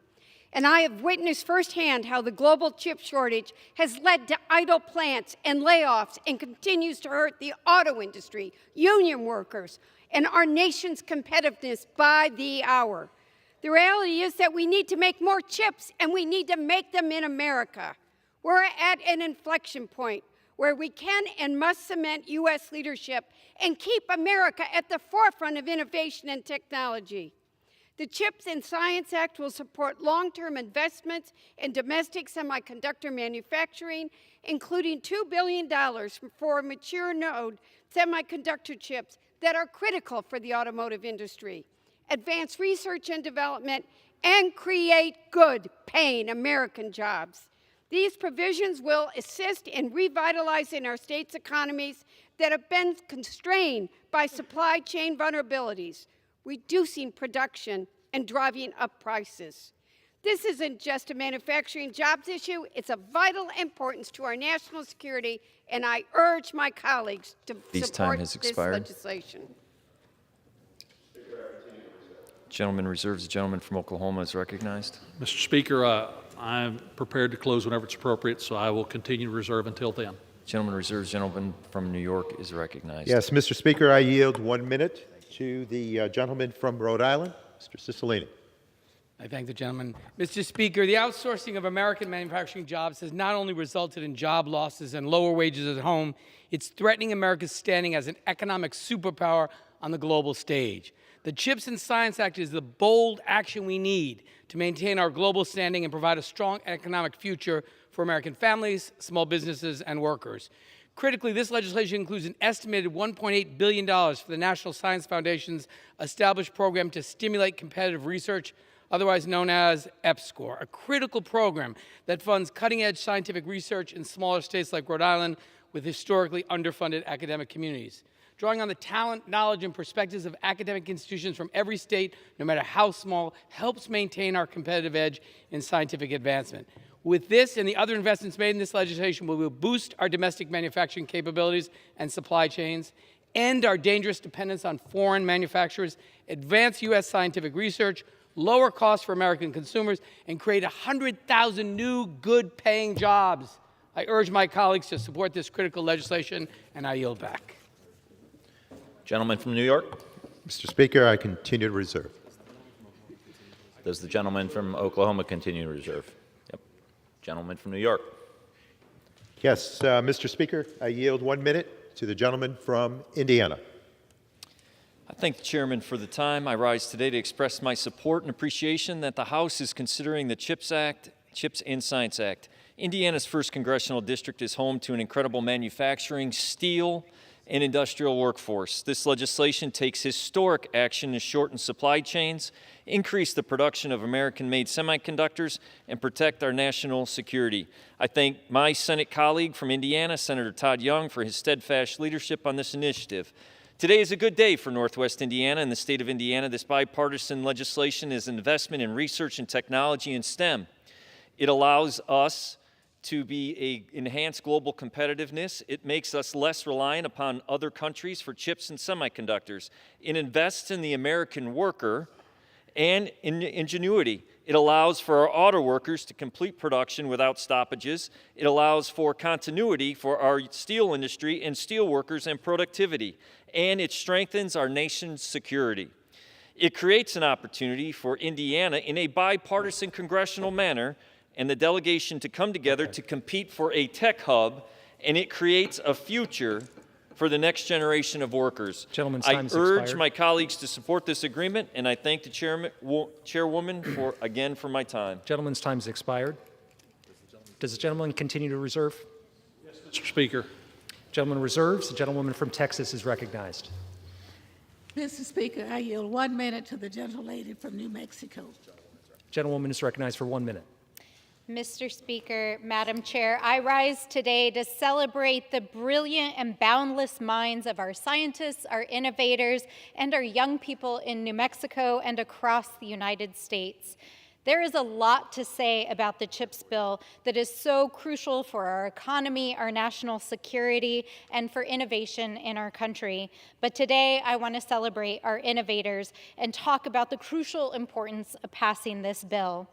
And I have witnessed firsthand how the global chip shortage has led to idle plants and layoffs and continues to hurt the auto industry, union workers, and our nation's competitiveness by the hour. The reality is that we need to make more chips, and we need to make them in America. We're at an inflection point where we can and must cement U.S. leadership and keep America at the forefront of innovation and technology. The CHIPS and Science Act will support long-term investments in domestic semiconductor manufacturing, including $2 billion for mature node semiconductor chips that are critical for the automotive industry, advance research and development, and create good paying American jobs. These provisions will assist in revitalizing our state's economies that have been constrained by supply chain vulnerabilities, reducing production, and driving up prices. This isn't just a manufacturing jobs issue, it's of vital importance to our national security, and I urge my colleagues to support this legislation. Gentleman reserves. The gentleman from Oklahoma is recognized. Mr. Speaker, I'm prepared to close whenever it's appropriate, so I will continue to reserve until then. Gentleman reserves. Gentleman from New York is recognized. Yes, Mr. Speaker, I yield 1 minute to the gentleman from Rhode Island, Mr. Cicilline. I thank the gentleman. Mr. Speaker, the outsourcing of American manufacturing jobs has not only resulted in job losses and lower wages at home, it's threatening America's standing as an economic superpower on the global stage. The CHIPS and Science Act is the bold action we need to maintain our global standing and provide a strong economic future for American families, small businesses, and workers. Critically, this legislation includes an estimated $1.8 billion for the National Science Foundation's established program to stimulate competitive research, otherwise known as EPSCoR, a critical program that funds cutting-edge scientific research in smaller states like Rhode Island with historically underfunded academic communities. drawing on the talent, knowledge, and perspectives of academic institutions from every state, no matter how small, helps maintain our competitive edge in scientific advancement. With this and the other investments made in this legislation, we will boost our domestic manufacturing capabilities and supply chains, end our dangerous dependence on foreign manufacturers, advance U.S. scientific research, lower costs for American consumers, and create 100,000 new good-paying jobs. I urge my colleagues to support this critical legislation, and I yield back. Gentleman from New York. Mr. Speaker, I continue to reserve. Does the gentleman from Oklahoma continue to reserve? Yep. Gentleman from New York. Yes, Mr. Speaker, I yield 1 minute to the gentleman from Indiana. I thank the chairman for the time. I rise today to express my support and appreciation that the House is considering the CHIPS and Science Act. Indiana's 1st Congressional District is home to an incredible manufacturing, steel, and industrial workforce. This legislation takes historic action to shorten supply chains, increase the production of American-made semiconductors, and protect our national security. I thank my Senate colleague from Indiana, Senator Todd Young, for his steadfast leadership on this initiative. Today is a good day for Northwest Indiana and the state of Indiana. This bipartisan legislation is an investment in research and technology in STEM. It allows us to be enhanced global competitiveness. It makes us less reliant upon other countries for chips and semiconductors. It invests in the American worker and in ingenuity. It allows for our auto workers to complete production without stoppages. It allows for continuity for our steel industry and steel workers and productivity. And it strengthens our nation's security. It creates an opportunity for Indiana in a bipartisan congressional manner and the delegation to come together to compete for a tech hub, and it creates a future for the next generation of workers. Gentleman's I time has urge expired. my colleagues to support this agreement, and I thank the chairwoman for my time. Gentleman's time has expired. Does the gentleman continue to reserve? Yes, Mr. Speaker. Gentleman reserves. The gentlewoman from Texas is recognized. Mr. Speaker, I yield 1 minute to the gentlelady from New Mexico. Gentlewoman is recognized for 1 minute. Mr. Speaker, Madam Chair, I rise today to celebrate the brilliant and boundless minds of our scientists, our innovators, and our young people in New Mexico and across the United States. There is a lot to say about the CHIPS bill that is so crucial for our economy, our national security, and for innovation in our country. But today, I want to celebrate our innovators and talk about the crucial importance of passing this bill.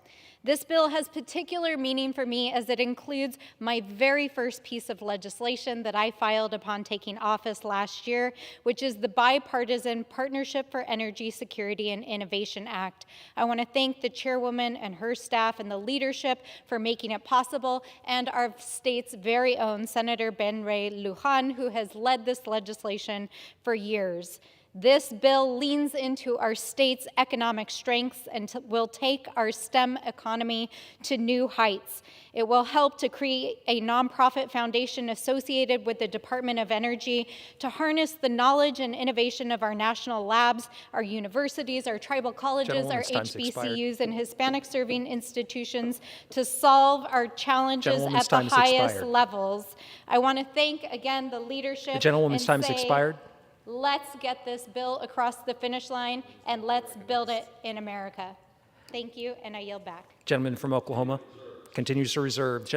This bill has particular meaning for me as it includes my very first piece of legislation that I filed upon taking office last year, which is the Bipartisan Partnership for Energy Security and Innovation Act. I want to thank the chairwoman and her staff and the leadership for making it possible, and our state's very own Senator Ben Ray Lujan, who has led this legislation for years. This bill leans into our state's economic strengths and will take our STEM economy to new heights. It will help to create a nonprofit foundation associated with the Department of Energy to harness the knowledge and innovation of our national labs, our universities, our tribal colleges, our HBCUs, and Hispanic-serving institutions to solve our challenges at the highest levels. I want to thank, again, the leadership. The gentlewoman's time has expired. Let's get this bill across the finish line, and let's build it in America. Thank you, and I yield back. Gentleman from Oklahoma continues to reserve.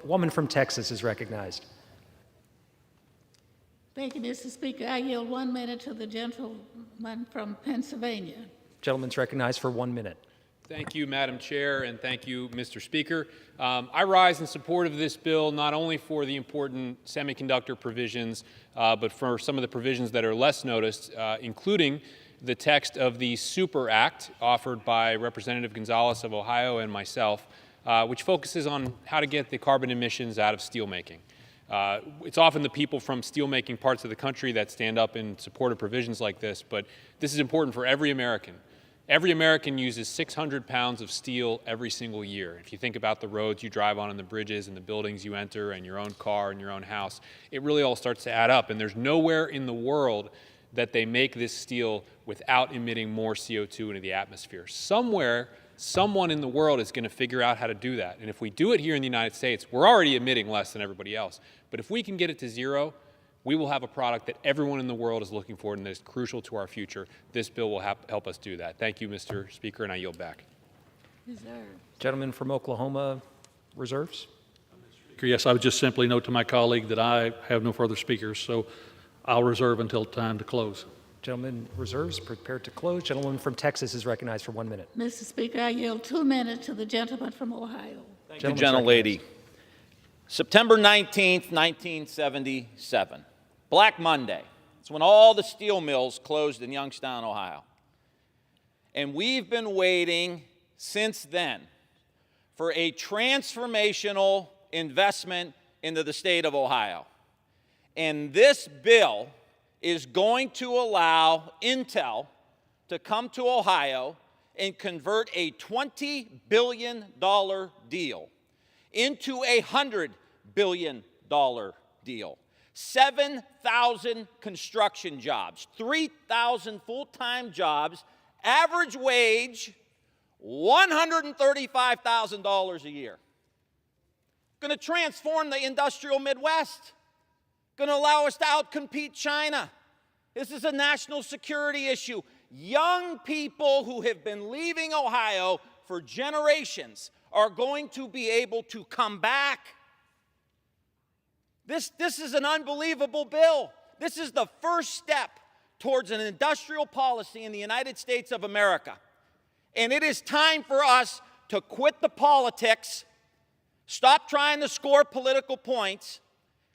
Woman from Texas is recognized. Thank you, Mr. Speaker. I yield 1 minute to the gentleman from Pennsylvania. Gentleman's recognized for 1 minute. Thank you, Madam Chair, and thank you, Mr. Speaker. I rise in support of this bill, not only for the important semiconductor provisions, but for some of the provisions that are less noticed, including the text of the Super Act offered by Representative Gonzalez of Ohio and myself, which focuses on how to get the carbon emissions out of steelmaking. It's often the people from steelmaking parts of the country that stand up in support of provisions like this, but this is important for every American. Every American uses 600 pounds of steel every single year. If you think about the roads you drive on and the bridges and the buildings you enter and your own car and your own house, it really all starts to add up. And there's nowhere in the world that they make this steel without emitting more CO2 into the atmosphere. Somewhere, someone in the world is going to figure out how to do that. And if we do it here in the United States, we're already emitting less than everybody else. But if we can get it to zero, we will have a product that everyone in the world is looking for and that is crucial to our future. This bill will help us do that. Thank you, Mr. Speaker, and I yield back. Gentleman from Oklahoma reserves. Yes, I would just simply note to my colleague that I have no further speakers, so I'll reserve until time to close. Gentleman reserves, prepared to close. Gentleman from Texas is recognized for 1 minute. Mr. Speaker, I yield 2 minutes to the gentleman from Ohio. Thank you, gentlelady. September 19th, 1977, Black Monday. It's when all the steel mills closed in Youngstown, Ohio. And we've been waiting since then for a transformational investment into the state of Ohio. And this bill is going to allow Intel to come to Ohio and convert a $20 billion deal into a $100 billion deal. 7,000 construction jobs, 3,000 full-time jobs, average wage $135,000 a year. Going to transform the industrial Midwest. Going to allow us to outcompete China. This is a national security issue. Young people who have been leaving Ohio for generations are going to be able to come back. This is an unbelievable bill. This is the first step towards an industrial policy in the United States of America. And it is time for us to quit the politics, stop trying to score political points,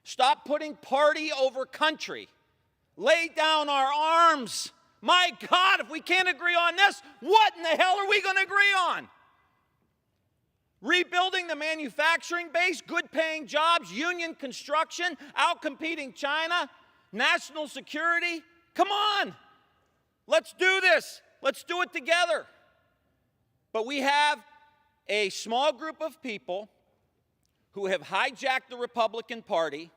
stop putting party over country, lay down our arms. My God, if we can't agree on this, what in the hell are we going to agree on? Rebuilding the manufacturing base, good-paying jobs, union construction, outcompeting China, national security. Come on, let's do this. Let's do it together. But we have a small group of people who have hijacked the Republican Party,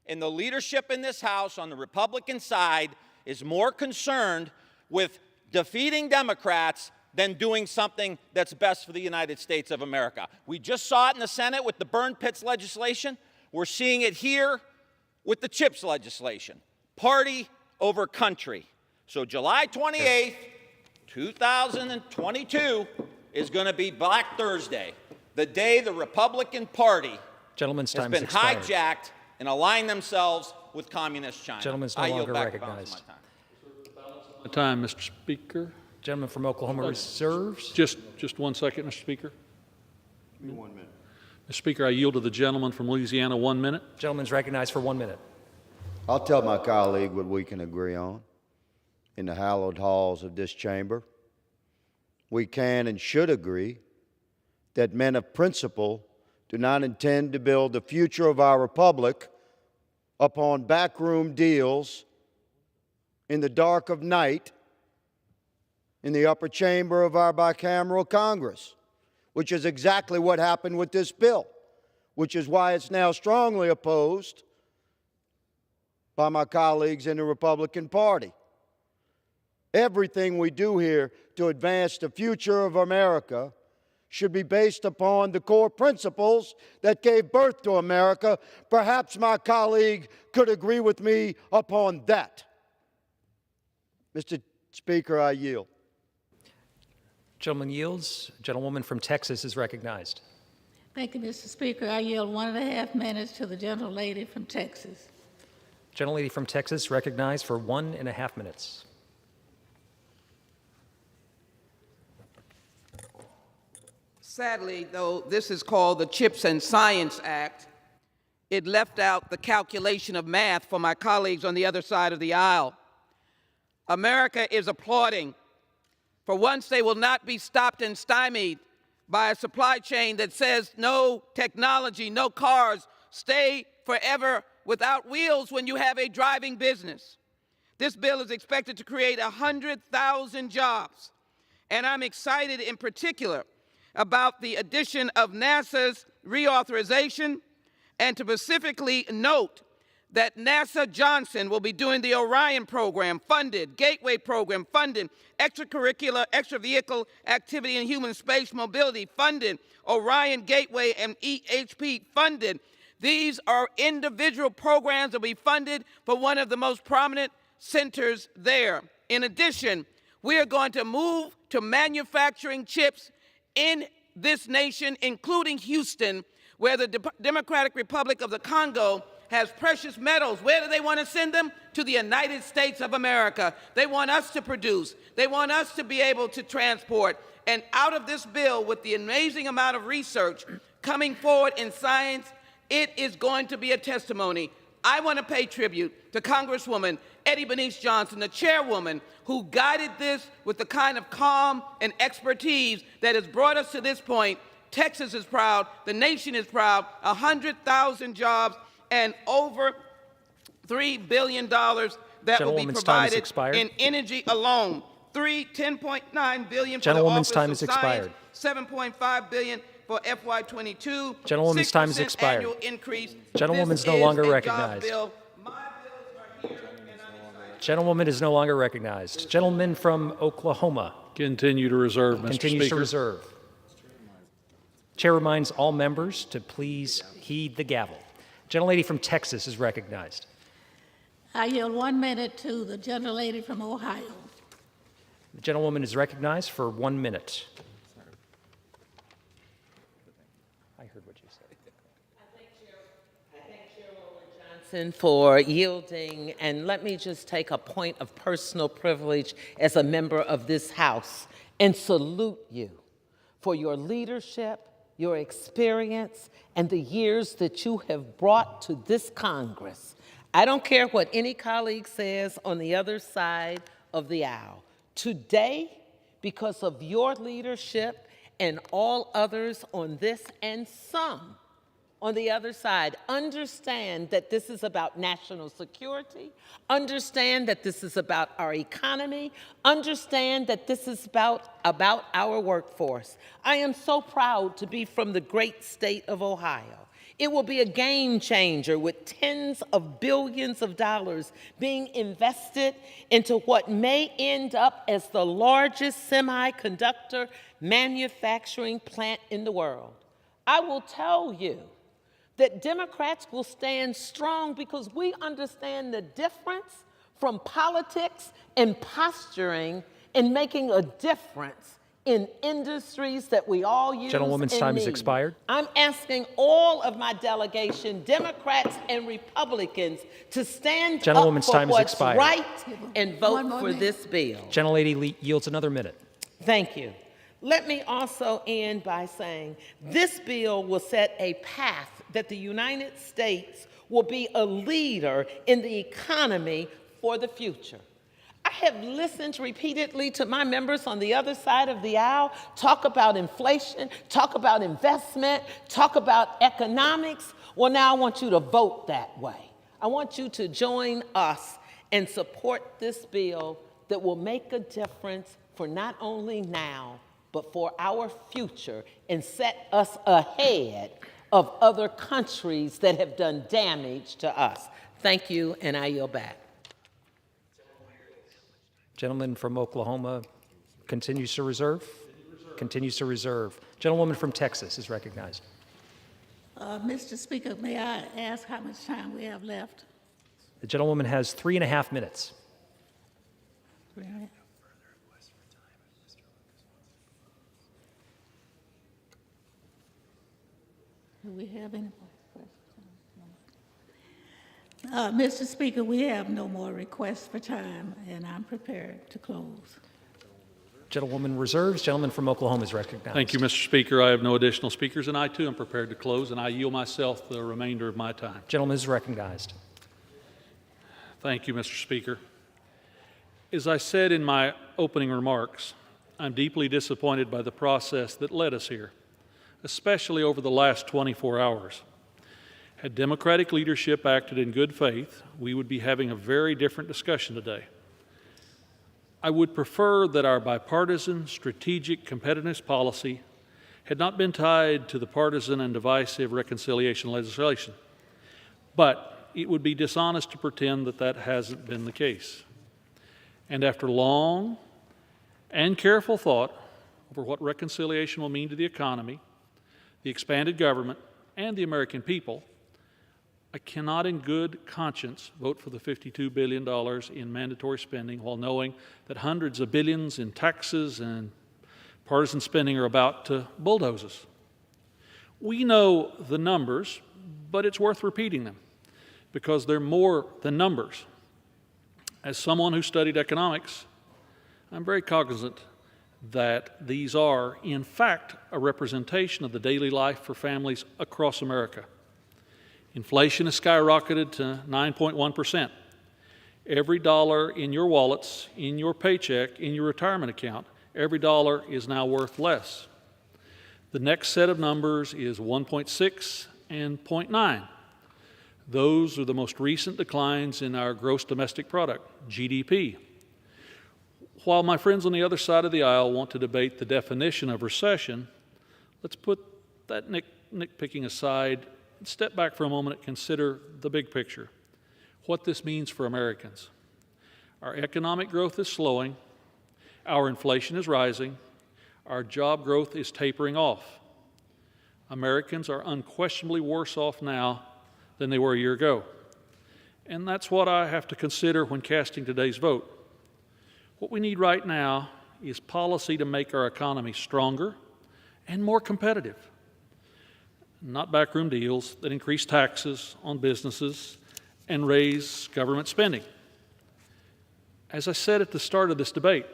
and the leadership in this House on the Republican side is more concerned with defeating Democrats than doing something that's best for the United States of America. We just saw it in the Senate with the burn pits legislation. We're seeing it here with the CHIPS legislation. Party over country. So July 28th, 2022 is going to be Black Thursday, the day the Republican Party Gentleman's has time been has expired. hijacked and aligned themselves with communist China. Gentleman's no I yield longer back the balance recognized. of my time. The time, Mr. Speaker. Gentleman from Oklahoma reserves. Just 1 second, Mr. Speaker. 1 minute. Mr. Speaker, I yield to the gentleman from Louisiana 1 minute. Gentleman's recognized for 1 minute. I'll tell my colleague what we can agree on in the hallowed halls of this chamber. We can and should agree that men of principle do not intend to build the future of our republic upon backroom deals in the dark of night in the upper chamber of our bicameral Congress, which is exactly what happened with this bill, which is why it's now strongly opposed by my colleagues in the Republican Party. Everything we do here to advance the future of America should be based upon the core principles that gave birth to America. Perhaps my colleague could agree with me upon that. Mr. Speaker, I yield. Gentleman yields. Gentlewoman from Texas is recognized. Thank you, Mr. Speaker. I yield 1.5 minutes to the gentlelady from Texas. Gentlelady from Texas recognized for 1.5 minutes. Sadly, though this is called the CHIPS and Science Act, it left out the calculation of math for my colleagues on the other side of the aisle. America is applauding. For once, they will not be stopped and stymied by a supply chain that says no technology, no cars, stay forever without wheels when you have a driving business. This bill is expected to create 100,000 jobs, and I'm excited in particular about the addition of NASA's reauthorization, and to specifically note that NASA Johnson will be doing the Orion program funded, Gateway program funded, extracurricular, extra-vehicle activity and human space mobility funded, Orion Gateway and EHP funded, These are individual programs that we funded for one of the most prominent centers there. In addition, we are going to move to manufacturing chips in this nation, including Houston, where the Democratic Republic of the Congo has precious metals. Where do they want to send them? To the United States of America. They want us to produce. They want us to be able to transport. And out of this bill, with the amazing amount of research coming forward in science, it is going to be a testimony. I want to pay tribute to Congresswoman Eddie Bernice Johnson, the chairwoman, who guided this with the kind of calm and expertise that has brought us to this point. Texas is proud. The nation is proud. 100,000 jobs and over $3 billion that will be provided in energy alone. $10.9 billion for the Office of Science, $7.5 billion for FY22. Gentlewoman's time is expired. Annual increase. Gentlewoman's no longer recognized. Gentlewoman is no longer recognized. Gentleman from Oklahoma. Continue to reserve, Mr. Continues Speaker. to reserve. Chair reminds all members to please heed the gavel. Gentlelady from Texas is recognized. I yield 1 minute to the gentlelady from Ohio. The gentlewoman is recognized for 1 minute. I heard what you said. I thank Chairwoman Johnson for yielding, and let me just take a point of personal privilege as a member of this House and salute you for your leadership, your experience, and the years that you have brought to this Congress. I don't care what any colleague says on the other side of the aisle. Today, because of your leadership and all others on this and some on the other side, understand that this is about national security, understand that this is about our economy, understand that this is about our workforce. I am so proud to be from the great state of Ohio. It will be a game changer with tens of billions of dollars being invested into what may end up as the largest semiconductor manufacturing plant in the world. I will tell you that Democrats will stand strong because we understand the difference from politics and posturing and making a difference in industries that we all use. Gentlewoman's time has expired. I'm asking all of my delegation, Democrats and Republicans, to stand up for what's right and vote for this bill. Gentlelady yields another minute. Thank you. Let me also end by saying this bill will set a path that the United States will be a leader in the economy for the future. I have listened repeatedly to my members on the other side of the aisle talk about inflation, talk about investment, talk about economics. Well, now I want you to vote that way. I want you to join us and support this bill that will make a difference for not only now, but for our future and set us ahead of other countries that have done damage to us. Thank you, and I yield back. Gentleman from Oklahoma continues to reserve. Continues to reserve. Gentlewoman from Texas is recognized. Mr. Speaker, may I ask how much time we have left? The gentlewoman has 3.5 minutes. Do we have any more questions? Mr. Speaker, we have no more requests for time, and I'm prepared to close. Gentlewoman reserves. Gentleman from Oklahoma is recognized. Thank you, Mr. Speaker. I have no additional speakers, and I, too, am prepared to close, and I yield myself the remainder of my time. Gentleman is recognized. Thank you, Mr. Speaker. As I said in my opening remarks, I'm deeply disappointed by the process that led us here, especially over the last 24 hours. Had Democratic leadership acted in good faith, we would be having a very different discussion today. I would prefer that our bipartisan strategic competitiveness policy had not been tied to the partisan and divisive reconciliation legislation, but it would be dishonest to pretend that that hasn't been the case. And after long and careful thought over what reconciliation will mean to the economy, the expanded government, and the American people, I cannot in good conscience vote for the $52 billion in mandatory spending while knowing that hundreds of billions in taxes and partisan spending are about to bulldoze us. We know the numbers, but it's worth repeating them because they're more than numbers. As someone who studied economics, I'm very cognizant that these are, in fact, a representation of the daily life for families across America. Inflation has skyrocketed to 9.1%. Every dollar in your wallets, in your paycheck, in your retirement account, every dollar is now worth less. The next set of numbers is 1.6 and 0.9. Those are the most recent declines in our gross domestic product, GDP. While my friends on the other side of the aisle want to debate the definition of recession, let's put that nitpicking aside and step back for a moment and consider the big picture, what this means for Americans. Our economic growth is slowing, our inflation is rising, our job growth is tapering off. Americans are unquestionably worse off now than they were a year ago. And that's what I have to consider when casting today's vote. What we need right now is policy to make our economy stronger and more competitive, not backroom deals that increase taxes on businesses and raise government spending. As I said at the start of this debate,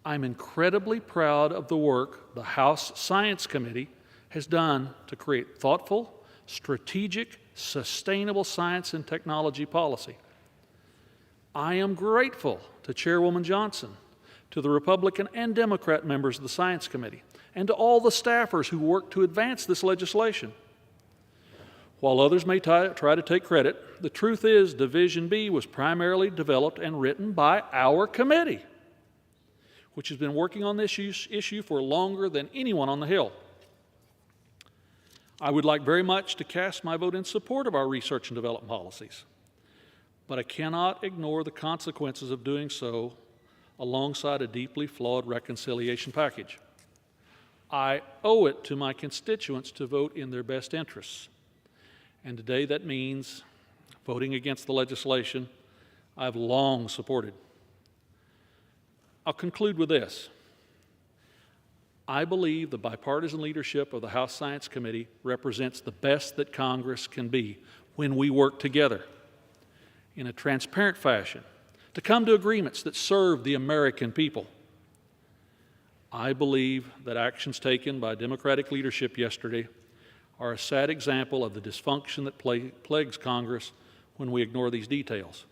I'm incredibly proud of the work the House Science Committee has done to create thoughtful, strategic, sustainable science and technology policy. I am grateful to Chairwoman Johnson, to the Republican and Democrat members of the Science Committee, and to all the staffers who worked to advance this legislation. While others may try to take credit, the truth is Division B was primarily developed and written by our committee, which has been working on this issue for longer than anyone on the Hill. I would like very much to cast my vote in support of our research and development policies, but I cannot ignore the consequences of doing so alongside a deeply flawed reconciliation package. I owe it to my constituents to vote in their best interests, and today that means voting against the legislation I've long supported. I'll conclude with this. I believe the bipartisan leadership of the House Science Committee represents the best that Congress can be when we work together in a transparent fashion to come to agreements that serve the American people. I believe that actions taken by Democratic leadership yesterday are a sad example of the dysfunction that plagues Congress when we ignore these details.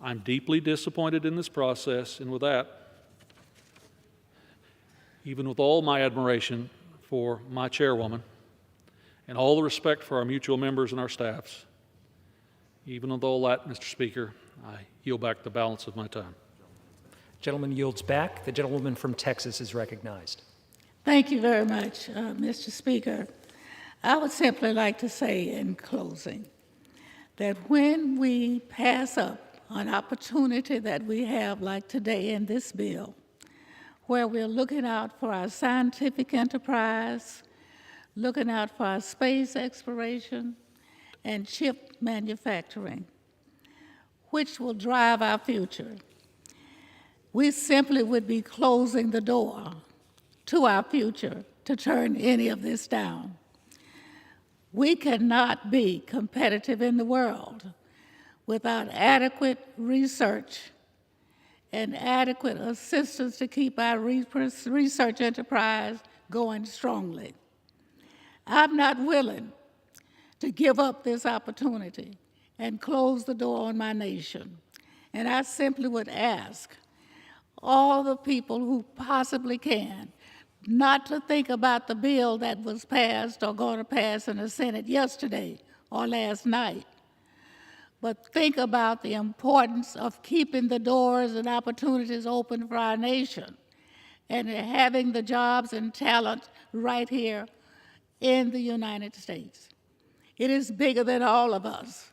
I'm deeply disappointed in this process, and with that, even with all my admiration for my chairwoman and all the respect for our mutual members and our staffs, even with all that, Mr. Speaker, I yield back the balance of my time. Gentleman yields back. The gentlewoman from Texas is recognized. Thank you very much, Mr. Speaker. I would simply like to say in closing that when we pass up an opportunity that we have like today in this bill, where we're looking out for our scientific enterprise, looking out for our space exploration and chip manufacturing, which will drive our future, we simply would be closing the door to our future to turn any of this down. We cannot be competitive in the world without adequate research and adequate assistance to keep our research enterprise going strongly. I'm not willing to give up this opportunity and close the door on my nation. And I simply would ask all the people who possibly can not to think about the bill that was passed or going to pass in the Senate yesterday or last night, but think about the importance of keeping the doors and opportunities open for our nation and having the jobs and talent right here in the United States. It is bigger than all of us.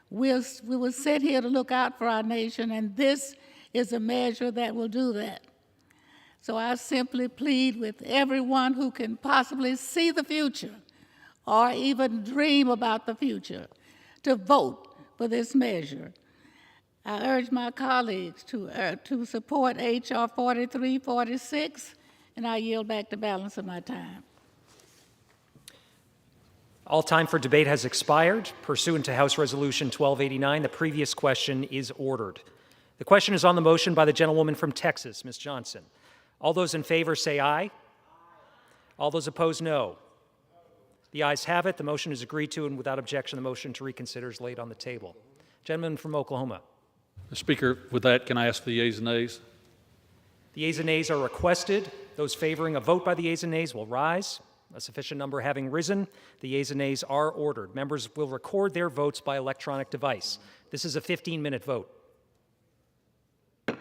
We will sit here to look out for our nation, and this is a measure that will do that. So I simply plead with everyone who can possibly see the future or even dream about the future to vote for this measure. I urge my colleagues to support H.R. 4346, and I yield back the balance of my time. All time for debate has expired. Pursuant to House Resolution 1289, the previous question is ordered. The question is on the motion by the gentlewoman from Texas, Ms. Johnson. All those in favor say aye. All those opposed, no. The ayes have it. The motion is agreed to, and without objection, the motion to reconsider is laid on the table. Gentleman from Oklahoma. Mr. Speaker, with that, can I ask the yeas and nays? The yeas and nays are requested. Those favoring a vote by the yeas and nays will rise. A sufficient number having risen, the yeas and nays are ordered. Members will record their votes by electronic device. This is a 15-minute vote. Okay.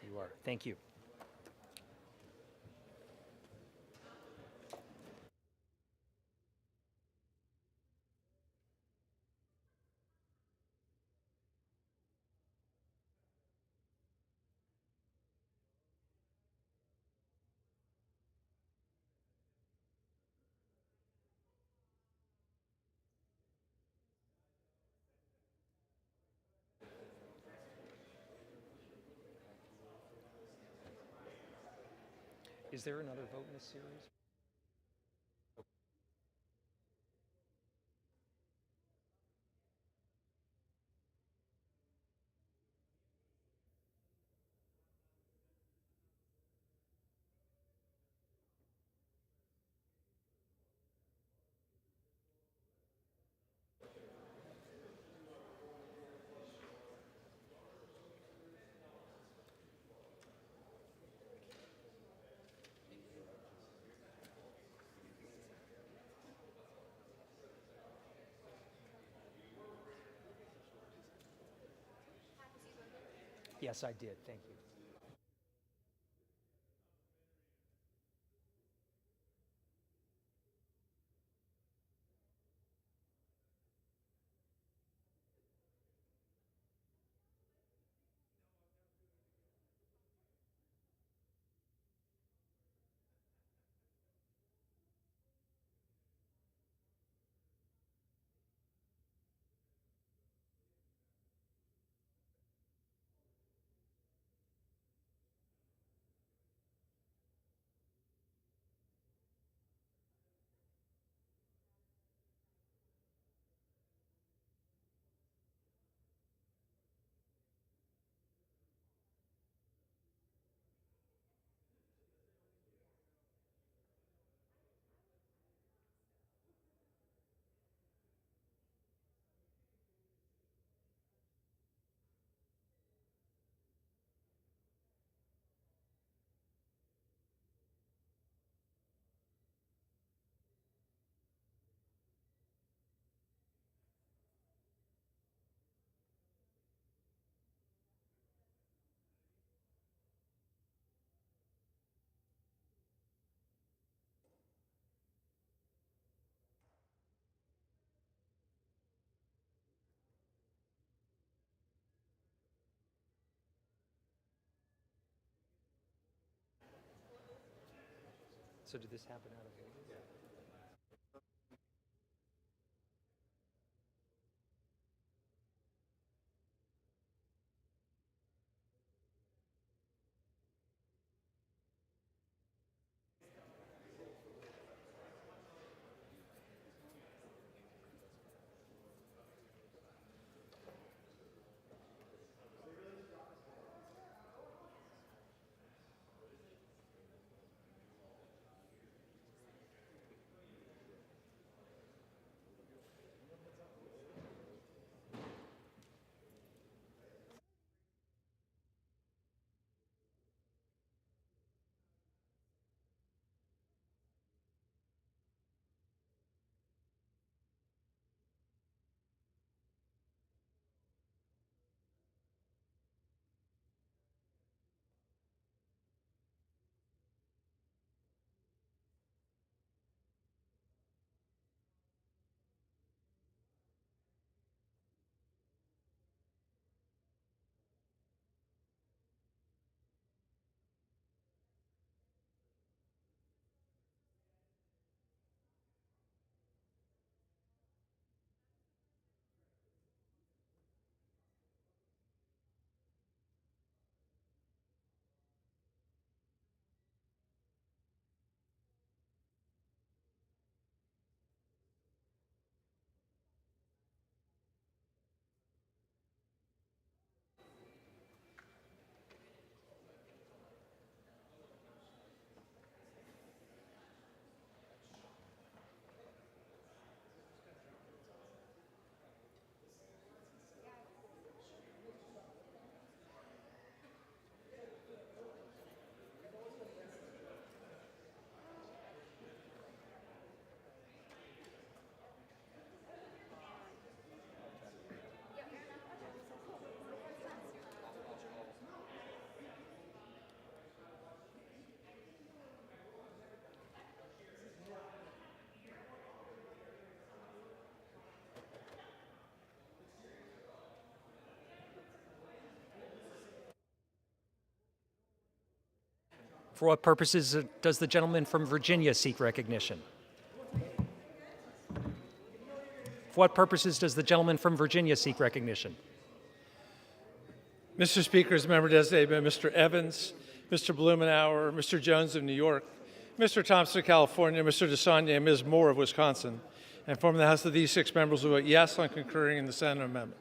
You are. Thank you. Is there another vote in this series? Yes, I did. Thank you. So did this happen out of order? For what purposes does the gentleman from Virginia seek recognition? For what purposes does the gentleman from Virginia seek recognition? Mr. Speaker, as member designated by Mr. Evans, Mr. Blumenauer, Mr. Jones of New York, Mr. Thompson of California, Mr. DeSagne, and Ms. Moore of Wisconsin. I inform the House that these 6 members will vote yes on concurring in the Senate amendment.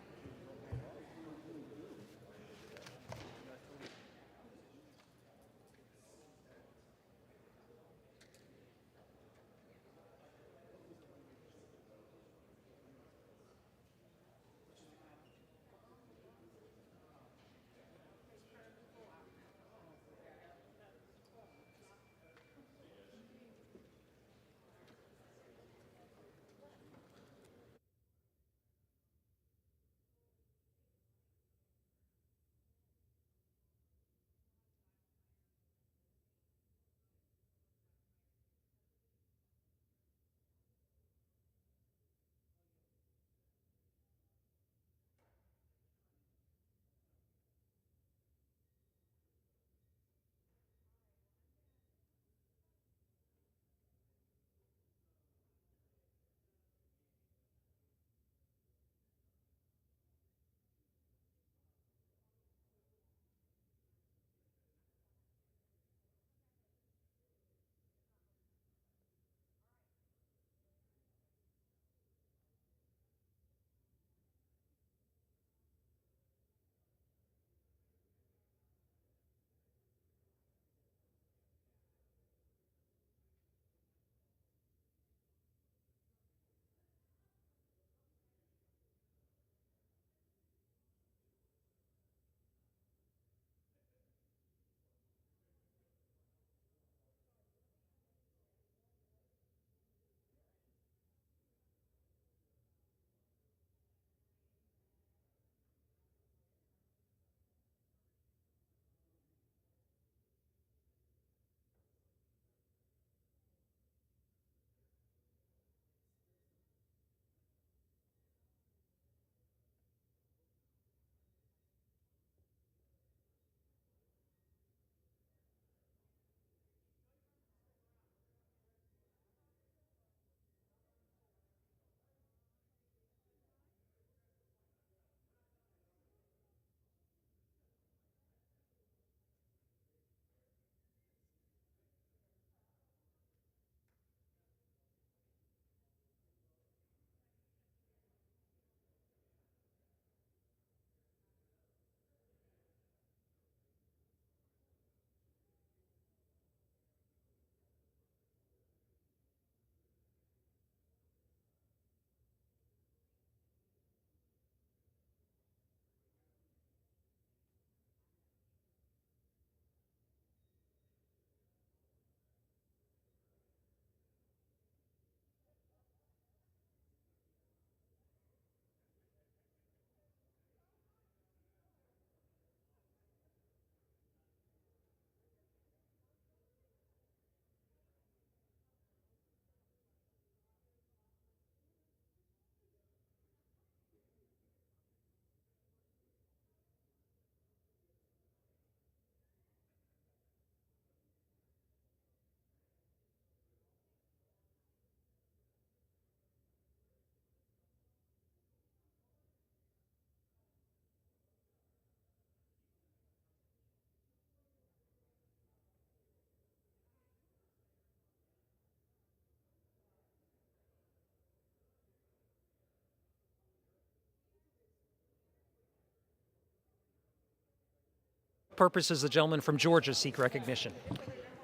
Purpose does the gentleman from Georgia seek recognition?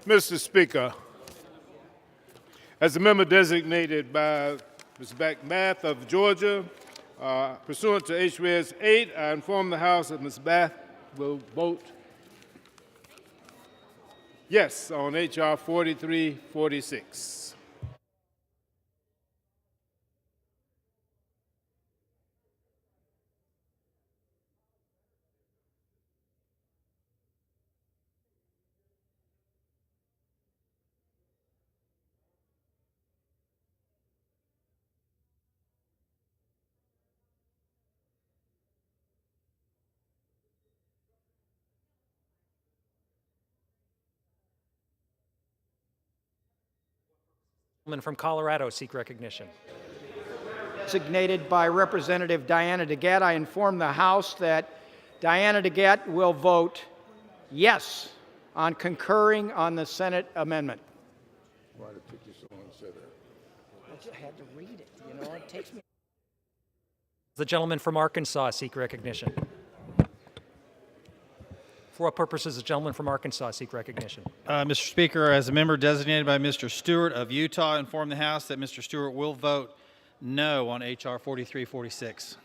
Mr. Speaker, as a member designated by Ms. Bath of Georgia, pursuant to H.Res. 8, I inform the House that Ms. Bath will vote yes on H.R. 4346. Gentleman from Colorado seek recognition. Designated by Representative Diana DeGette, I inform the House that Diana DeGette will vote yes on concurring on the Senate amendment. Why did it take you so long to say that? I just had to read it, you know, it takes me. The gentleman from Arkansas seek recognition. For what purposes does the gentleman from Arkansas seek recognition? Mr. Speaker, as a member designated by Mr. Stewart of Utah, inform the House that Mr. Stewart will vote no on H.R. 4346.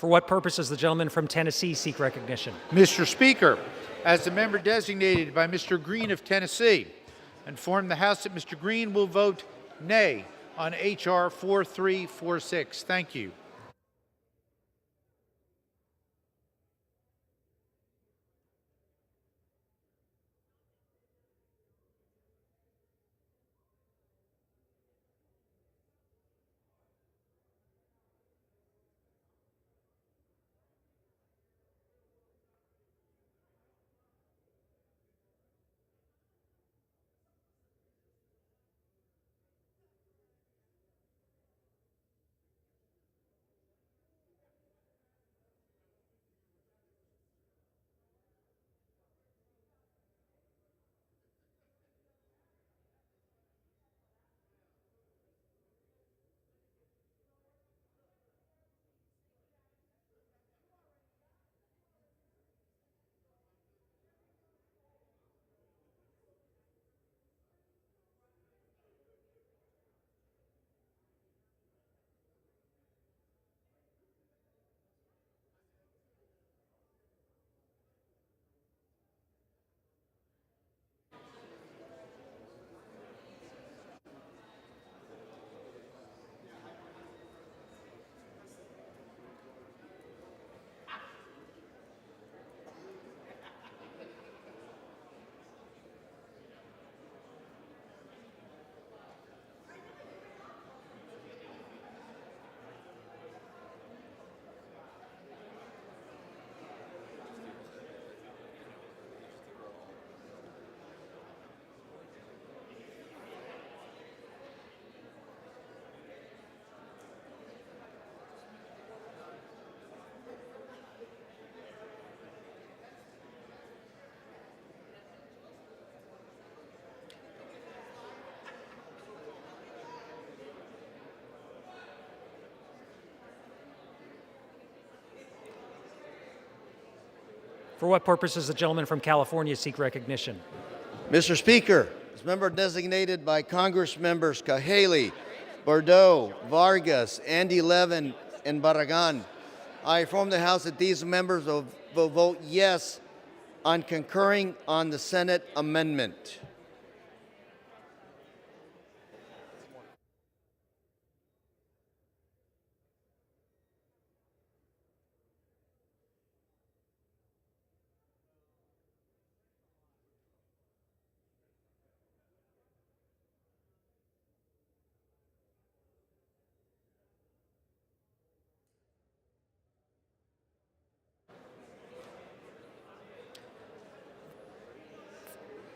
For what purpose does the gentleman from Tennessee seek recognition? Mr. Speaker, as the member designated by Mr. Green of Tennessee, inform the House that Mr. Green will vote nay on H.R. 4346. Thank you. For what purpose does the gentleman from California seek recognition? Mr. Speaker, as member designated by Congress members Cahaley, Bordeaux, Vargas, Andy Levin, and Barragan, I inform the House that these members will vote yes on concurring on the Senate amendment.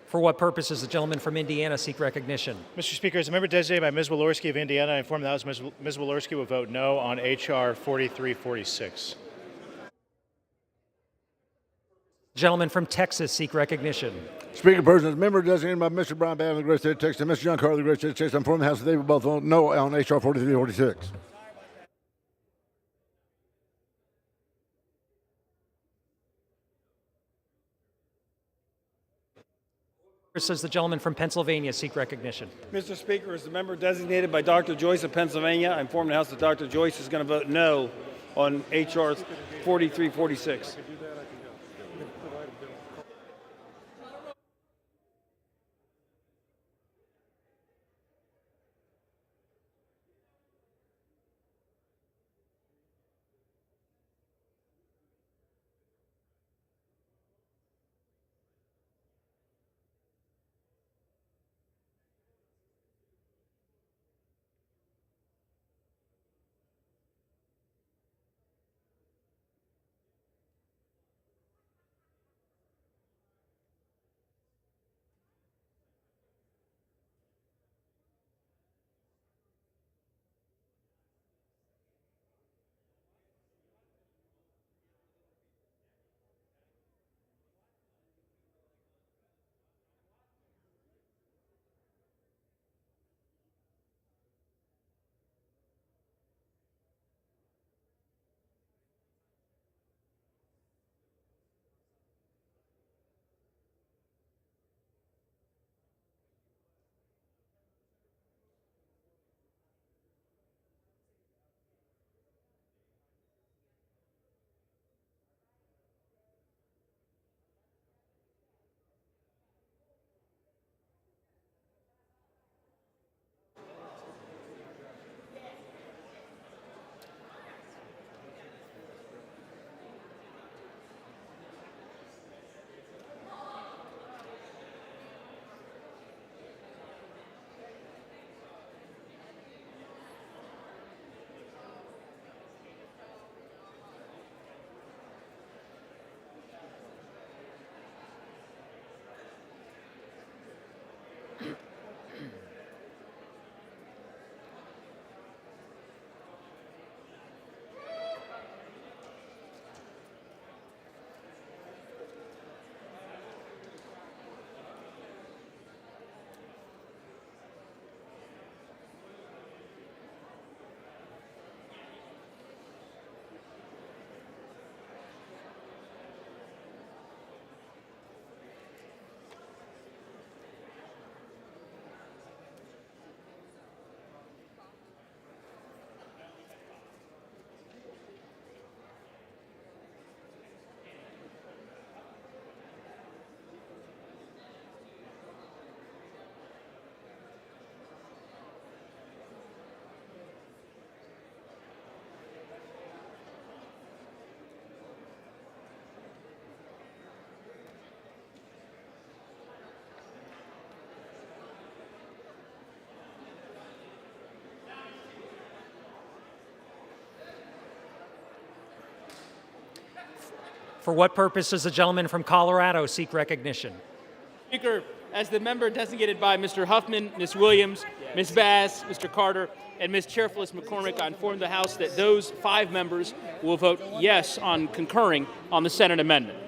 For what purpose does the gentleman from Indiana seek recognition? Mr. Speaker, as a member designated by Ms. Walorski of Indiana, I inform the House Ms. Walorski will vote no on H.R. 4346. Gentleman from Texas seek recognition. Speaker Person, as a member designated by Mr. Brian Babb of the great state of Texas and Mr. John Carter of the great state of Texas, I inform the House that they will both vote no on H.R. 4346. Does the gentleman from Pennsylvania seek recognition? Mr. Speaker, as the member designated by Dr. Joyce of Pennsylvania, I inform the House that Dr. Joyce is going to vote no on H.R. 4346. For what purpose does the gentleman from Colorado seek recognition? Speaker, as the member designated by Mr. Huffman, Ms. Williams, Ms. Bass, Mr. Carter, and Ms. Chairfulness McCormick, I inform the House that those 5 members will vote yes on concurring on the Senate amendment.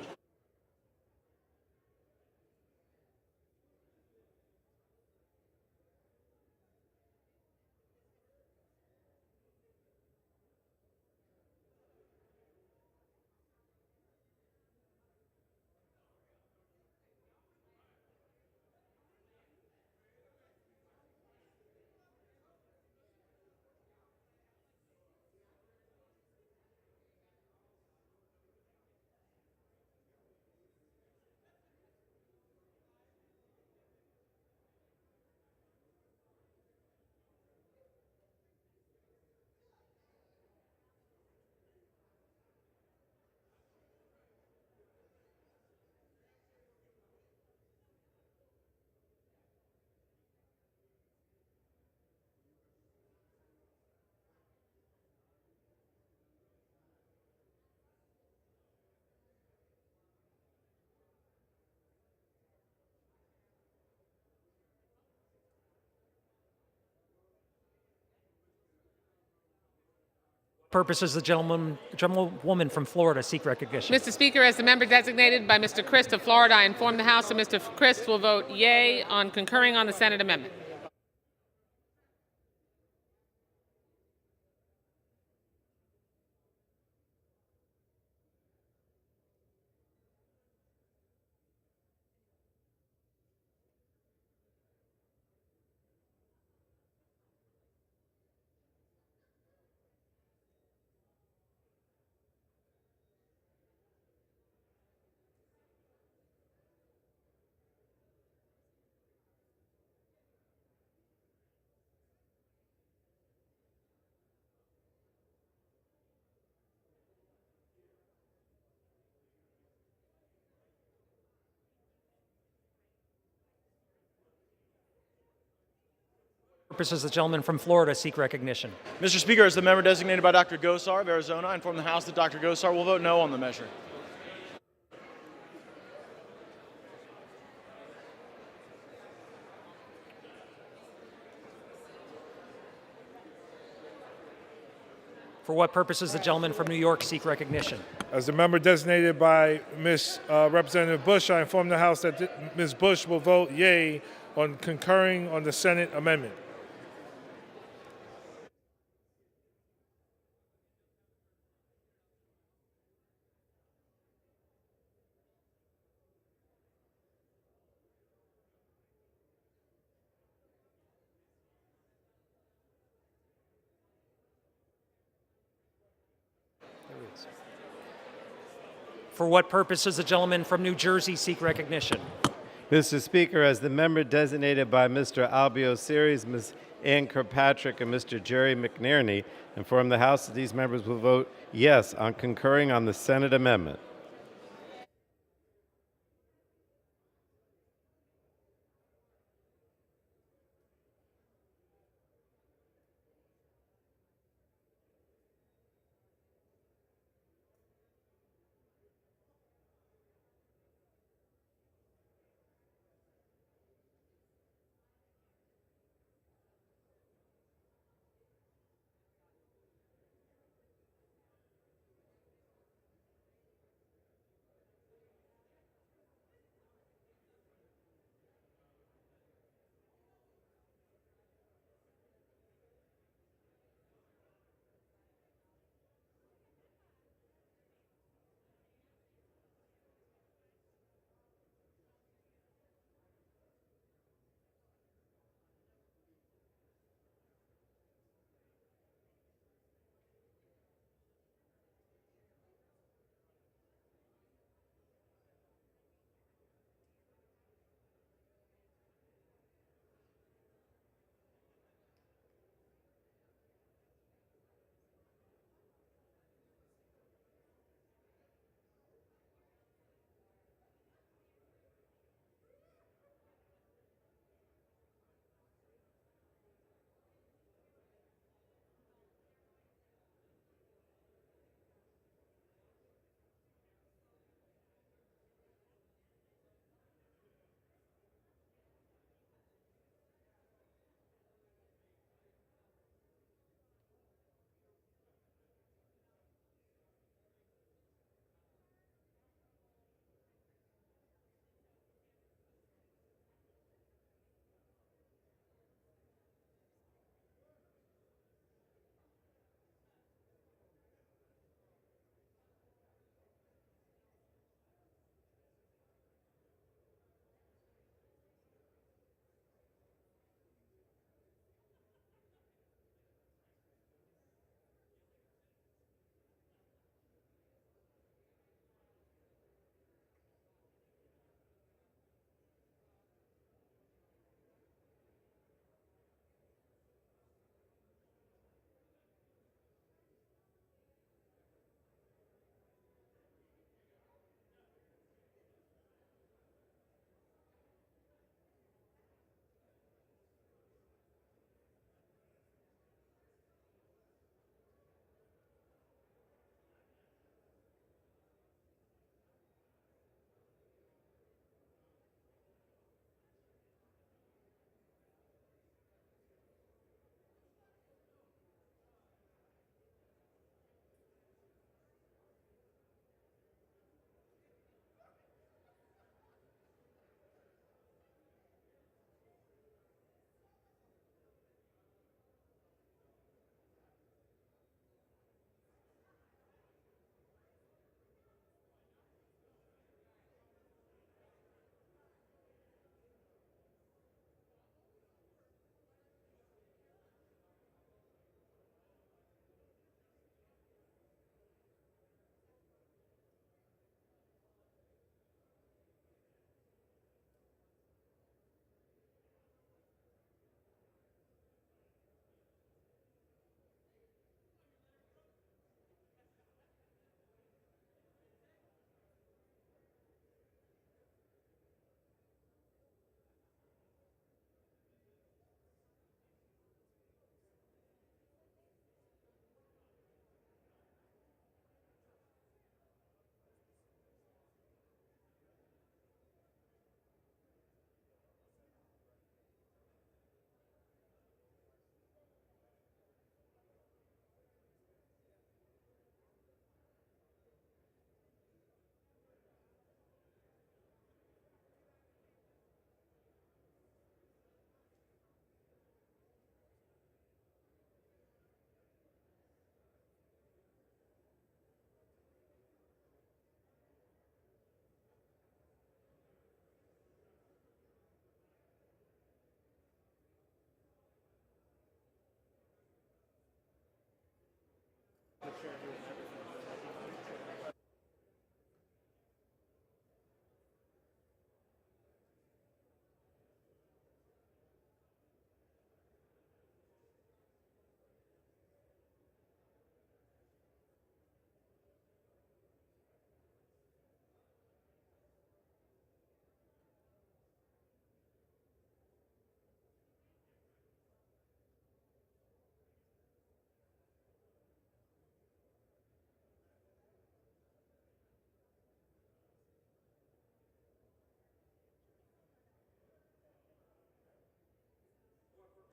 Purposes the gentlewoman from Florida seek recognition. Mr. Speaker, as the member designated by Mr. Christ of Florida, I inform the House that Mr. Christ will vote yea on concurring on the Senate amendment. Purposes the gentleman from Florida seek recognition. Mr. Speaker, as the member designated by Dr. Gosar of Arizona, I inform the House that Dr. Gosar will vote no on the measure. For what purposes the gentleman from New York seek recognition? As the member designated by Ms. Representative Bush, I inform the House that Ms. Bush will vote yea on concurring on the Senate amendment. For what purposes the gentleman from New Jersey seek recognition? Mr. Speaker, as the member designated by Mr. Albio Series, Ms. Ann Kirkpatrick, and Mr. Jerry McNerney, inform the House that these members will vote yes on concurring on the Senate amendment.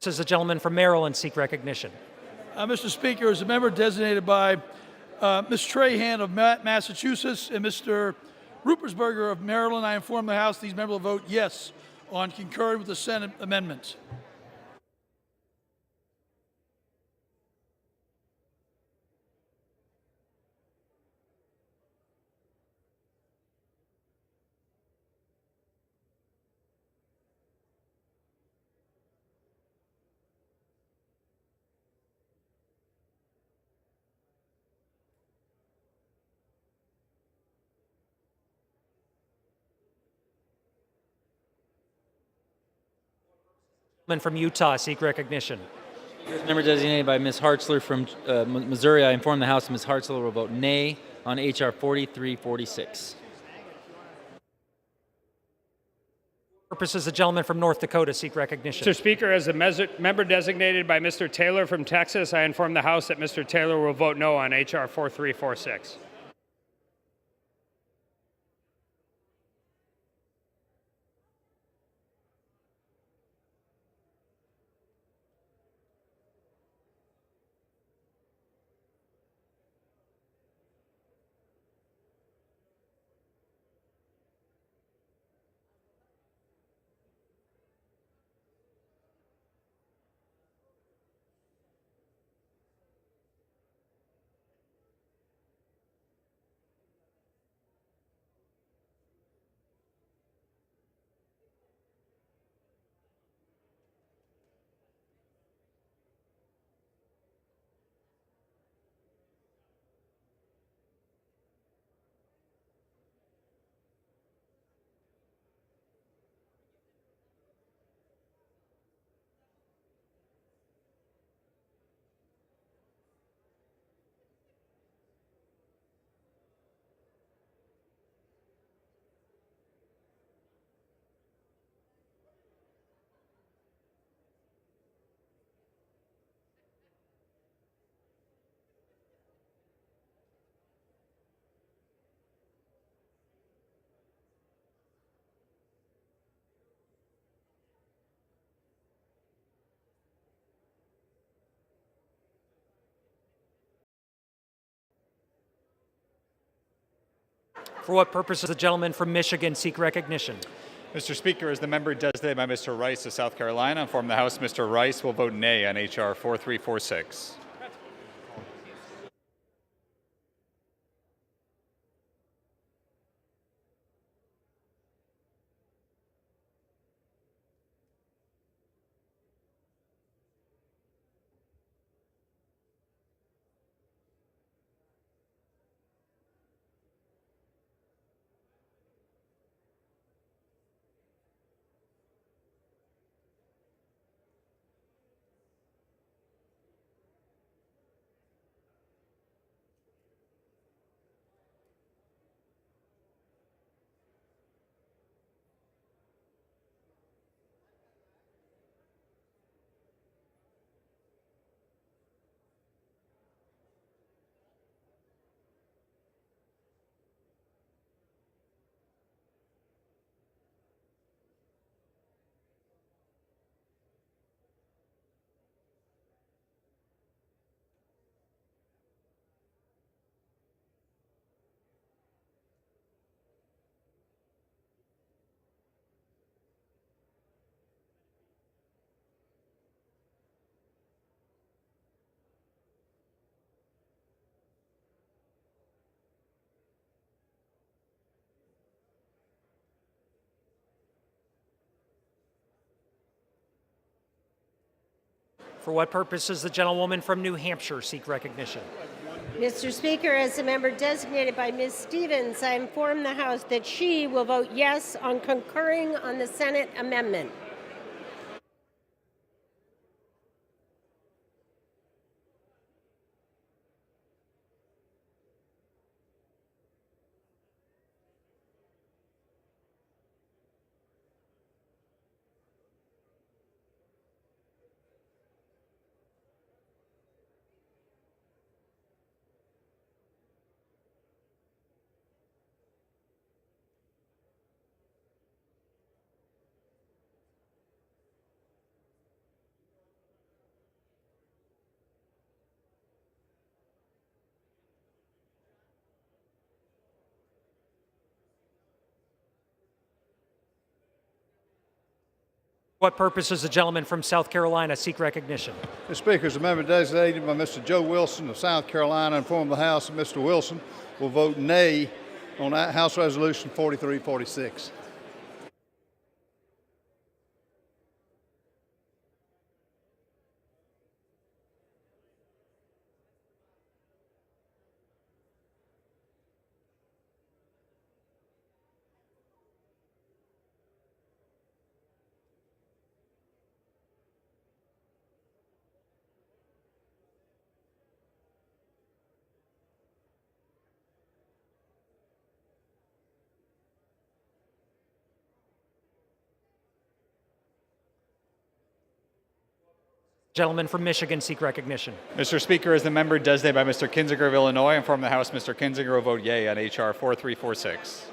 Does the gentleman from Maryland seek recognition? Mr. Speaker, as a member designated by Ms. Trahan of Massachusetts and Mr. Rupersberger of Maryland, I inform the House these members will vote yes on concurring with the Senate amendments. Gentleman from Utah seek recognition. Member designated by Ms. Hartzler from Missouri, I inform the House Ms. Hartzler will vote nay on H.R. 4346. Purposes, the gentleman from North Dakota seek recognition. Mr. Speaker, as a member designated by Mr. Taylor from Texas, I inform the House that Mr. Taylor will vote no on H.R. 4346. For what purpose does the gentleman from Michigan seek recognition? Mr. Speaker, as the member designated by Mr. Rice of South Carolina, I inform the House Mr. Rice will vote nay on H.R. 4346. For what purpose does the gentlewoman from New Hampshire seek recognition? Mr. Speaker, as a member designated by Ms. Stevens, I inform the House that she will vote yes on concurring on the Senate amendment. What purpose does the gentleman from South Carolina seek recognition? Mr. Speaker, as a member designated by Mr. Joe Wilson of South Carolina, inform the House that Mr. Wilson will vote nay on House Resolution 4346. Gentleman from Michigan seek recognition. Mr. Speaker, as the member designated by Mr. Kinzinger of Illinois, inform the House Mr. Kinzinger will vote yea on H.R. 4346.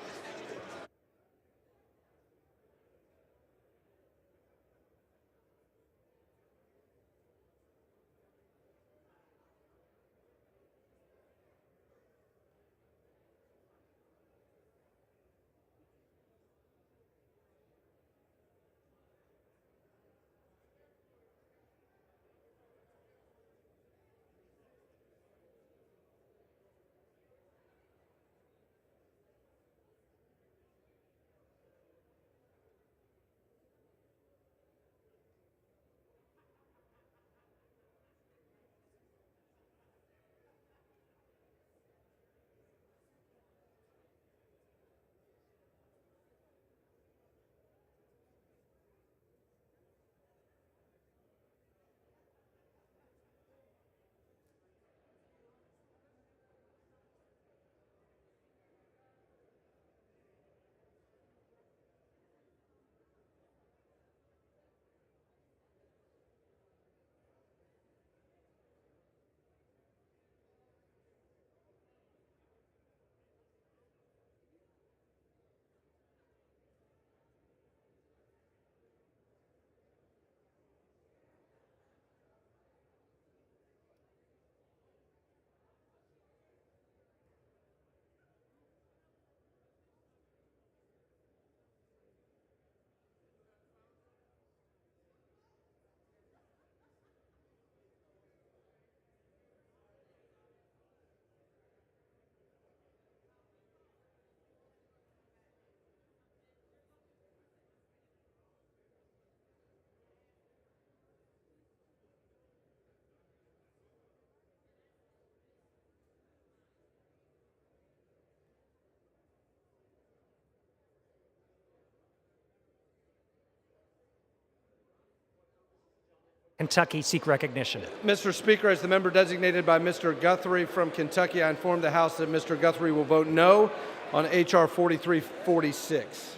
Kentucky seek recognition. Mr. Speaker, as the member designated by Mr. Guthrie from Kentucky, I inform the House that Mr. Guthrie will vote no on H.R. 4346.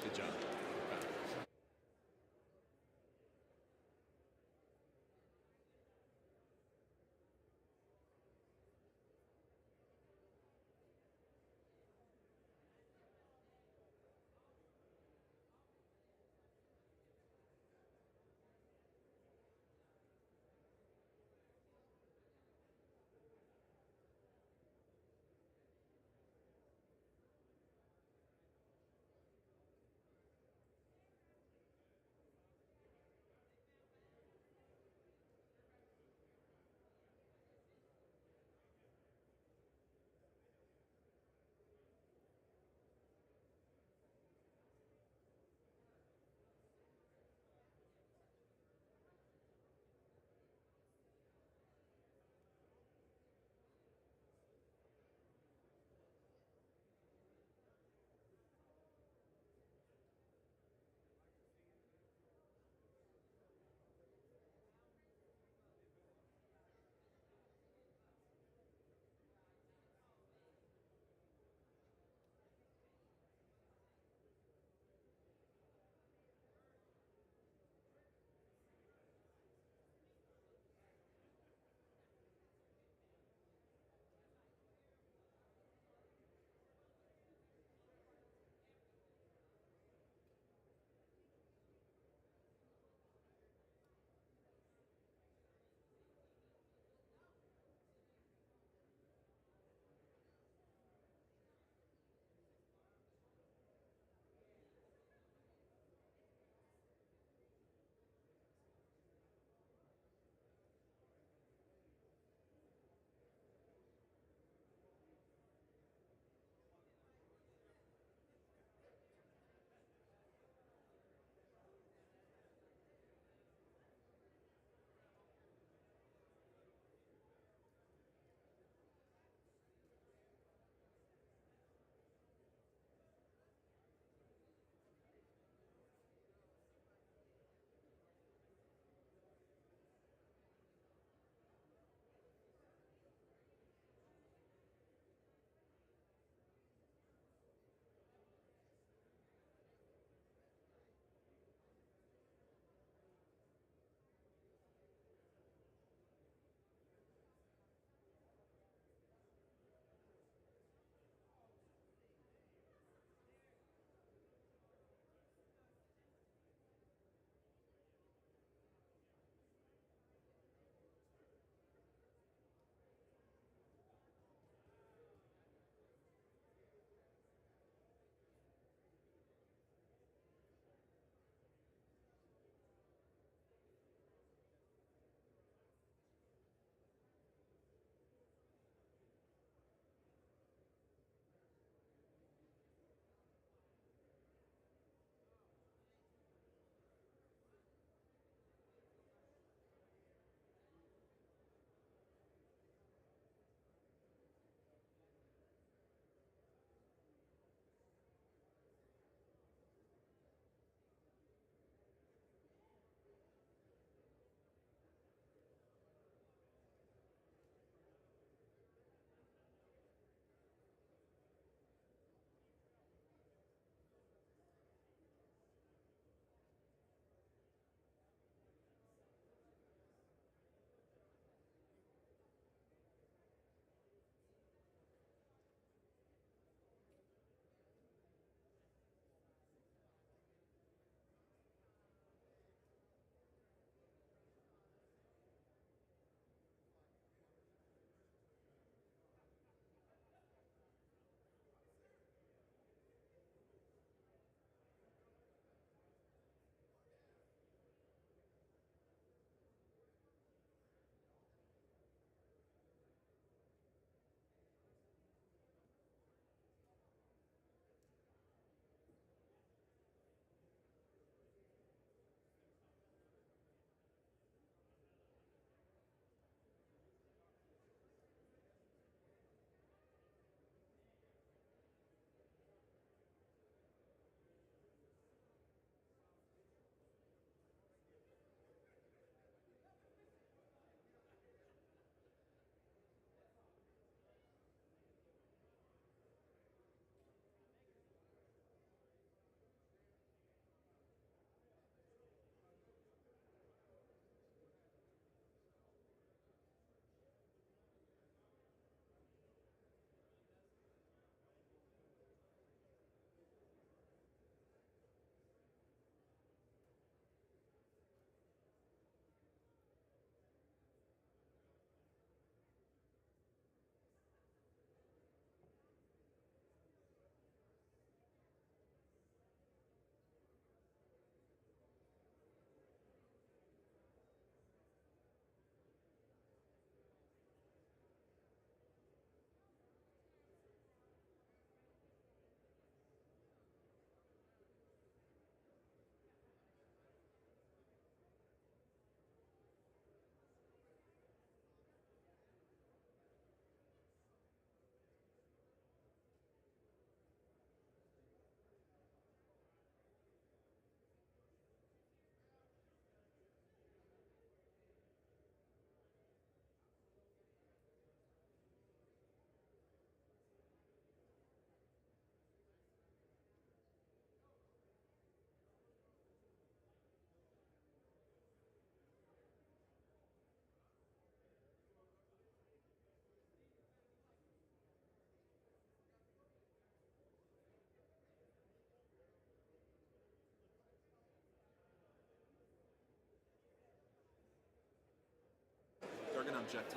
object to.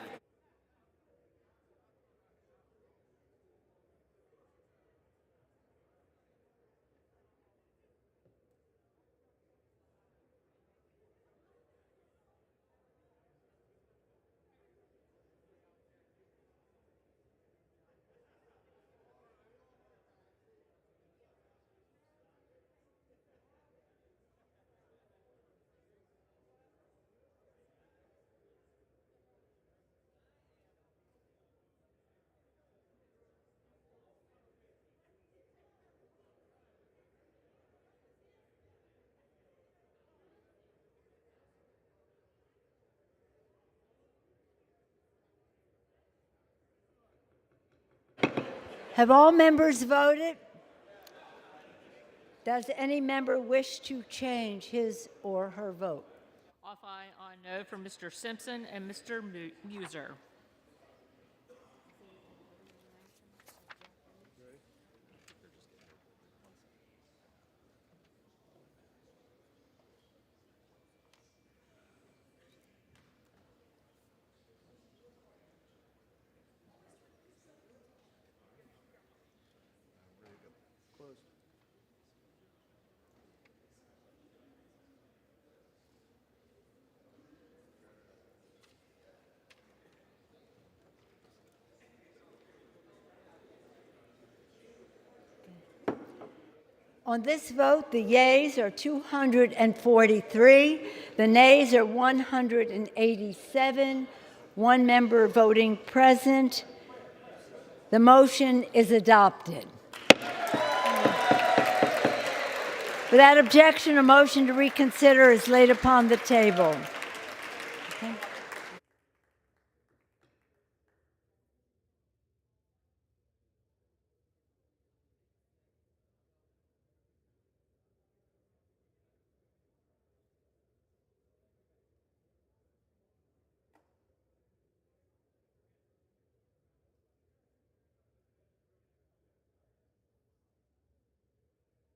Have all members voted? Does any member wish to change his or her vote? Off aye on no for Mr. Simpson and Mr. Muser. On this vote, the yeas are 243, the nays are 187, one member voting present. The motion is adopted. Without objection, a motion to reconsider is laid upon the table. Okay.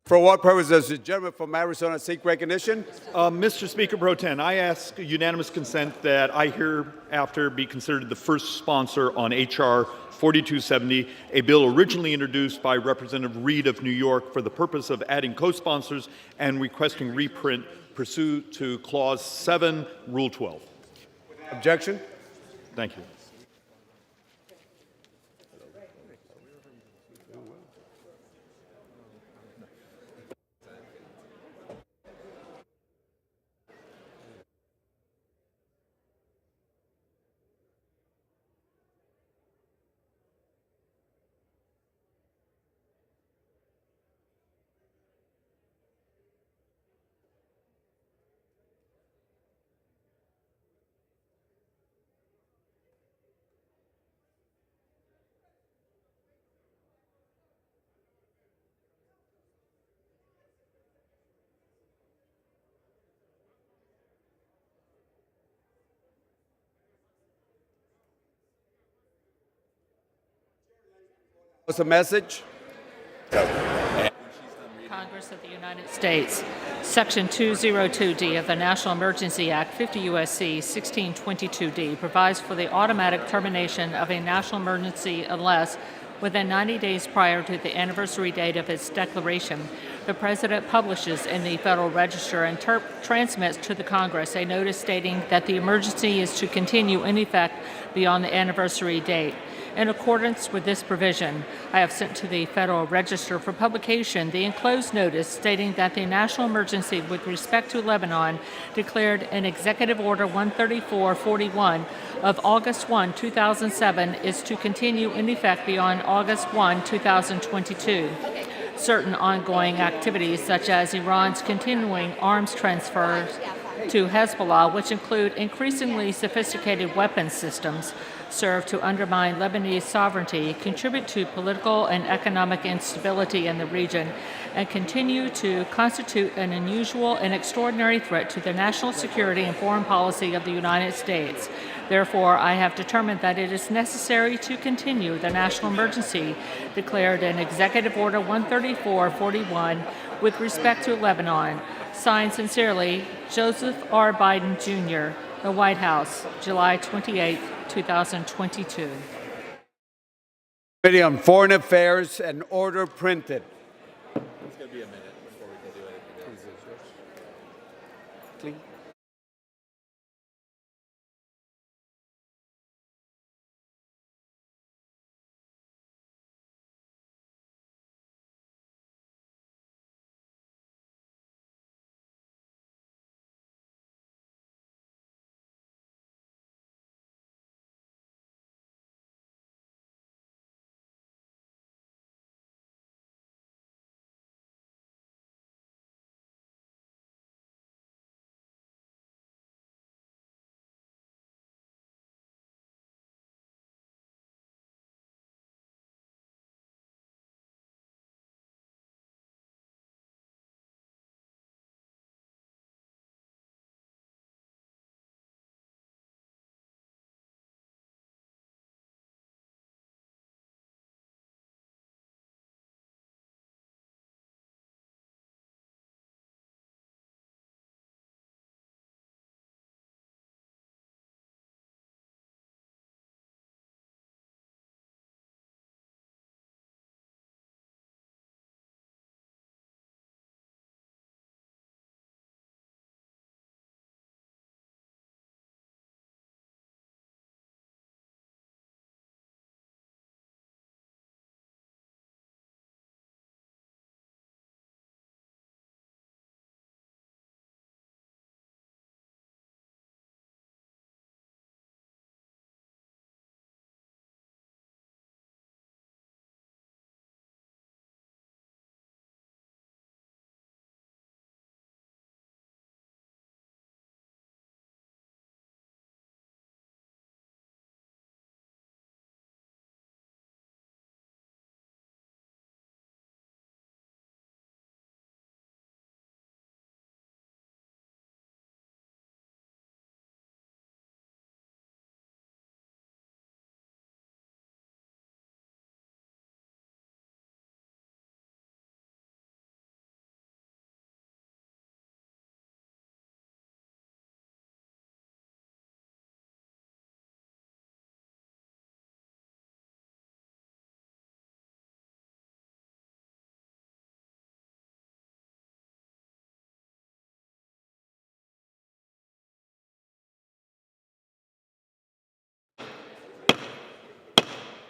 For what purpose does the gentleman from Arizona seek recognition? Mr. Speaker Pro Tem, I ask unanimous consent that I hereafter be considered the first sponsor on H.R. 4270, a bill originally introduced by Representative Reed of New York for the purpose of adding co-sponsors and requesting reprint pursuant to Clause 7, Rule 12. Objection? Thank you. What's the message? Congress of the United States. Section 202D of the National Emergency Act, 50 U.S.C. 1622D, provides for the automatic termination of a national emergency unless, within 90 days prior to the anniversary date of its declaration, the President publishes in the Federal Register and transmits to the Congress a notice stating that the emergency is to continue in effect beyond the anniversary date. In accordance with this provision, I have sent to the Federal Register for publication the enclosed notice stating that the national emergency with respect to Lebanon declared in Executive Order 13441 of August 1, 2007 is to continue in effect beyond August 1, 2022. Certain ongoing activities, such as Iran's continuing arms transfers to Hezbollah, which include increasingly sophisticated weapons systems, serve to undermine Lebanese sovereignty, contribute to political and economic instability in the region, and continue to constitute an unusual and extraordinary threat to the national security and foreign policy of the United States. Therefore, I have determined that it is necessary to continue the national emergency declared in Executive Order 13441 with respect to Lebanon. Signed sincerely, Joseph R. Biden, Jr., The White House, July 28, 2022. Committee on Foreign Affairs, an order printed. It's going to be a minute before we can do anything else. Clean.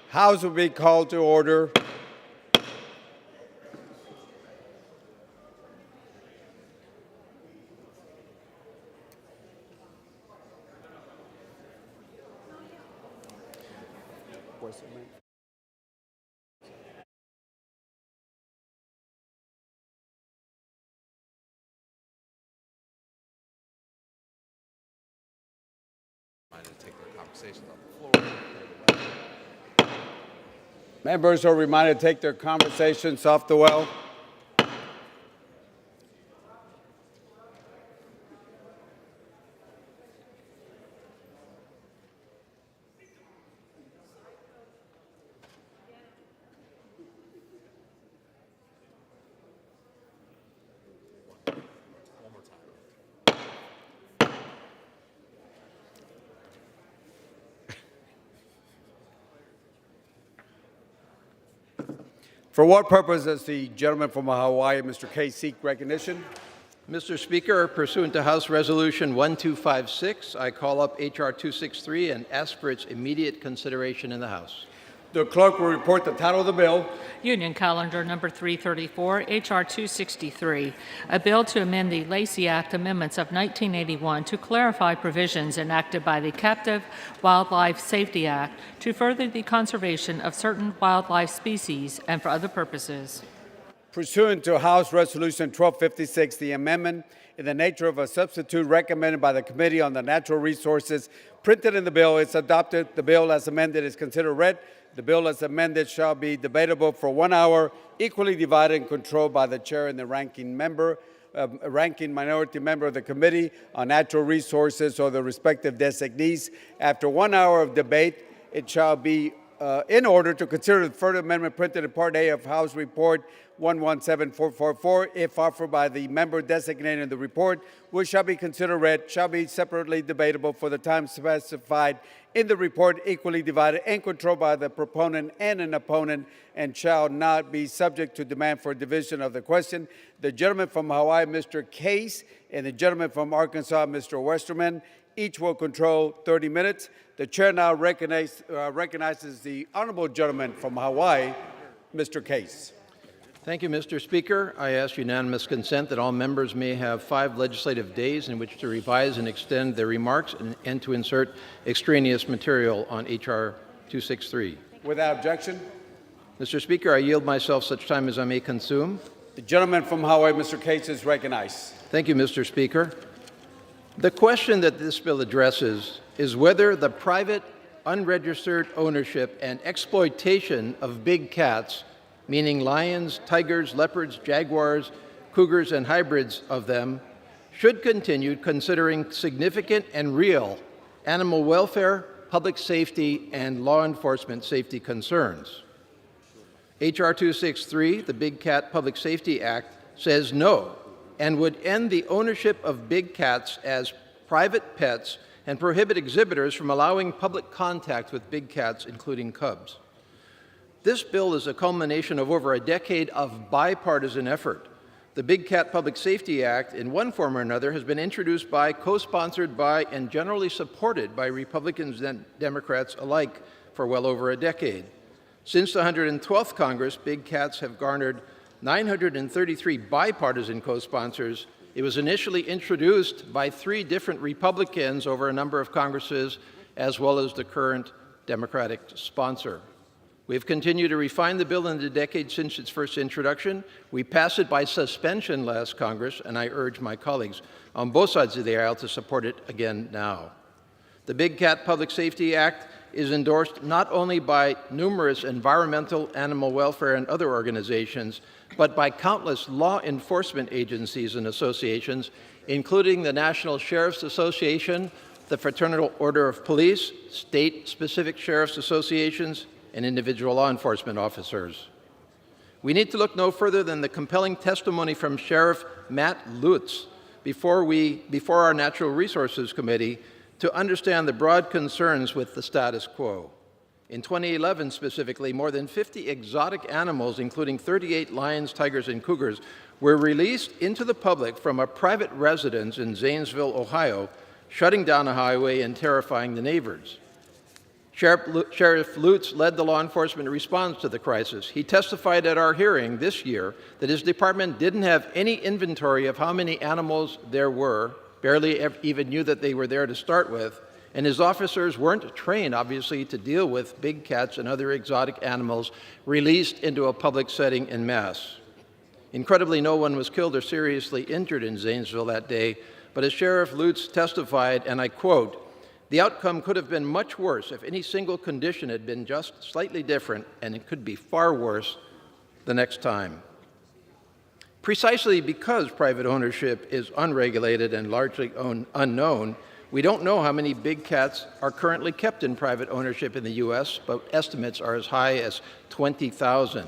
House will be called to order. Members are reminded to take their conversations off the well. For what purpose does the gentleman from Hawaii, Mr. K, seek recognition? Mr. Speaker, pursuant to House Resolution 1256, I call up H.R. 263 and ask for its immediate consideration in the House. The clerk will report the title of the bill. Union Calendar Number 334, H.R. 263, a bill to amend the Lacey Act amendments of 1981 to clarify provisions enacted by the Captive Wildlife Safety Act to further the conservation of certain wildlife species and for other purposes. Pursuant to House Resolution 1256, the amendment in the nature of a substitute recommended by the Committee on the Natural Resources printed in the bill is adopted. The bill as amended is considered read. The bill as amended shall be debatable for 1 hour, equally divided and controlled by the chair and the ranking minority member of the Committee on Natural Resources or the respective designees. After 1 hour of debate, it shall be in order to consider the further amendment printed in Part A of House Report 117444, if offered by the member designated in the report, which shall be considered read, shall be separately debatable for the time specified in the report, equally divided and controlled by the proponent and an opponent, and shall not be subject to demand for division of the question. The gentleman from Hawaii, Mr. Case, and the gentleman from Arkansas, Mr. Westerman, each will control 30 minutes. The chair now recognizes the honorable gentleman from Hawaii, Mr. Case. Thank you, Mr. Speaker. I ask unanimous consent that all members may have 5 legislative days in which to revise and extend their remarks and to insert extraneous material on H.R. 263. Without objection. Mr. Speaker, I yield myself such time as I may consume. The gentleman from Hawaii, Mr. Case, is recognized. Thank you, Mr. Speaker. The question that this bill addresses is whether the private, unregistered ownership and exploitation of big cats, meaning lions, tigers, leopards, jaguars, cougars, and hybrids of them, should continue considering significant and real animal welfare, public safety, and law enforcement safety concerns. H.R. 263, the Big Cat Public Safety Act, says no and would end the ownership of big cats as private pets and prohibit exhibitors from allowing public contact with big cats, including cubs. This bill is a culmination of over a decade of bipartisan effort. The Big Cat Public Safety Act, in one form or another, has been introduced by, co-sponsored by, and generally supported by Republicans and Democrats alike for well over a decade. Since the 112th Congress, big cats have garnered 933 bipartisan co-sponsors. It was initially introduced by 3 different Republicans over a number of Congresses, as well as the current Democratic sponsor. We have continued to refine the bill in the decade since its first introduction. We passed it by suspension last Congress, and I urge my colleagues on both sides of the aisle to support it again now. The Big Cat Public Safety Act is endorsed not only by numerous environmental, animal welfare, and other organizations, but by countless law enforcement agencies and associations, including the National Sheriff's Association, the Fraternal Order of Police, state-specific sheriff's associations, and individual law enforcement officers. We need to look no further than the compelling testimony from Sheriff Matt Lutz before our Natural Resources Committee to understand the broad concerns with the status quo. In 2011 specifically, more than 50 exotic animals, including 38 lions, tigers, and cougars, were released into the public from a private residence in Zanesville, Ohio, shutting down a highway and terrifying the neighbors. Sheriff Lutz led the law enforcement response to the crisis. He testified at our hearing this year that his department didn't have any inventory of how many animals there were, barely even knew that they were there to start with, and his officers weren't trained, obviously, to deal with big cats and other exotic animals released into a public setting en masse. Incredibly, no one was killed or seriously injured in Zanesville that day, but as Sheriff Lutz testified, and I quote, "The outcome could have been much worse if any single condition had been just slightly different, and it could be far worse the next time." Precisely because private ownership is unregulated and largely unknown, we don't know how many big cats are currently kept in private ownership in the U.S., but estimates are as high as 20,000.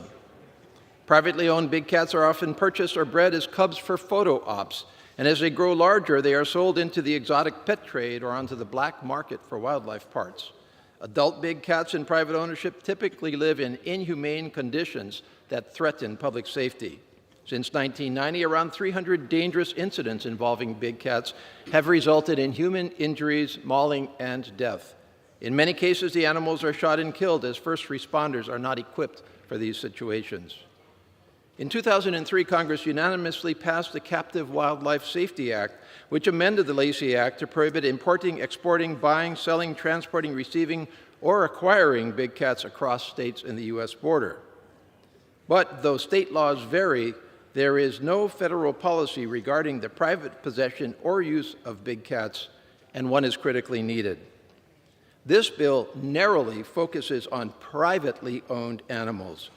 Privately owned big cats are often purchased or bred as cubs for photo ops, and as they grow larger, they are sold into the exotic pet trade or onto the black market for wildlife parts. Adult big cats in private ownership typically live in inhumane conditions that threaten public safety. Since 1990, around 300 dangerous incidents involving big cats have resulted in human injuries, mauling, and death. In many cases, the animals are shot and killed as first responders are not equipped for these situations. In 2003, Congress unanimously passed the Captive Wildlife Safety Act, which amended the Lacey Act to prohibit importing, exporting, buying, selling, transporting, receiving, or acquiring big cats across states in the U.S. border. But though state laws vary, there is no federal policy regarding the private possession or use of big cats, and one is critically needed. This bill narrowly focuses on privately owned animals.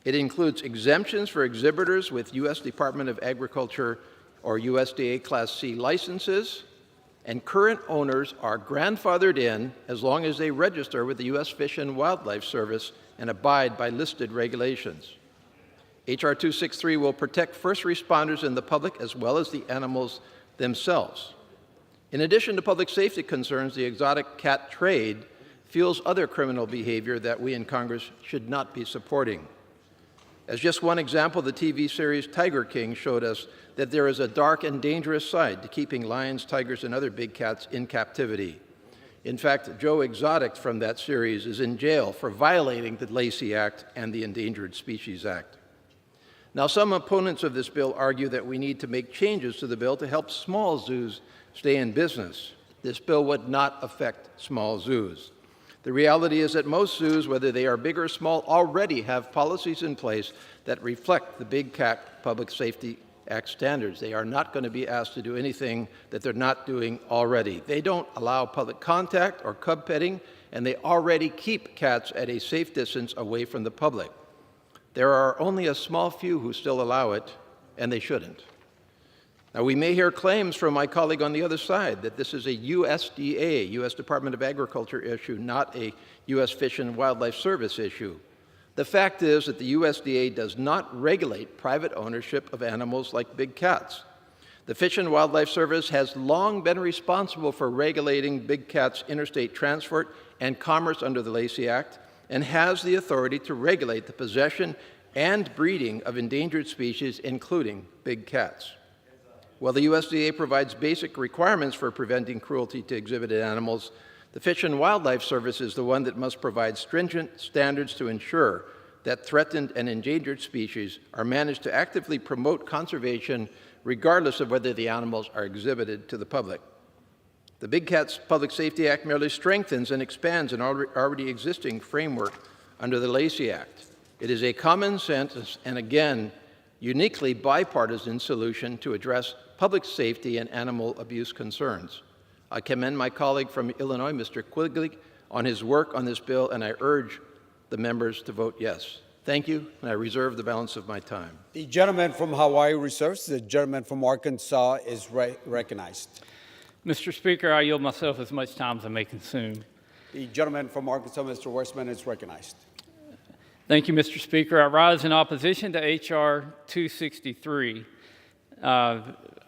It includes exemptions for exhibitors with U.S. Department of Agriculture or USDA Class C licenses, and current owners are grandfathered in as long as they register with the U.S. Fish and Wildlife Service and abide by listed regulations. H.R. 263 will protect first responders and the public as well as the animals themselves. In addition to public safety concerns, the exotic cat trade fuels other criminal behavior that we in Congress should not be supporting. As just one example, the TV series Tiger King showed us that there is a dark and dangerous side to keeping lions, tigers, and other big cats in captivity. In fact, Joe Exotic from that series is in jail for violating the Lacey Act and the Endangered Species Act. Now, some opponents of this bill argue that we need to make changes to the bill to help small zoos stay in business. This bill would not affect small zoos. The reality is that most zoos, whether they are big or small, already have policies in place that reflect the Big Cat Public Safety Act standards. They are not going to be asked to do anything that they're not doing already. They don't allow public contact or cub petting, and they already keep cats at a safe distance away from the public. There are only a small few who still allow it, and they shouldn't. Now, we may hear claims from my colleague on the other side that this is a USDA, U.S. Department of Agriculture issue, not a U.S. Fish and Wildlife Service issue. The fact is that the USDA does not regulate private ownership of animals like big cats. The Fish and Wildlife Service has long been responsible for regulating big cats' interstate transport and commerce under the Lacey Act, and has the authority to regulate the possession and breeding of endangered species, including big cats. While the USDA provides basic requirements for preventing cruelty to exhibited animals, the Fish and Wildlife Service is the one that must provide stringent standards to ensure that threatened and endangered species are managed to actively promote conservation regardless of whether the animals are exhibited to the public. The Big Cats Public Safety Act merely strengthens and expands an already existing framework under the Lacey Act. It is a common sense and, again, uniquely bipartisan solution to address public safety and animal abuse concerns. I commend my colleague from Illinois, Mr. Quigley, on his work on this bill, and I urge the members to vote yes. Thank you, and I reserve the balance of my time. The gentleman from Hawaii reserves. The gentleman from Arkansas is recognized. Mr. Speaker, I yield myself as much time as I may consume. The gentleman from Arkansas, Mr. Westman, is recognized. Thank you, Mr. Speaker. I rise in opposition to H.R. 263.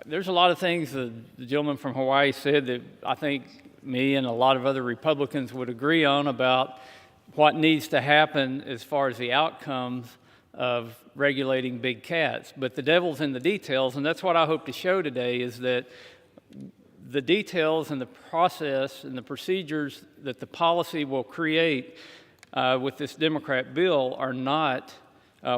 There's a lot of things the gentleman from Hawaii said that I think me and a lot of other Republicans would agree on about what needs to happen as far as the outcomes of regulating big cats. But the devil's in the details, and that's what I hope to show today, is that the details and the process and the procedures that the policy will create with this Democrat bill are not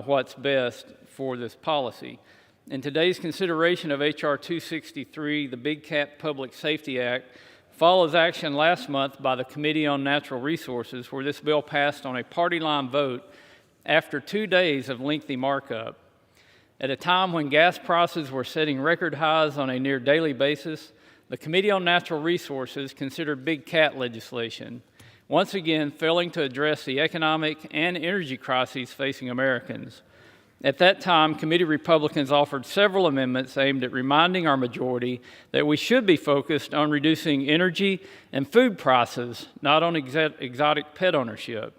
what's best for this policy. In today's consideration of H.R. 263, the Big Cat Public Safety Act, follows action last month by the Committee on Natural Resources, where this bill passed on a party line vote after 2 days of lengthy markup. At a time when gas prices were setting record highs on a near daily basis, the Committee on Natural Resources considered big cat legislation, once again failing to address the economic and energy crises facing Americans. At that time, committee Republicans offered several amendments aimed at reminding our majority that we should be focused on reducing energy and food prices, not on exotic pet ownership.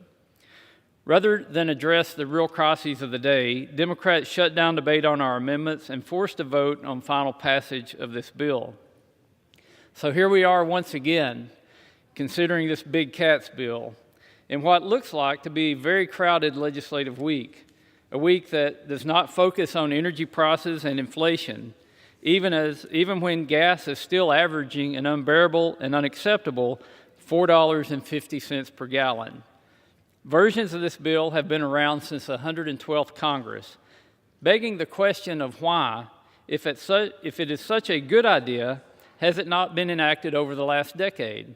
Rather than address the real crises of the day, Democrats shut down debate on our amendments and forced a vote on final passage of this bill. So here we are once again, considering this Big Cats bill in what looks like to be a very crowded legislative week. A week that does not focus on energy prices and inflation, even when gas is still averaging an unbearable and unacceptable $4.50 per gallon. Versions of this bill have been around since the 112th Congress, begging the question of why, if it is such a good idea, has it not been enacted over the last decade?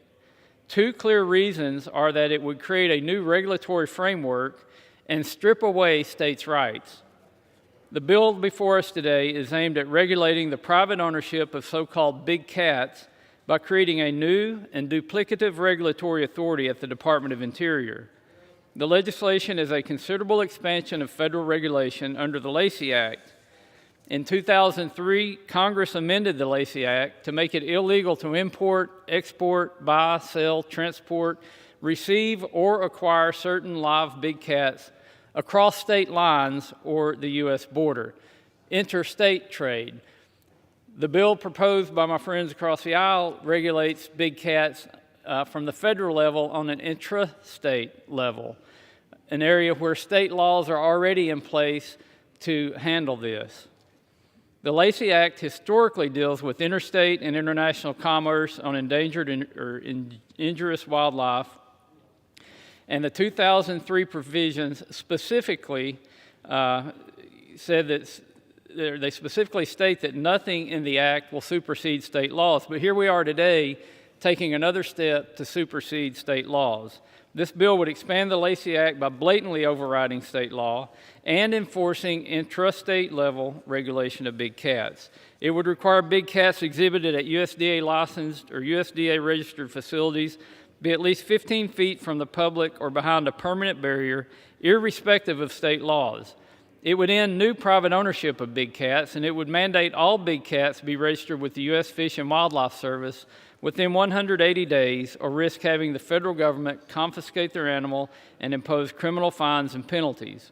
Two clear reasons are that it would create a new regulatory framework and strip away states' rights. The bill before us today is aimed at regulating the private ownership of so-called big cats by creating a new and duplicative regulatory authority at the Department of Interior. The legislation is a considerable expansion of federal regulation under the Lacey Act. In 2003, Congress amended the Lacey Act to make it illegal to import, export, buy, sell, transport, receive, or acquire certain live big cats across state lines or the U.S. border. Interstate trade. The bill proposed by my friends across the aisle regulates big cats from the federal level on an intrastate level, an area where state laws are already in place to handle this. The Lacey Act historically deals with interstate and international commerce on endangered or injurious wildlife, and the 2003 provisions specifically said that they specifically state that nothing in the Act will supersede state laws. But here we are today taking another step to supersede state laws. This bill would expand the Lacey Act by blatantly overriding state law and enforcing intrastate level regulation of big cats. It would require big cats exhibited at USDA licensed or USDA registered facilities be at least 15 feet from the public or behind a permanent barrier, irrespective of state laws. It would end new private ownership of big cats, and it would mandate all big cats be registered with the U.S. Fish and Wildlife Service within 180 days or risk having the federal government confiscate their animal and impose criminal fines and penalties.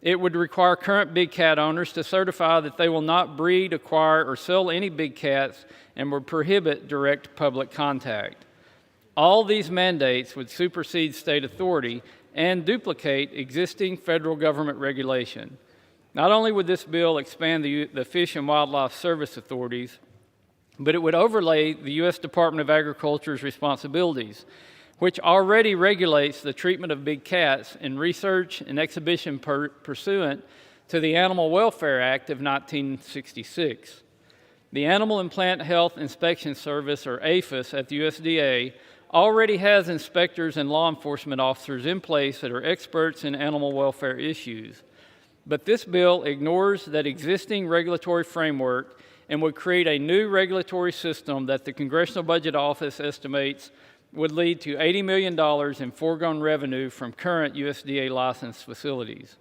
It would require current big cat owners to certify that they will not breed, acquire, or sell any big cats and would prohibit direct public contact. All these mandates would supersede state authority and duplicate existing federal government regulation. Not only would this bill expand the Fish and Wildlife Service authorities, but it would overlay the U.S. Department of Agriculture's responsibilities, which already regulates the treatment of big cats in research and exhibition pursuant to the Animal Welfare Act of 1966. The Animal and Plant Health Inspection Service, or APHIS, at the USDA already has inspectors and law enforcement officers in place that are experts in animal welfare issues. But this bill ignores that existing regulatory framework and would create a new regulatory system that the Congressional Budget Office estimates would lead to $80 million in foregone revenue from current USDA licensed facilities.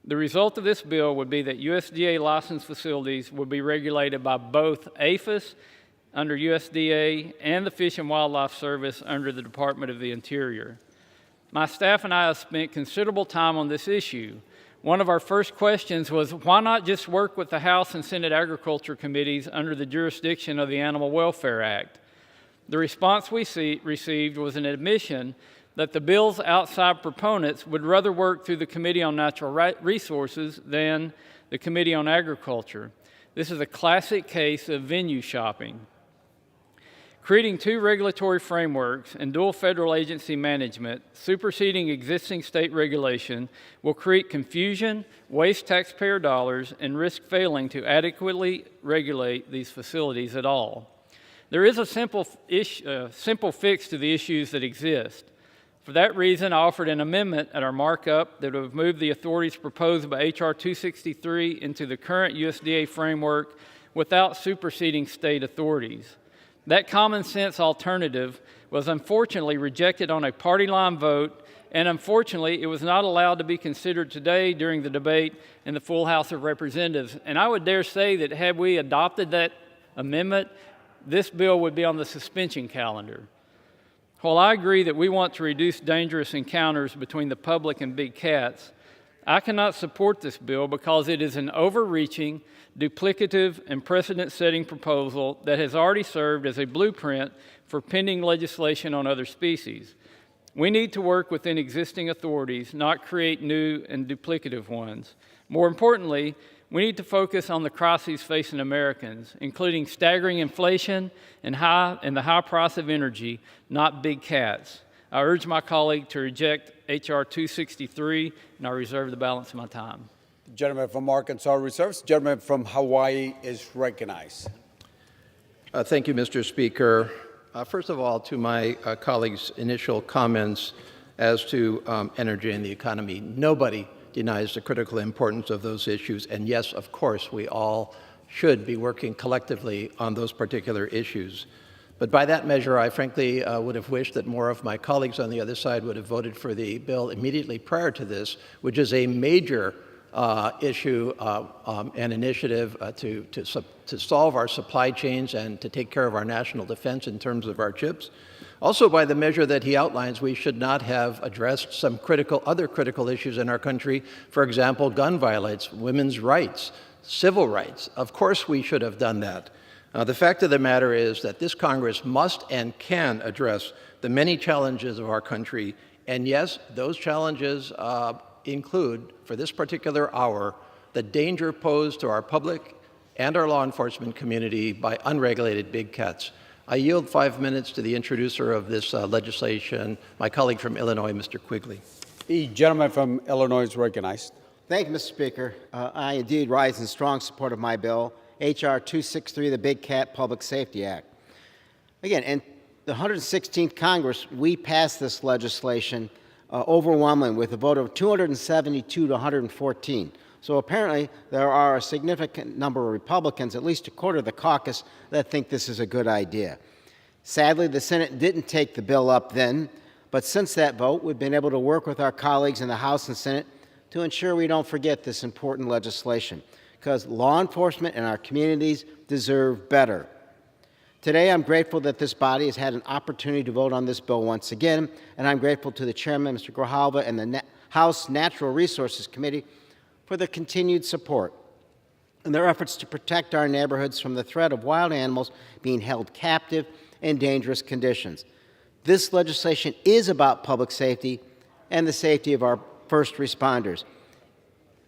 The result of this bill would be that USDA licensed facilities would be regulated by both APHIS under USDA and the Fish and Wildlife Service under the Department of the Interior. My staff and I have spent considerable time on this issue. One of our first questions was, why not just work with the House and Senate Agriculture Committees under the jurisdiction of the Animal Welfare Act? The response we received was an admission that the bill's outside proponents would rather work through the Committee on Natural Resources than the Committee on Agriculture. This is a classic case of venue shopping. Creating two regulatory frameworks and dual federal agency management, superseding existing state regulation, will create confusion, waste taxpayer dollars, and risk failing to adequately regulate these facilities at all. There is a simple fix to the issues that exist. For that reason, I offered an amendment at our markup that would move the authorities proposed by H.R. 263 into the current USDA framework without superseding state authorities. That common sense alternative was unfortunately rejected on a party line vote, and unfortunately it was not allowed to be considered today during the debate in the full House of Representatives. And I would dare say that had we adopted that amendment, this bill would be on the suspension calendar. While I agree that we want to reduce dangerous encounters between the public and big cats, I cannot support this bill because it is an overreaching, duplicative, and precedent-setting proposal that has already served as a blueprint for pending legislation on other species. We need to work within existing authorities, not create new and duplicative ones. More importantly, we need to focus on the crises facing Americans, including staggering inflation and the high price of energy, not big cats. I urge my colleague to reject H.R. 263, and I reserve the balance of my time. The gentleman from Arkansas reserves. The gentleman from Hawaii is recognized. Thank you, Mr. Speaker. First of all, to my colleagues' initial comments as to energy and the economy, nobody denies the critical importance of those issues. And yes, of course, we all should be working collectively on those particular issues. But by that measure, I frankly would have wished that more of my colleagues on the other side would have voted for the bill immediately prior to this, which is a major issue an initiative to solve our supply chains and to take care of our national defense in terms of our chips. Also, by the measure that he outlines, we should not have addressed some other critical issues in our country. For example, gun violence, women's rights, civil rights. Of course we should have done that. The fact of the matter is that this Congress must and can address the many challenges of our country. And yes, those challenges include, for this particular hour, the danger posed to our public and our law enforcement community by unregulated big cats. I yield 5 minutes to the introducer of this legislation, my colleague from Illinois, Mr. Quigley. The gentleman from Illinois is recognized. Thank you, Mr. Speaker. I indeed rise in strong support of my bill, H.R. 263, the Big Cat Public Safety Act. Again, in the 116th Congress, we passed this legislation overwhelmingly with a vote of 272 to 114. So apparently there are a significant number of Republicans, at least a quarter of the caucus, that think this is a good idea. Sadly, the Senate didn't take the bill up then, but since that vote, we've been able to work with our colleagues in the House and Senate to ensure we don't forget this important legislation, because law enforcement and our communities deserve better. Today, I'm grateful that this body has had an opportunity to vote on this bill once again, and I'm grateful to the Chairman, Mr. Grijalva, and the House Natural Resources Committee for the continued support in their efforts to protect our neighborhoods from the threat of wild animals being held captive in dangerous conditions. This legislation is about public safety and the safety of our first responders.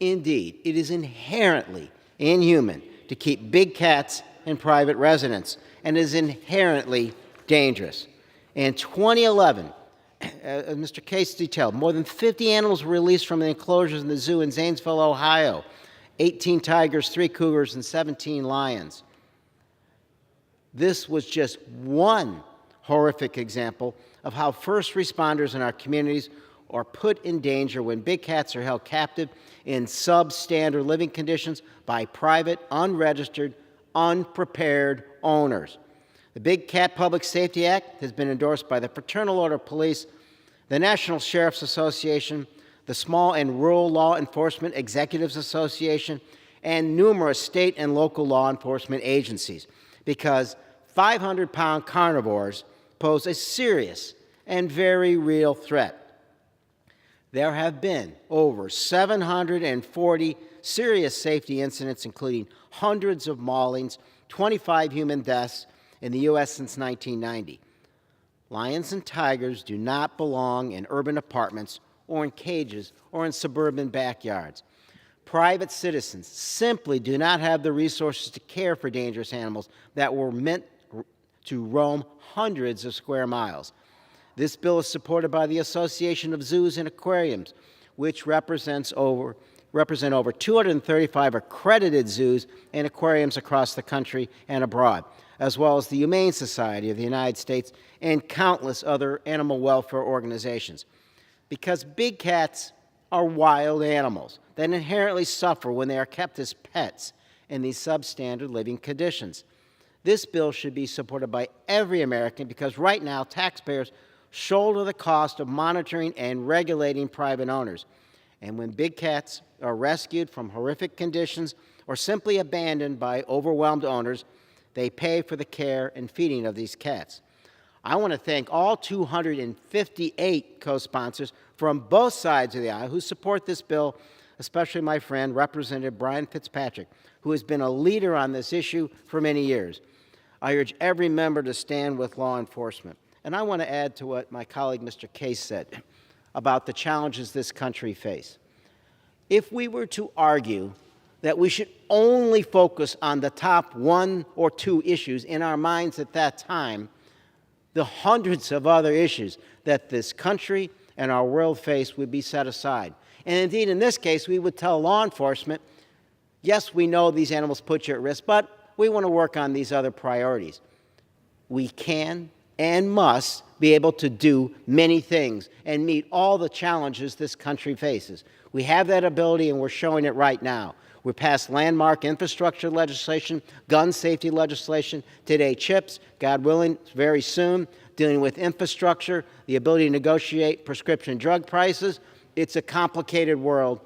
Indeed, it is inherently inhuman to keep big cats in private residence, and is inherently dangerous. In 2011, as Mr. Case detailed, more than 50 animals were released from the enclosures in the zoo in Zanesville, Ohio, 18 tigers, 3 cougars, and 17 lions. This was just one horrific example of how first responders in our communities are put in danger when big cats are held captive in substandard living conditions by private, unregistered, unprepared owners. The Big Cat Public Safety Act has been endorsed by the Fraternal Order of Police, the National Sheriff's Association, the Small and Rural Law Enforcement Executives Association, and numerous state and local law enforcement agencies, because 500-pound carnivores pose a serious and very real threat. There have been over 740 serious safety incidents, including hundreds of maulings, 25 human deaths in the U.S. since 1990. Lions and tigers do not belong in urban apartments or in cages or in suburban backyards. Private citizens simply do not have the resources to care for dangerous animals that were meant to roam hundreds of square miles. This bill is supported by the Association of Zoos and Aquariums, which represent over 235 accredited zoos and aquariums across the country and abroad, as well as the Humane Society of the United States and countless other animal welfare organizations. Because big cats are wild animals that inherently suffer when they are kept as pets in these substandard living conditions. This bill should be supported by every American because right now taxpayers shoulder the cost of monitoring and regulating private owners. And when big cats are rescued from horrific conditions or simply abandoned by overwhelmed owners, they pay for the care and feeding of these cats. I want to thank all 258 co-sponsors from both sides of the aisle who support this bill, especially my friend, Representative Brian Fitzpatrick, who has been a leader on this issue for many years. I urge every member to stand with law enforcement. And I want to add to what my colleague, Mr. Case, said about the challenges this country faces. If we were to argue that we should only focus on the top 1 or 2 issues in our minds at that time, the hundreds of other issues that this country and our world face would be set aside. And indeed, in this case, we would tell law enforcement, yes, we know these animals put you at risk, but we want to work on these other priorities. We can and must be able to do many things and meet all the challenges this country faces. We have that ability, and we're showing it right now. We passed landmark infrastructure legislation, gun safety legislation, today CHIPS, God willing, very soon, dealing with infrastructure, the ability to negotiate prescription drug prices. It's a complicated world.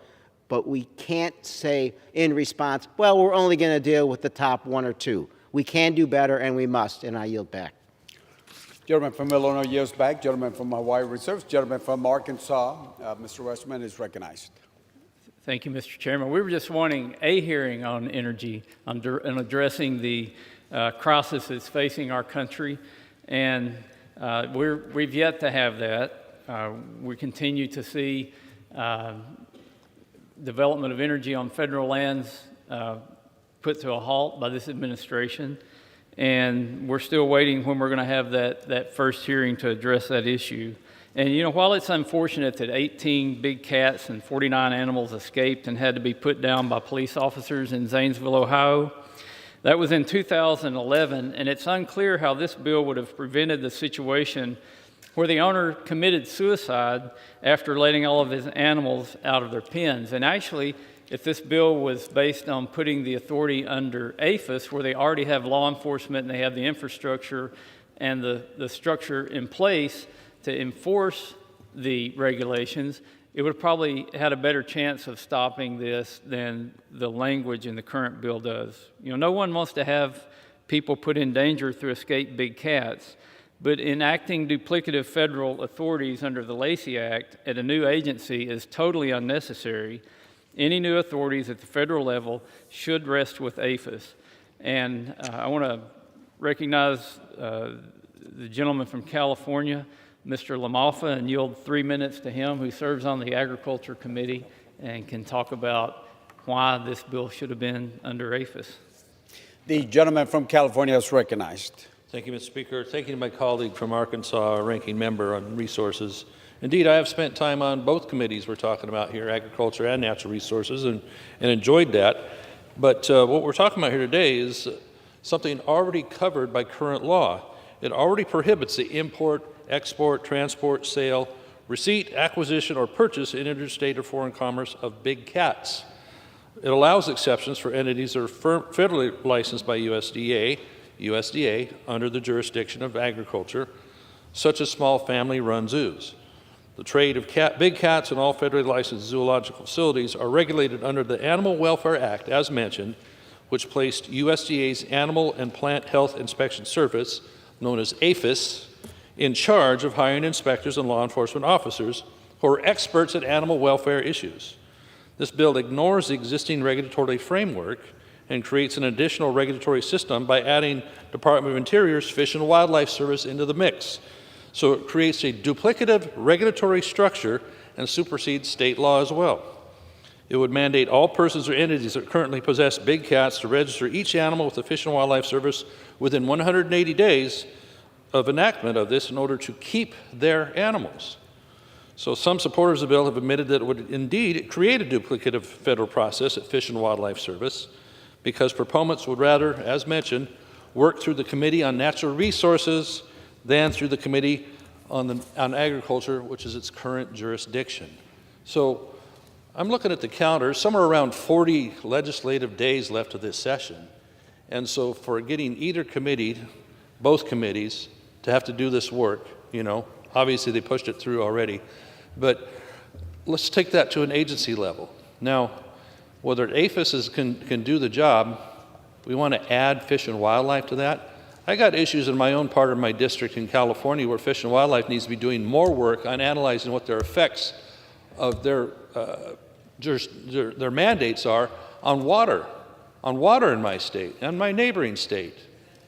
but we can't say in response, well, we're only going to deal with the top one or two. We can do better, and we must, and I yield back. Gentleman from Illinois yields back. Gentleman from Hawaii reserves. Gentleman from Arkansas, Mr. Westman is recognized. Thank you, Mr. Chairman. We were just wanting a hearing on energy and addressing the crisis that's facing our country, and we've yet to have that. We continue to see development of energy on federal lands put to a halt by this administration, and we're still waiting when we're going to have that first hearing to address that issue. And, you know, while it's unfortunate that 18 big cats and 49 animals escaped and had to be put down by police officers in Zanesville, Ohio, that was in 2011, and it's unclear how this bill would have prevented the situation where the owner committed suicide after letting all of his animals out of their pens. And actually, if this bill was based on putting the authority under APHIS, where they already have law enforcement and they have the infrastructure and the structure in place to enforce the regulations, it would have probably had a better chance of stopping this than the language in the current bill does. You know, no one wants to have people put in danger through escaped big cats, but enacting duplicative federal authorities under the Lacey Act at a new agency is totally unnecessary. Any new authorities at the federal level should rest with APHIS. And I want to recognize the gentleman from California, Mr. LaMalfa, and yield 3 minutes to him, who serves on the Agriculture Committee and can talk about why this bill should have been under APHIS. The gentleman from California is recognized. Thank you, Mr. Speaker. Thank you to my colleague from Arkansas, ranking member on resources. Indeed, I have spent time on both committees we're talking about here, agriculture and natural resources, and enjoyed that. But what we're talking about here today is something already covered by current law. It already prohibits the import, export, transport, sale, receipt, acquisition, or purchase in interstate or foreign commerce of big cats. It allows exceptions for entities that are federally licensed by USDA under the jurisdiction of agriculture, such as small family-run zoos. The trade of big cats and all federally licensed zoological facilities are regulated under the Animal Welfare Act, as mentioned, which placed USDA's Animal and Plant Health Inspection Service, known as APHIS, in charge of hiring inspectors and law enforcement officers who are experts at animal welfare issues. This bill ignores the existing regulatory framework and creates an additional regulatory system by adding Department of Interior's Fish and Wildlife Service into the mix. So it creates a duplicative regulatory structure and supersedes state law as well. It would mandate all persons or entities that currently possess big cats to register each animal with the Fish and Wildlife Service within 180 days of enactment of this in order to keep their animals. So some supporters of the bill have admitted that it would indeed create a duplicative federal process at Fish and Wildlife Service, because proponents would rather, as mentioned, work through the Committee on Natural Resources than through the Committee on Agriculture, which is its current jurisdiction. So I'm looking at the calendar, somewhere around 40 legislative days left of this session. And so for getting either committee, both committees, to have to do this work, you know, obviously they pushed it through already, but let's take that to an agency level. Now, whether APHIS can do the job, we want to add Fish and Wildlife to that. I got issues in my own part of my district in California where Fish and Wildlife needs to be doing more work on analyzing what their effects of their mandates are on water in my state and my neighboring state.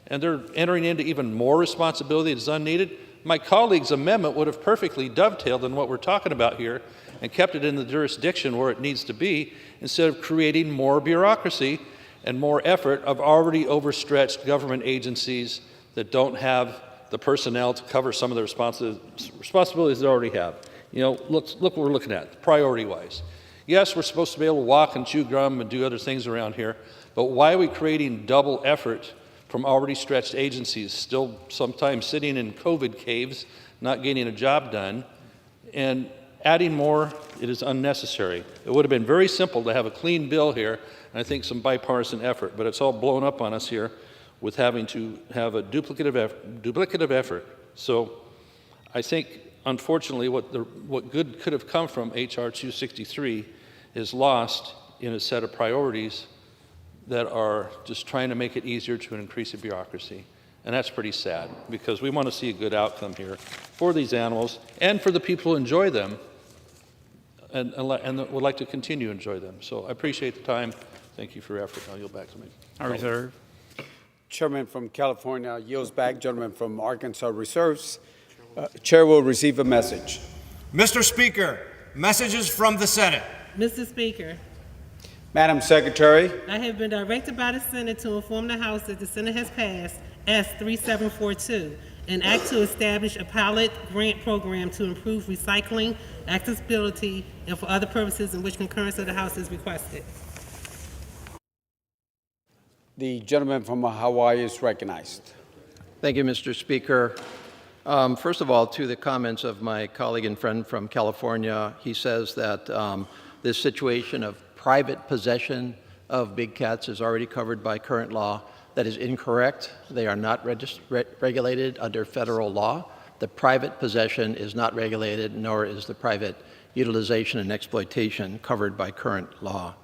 And they're entering into even more responsibility that's unneeded. My colleague's amendment would have perfectly dovetailed in what we're talking about here and kept it in the jurisdiction where it needs to be, instead of creating more bureaucracy and more effort of already overstretched government agencies that don't have the personnel to cover some of the responsibilities they already have. You know, look what we're looking at, priority-wise. Yes, we're supposed to be able to walk and chew gum and do other things around here, but why are we creating double effort from already stretched agencies, still sometimes sitting in COVID caves, not getting a job done, and adding more? It is unnecessary. It would have been very simple to have a clean bill here, and I think some bipartisan effort, but it's all blown up on us here with having to have a duplicative effort. So I think, unfortunately, what good could have come from H.R. 263 is lost in a set of priorities that are just trying to make it easier to increase the bureaucracy. And that's pretty sad, because we want to see a good outcome here for these animals and for the people who enjoy them and would like to continue to enjoy them. So I appreciate the time. Thank you for your effort. I'll yield back to me. I reserve. Chairman from California yields back. Gentleman from Arkansas reserves. Chair will receive a message. Mr. Speaker, messages from the Senate. Mr. Speaker, Madam Secretary. I have been directed by the Senate to inform the House that the Senate has passed S3742, an act to establish a pilot grant program to improve recycling, accessibility, and for other purposes in which concurrence of the House is requested. The gentleman from Hawaii is recognized. Thank you, Mr. Speaker. First of all, to the comments of my colleague and friend from California, he says that this situation of private possession of big cats is already covered by current law. That is incorrect. They are not regulated under federal law. The private possession is not regulated, nor is the private utilization and exploitation covered by current law.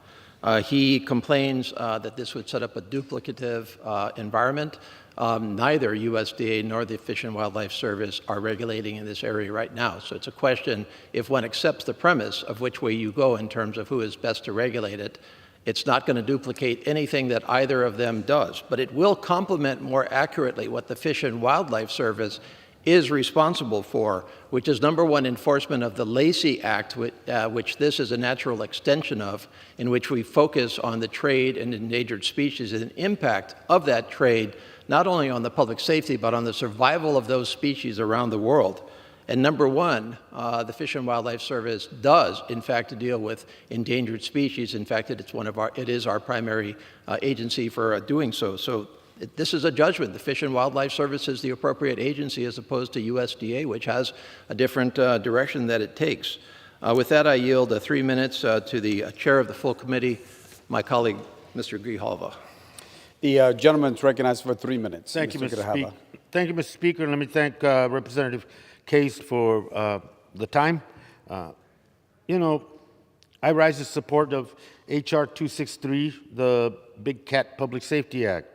He complains that this would set up a duplicative environment. Neither USDA nor the Fish and Wildlife Service are regulating in this area right now. So it's a question, if one accepts the premise of which way you go in terms of who is best to regulate it, it's not going to duplicate anything that either of them does. But it will complement more accurately what the Fish and Wildlife Service is responsible for, which is number one, enforcement of the Lacey Act, which this is a natural extension of, in which we focus on the trade in endangered species and the impact of that trade, not only on the public safety, but on the survival of those species around the world. And number one, the Fish and Wildlife Service does, in fact, deal with endangered species. In fact, it is our primary agency for doing so. So this is a judgment. The Fish and Wildlife Service is the appropriate agency as opposed to USDA, which has a different direction that it takes. With that, I yield 3 minutes to the chair of the full committee, my colleague, Mr. Grijalva. The gentleman is recognized for 3 minutes. Thank you, Mr. Speaker. Thank you, Mr. Speaker. Let me thank Representative Case for the time. You know, I rise in support of H.R. 263, the Big Cat Public Safety Act.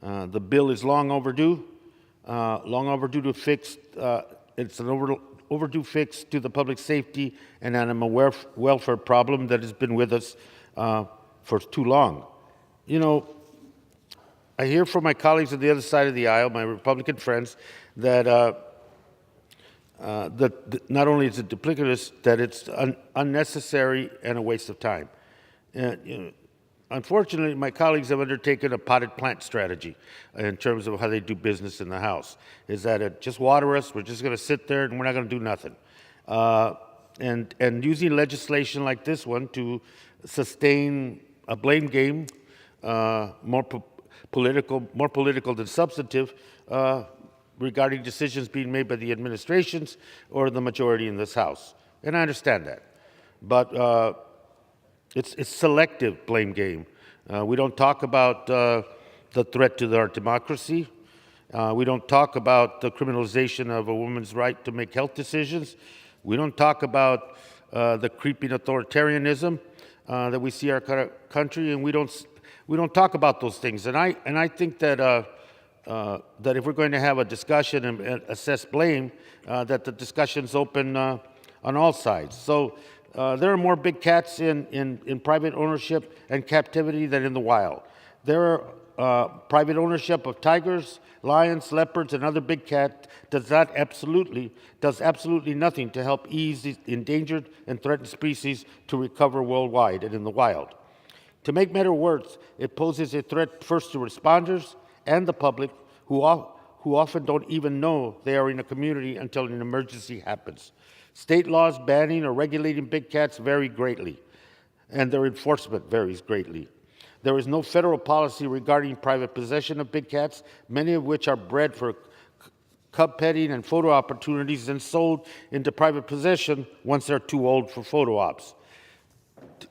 The bill is long overdue to fix. It's an overdue fix to the public safety and animal welfare problem that has been with us for too long. You know, I hear from my colleagues on the other side of the aisle, my Republican friends, that that not only is it duplicitous, that it's unnecessary and a waste of time. You know, unfortunately, my colleagues have undertaken a potted plant strategy in terms of how they do business in the House. Is that just water us, we're just going to sit there and we're not going to do nothing. And using legislation like this one to sustain a blame game, more political than substantive, regarding decisions being made by the administrations or the majority in this House. And I understand that. But it's selective blame game. We don't talk about the threat to our democracy. We don't talk about the criminalization of a woman's right to make health decisions. We don't talk about the creeping authoritarianism that we see in our country, and we don't talk about those things. And I think that that if we're going to have a discussion and assess blame, that the discussion's open on all sides. So there are more big cats in private ownership and captivity than in the wild. There are private ownership of tigers, lions, leopards, and other big cats does absolutely nothing to help ease these endangered and threatened species to recover worldwide and in the wild. To make matters worse, it poses a threat first to responders and the public, who often don't even know they are in a community until an emergency happens. State laws banning or regulating big cats vary greatly, and their enforcement varies greatly. There is no federal policy regarding private possession of big cats, many of which are bred for cub petting and photo opportunities and sold into private possession once they're too old for photo ops.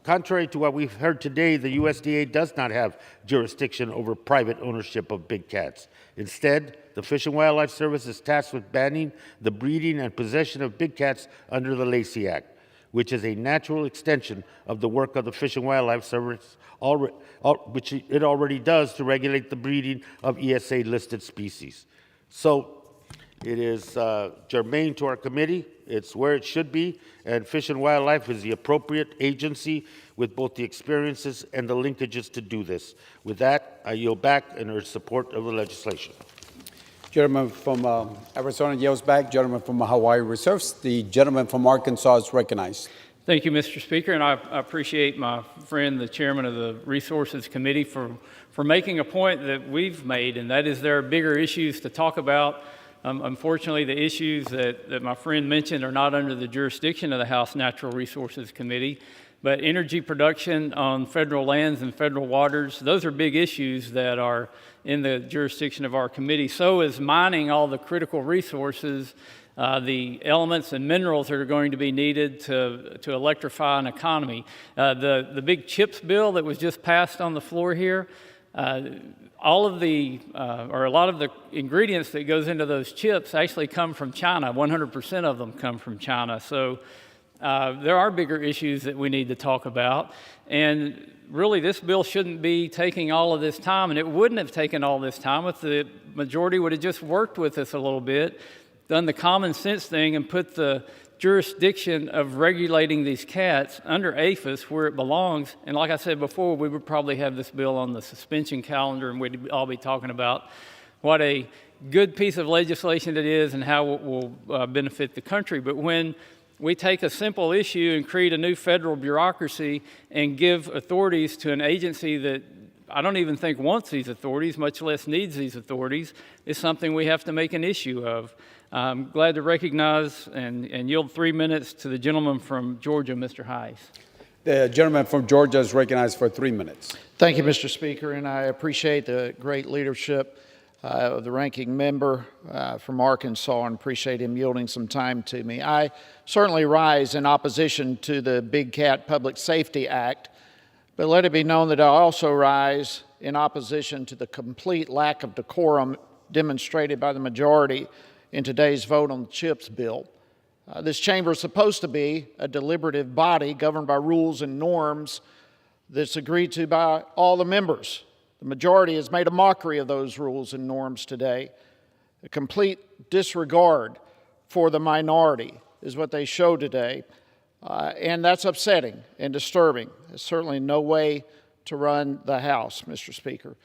Contrary to what we've heard today, the USDA does not have jurisdiction over private ownership of big cats. Instead, the Fish and Wildlife Service is tasked with banning the breeding and possession of big cats under the Lacey Act. which is a natural extension of the work of the Fish and Wildlife Service, which it already does to regulate the breeding of ESA-listed species. So it is germane to our committee. It's where it should be, and Fish and Wildlife is the appropriate agency with both the experiences and the linkages to do this. With that, I yield back in urge support of the legislation. Gentleman from Arizona yields back. Gentleman from Hawaii reserves. The gentleman from Arkansas is recognized. Thank you, Mr. Speaker, and I appreciate my friend, the chairman of the Resources Committee, for making a point that we've made, and that is there are bigger issues to talk about. Unfortunately, the issues that my friend mentioned are not under the jurisdiction of the House Natural Resources Committee, but energy production on federal lands and federal waters, those are big issues that are in the jurisdiction of our committee. So is mining all the critical resources, the elements and minerals that are going to be needed to electrify an economy. The big CHIPS bill that was just passed on the floor here, all of the, or a lot of the ingredients that goes into those chips actually come from China. 100% of them come from China. So there are bigger issues that we need to talk about. And really, this bill shouldn't be taking all of this time, and it wouldn't have taken all this time if the majority would have just worked with us a little bit, done the common sense thing, and put the jurisdiction of regulating these cats under APHIS where it belongs. And like I said before, we would probably have this bill on the suspension calendar, and we'd all be talking about what a good piece of legislation it is and how it will benefit the country. But when we take a simple issue and create a new federal bureaucracy and give authorities to an agency that I don't even think wants these authorities, much less needs these authorities, is something we have to make an issue of. I'm glad to recognize and yield 3 minutes to the gentleman from Georgia, Mr. Heiss. The gentleman from Georgia is recognized for 3 minutes. Thank you, Mr. Speaker, and I appreciate the great leadership of the ranking member from Arkansas and appreciate him yielding some time to me. I certainly rise in opposition to the Big Cat Public Safety Act, but let it be known that I also rise in opposition to the complete lack of decorum demonstrated by the majority in today's vote on the CHIPS bill. This chamber is supposed to be a deliberative body governed by rules and norms that's agreed to by all the members. The majority has made a mockery of those rules and norms today. A complete disregard for the minority is what they show today, and that's upsetting and disturbing. There's certainly no way to run the House, Mr. Speaker.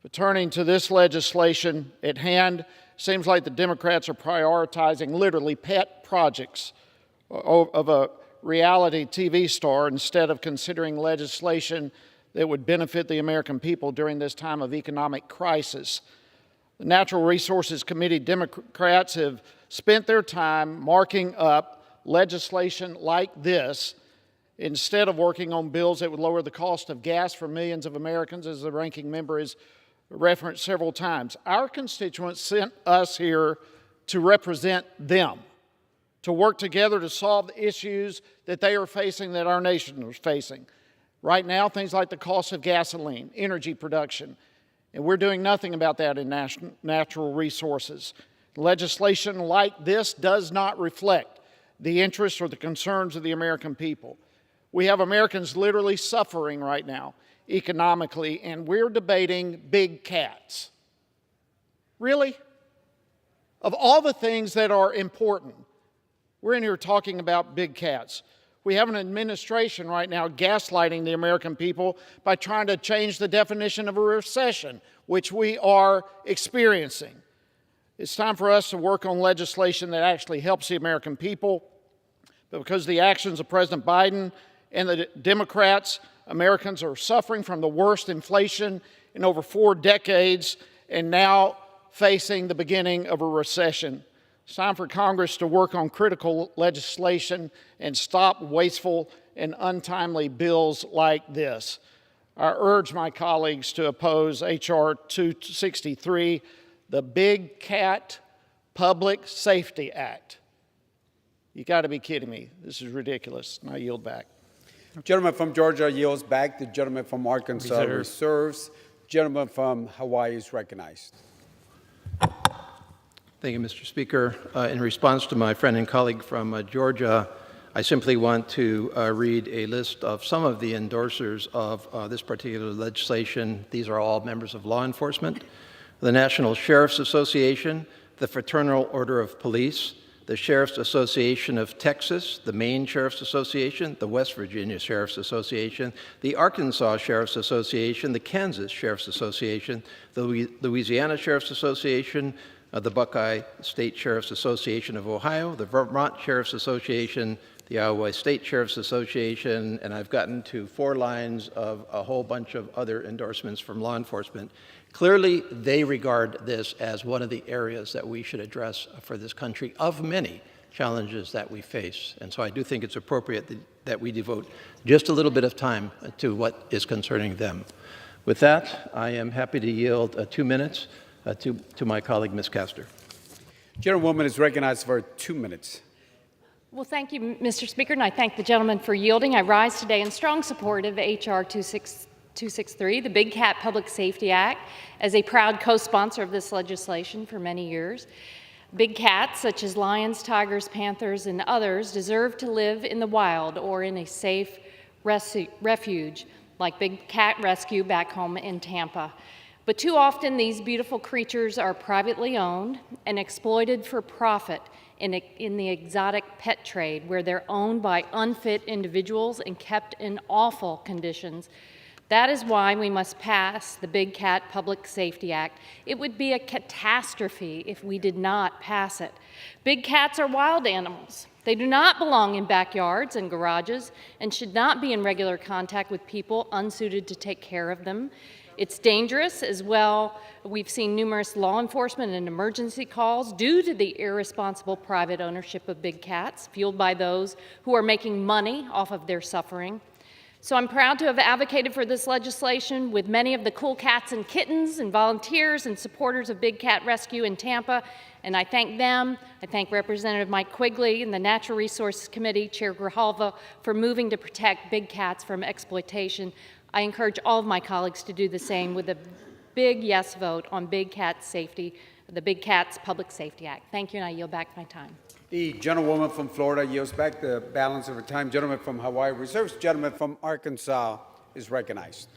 But turning to this legislation at hand, seems like the Democrats are prioritizing literally pet projects of a reality TV star instead of considering legislation that would benefit the American people during this time of economic crisis. The Natural Resources Committee Democrats have spent their time marking up legislation like this instead of working on bills that would lower the cost of gas for millions of Americans, as the ranking member has referenced several times. Our constituents sent us here to represent them, to work together to solve the issues that they are facing, that our nation is facing. Right now, things like the cost of gasoline, energy production, and we're doing nothing about that in natural resources. Legislation like this does not reflect the interests or the concerns of the American people. We have Americans literally suffering right now economically, and we're debating big cats. Really? Of all the things that are important, we're in here talking about big cats. We have an administration right now gaslighting the American people by trying to change the definition of a recession, which we are experiencing. It's time for us to work on legislation that actually helps the American people, but because of the actions of President Biden and the Democrats, Americans are suffering from the worst inflation in over 4 decades and now facing the beginning of a recession. It's time for Congress to work on critical legislation and stop wasteful and untimely bills like this. I urge my colleagues to oppose H.R. 263, the Big Cat Public Safety Act. You got to be kidding me. This is ridiculous. And I yield back. Gentleman from Georgia yields back. The gentleman from Arkansas reserves. Gentleman from Hawaii is recognized. Thank you, Mr. Speaker. In response to my friend and colleague from Georgia, I simply want to read a list of some of the endorsers of this particular legislation. These are all members of law enforcement: the National Sheriff's Association, the Fraternal Order of Police, the Sheriff's Association of Texas, the Maine Sheriff's Association, the West Virginia Sheriff's Association, the Arkansas Sheriff's Association, the Kansas Sheriff's Association, the Louisiana Sheriff's Association, the Buckeye State Sheriff's Association of Ohio, the Vermont Sheriff's Association, the Iowa State Sheriff's Association, and I've gotten to 4 lines of a whole bunch of other endorsements from law enforcement. Clearly, they regard this as one of the areas that we should address for this country of many challenges that we face. And so I do think it's appropriate that we devote just a little bit of time to what is concerning them. With that, I am happy to yield 2 minutes to my colleague, Ms. Castor. Gentlewoman is recognized for 2 minutes. Well, thank you, Mr. Speaker, and I thank the gentleman for yielding. I rise today in strong support of H.R. 263, the Big Cat Public Safety Act, as a proud co-sponsor of this legislation for many years. Big cats, such as lions, tigers, panthers, and others, deserve to live in the wild or in a safe refuge, like Big Cat Rescue back home in Tampa. But too often, these beautiful creatures are privately owned and exploited for profit in the exotic pet trade, where they're owned by unfit individuals and kept in awful conditions. That is why we must pass the Big Cat Public Safety Act. It would be a catastrophe if we did not pass it. Big cats are wild animals. They do not belong in backyards and garages and should not be in regular contact with people unsuited to take care of them. It's dangerous as well. We've seen numerous law enforcement and emergency calls due to the irresponsible private ownership of big cats, fueled by those who are making money off of their suffering. So I'm proud to have advocated for this legislation with many of the cool cats and kittens and volunteers and supporters of Big Cat Rescue in Tampa, and I thank them. I thank Representative Mike Quigley and the Natural Resources Committee, Chair Grijalva, for moving to protect big cats from exploitation. I encourage all of my colleagues to do the same with a big yes vote on Big Cat Safety, the Big Cats Public Safety Act. Thank you, and I yield back my time. The gentlewoman from Florida yields back the balance of her time. Gentleman from Hawaii reserves. Gentleman from Arkansas is recognized.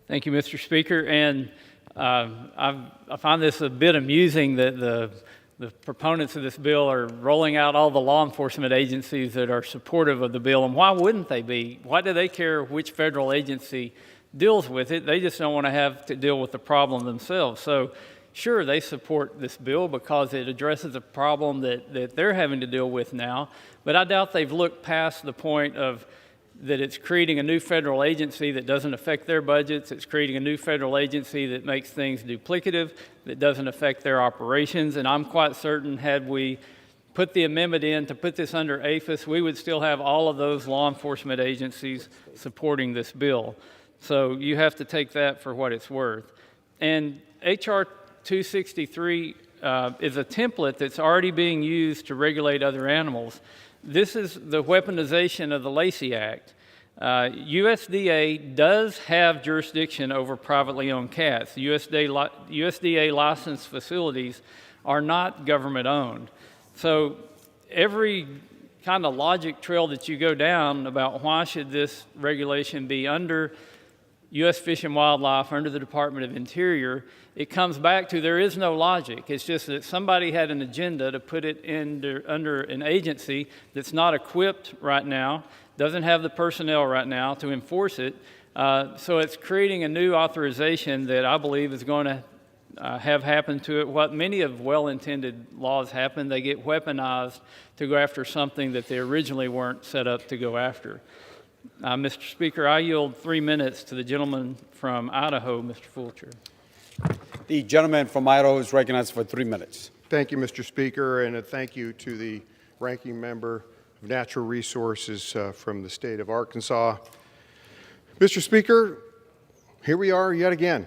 Thank you, Mr. Speaker. And I find this a bit amusing that the proponents of this bill are rolling out all the law enforcement agencies that are supportive of the bill. And why wouldn't they be? Why do they care which federal agency deals with it? They just don't want to have to deal with the problem themselves. So sure, they support this bill because it addresses a problem that they're having to deal with now. But I doubt they've looked past the point of that it's creating a new federal agency that doesn't affect their budgets. It's creating a new federal agency that makes things duplicative, that doesn't affect their operations. And I'm quite certain had we put the amendment in to put this under APHIS, we would still have all of those law enforcement agencies supporting this bill. So you have to take that for what it's worth. And H.R. 263 is a template that's already being used to regulate other animals. This is the weaponization of the Lacey Act. USDA does have jurisdiction over privately owned cats. USDA licensed facilities are not government owned. So every kind of logic trail that you go down about why should this regulation be under U.S. Fish and Wildlife, under the Department of Interior, it comes back to there is no logic. It's just that somebody had an agenda to put it under an agency that's not equipped right now, doesn't have the personnel right now to enforce it. So it's creating a new authorization that I believe is going to have happened to it. What many of well-intended laws happen, they get weaponized to go after something that they originally weren't set up to go after. Mr. Speaker, I yield 3 minutes to the gentleman from Idaho, Mr. Fulcher. The gentleman from Idaho is recognized for 3 minutes. Thank you, Mr. Speaker, and a thank you to the ranking member of Natural Resources from the state of Arkansas. Mr. Speaker, here we are yet again,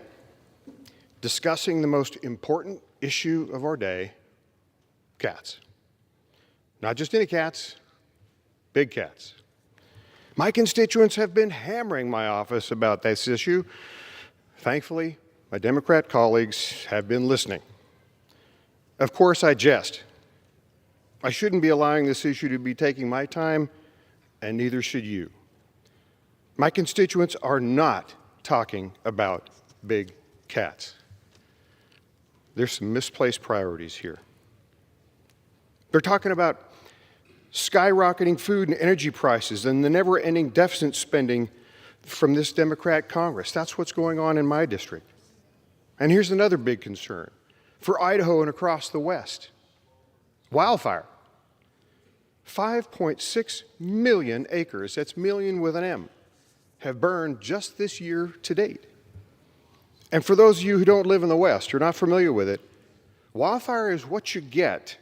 discussing the most important issue of our day, cats. Not just any cats, big cats. My constituents have been hammering my office about this issue. Thankfully, my Democrat colleagues have been listening. Of course, I jest. I shouldn't be allowing this issue to be taking my time, and neither should you. My constituents are not talking about big cats. There's some misplaced priorities here. They're talking about skyrocketing food and energy prices and the never-ending deficit spending from this Democrat Congress. That's what's going on in my district. And here's another big concern for Idaho and across the West. Wildfire. 5.6 million acres, that's million with an M, have burned just this year to date. And for those of you who don't live in the West, you're not familiar with it, wildfire is what you get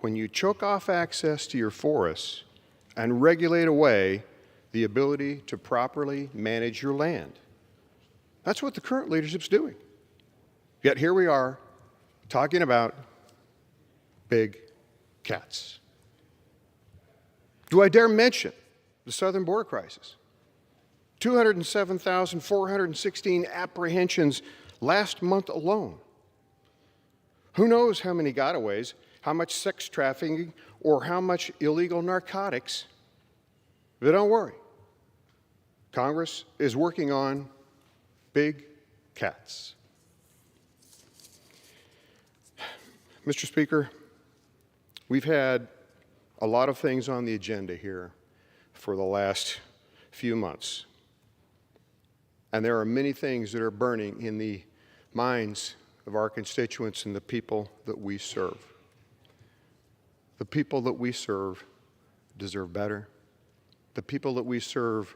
when you choke off access to your forests and regulate away the ability to properly manage your land. That's what the current leadership's doing. Yet here we are talking about big cats. Do I dare mention the southern border crisis? 207,416 apprehensions last month alone. Who knows how many gotaways, how much sex trafficking, or how much illegal narcotics? But don't worry. Congress is working on big cats. Mr. Speaker, we've had a lot of things on the agenda here for the last few months. And there are many things that are burning in the minds of our constituents and the people that we serve. The people that we serve deserve better. The people that we serve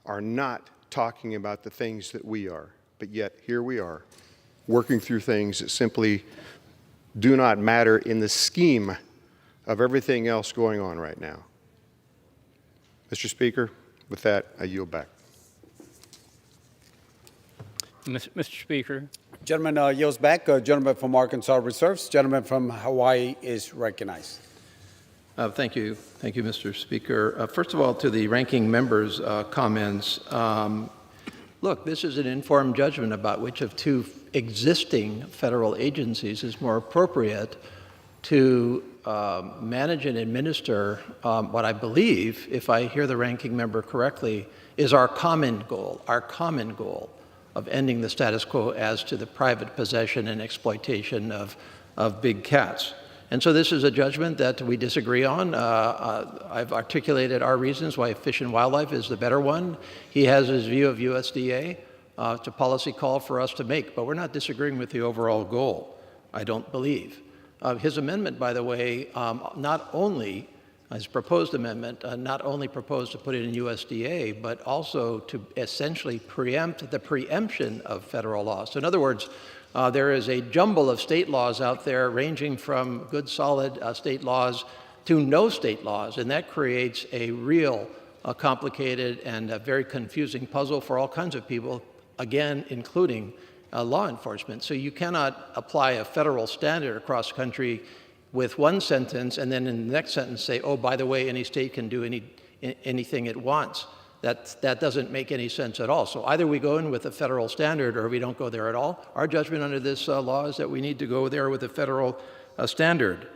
are not talking about the things that we are, but yet here we are, working through things that simply do not matter in the scheme of everything else going on right now. Mr. Speaker, with that, I yield back. Mr. Speaker. Gentleman yields back. Gentleman from Arkansas reserves. Gentleman from Hawaii is recognized. Thank you. Thank you, Mr. Speaker. First of all, to the ranking member's comments, look, this is an informed judgment about which of two existing federal agencies is more appropriate to manage and administer what I believe, if I hear the ranking member correctly, is our common goal of ending the status quo as to the private possession and exploitation of big cats. And so this is a judgment that we disagree on. I've articulated our reasons why Fish and Wildlife is the better one. He has his view of USDA. It's a policy call for us to make, but we're not disagreeing with the overall goal, I don't believe. His amendment, by the way, his proposed amendment, not only proposed to put it in USDA, but also to essentially preempt the preemption of federal law. So in other words, there is a jumble of state laws out there ranging from good, solid state laws to no state laws, and that creates a real complicated and very confusing puzzle for all kinds of people, again, including law enforcement. So you cannot apply a federal standard across the country with one sentence and then in the next sentence say, oh, by the way, any state can do anything it wants. That doesn't make any sense at all. So either we go in with a federal standard or we don't go there at all. Our judgment under this law is that we need to go there with a federal standard.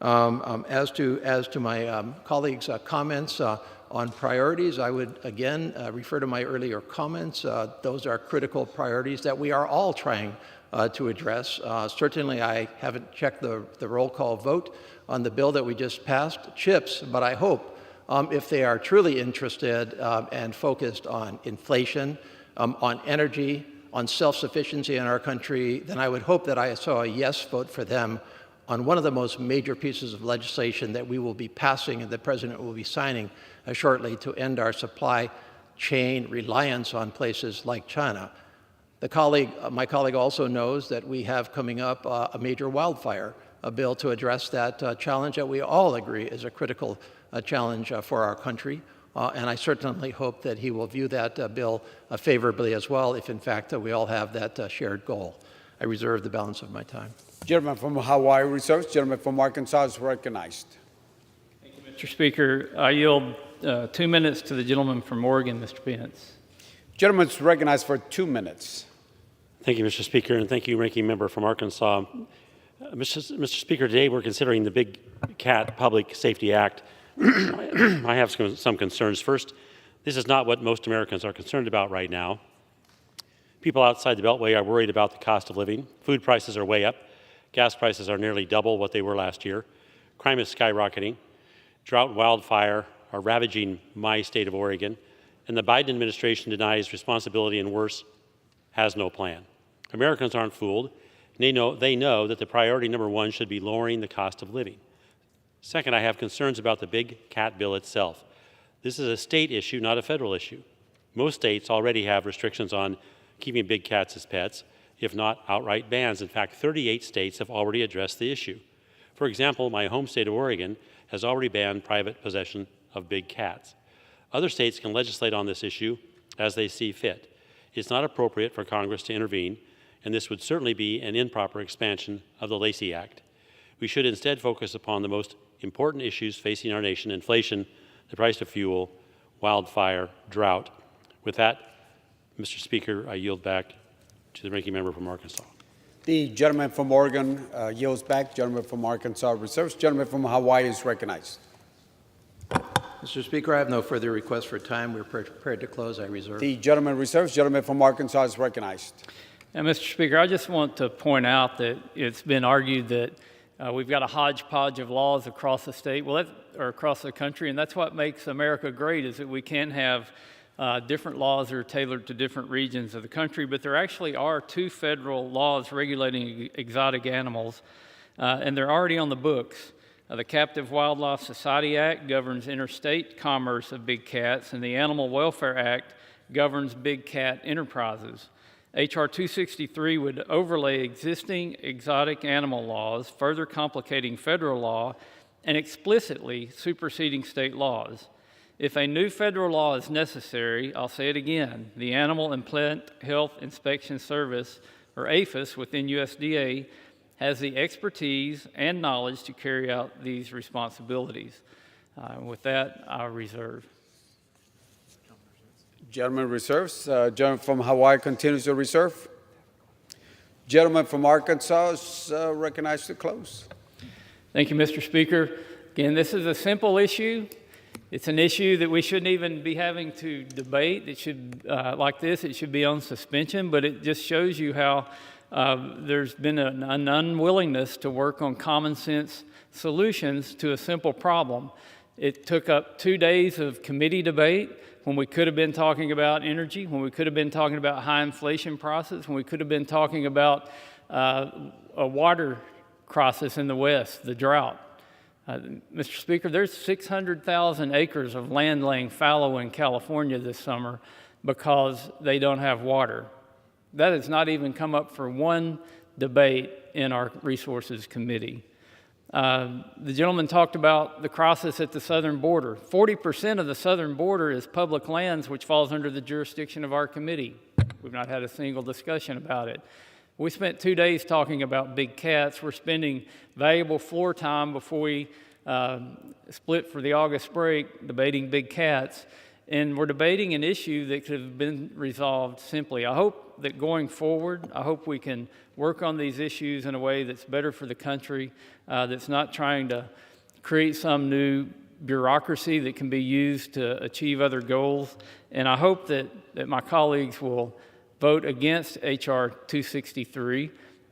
As to my colleagues' comments on priorities, I would again refer to my earlier comments. Those are critical priorities that we are all trying to address. Certainly, I haven't checked the roll call vote on the bill that we just passed, CHIPS, but I hope if they are truly interested and focused on inflation, on energy, on self-sufficiency in our country, then I would hope that I saw a yes vote for them on one of the most major pieces of legislation that we will be passing and the President will be signing shortly to end our supply chain reliance on places like China. My colleague also knows that we have coming up a major wildfire bill to address that challenge that we all agree is a critical challenge for our country. And I certainly hope that he will view that bill favorably as well, if in fact we all have that shared goal. I reserve the balance of my time. Gentleman from Hawaii reserves. Gentleman from Arkansas is recognized. Thank you, Mr. Speaker. I yield 2 minutes to the gentleman from Oregon, Mr. Pence. Gentleman is recognized for 2 minutes. Thank you, Mr. Speaker, and thank you, Ranking Member from Arkansas. Mr. Speaker, today we're considering the Big Cat Public Safety Act. I have some concerns. First, this is not what most Americans are concerned about right now. People outside the Beltway are worried about the cost of living. Food prices are way up. Gas prices are nearly double what they were last year. Crime is skyrocketing. Drought and wildfire are ravaging my state of Oregon. And the Biden administration denies responsibility and, worse, has no plan. Americans aren't fooled. They know that the priority number one should be lowering the cost of living. Second, I have concerns about the big cat bill itself. This is a state issue, not a federal issue. Most states already have restrictions on keeping big cats as pets, if not outright bans. In fact, 38 states have already addressed the issue. For example, my home state of Oregon has already banned private possession of big cats. Other states can legislate on this issue as they see fit. It's not appropriate for Congress to intervene, and this would certainly be an improper expansion of the Lacey Act. We should instead focus upon the most important issues facing our nation: inflation, the price of fuel, wildfire, drought. With that, Mr. Speaker, I yield back to the ranking member from Arkansas. The gentleman from Oregon yields back. Gentleman from Arkansas reserves. Gentleman from Hawaii is recognized. Mr. Speaker, I have no further requests for time. We're prepared to close. I reserve. The gentleman reserves. Gentleman from Arkansas is recognized. And Mr. Speaker, I just want to point out that it's been argued that we've got a hodgepodge of laws across the state, or across the country, and that's what makes America great, is that we can have different laws that are tailored to different regions of the country, but there actually are 2 federal laws regulating exotic animals, and they're already on the books. The Captive Wildlife Society Act governs interstate commerce of big cats, and the Animal Welfare Act governs big cat enterprises. H.R. 263 would overlay existing exotic animal laws, further complicating federal law and explicitly superseding state laws. If a new federal law is necessary, I'll say it again, the Animal and Plant Health Inspection Service, or APHIS, within USDA, has the expertise and knowledge to carry out these responsibilities. With that, I reserve. Gentleman reserves. Gentleman from Hawaii continues to reserve. Gentleman from Arkansas is recognized to close. Thank you, Mr. Speaker. Again, this is a simple issue. It's an issue that we shouldn't even be having to debate. It should, like this, it should be on suspension, but it just shows you how there's been an unwillingness to work on common sense solutions to a simple problem. It took up 2 days of committee debate when we could have been talking about energy, when we could have been talking about high inflation prices, when we could have been talking about a water crisis in the West, the drought. Mr. Speaker, there's 600,000 acres of land laying fallow in California this summer because they don't have water. That has not even come up for one debate in our Resources Committee. The gentleman talked about the crisis at the southern border. 40% of the southern border is public lands, which falls under the jurisdiction of our committee. We've not had a single discussion about it. We spent 2 days talking about big cats. We're spending valuable floor time before we split for the August break debating big cats. And we're debating an issue that could have been resolved simply. I hope that going forward, I hope we can work on these issues in a way that's better for the country, that's not trying to create some new bureaucracy that can be used to achieve other goals. And I hope that my colleagues will vote against H.R. 263.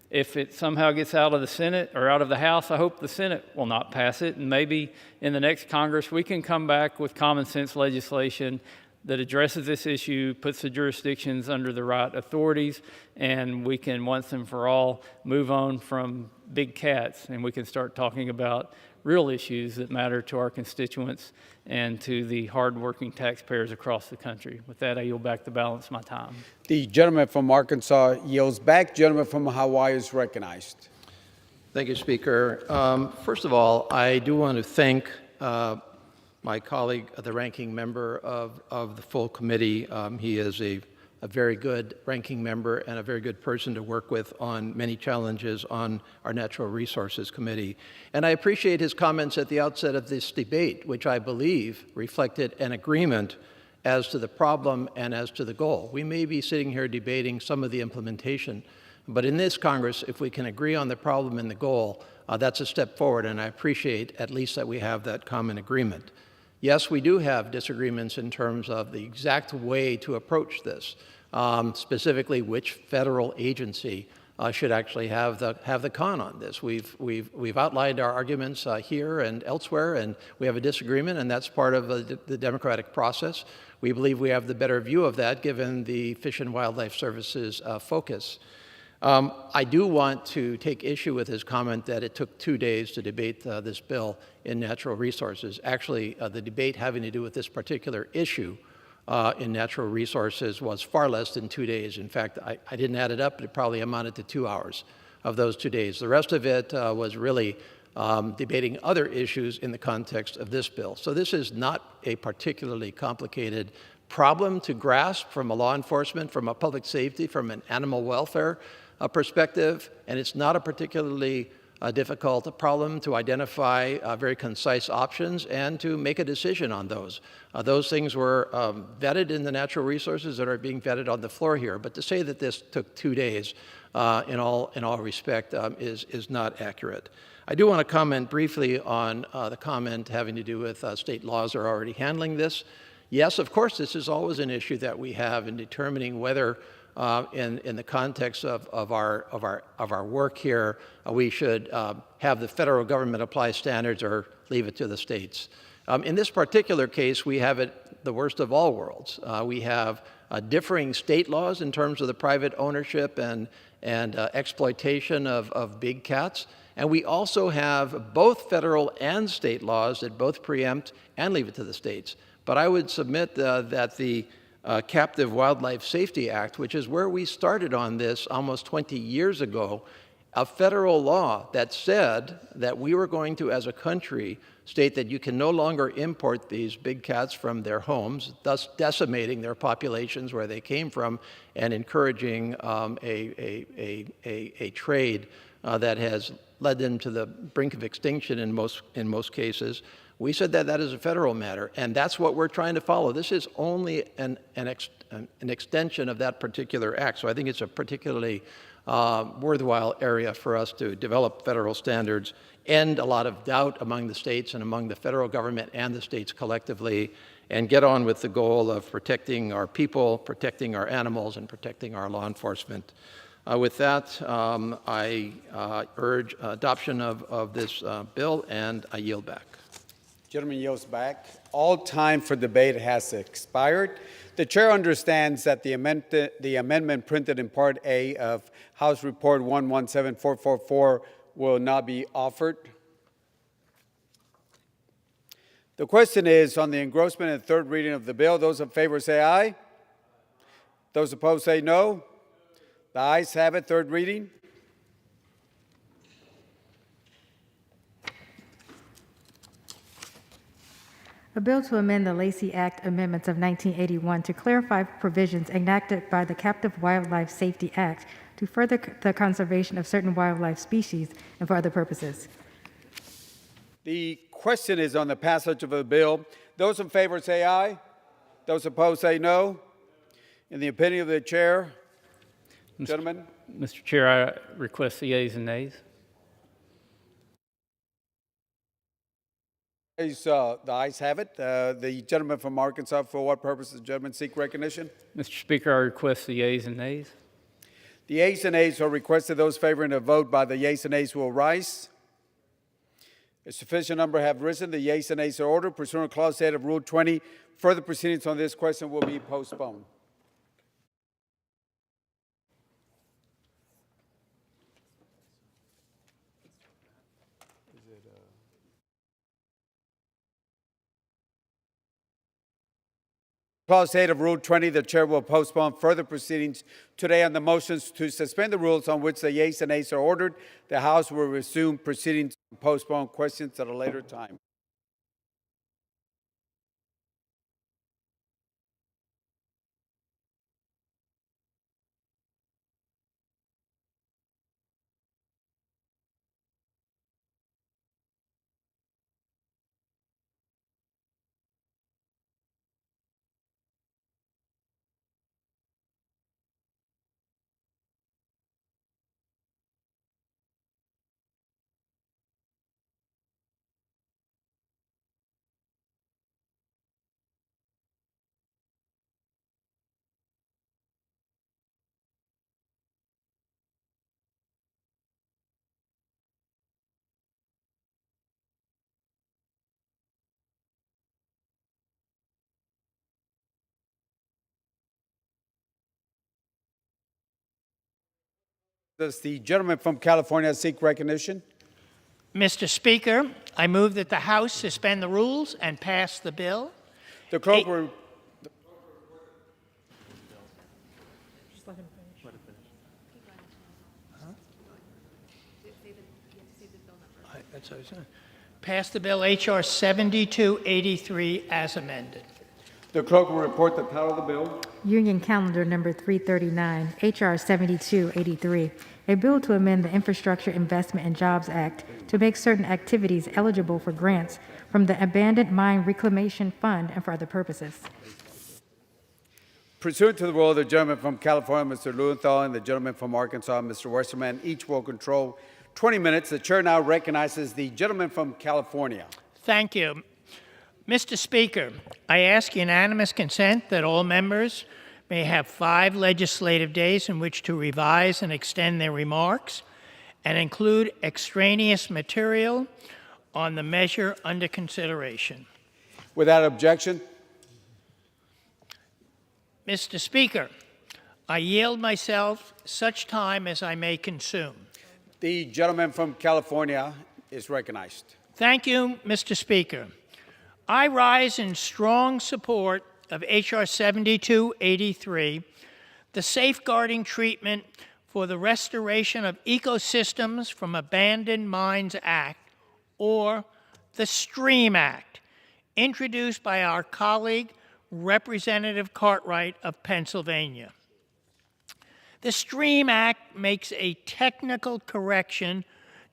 If it somehow gets out of the Senate or out of the House, I hope the Senate will not pass it. And maybe in the next Congress, we can come back with common sense legislation that addresses this issue, puts the jurisdictions under the right authorities, and we can once and for all move on from big cats, and we can start talking about real issues that matter to our constituents and to the hardworking taxpayers across the country. With that, I yield back the balance of my time. The gentleman from Arkansas yields back. Gentleman from Hawaii is recognized. Thank you, Speaker. First of all, I do want to thank my colleague, the ranking member of the full committee. He is a very good ranking member and a very good person to work with on many challenges on our Natural Resources Committee. And I appreciate his comments at the outset of this debate, which I believe reflected an agreement as to the problem and as to the goal. We may be sitting here debating some of the implementation, but in this Congress, if we can agree on the problem and the goal, that's a step forward, and I appreciate at least that we have that common agreement. Yes, we do have disagreements in terms of the exact way to approach this, specifically which federal agency should actually have the con on this. We've outlined our arguments here and elsewhere, and we have a disagreement, and that's part of the democratic process. We believe we have the better view of that given the Fish and Wildlife Service's focus. I do want to take issue with his comment that it took 2 days to debate this bill in natural resources. Actually, the debate having to do with this particular issue in natural resources was far less than 2 days. In fact, I didn't add it up, but it probably amounted to 2 hours of those 2 days. The rest of it was really debating other issues in the context of this bill. So this is not a particularly complicated problem to grasp from a law enforcement, from a public safety, from an animal welfare perspective, and it's not a particularly difficult problem to identify very concise options and to make a decision on those. Those things were vetted in the natural resources that are being vetted on the floor here, but to say that this took 2 days in all respect is not accurate. I do want to comment briefly on the comment having to do with state laws are already handling this. Yes, of course, this is always an issue that we have in determining whether in the context of our work here, we should have the federal government apply standards or leave it to the states. In this particular case, we have it the worst of all worlds. We have differing state laws in terms of the private ownership and exploitation of big cats. And we also have both federal and state laws that both preempt and leave it to the states. But I would submit that the Captive Wildlife Safety Act, which is where we started on this almost 20 years ago, a federal law that said that we were going to, as a country, state that you can no longer import these big cats from their homes, thus decimating their populations where they came from and encouraging a trade that has led them to the brink of extinction in most cases. We said that that is a federal matter, and that's what we're trying to follow. This is only an extension of that particular act, so I think it's a particularly worthwhile area for us to develop federal standards, end a lot of doubt among the states and among the federal government and the states collectively, and get on with the goal of protecting our people, protecting our animals, and protecting our law enforcement. With that, I urge adoption of this bill, and I yield back. Gentleman yields back. All time for debate has expired. The chair understands that the amendment printed in Part A of House Report 117444 will not be offered. The question is on the engrossment and third reading of the bill. Those in favor say aye. Those opposed say no. The ayes have it. Third reading. A bill to amend the Lacey Act amendments of 1981 to clarify provisions enacted by the Captive Wildlife Safety Act to further the conservation of certain wildlife species and for other purposes. The question is on the passage of the bill. Those in favor say aye. Those opposed say no. In the opinion of the chair, gentlemen. Mr. Chair, I request the yeas and nays. The ayes have it. The gentleman from Arkansas, for what purpose does the gentleman seek recognition? Mr. Speaker, I request the yeas and nays. The yeas and nays are requested. Those favoring a vote by the yeas and nays will rise. A sufficient number have risen. The yeas and nays are ordered. Pursuant to Clause 8 of Rule 20, further proceedings on this question will be postponed. Clause 8 of Rule 20, the chair will postpone further proceedings today on the motions to suspend the rules on which the yeas and nays are ordered. The House will resume proceedings and postpone questions at a later time. Does the gentleman from California seek recognition? Mr. Speaker, I move that the House suspend the rules and pass the bill. The clerk will. That's what I was saying. Pass the bill H.R. 7283 as amended. The clerk will report the title of the bill. Union Calendar Number 339, H.R. 7283, a bill to amend the Infrastructure Investment and Jobs Act to make certain activities eligible for grants from the Abandoned Mine Reclamation Fund and for other purposes. Pursuant to the rule, the gentleman from California, Mr. Lewinthal, and the gentleman from Arkansas, Mr. Westerman, each will control 20 minutes. The chair now recognizes the gentleman from California. Thank you. Mr. Speaker, I ask unanimous consent that all members may have 5 legislative days in which to revise and extend their remarks and include extraneous material on the measure under consideration. Without objection. Mr. Speaker, I yield myself such time as I may consume. The gentleman from California is recognized. Thank you, Mr. Speaker. I rise in strong support of H.R. 7283, the Safeguarding Treatment for the Restoration of Ecosystems from Abandoned Mines Act, or the STREAM Act, introduced by our colleague, Representative Cartwright of Pennsylvania. The STREAM Act makes a technical correction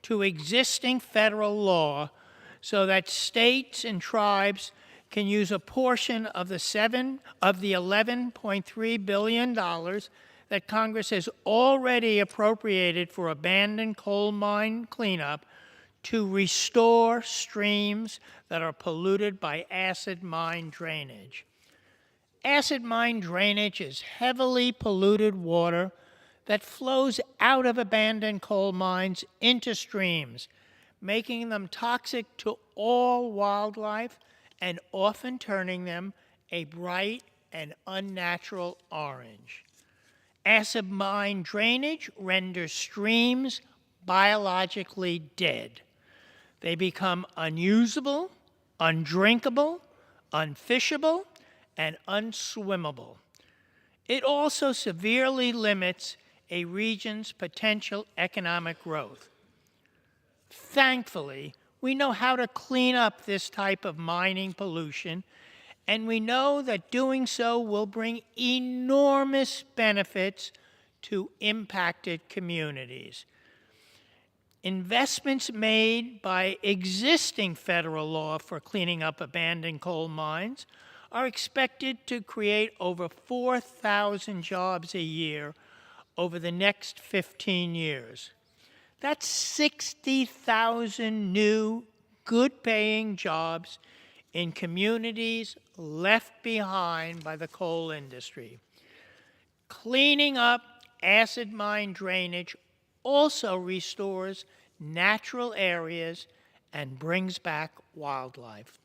to existing federal law so that states and tribes can use a portion of the $11.3 billion that Congress has already appropriated for abandoned coal mine cleanup to restore streams that are polluted by acid mine drainage. Acid mine drainage is heavily polluted water that flows out of abandoned coal mines into streams, making them toxic to all wildlife and often turning them a bright and unnatural orange. Acid mine drainage renders streams biologically dead. They become unusable, undrinkable, unfishable, and unswimmable. It also severely limits a region's potential economic growth. Thankfully, we know how to clean up this type of mining pollution, and we know that doing so will bring enormous benefits to impacted communities. Investments made by existing federal law for cleaning up abandoned coal mines are expected to create over 4,000 jobs a year over the next 15 years. That's 60,000 new, good-paying jobs in communities left behind by the coal industry. Cleaning up acid mine drainage also restores natural areas and brings back wildlife.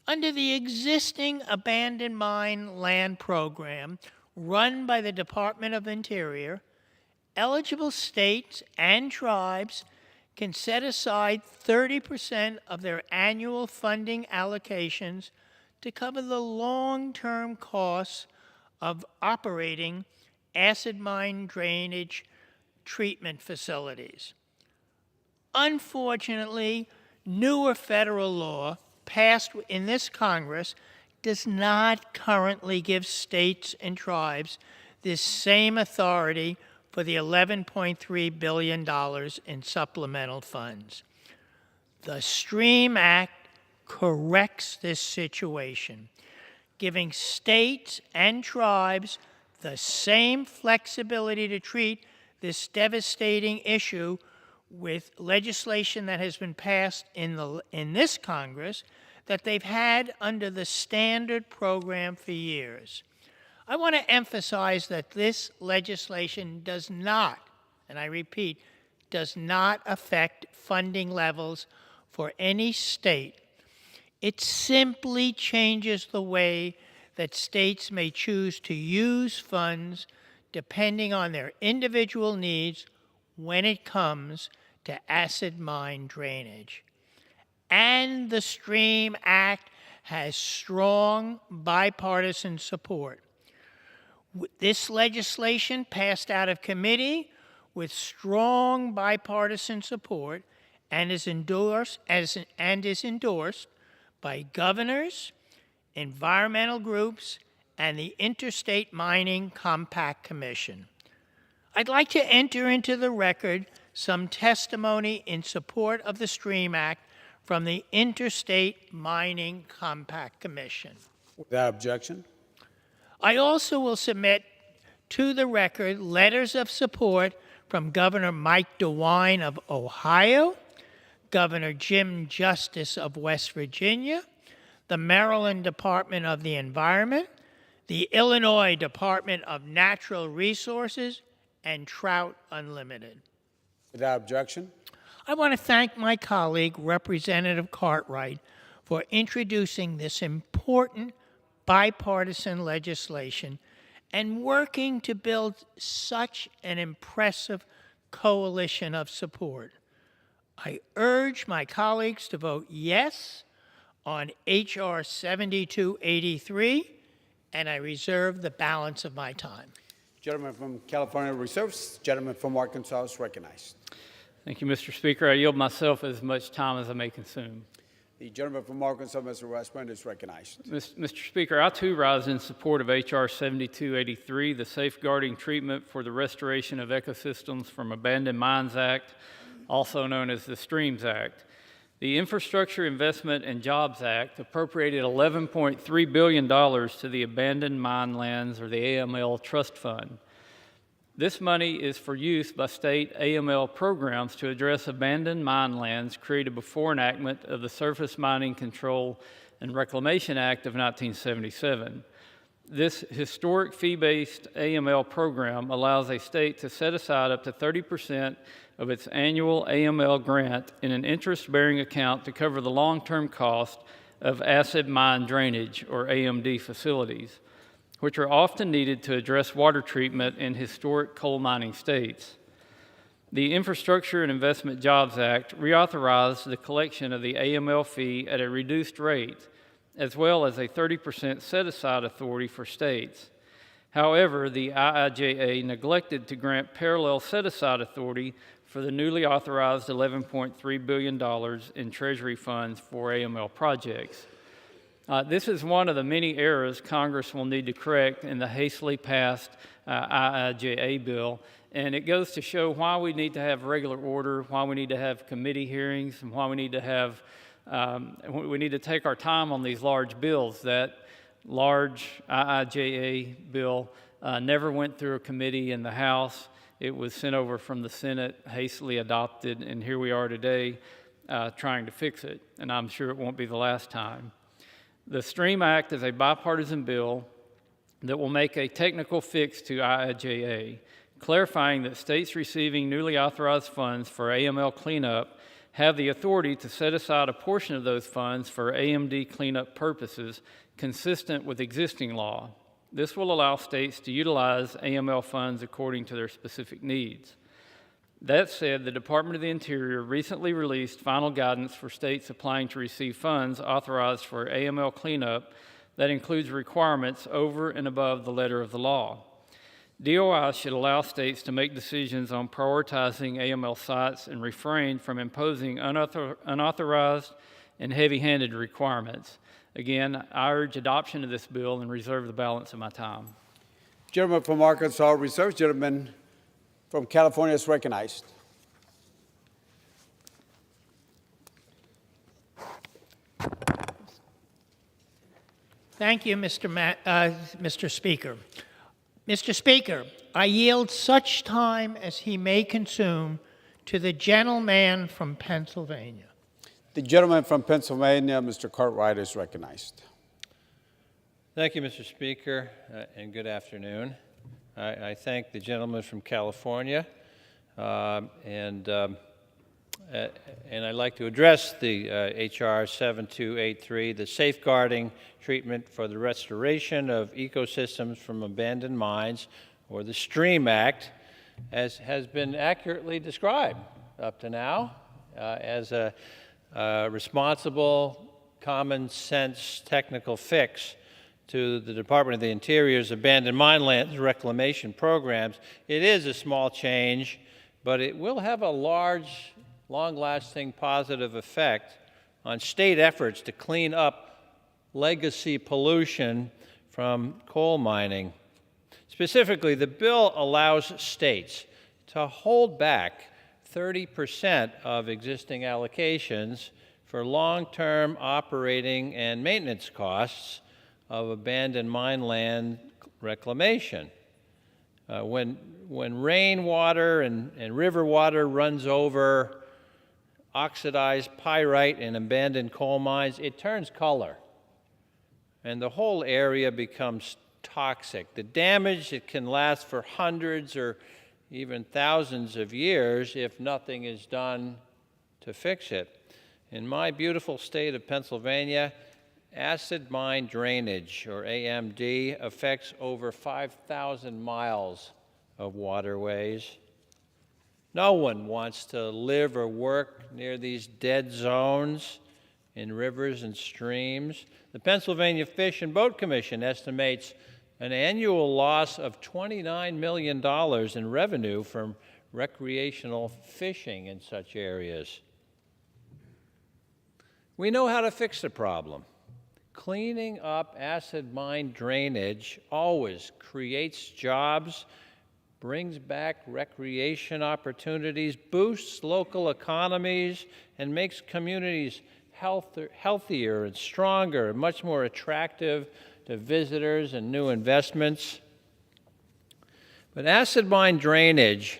Under the existing abandoned mine land program run by the Department of Interior, eligible states and tribes can set aside 30% of their annual funding allocations to cover the long-term costs of operating acid mine drainage treatment facilities. Unfortunately, newer federal law passed in this Congress does not currently give states and tribes this same authority for the $11.3 billion in supplemental funds. The STREAM Act corrects this situation, giving states and tribes the same flexibility to treat this devastating issue with legislation that has been passed in this Congress that they've had under the standard program for years. I want to emphasize that this legislation does not, and I repeat, does not affect funding levels for any state. It simply changes the way that states may choose to use funds depending on their individual needs when it comes to acid mine drainage. And the STREAM Act has strong bipartisan support. This legislation passed out of committee with strong bipartisan support and is endorsed by governors, environmental groups, and the Interstate Mining Compact Commission. I'd like to enter into the record some testimony in support of the STREAM Act from the Interstate Mining Compact Commission. Without objection. I also will submit to the record letters of support from Governor Mike DeWine of Ohio, Governor Jim Justice of West Virginia, the Maryland Department of the Environment, the Illinois Department of Natural Resources, and Trout Unlimited. Without objection. I want to thank my colleague, Representative Cartwright, for introducing this important bipartisan legislation and working to build such an impressive coalition of support. I urge my colleagues to vote yes on H.R. 7283, and I reserve the balance of my time. Gentleman from California reserves. Gentleman from Arkansas is recognized. Thank you, Mr. Speaker. I yield myself as much time as I may consume. The gentleman from Arkansas, Mr. Westman, is recognized. Mr. Speaker, I too rise in support of H.R. 7283, the Safeguarding Treatment for the Restoration of Ecosystems from Abandoned Mines Act, also known as the STREAMS Act. The Infrastructure Investment and Jobs Act appropriated $11.3 billion to the Abandoned Mine Lands, or the AML Trust Fund. This money is for use by state AML programs to address abandoned mine lands created before enactment of the Surface Mining Control and Reclamation Act of 1977. This historic fee-based AML program allows a state to set aside up to 30% of its annual AML grant in an interest-bearing account to cover the long-term cost of acid mine drainage, or AMD facilities, which are often needed to address water treatment in historic coal mining states. The Infrastructure and Investment Jobs Act reauthorized the collection of the AML fee at a reduced rate, as well as a 30% set-aside authority for states. However, the IIJA neglected to grant parallel set-aside authority for the newly authorized $11.3 billion in Treasury funds for AML projects. This is one of the many errors Congress will need to correct in the hastily passed IIJA bill, and it goes to show why we need to have regular order, why we need to have committee hearings, and why we need to have we need to take our time on these large bills. That large IIJA bill never went through a committee in the House. It was sent over from the Senate, hastily adopted, and here we are today trying to fix it, and I'm sure it won't be the last time. The STREAM Act is a bipartisan bill that will make a technical fix to IIJA, clarifying that states receiving newly authorized funds for AML cleanup have the authority to set aside a portion of those funds for AMD cleanup purposes consistent with existing law. This will allow states to utilize AML funds according to their specific needs. That said, the Department of the Interior recently released final guidance for states applying to receive funds authorized for AML cleanup that includes requirements over and above the letter of the law. DOI should allow states to make decisions on prioritizing AML sites and refrain from imposing unauthorized and heavy-handed requirements. Again, I urge adoption of this bill and reserve the balance of my time. Gentleman from Arkansas reserves. Gentleman from California is recognized. Thank you, Mr. Speaker. Mr. Speaker, I yield such time as he may consume to the gentleman from Pennsylvania. The gentleman from Pennsylvania, Mr. Cartwright, is recognized. Thank you, Mr. Speaker, and good afternoon. I thank the gentleman from California, and I'd like to address the H.R. 7283, the Safeguarding Treatment for the Restoration of Ecosystems from Abandoned Mines, or the STREAM Act, as has been accurately described up to now, as a responsible, common sense technical fix to the Department of the Interior's abandoned mine lands reclamation programs. It is a small change, but it will have a large, long-lasting positive effect on state efforts to clean up legacy pollution from coal mining. Specifically, the bill allows states to hold back 30% of existing allocations for long-term operating and maintenance costs of abandoned mine land reclamation. When rainwater and river water runs over oxidized pyrite in abandoned coal mines, it turns color, and the whole area becomes toxic. The damage, it can last for hundreds or even thousands of years if nothing is done to fix it. In my beautiful state of Pennsylvania, acid mine drainage, or AMD, affects over 5,000 miles of waterways. No one wants to live or work near these dead zones in rivers and streams. The Pennsylvania Fish and Boat Commission estimates an annual loss of $29 million in revenue from recreational fishing in such areas. We know how to fix the problem. Cleaning up acid mine drainage always creates jobs, brings back recreation opportunities, boosts local economies, and makes communities healthier and stronger and much more attractive to visitors and new investments. But acid mine drainage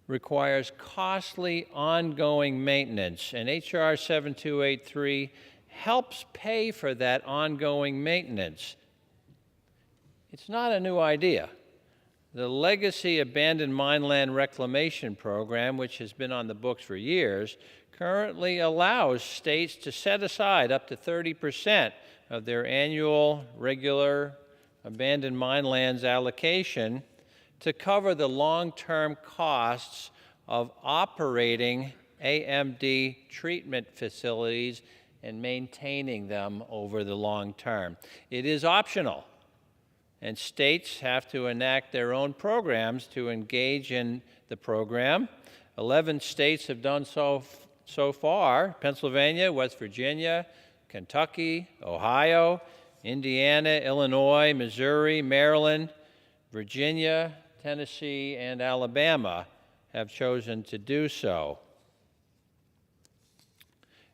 requires costly ongoing maintenance, and H.R. 7283 helps pay for that ongoing maintenance. It's not a new idea. The Legacy Abandoned Mine Land Reclamation Program, which has been on the books for years, currently allows states to set aside up to 30% of their annual regular abandoned mine lands allocation to cover the long-term costs of operating AMD treatment facilities and maintaining them over the long term. It is optional, and states have to enact their own programs to engage in the program. 11 states have done so far: Pennsylvania, West Virginia, Kentucky, Ohio, Indiana, Illinois, Missouri, Maryland, Virginia, Tennessee, and Alabama have chosen to do so.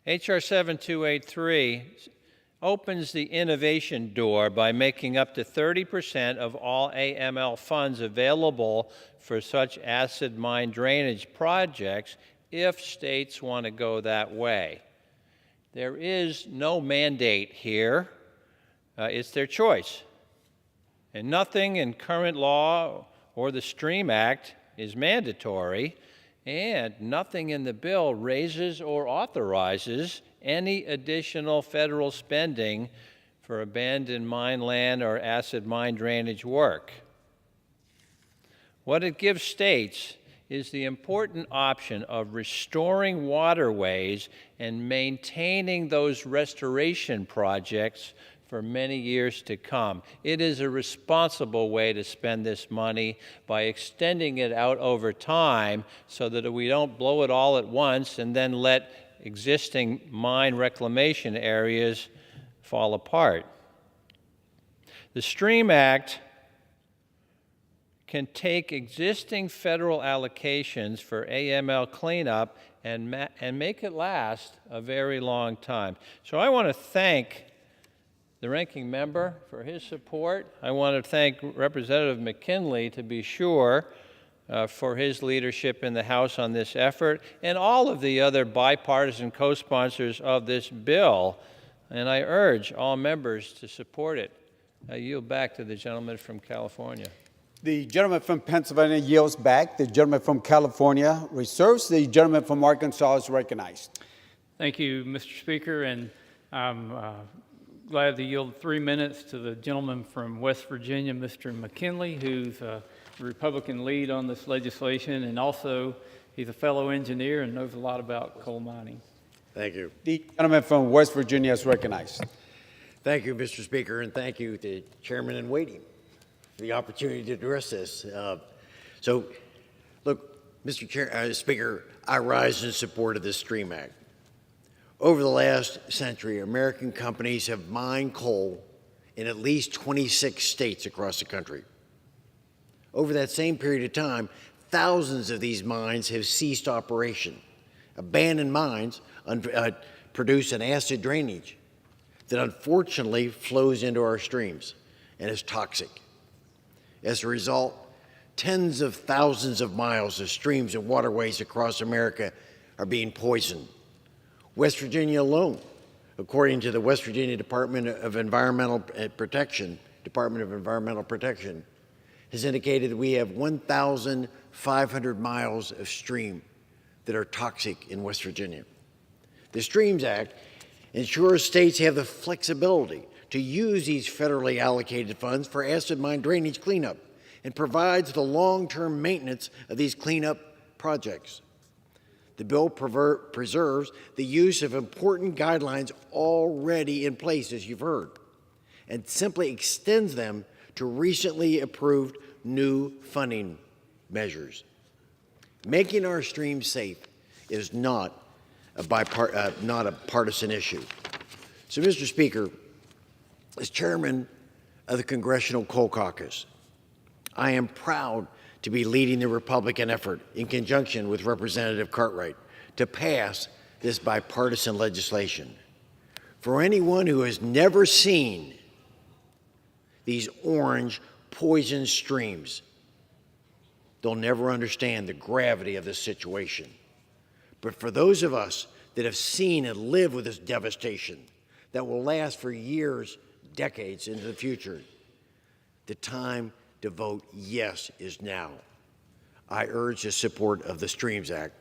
H.R. 7283 opens the innovation door by making up to 30% of all AML funds available for such acid mine drainage projects if states want to go that way. There is no mandate here. It's their choice. And nothing in current law or the STREAM Act is mandatory, and nothing in the bill raises or authorizes any additional federal spending for abandoned mine land or acid mine drainage work. What it gives states is the important option of restoring waterways and maintaining those restoration projects for many years to come. It is a responsible way to spend this money by extending it out over time so that we don't blow it all at once and then let existing mine reclamation areas fall apart. The STREAM Act can take existing federal allocations for AML cleanup and make it last a very long time. So I want to thank the ranking member for his support. I want to thank Representative McKinley, to be sure, for his leadership in the House on this effort, and all of the other bipartisan co-sponsors of this bill. And I urge all members to support it. I yield back to the gentleman from California. The gentleman from Pennsylvania yields back. The gentleman from California reserves. The gentleman from Arkansas is recognized. Thank you, Mr. Speaker, and I'm glad to yield 3 minutes to the gentleman from West Virginia, Mr. McKinley, who's Republican lead on this legislation, and also he's a fellow engineer and knows a lot about coal mining. Thank you. The gentleman from West Virginia is recognized. Thank you, Mr. Speaker, and thank you to Chairman in Waiting for the opportunity to address this. Look, Mr. Speaker, I rise in support of this STREAM Act. Over the last century, American companies have mined coal in at least 26 states across the country. Over that same period of time, thousands of these mines have ceased operation. Abandoned mines produce an acid drainage that unfortunately flows into our streams and is toxic. As a result, tens of thousands of miles of streams and waterways across America are being poisoned. West Virginia alone, according to the West Virginia Department of Environmental Protection, has indicated that we have 1,500 miles of stream that are toxic in West Virginia. The Streams Act ensures states have the flexibility to use these federally allocated funds for acid mine drainage cleanup and provides the long-term maintenance of these cleanup projects. The bill preserves the use of important guidelines already in place, as you've heard, and simply extends them to recently approved new funding measures. Making our streams safe is not a partisan issue. So, Mr. Speaker, as chairman of the Congressional Coal Caucus, I am proud to be leading the Republican effort in conjunction with Representative Cartwright to pass this bipartisan legislation. For anyone who has never seen these orange poison streams, they'll never understand the gravity of this situation. But for those of us that have seen and lived with this devastation that will last for years, decades into the future, the time to vote yes is now. I urge the support of the Streams Act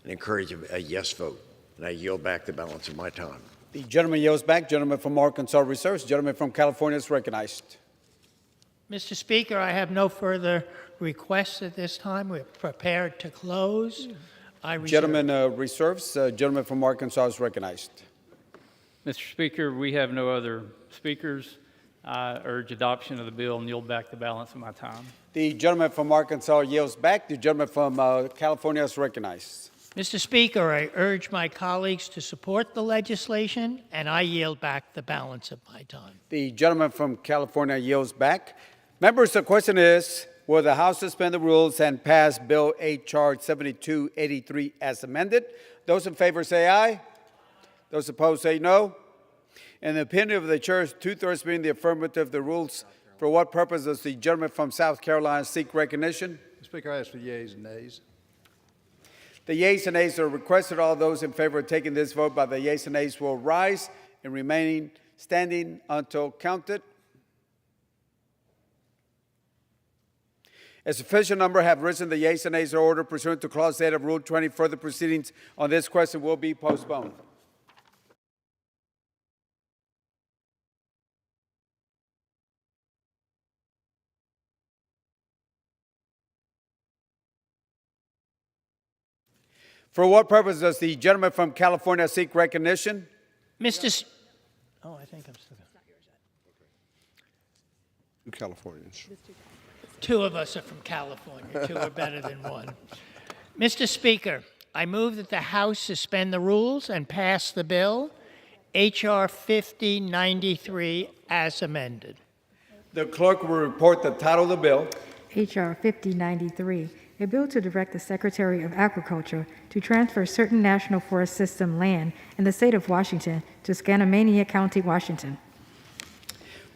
and encourage a yes vote. And I yield back the balance of my time. The gentleman yields back. Gentleman from Arkansas reserves. Gentleman from California is recognized. Mr. Speaker, I have no further requests at this time. We're prepared to close. Gentleman reserves. Gentleman from Arkansas is recognized. Mr. Speaker, we have no other speakers. I urge adoption of the bill and yield back the balance of my time. The gentleman from Arkansas yields back. The gentleman from California is recognized. Mr. Speaker, I urge my colleagues to support the legislation, and I yield back the balance of my time. The gentleman from California yields back. Members, the question is, will the House suspend the rules and pass Bill H.R. 7283 as amended? Those in favor say aye. Those opposed say no. In the opinion of the chair, 2/3 being the affirmative, the rules. For what purpose does the gentleman from South Carolina seek recognition? Mr. Speaker, I ask for yeas and nays. The yeas and nays are requested. All those in favor of taking this vote by the yeas and nays will rise and remain standing until counted. A sufficient number have risen. The yeas and nays are ordered pursuant to Clause 8 of Rule 20. Further proceedings on this question will be postponed. For what purpose does the gentleman from California seek recognition? Oh, I think I'm still. Two Californians. Two of us are from California. Two are better than one. Mr. Speaker, I move that the House suspend the rules and pass the bill, H.R. 5093, as amended. The clerk will report the title of the bill. H.R. 5093, a bill to direct the Secretary of Agriculture to transfer certain National Forest System land in the state of Washington to Skanamania County, Washington.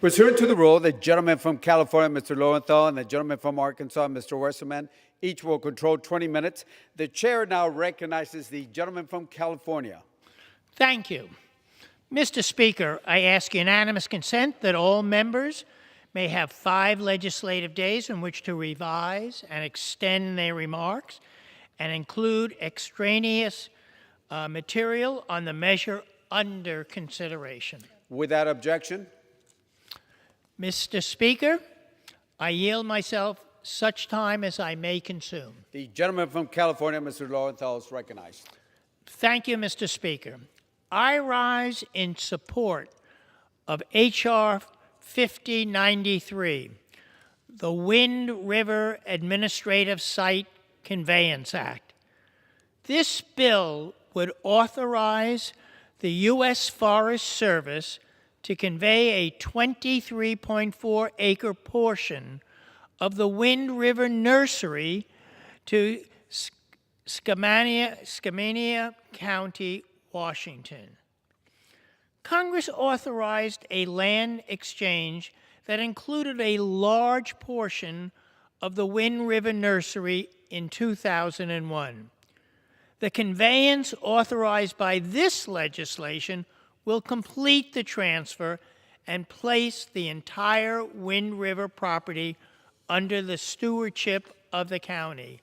Pursuant to the rule, the gentleman from California, Mr. Lowenthal, and the gentleman from Arkansas, Mr. Westerman, each will control 20 minutes. The chair now recognizes the gentleman from California. Thank you. Mr. Speaker, I ask unanimous consent that all members may have 5 legislative days in which to revise and extend their remarks and include extraneous material on the measure under consideration. Without objection. Mr. Speaker, I yield myself such time as I may consume. The gentleman from California, Mr. Lowenthal, is recognized. Thank you, Mr. Speaker. I rise in support of H.R. 5093, the Wind River Administrative Site Conveyance Act. This bill would authorize the U.S. Forest Service to convey a 23.4 acre portion of the Wind River Nursery to Skamania County, Washington. Congress authorized a land exchange that included a large portion of the Wind River Nursery in 2001. The conveyance authorized by this legislation will complete the transfer and place the entire Wind River property under the stewardship of the county.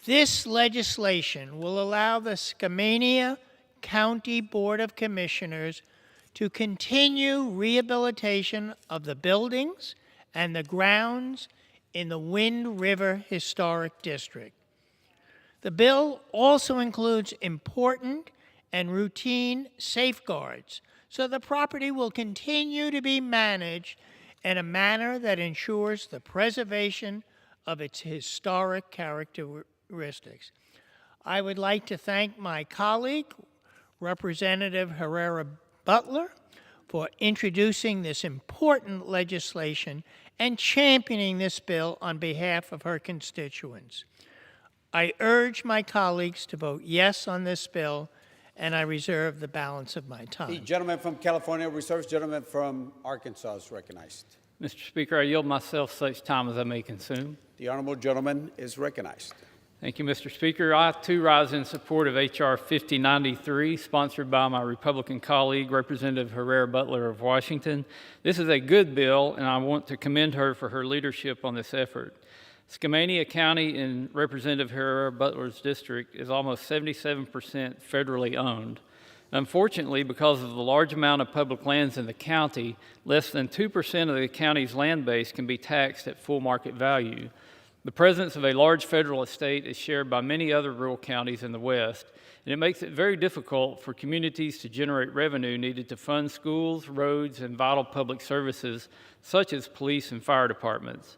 This legislation will allow the Skamania County Board of Commissioners to continue rehabilitation of the buildings and the grounds in the Wind River Historic District. The bill also includes important and routine safeguards, so the property will continue to be managed in a manner that ensures the preservation of its historic characteristics. I would like to thank my colleague, Representative Herrera Butler, for introducing this important legislation and championing this bill on behalf of her constituents. I urge my colleagues to vote yes on this bill, and I reserve the balance of my time. The gentleman from California reserves. Gentleman from Arkansas is recognized. Mr. Speaker, I yield myself such time as I may consume. The honorable gentleman is recognized. Thank you, Mr. Speaker. I, too, rise in support of H.R. 5093, sponsored by my Republican colleague, Representative Herrera Butler of Washington. This is a good bill, and I want to commend her for her leadership on this effort. Skamania County in Representative Herrera Butler's district is almost 77% federally owned. Unfortunately, because of the large amount of public lands in the county, less than 2% of the county's land base can be taxed at full market value. The presence of a large federal estate is shared by many other rural counties in the West, and it makes it very difficult for communities to generate revenue needed to fund schools, roads, and vital public services such as police and fire departments.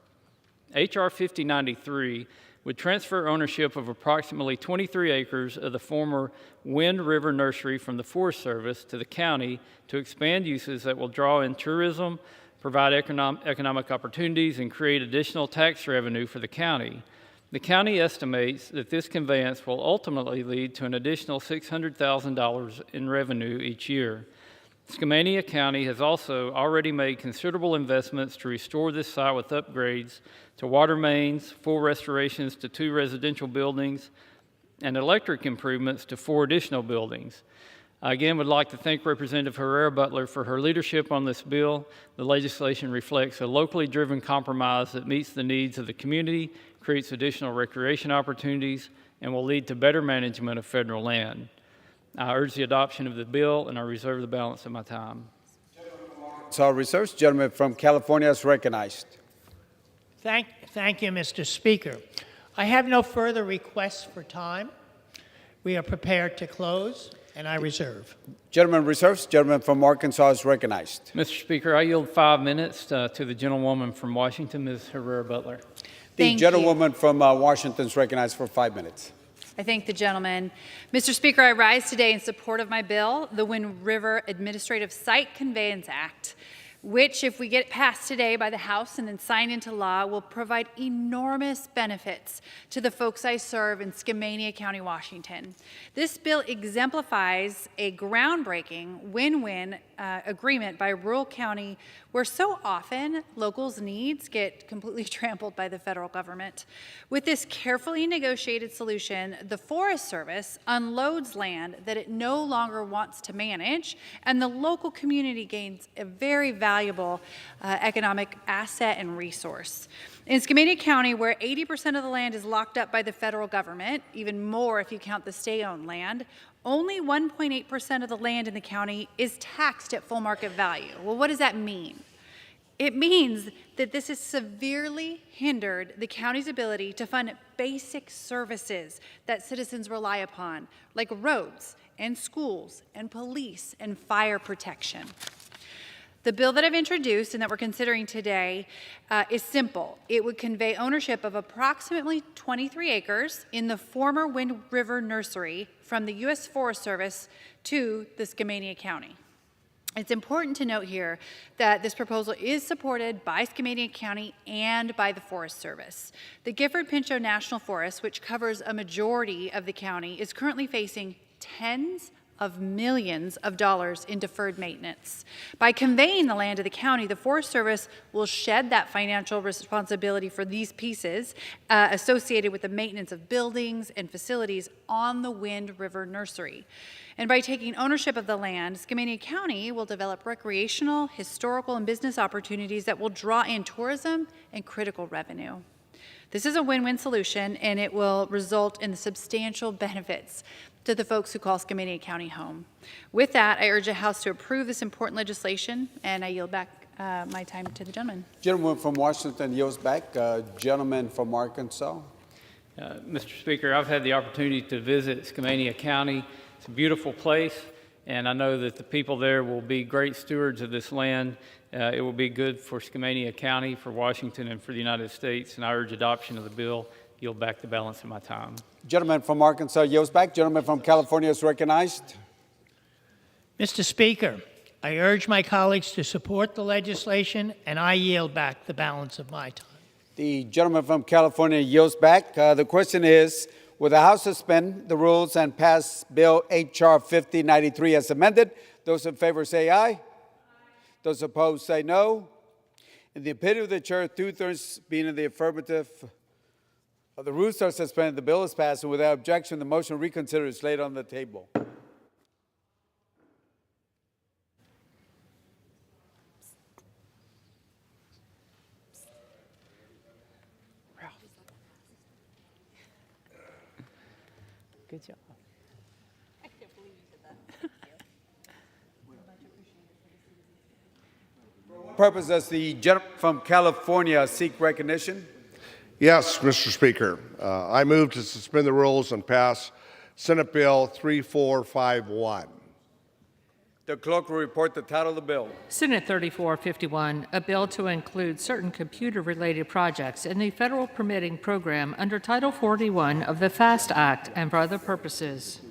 H.R. 5093 would transfer ownership of approximately 23 acres of the former Wind River Nursery from the Forest Service to the county to expand uses that will draw in tourism, provide economic opportunities, and create additional tax revenue for the county. The county estimates that this conveyance will ultimately lead to an additional $600,000 in revenue each year. Skamania County has also already made considerable investments to restore this site with upgrades to water mains, full restorations to 2 residential buildings, and electric improvements to 4 additional buildings. I again would like to thank Representative Herrera Butler for her leadership on this bill. The legislation reflects a locally driven compromise that meets the needs of the community, creates additional recreation opportunities, and will lead to better management of federal land. I urge the adoption of the bill, and I reserve the balance of my time. So reserves. Gentleman from California is recognized. Thank you, Mr. Speaker. I have no further requests for time. We are prepared to close, and I reserve. Gentleman reserves. Gentleman from Arkansas is recognized. Mr. Speaker, I yield 5 minutes to the gentlewoman from Washington, Ms. Herrera Butler. The gentlewoman from Washington is recognized for 5 minutes. I thank the gentleman. Mr. Speaker, I rise today in support of my bill, the Wind River Administrative Site Conveyance Act, which, if we get passed today by the House and then signed into law, will provide enormous benefits to the folks I serve in Skamania County, Washington. This bill exemplifies a groundbreaking win-win agreement by a rural county where so often locals' needs get completely trampled by the federal government. With this carefully negotiated solution, the Forest Service unloads land that it no longer wants to manage, and the local community gains a very valuable economic asset and resource. In Skamania County, where 80% of the land is locked up by the federal government, even more if you count the state-owned land, only 1.8% of the land in the county is taxed at full market value. Well, what does that mean? It means that this has severely hindered the county's ability to fund basic services that citizens rely upon, like roads and schools and police and fire protection. The bill that I've introduced and that we're considering today is simple. It would convey ownership of approximately 23 acres in the former Wind River Nursery from the U.S. Forest Service to the Skamania County. It's important to note here that this proposal is supported by Skamania County and by the Forest Service. The Gifford-Pinchot National Forest, which covers a majority of the county, is currently facing tens of millions of dollars in deferred maintenance. By conveying the land to the county, the Forest Service will shed that financial responsibility for these pieces associated with the maintenance of buildings and facilities on the Wind River Nursery. And by taking ownership of the land, Skamania County will develop recreational, historical, and business opportunities that will draw in tourism and critical revenue. This is a win-win solution, and it will result in substantial benefits to the folks who call Skamania County home. With that, I urge the House to approve this important legislation, and I yield back my time to the gentleman. Gentleman from Washington yields back. Gentleman from Arkansas. Mr. Speaker, I've had the opportunity to visit Skamania County. It's a beautiful place, and I know that the people there will be great stewards of this land. It will be good for Skamania County, for Washington, and for the United States, and I urge adoption of the bill. Yield back the balance of my time. Gentleman from Arkansas yields back. Gentleman from California is recognized. Mr. Speaker, I urge my colleagues to support the legislation, and I yield back the balance of my time. The gentleman from California yields back. The question is, will the House suspend the rules and pass Bill H.R. 5093 as amended? Those in favor say aye. Aye. Those opposed say no. In the opinion of the chair, 2/3 being in the affirmative, the rules are suspended. The bill is passed, and without objection, the motion to reconsider is laid on the table. Good job. I can't believe you did that. Purpose does the gentleman from California seek recognition? Yes, Mr. Speaker. I move to suspend the rules and pass Senate Bill 3451. The clerk will report the title of the bill. Senate 3451, a bill to include certain computer-related projects in the federal permitting program under Title 41 of the FAST Act and for other purposes.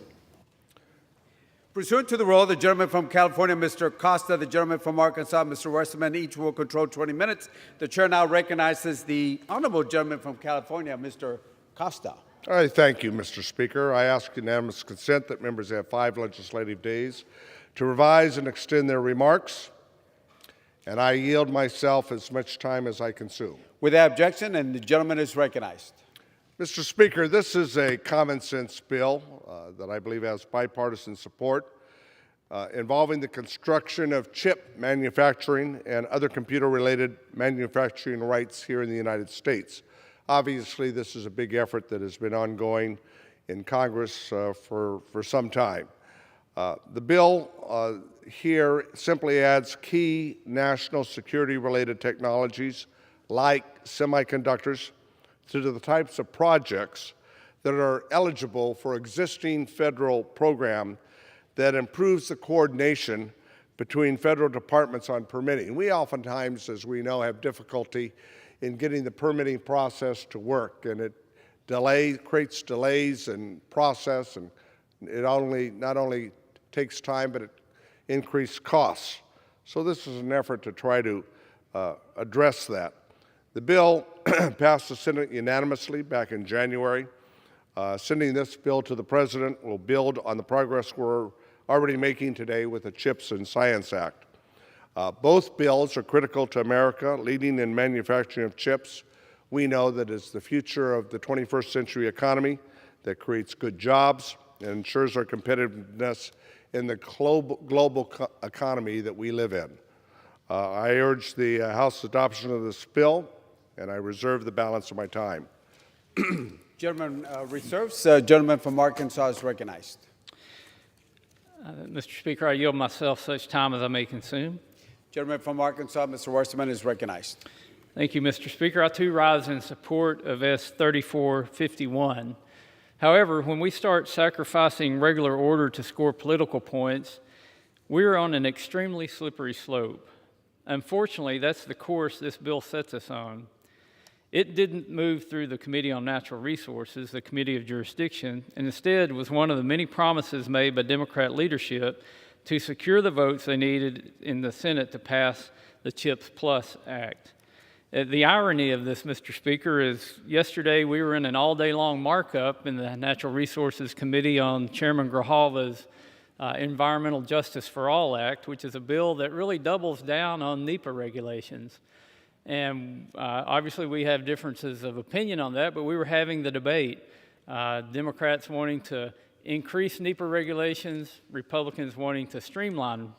Pursuant to the rule, the gentleman from California, Mr. Costa, the gentleman from Arkansas, Mr. Westerman, each will control 20 minutes. The chair now recognizes the honorable gentleman from California, Mr. Costa. All right, thank you, Mr. Speaker. I ask unanimous consent that members have 5 legislative days to revise and extend their remarks, and I yield myself as much time as I consume. Without objection, and the gentleman is recognized. Mr. Speaker, this is a common sense bill that I believe has bipartisan support involving the construction of chip manufacturing and other computer-related manufacturing rights here in the United States. Obviously, this is a big effort that has been ongoing in Congress for some time. The bill here simply adds key national security-related technologies like semiconductors to the types of projects that are eligible for existing federal program that improves the coordination between federal departments on permitting. We oftentimes, as we know, have difficulty in getting the permitting process to work, and it creates delays in process, and it not only takes time, but it increased costs. So this is an effort to try to address that. The bill passed the Senate unanimously back in January. Sending this bill to the President will build on the progress we're already making today with the CHIPS and Science Act. Both bills are critical to America, leading in manufacturing of chips. We know that it's the future of the 21st century economy that creates good jobs and ensures our competitiveness in the global economy that we live in. I urge the House adoption of this bill, and I reserve the balance of my time. Gentleman reserves. Gentleman from Arkansas is recognized. Mr. Speaker, I yield myself such time as I may consume. Gentleman from Arkansas, Mr. Westerman, is recognized. Thank you, Mr. Speaker. I too rise in support of S 3451. However, when we start sacrificing regular order to score political points, we're on an extremely slippery slope. Unfortunately, that's the course this bill sets us on. It didn't move through the Committee on Natural Resources, the Committee of Jurisdiction, and instead was one of the many promises made by Democrat leadership to secure the votes they needed in the Senate to pass the CHIPS Plus Act. The irony of this, Mr. Speaker, is yesterday we were in an all-day-long markup in the Natural Resources Committee on Chairman Grijalva's Environmental Justice for All Act, which is a bill that really doubles down on NEPA regulations. And obviously we have differences of opinion on that, but we were having the debate. Democrats wanting to increase NEPA regulations, Republicans wanting to streamline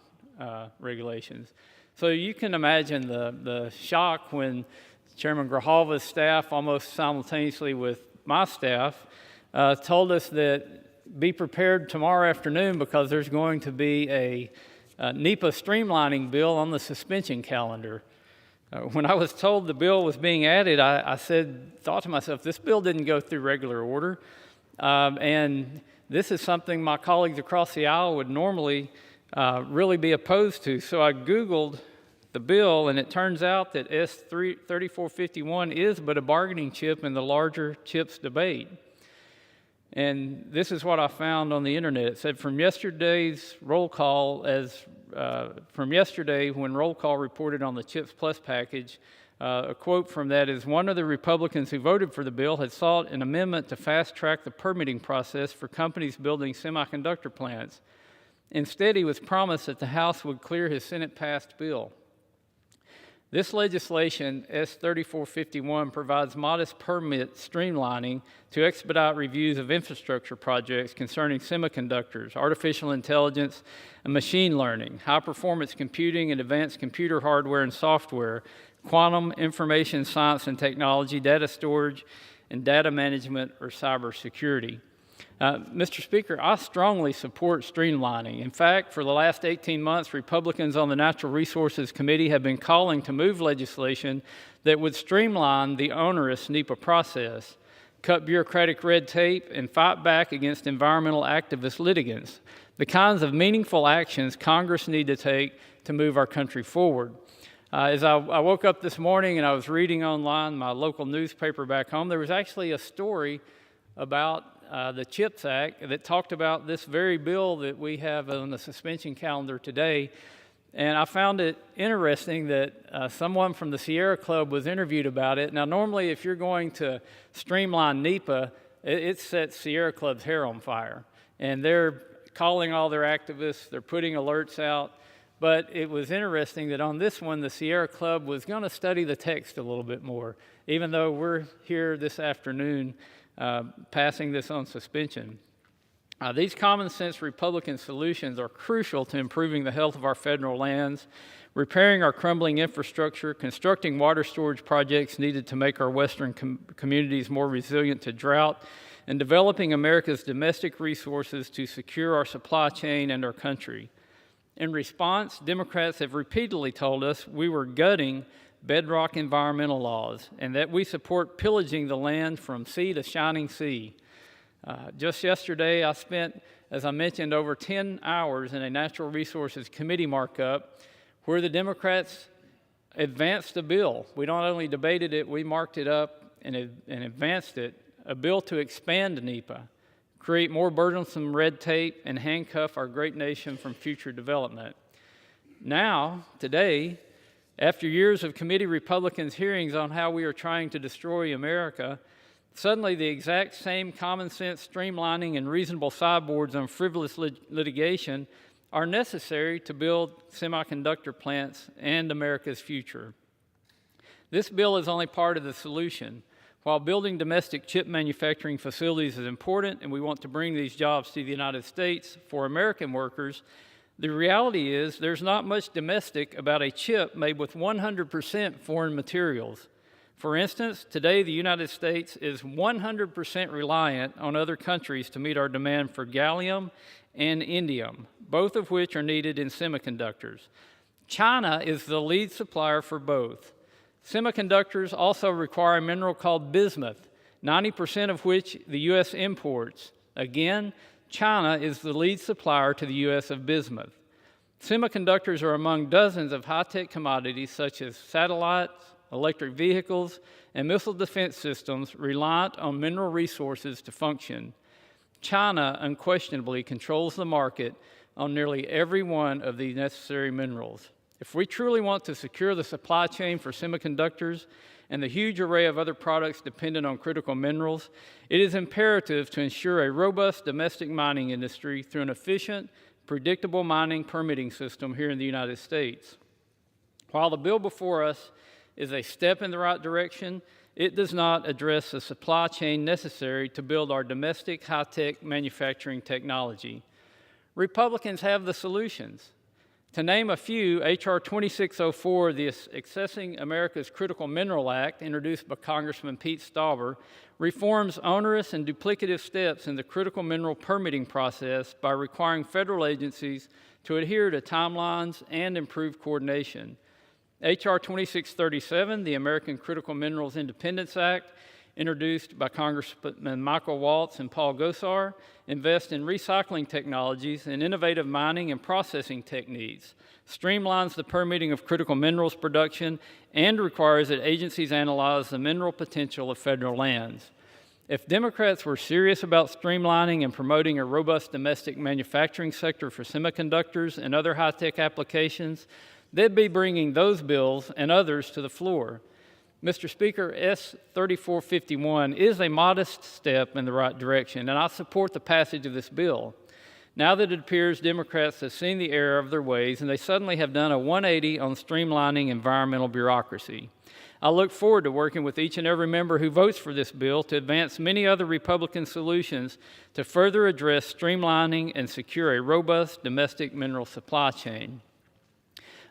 regulations. So you can imagine the shock when Chairman Grijalva's staff, almost simultaneously with my staff, told us that be prepared tomorrow afternoon because there's going to be a NEPA streamlining bill on the suspension calendar. When I was told the bill was being added, I thought to myself, this bill didn't go through regular order, and this is something my colleagues across the aisle would normally really be opposed to. So I Googled the bill, and it turns out that S 3451 is but a bargaining chip in the larger CHIPS debate. And this is what I found on the internet. It said from yesterday's roll call, from yesterday when roll call reported on the CHIPS Plus package, a quote from that is, one of the Republicans who voted for the bill had sought an amendment to fast-track the permitting process for companies building semiconductor plants. Instead, he was promised that the House would clear his Senate-passed bill. This legislation, S 3451, provides modest permit streamlining to expedite reviews of infrastructure projects concerning semiconductors, artificial intelligence, and machine learning, high-performance computing and advanced computer hardware and software, quantum information science and technology, data storage, and data management or cybersecurity. Mr. Speaker, I strongly support streamlining. In fact, for the last 18 months, Republicans on the Natural Resources Committee have been calling to move legislation that would streamline the onerous NEPA process, cut bureaucratic red tape, and fight back against environmental activist litigants, the kinds of meaningful actions Congress need to take to move our country forward. As I woke up this morning and I was reading online my local newspaper back home, there was actually a story about the CHIPS Act that talked about this very bill that we have on the suspension calendar today. And I found it interesting that someone from the Sierra Club was interviewed about it. Now, normally, if you're going to streamline NEPA, it sets Sierra Club's hair on fire. And they're calling all their activists, they're putting alerts out. But it was interesting that on this one, the Sierra Club was going to study the text a little bit more, even though we're here this afternoon passing this on suspension. These common sense Republican solutions are crucial to improving the health of our federal lands, repairing our crumbling infrastructure, constructing water storage projects needed to make our western communities more resilient to drought, and developing America's domestic resources to secure our supply chain and our country. In response, Democrats have repeatedly told us we were gutting bedrock environmental laws and that we support pillaging the land from sea to shining sea. Just yesterday, I spent, as I mentioned, over 10 hours in a Natural Resources Committee markup where the Democrats advanced a bill. We not only debated it, we marked it up and advanced it, a bill to expand NEPA, create more burdensome red tape, and handcuff our great nation from future development. Now, today, after years of committee Republicans' hearings on how we are trying to destroy America, suddenly the exact same common sense streamlining and reasonable sideboards on frivolous litigation are necessary to build semiconductor plants and America's future. This bill is only part of the solution. While building domestic chip manufacturing facilities is important and we want to bring these jobs to the United States for American workers, the reality is there's not much domestic about a chip made with 100% foreign materials. For instance, today the United States is 100% reliant on other countries to meet our demand for gallium and indium, both of which are needed in semiconductors. China is the lead supplier for both. Semiconductors also require a mineral called bismuth, 90% of which the U.S. imports. Again, China is the lead supplier to the U.S. of bismuth. Semiconductors are among dozens of high-tech commodities such as satellites, electric vehicles, and missile defense systems reliant on mineral resources to function. China unquestionably controls the market on nearly every one of these necessary minerals. If we truly want to secure the supply chain for semiconductors and the huge array of other products dependent on critical minerals, it is imperative to ensure a robust domestic mining industry through an efficient, predictable mining permitting system here in the United States. While the bill before us is a step in the right direction, it does not address the supply chain necessary to build our domestic high-tech manufacturing technology. Republicans have the solutions. To name a few, H.R. 2604, the Accessing America's Critical Mineral Act, introduced by Congressman Pete Stauber, reforms onerous and duplicative steps in the critical mineral permitting process by requiring federal agencies to adhere to timelines and improve coordination. H.R. 2637, the American Critical Minerals Independence Act, introduced by Congressman Michael Waltz and Paul Gosar, invests in recycling technologies and innovative mining and processing techniques, streamlines the permitting of critical minerals production, and requires that agencies analyze the mineral potential of federal lands. If Democrats were serious about streamlining and promoting a robust domestic manufacturing sector for semiconductors and other high-tech applications, they'd be bringing those bills and others to the floor. Mr. Speaker, S. 3451 is a modest step in the right direction, and I support the passage of this bill. Now that it appears Democrats have seen the error of their ways, and they suddenly have done a 180 on streamlining environmental bureaucracy. I look forward to working with each and every member who votes for this bill to advance many other Republican solutions to further address streamlining and secure a robust domestic mineral supply chain.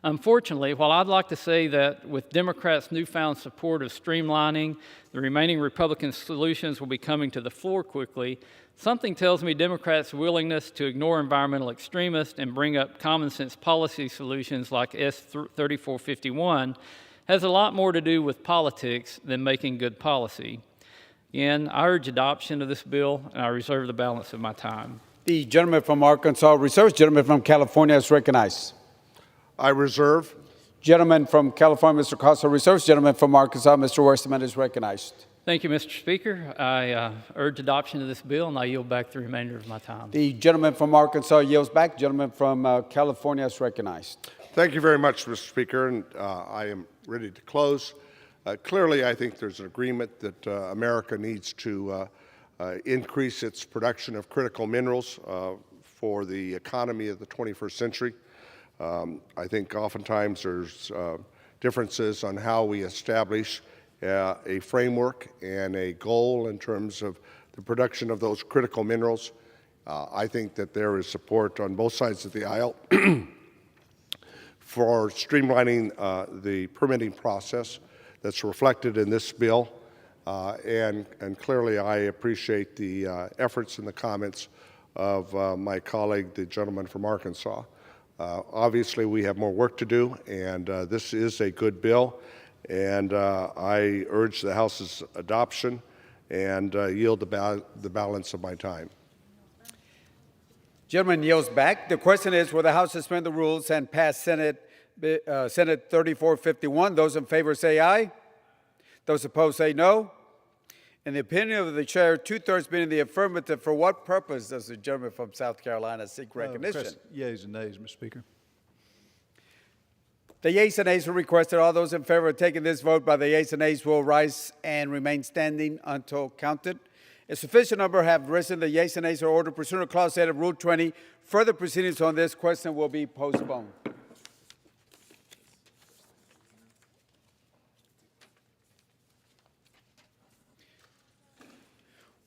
Unfortunately, while I'd like to say that with Democrats' newfound support of streamlining, the remaining Republican solutions will be coming to the floor quickly, something tells me Democrats' willingness to ignore environmental extremists and bring up common-sense policy solutions like S. 3451 has a lot more to do with politics than making good policy. Again, I urge adoption of this bill, and I reserve the balance of my time. The gentleman from Arkansas reserves. Gentleman from California is recognized. I reserve. Gentleman from California, Mr. Costa reserves. Gentleman from Arkansas, Mr. Westerman is recognized. Thank you, Mr. Speaker. I urge adoption of this bill, and I yield back the remainder of my time. The gentleman from Arkansas yields back. Gentleman from California is recognized. Thank you very much, Mr. Speaker, and I am ready to close. Clearly, I think there's an agreement that America needs to increase its production of critical minerals for the economy of the 21st century. I think oftentimes there's differences on how we establish a framework and a goal in terms of the production of those critical minerals. I think that there is support on both sides of the aisle for streamlining the permitting process that's reflected in this bill. And clearly I appreciate the efforts and the comments of my colleague, the gentleman from Arkansas. Obviously, we have more work to do, and this is a good bill, and I urge the House's adoption and yield the balance of my time. Gentleman yields back. The question is, will the House suspend the rules and pass Senate 3451? Those in favor say aye. Those opposed say no. In the opinion of the chair, two-thirds being in the affirmative, for what purpose does the gentleman from South Carolina seek recognition? Yeas and nays, Mr. Speaker. The yeas and nays are requested. All those in favor of taking this vote by the yeas and nays will rise and remain standing until counted. A sufficient number have risen. The yeas and nays are ordered pursuant to Clause 8 of Rule 20. Further proceedings on this question will be postponed.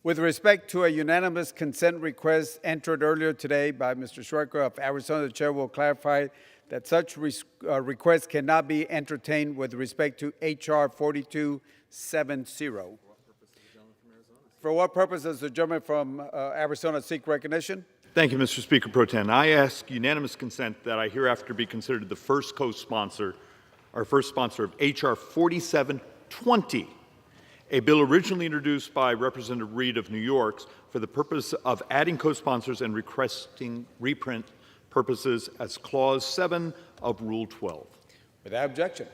With respect to a unanimous consent request entered earlier today by Mr. Schreiker of Arizona, the chair will clarify that such requests cannot be entertained with respect to H.R. 4270. For what purpose does the gentleman from Arizona seek recognition? Thank you, Mr. Speaker Pro Tem. I ask unanimous consent that I hereafter be considered the first co-sponsor, or first sponsor of H.R. 4720, a bill originally introduced by Representative Reed of New York for the purpose of adding co-sponsors and requesting reprint purposes as Clause 7 of Rule 12. Without objection.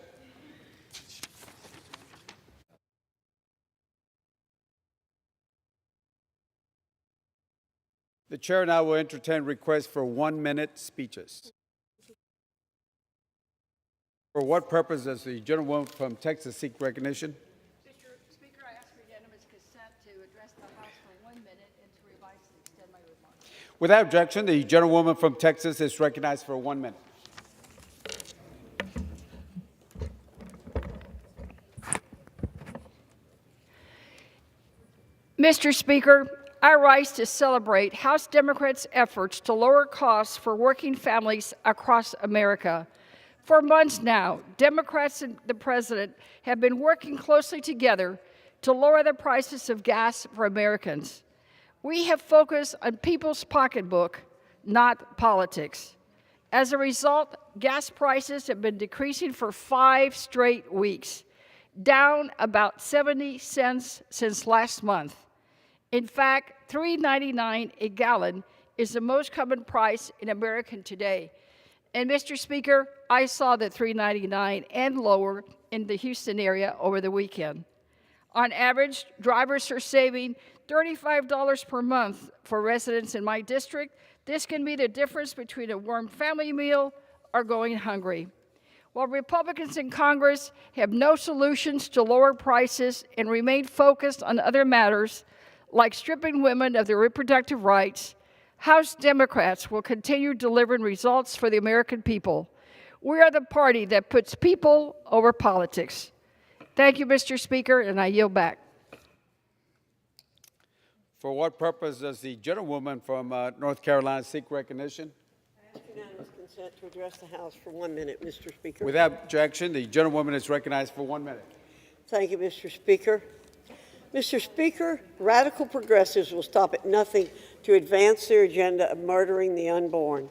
The chair now will entertain requests for 1-minute speeches. For what purpose does the gentlewoman from Texas seek recognition? Mr. Speaker, I ask for unanimous consent to address the House for 1 minute and to revise and extend my remarks. Without objection, the gentlewoman from Texas is recognized for 1 minute. Mr. Speaker, I rise to celebrate House Democrats' efforts to lower costs for working families across America. For months now, Democrats and the President have been working closely together to lower the prices of gas for Americans. We have focused on people's pocketbook, not politics. As a result, gas prices have been decreasing for 5 straight weeks, down about 70 cents since last month. In fact, $3.99 a gallon is the most common price in America today. And Mr. Speaker, I saw the $3.99 and lower in the Houston area over the weekend. On average, drivers are saving $35 per month for residents in my district. This can be the difference between a warm family meal or going hungry. While Republicans in Congress have no solutions to lower prices and remain focused on other matters, like stripping women of their reproductive rights, House Democrats will continue delivering results for the American people. We are the party that puts people over politics. Thank you, Mr. Speaker, and I yield back. For what purpose does the gentlewoman from North Carolina seek recognition? I ask unanimous consent to address the House for 1 minute, Mr. Speaker. Without objection, the gentlewoman is recognized for 1 minute. Thank you, Mr. Speaker. Mr. Speaker, radical progressives will stop at nothing to advance their agenda of murdering the unborn.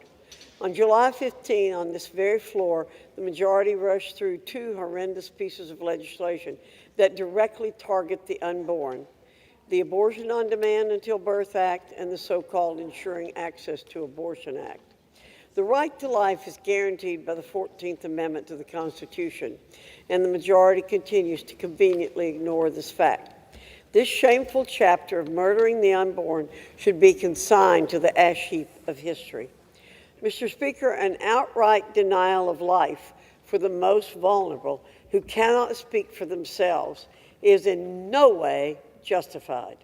On July 15, on this very floor, the majority rushed through 2 horrendous pieces of legislation that directly target the unborn: the Abortion on Demand Until Birth Act and the so-called Ensuring Access to Abortion Act. The right to life is guaranteed by the 14th Amendment to the Constitution, and the majority continues to conveniently ignore this fact. This shameful chapter of murdering the unborn should be consigned to the ash heap of history. Mr. Speaker, an outright denial of life for the most vulnerable who cannot speak for themselves is in no way justified.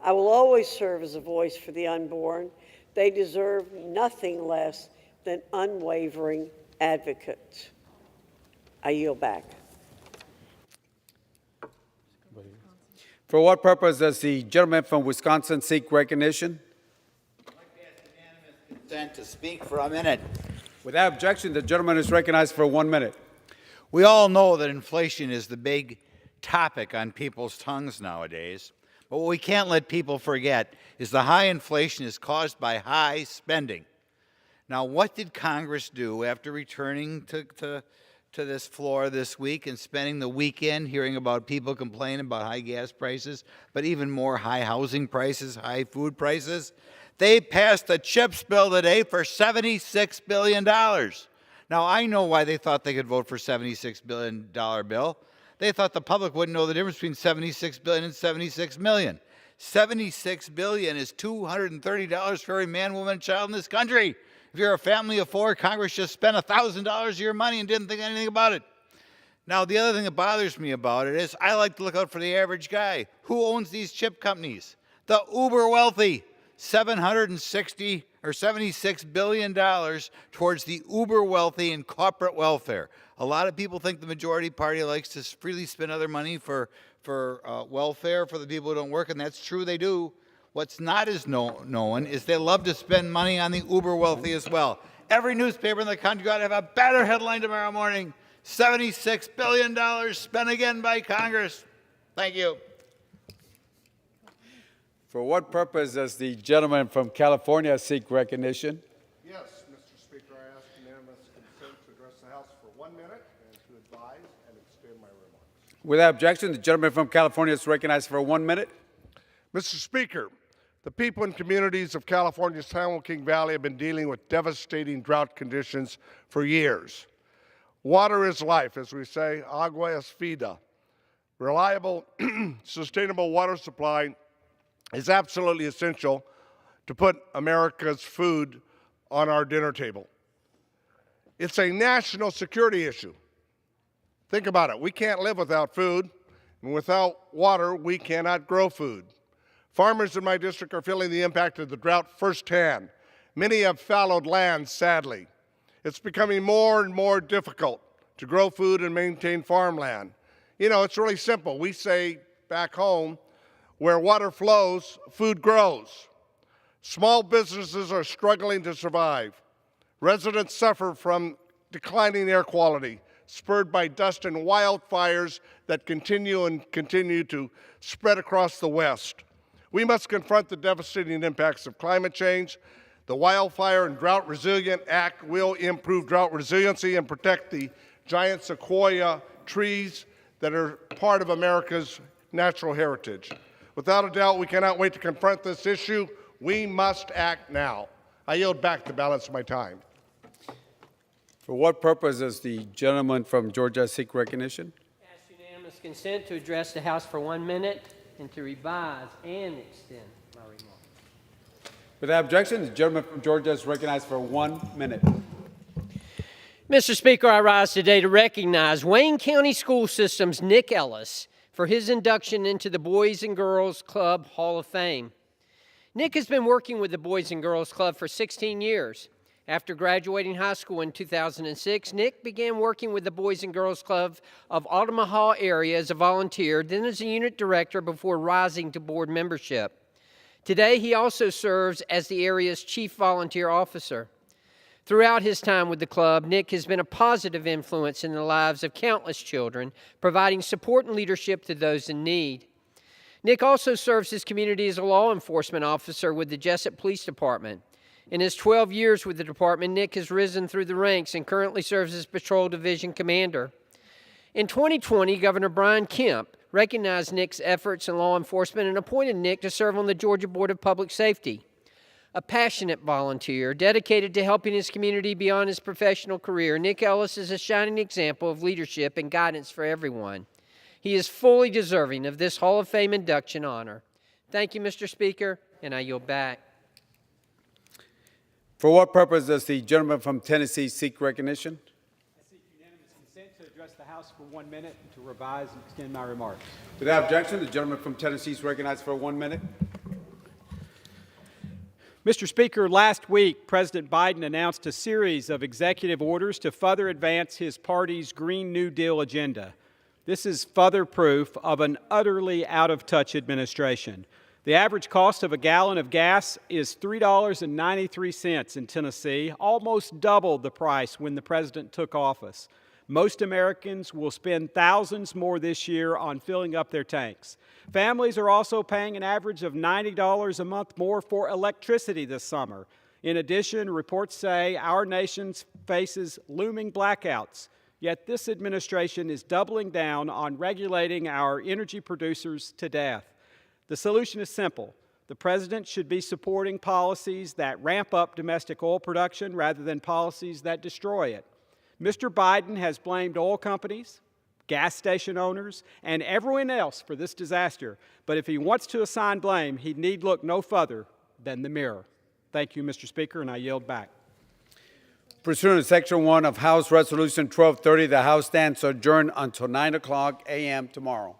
I will always serve as a voice for the unborn. They deserve nothing less than unwavering advocates. I yield back. For what purpose does the gentleman from Wisconsin seek recognition? I'd like to ask unanimous consent to speak for a minute. Without objection, the gentleman is recognized for 1 minute. We all know that inflation is the big topic on people's tongues nowadays. But what we can't let people forget is the high inflation is caused by high spending. Now, what did Congress do after returning to this floor this week and spending the weekend hearing about people complaining about high gas prices, but even more high housing prices, high food prices? They passed a CHIPS bill today for $76 billion. Now, I know why they thought they could vote for a $76 billion bill. They thought the public wouldn't know the difference between $76 billion and $76 million. $76 billion is $230 for every man, woman, and child in this country. If you're a family of 4, Congress just spent $1,000 of your money and didn't think anything about it. Now, the other thing that bothers me about it is I like to look out for the average guy. Who owns these chip companies? The uber wealthy. $760 or $76 billion towards the uber wealthy and corporate welfare. A lot of people think the majority party likes to freely spend other money for welfare for the people who don't work, and that's true, they do. What's not as known is they love to spend money on the uber wealthy as well. Every newspaper in the country ought to have a better headline tomorrow morning. $76 billion spent again by Congress. Thank you. For what purpose does the gentleman from California seek recognition? Yes, Mr. Speaker, I ask unanimous consent to address the House for 1 minute and to advise and extend my remarks. Without objection, the gentleman from California is recognized for 1 minute. Mr. Speaker, the people and communities of California's San Joaquin Valley have been dealing with devastating drought conditions for years. Water is life, as we say, agua es vida. Reliable, sustainable water supply is absolutely essential to put America's food on our dinner table. It's a national security issue. Think about it. We can't live without food, and without water, we cannot grow food. Farmers in my district are feeling the impact of the drought firsthand. Many have fallowed land, sadly. It's becoming more and more difficult to grow food and maintain farmland. You know, it's really simple. We say back home, where water flows, food grows. Small businesses are struggling to survive. Residents suffer from declining air quality, spurred by dust and wildfires that continue to spread across the West. We must confront the devastating impacts of climate change. The Wildfire and Drought Resilient Act will improve drought resiliency and protect the giant sequoia trees that are part of America's natural heritage. Without a doubt, we cannot wait to confront this issue. We must act now. I yield back the balance of my time. For what purpose does the gentleman from Georgia seek recognition? Ask unanimous consent to address the House for 1 minute and to revise and extend my remarks. Without objection, the gentleman from Georgia is recognized for 1 minute. Mr. Speaker, I rise today to recognize Wayne County School System's Nick Ellis for his induction into the Boys and Girls Club Hall of Fame. Nick has been working with the Boys and Girls Club for 16 years. After graduating high school in 2006, Nick began working with the Boys and Girls Club of Omaha area as a volunteer, then as a unit director before rising to board membership. Today, he also serves as the area's chief volunteer officer. Throughout his time with the club, Nick has been a positive influence in the lives of countless children, providing support and leadership to those in need. Nick also serves his community as a law enforcement officer with the Jessup Police Department. In his 12 years with the department, Nick has risen through the ranks and currently serves as Patrol Division Commander. In 2020, Governor Brian Kemp recognized Nick's efforts in law enforcement and appointed Nick to serve on the Georgia Board of Public Safety. A passionate volunteer dedicated to helping his community beyond his professional career, Nick Ellis is a shining example of leadership and guidance for everyone. He is fully deserving of this Hall of Fame induction honor. Thank you, Mr. Speaker, and I yield back. For what purpose does the gentleman from Tennessee seek recognition? I seek unanimous consent to address the House for 1 minute and to revise and extend my remarks. Without objection, the gentleman from Tennessee is recognized for 1 minute. Mr. Speaker, last week, President Biden announced a series of executive orders to further advance his party's Green New Deal agenda. This is further proof of an utterly out-of-touch administration. The average cost of a gallon of gas is $3.93 in Tennessee, almost double the price when the president took office. Most Americans will spend thousands more this year on filling up their tanks. Families are also paying an average of $90 a month more for electricity this summer. In addition, reports say our nation faces looming blackouts. Yet this administration is doubling down on regulating our energy producers to death. The solution is simple. The president should be supporting policies that ramp up domestic oil production rather than policies that destroy it. Mr. Biden has blamed oil companies, gas station owners, and everyone else for this disaster. But if he wants to assign blame, he need look no further than the mirror. Thank you, Mr. Speaker, and I yield back. Pursuant to Section 1 of House Resolution 1230, the House stands adjourned until 9 o'clock a.m. tomorrow.